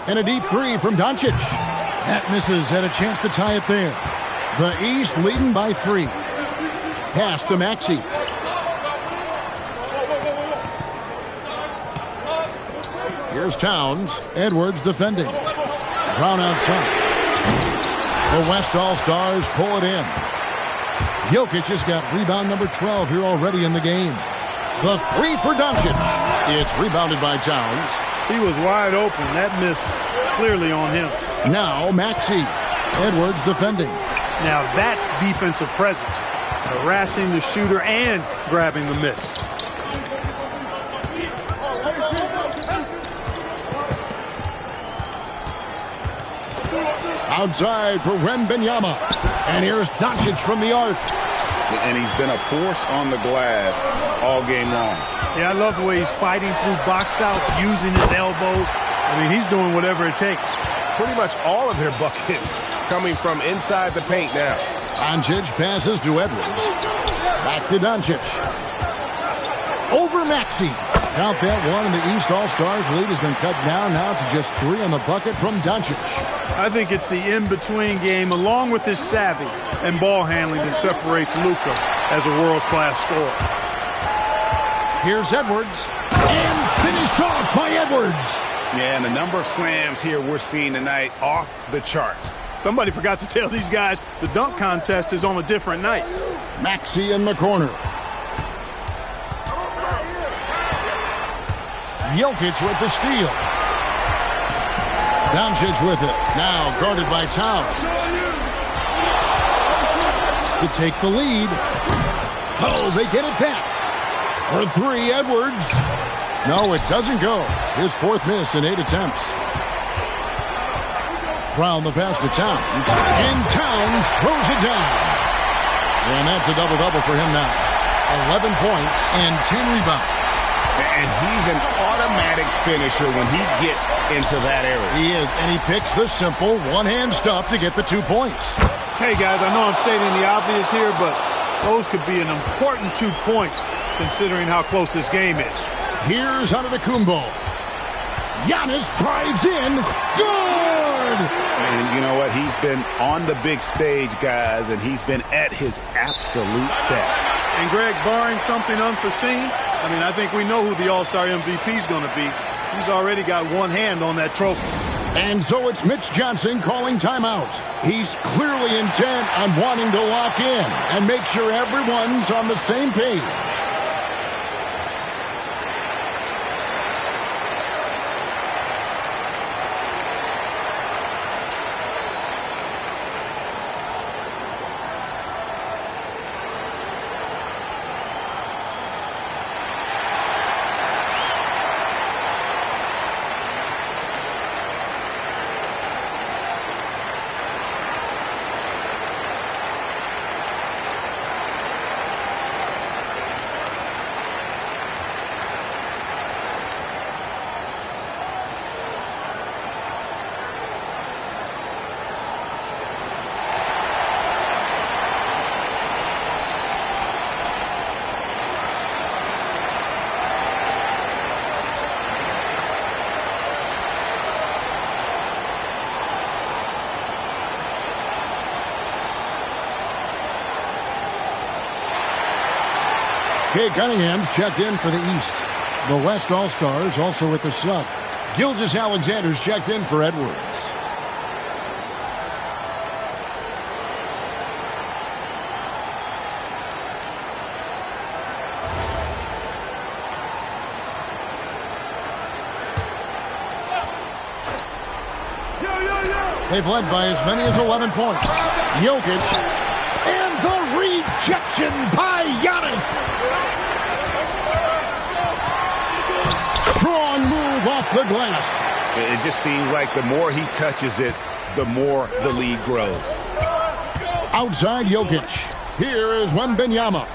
And a deep three from Doncic. That misses. Had a chance to tie it there. The East leading by 3. Pass to Maxey. Here's Towns. Edwards defending. Brown outside. The West All-Stars pull it in. Jokic has got rebound number 12 here already in the game. The 3 for Doncic. It's rebounded by Towns. He was wide open. That miss clearly on him. Now Maxey. Edwards defending. Now that's defensive presence. Harassing the shooter and grabbing the miss. Outside for Wembanyama. And here's Doncic from the arc. And he's been a force on the glass all game long. Yeah, I love the way he's fighting through box outs, using his elbow. I mean, he's doing whatever it takes. Pretty much all of their buckets coming from inside the paint now. Doncic passes to Edwards. Back to Doncic. Over Maxey. Count that one, and the East All-Stars lead has been cut down now to just 3 on the bucket from Doncic. I think it's the in-between game, along with his savvy and ball handling, that separates Luka as a world-class scorer. Here's Edwards. And finished off by Edwards. Yeah, and the number of slams here we're seeing tonight off the charts. Somebody forgot to tell these guys the dunk contest is on a different night. Maxey in the corner. Jokic with the steal. Doncic with it. Now guarded by Towns. To take the lead. Oh, they get it back. For 3, Edwards. No, it doesn't go. His 4th miss in 8 attempts. Brown the pass to Towns. And Towns throws it down. And that's a double-double for him now. 11 points and 10 rebounds. And he's an automatic finisher when he gets into that area. He is, and he picks the simple one-hand stuff to get the 2 points. Hey, guys, I know I'm stating the obvious here, but those could be an important 2 points considering how close this game is. Here's Antetokounmpo. Giannis drives in. Good! And you know what? He's been on the big stage, guys, and he's been at his absolute best. And, Greg, barring something unforeseen, I mean, I think we know who the All-Star MVP is going to be. He's already got one hand on that trophy. And so it's Mitch Johnson calling timeout. He's clearly intent on wanting to lock in and make sure everyone's on the same page. Kay Cunningham's checked in for the East. The West All-Stars also with the sub. Gilgeous-Alexander's checked in for Edwards. They've led by as many as 11 points. Jokic. And the rejection by Giannis. Strong move off the glass. It just seems like the more he touches it, the more the lead grows. Outside Jokic. Here is Wembanyama.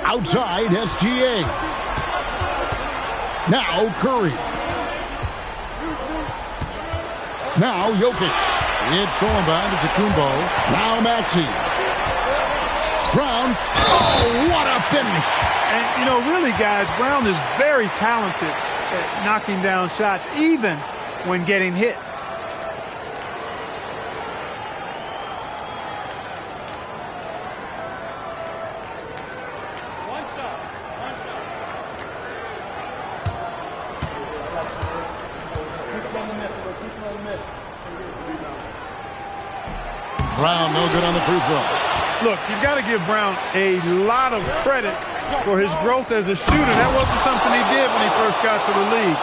Outside SGA. Now Curry. Now Jokic. It's stolen by Kumbo. Now Maxey. Brown. Oh, what a finish. And, you know, really, guys, Brown is very talented at knocking down shots, even when getting hit. Brown, no good on the free throw. Look, you've got to give Brown a lot of credit for his growth as a shooter. That wasn't something he did when he first got to the league.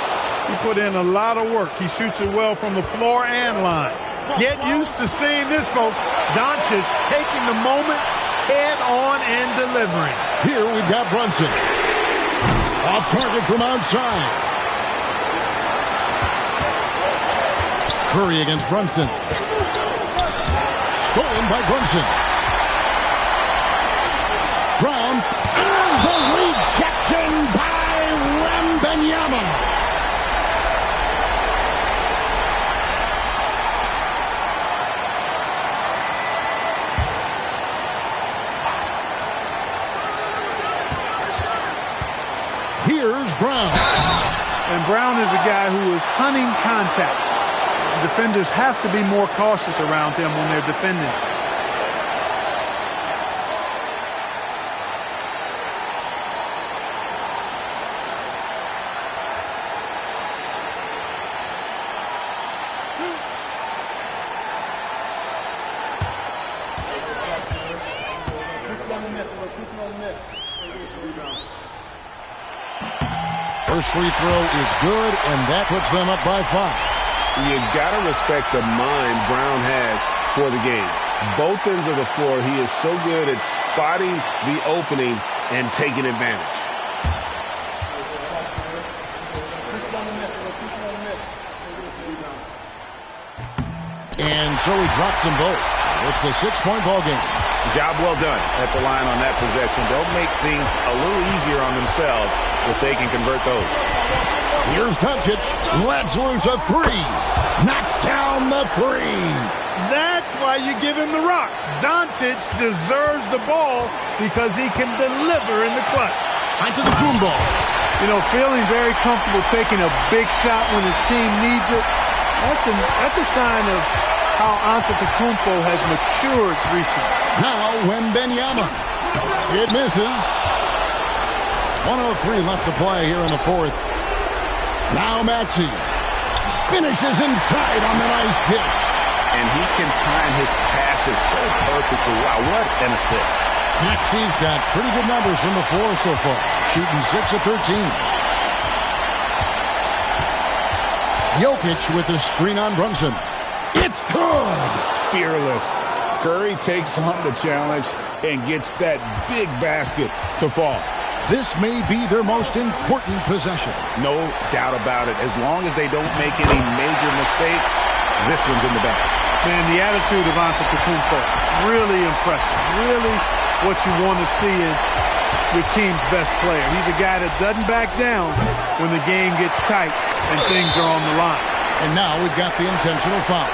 He put in a lot of work. He shoots it well from the floor and line. Get used to seeing this, folks. Doncic taking the moment head on and delivering. Here we've got Brunson. Off target from outside. Curry against Brunson. Stolen by Brunson. Brown. And the rejection by Wembanyama. Here's Brown. And Brown is a guy who is hunting contact. Defenders have to be more cautious around him when they're defending. First free throw is good, and that puts them up by 5. You got to respect the mind Brown has for the game. Both ends of the floor, he is so good at spotting the opening and taking advantage. And so he drops them both. It's a 6-point ball game. Job well done at the line on that possession. They'll make things a little easier on themselves if they can convert those. Here's Doncic. Lets loose a 3. Knocks down the 3. That's why you give him the rock. Doncic deserves the ball because he can deliver in the clutch. Onto the Kumbo. You know, feeling very comfortable taking a big shot when his team needs it. That's a sign of how Antetokounmpo has matured recently. Now Wembanyama. It misses. 1:03 left to play here in the fourth. Now Maxey finishes inside on the nice dish. And he can time his passes so perfectly. Wow, what an assist. Maxey's got pretty good numbers from the floor so far, shooting 6 of 13. Jokic with the screen on Brunson. It's good. Fearless. Curry takes on the challenge and gets that big basket to fall. This may be their most important possession. No doubt about it. As long as they don't make any major mistakes, this one's in the bag. Man, the attitude of Antetokounmpo, really impressive. Really what you want to see in your team's best player. He's a guy that doesn't back down when the game gets tight and things are on the line. And now we've got the intentional foul.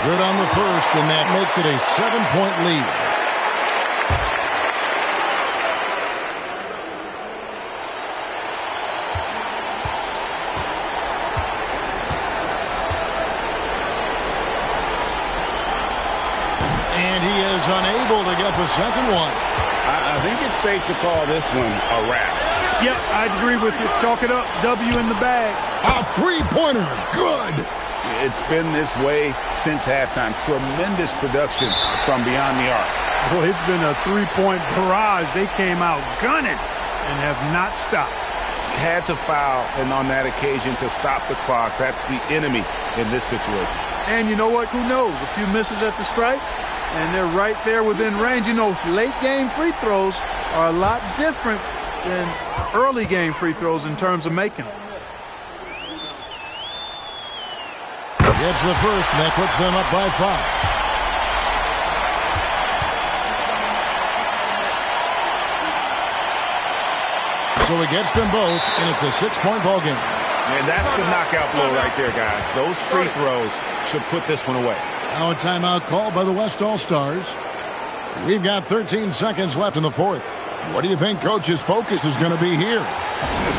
Good on the first, and that makes it a 7-point lead. And he is unable to get the second one. I think it's safe to call this one a wrap. Yep, I'd agree with you. Chalk it up. W in the bag. A three-pointer. Good. It's been this way since halftime. Tremendous production from beyond the arc. Well, it's been a three-point barrage. They came out gunning and have not stopped. Had to foul, and on that occasion to stop the clock. That's the enemy in this situation. And you know what? Who knows? A few misses at the stripe, and they're right there within range. You know, late-game free throws are a lot different than early-game free throws in terms of making them. Gets the first, and that puts them up by 5. So he gets them both, and it's a 6-point ball game. And that's the knockout blow right there, guys. Those free throws should put this one away. Now a timeout called by the West All-Stars. We've got 13 seconds left in the fourth. What do you think Coach's focus is going to be here?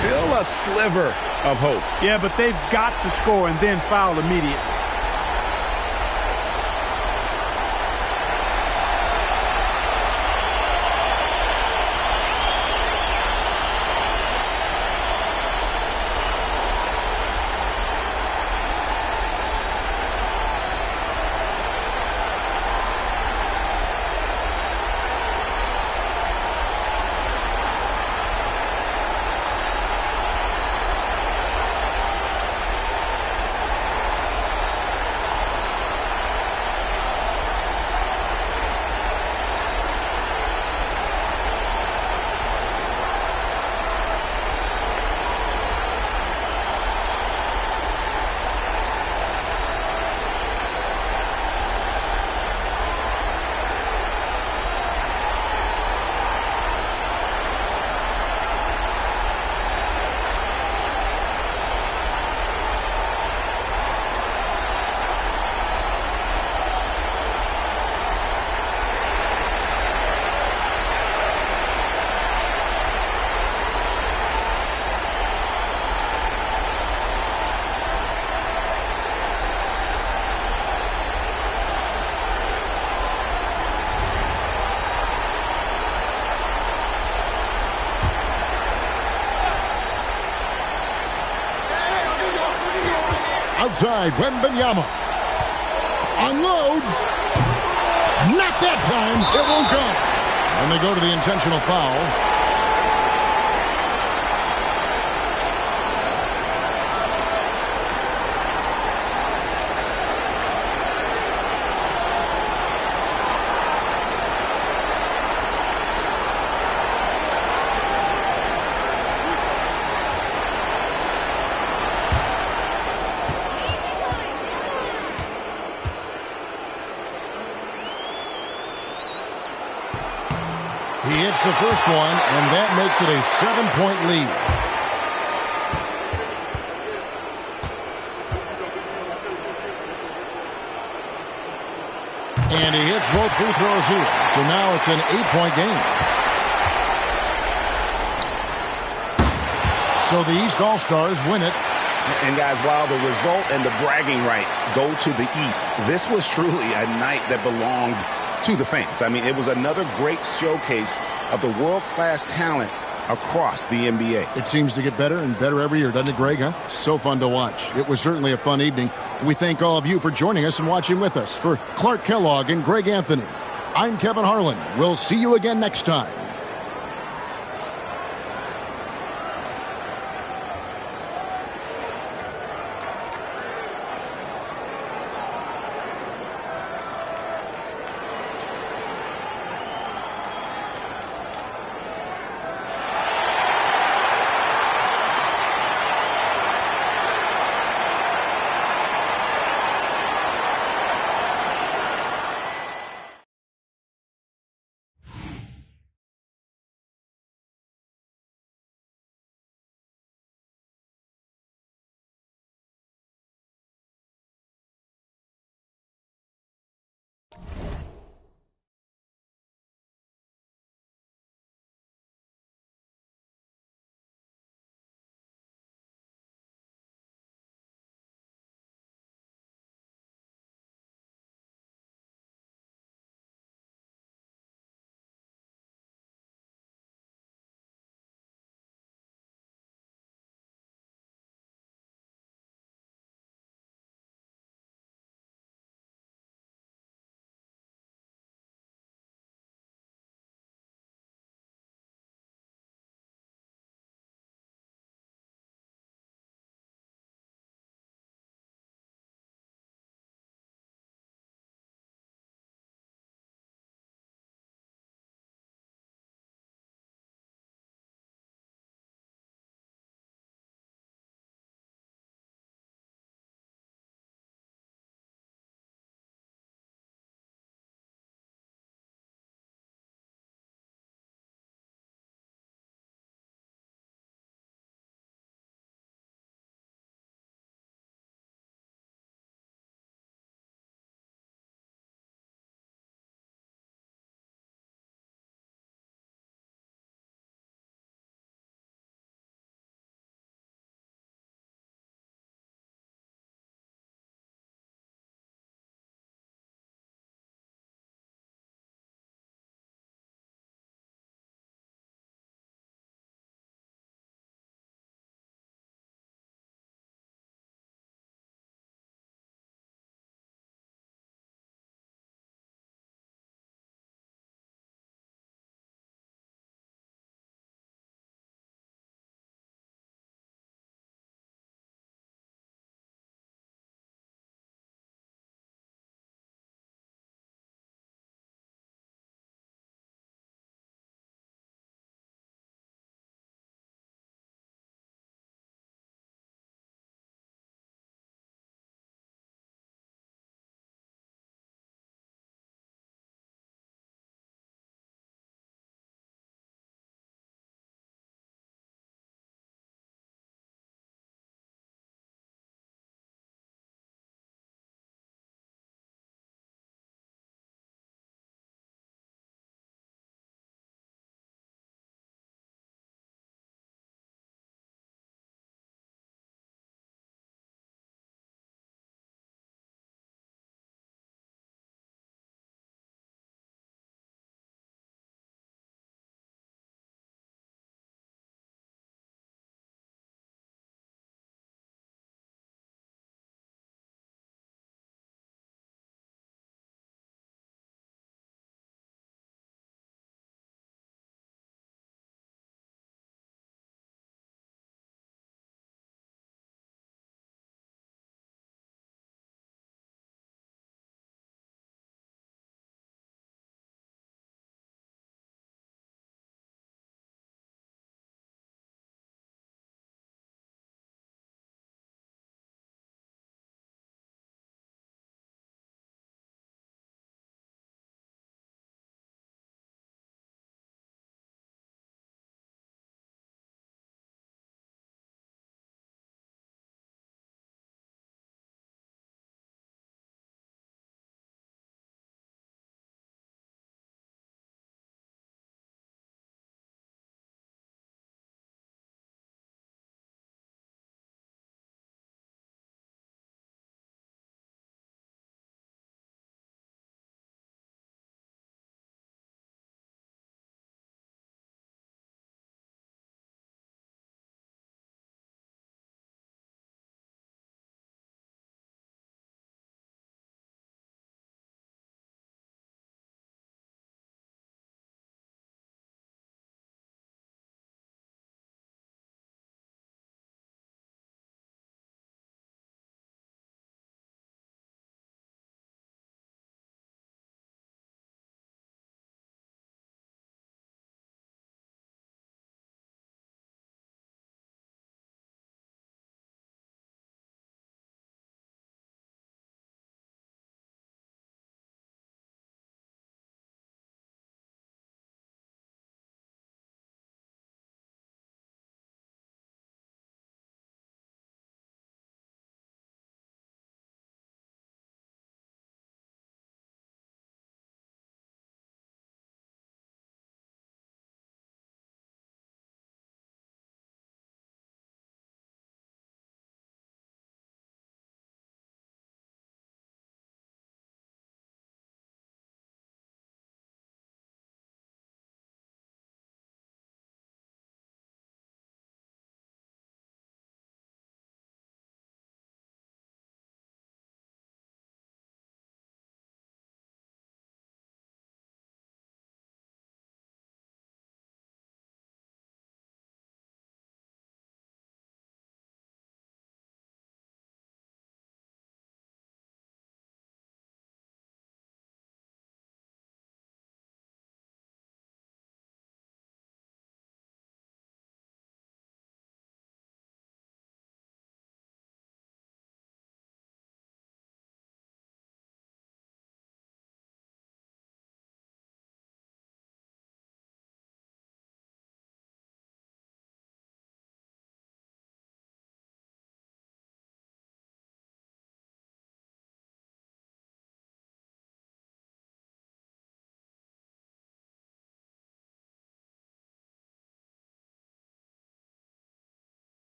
Still a sliver of hope. Yeah, but they've got to score and then foul immediately. Outside, Wembanyama unloads. Not that time. It won't go. And they go to the intentional foul. He hits the first one, and that makes it a 7-point lead. And he hits both free throws here. So now it's an 8-point game. So the East All-Stars win it. And guys, while the result and the bragging rights go to the East, this was truly a night that belonged to the fans. I mean, it was another great showcase of the world-class talent across the NBA. It seems to get better and better every year, doesn't it, Greg? Huh? So fun to watch. It was certainly a fun evening. We thank all of you for joining us and watching with us. For Clark Kellogg and Greg Anthony, I'm Kevin Harlan. We'll see you again next time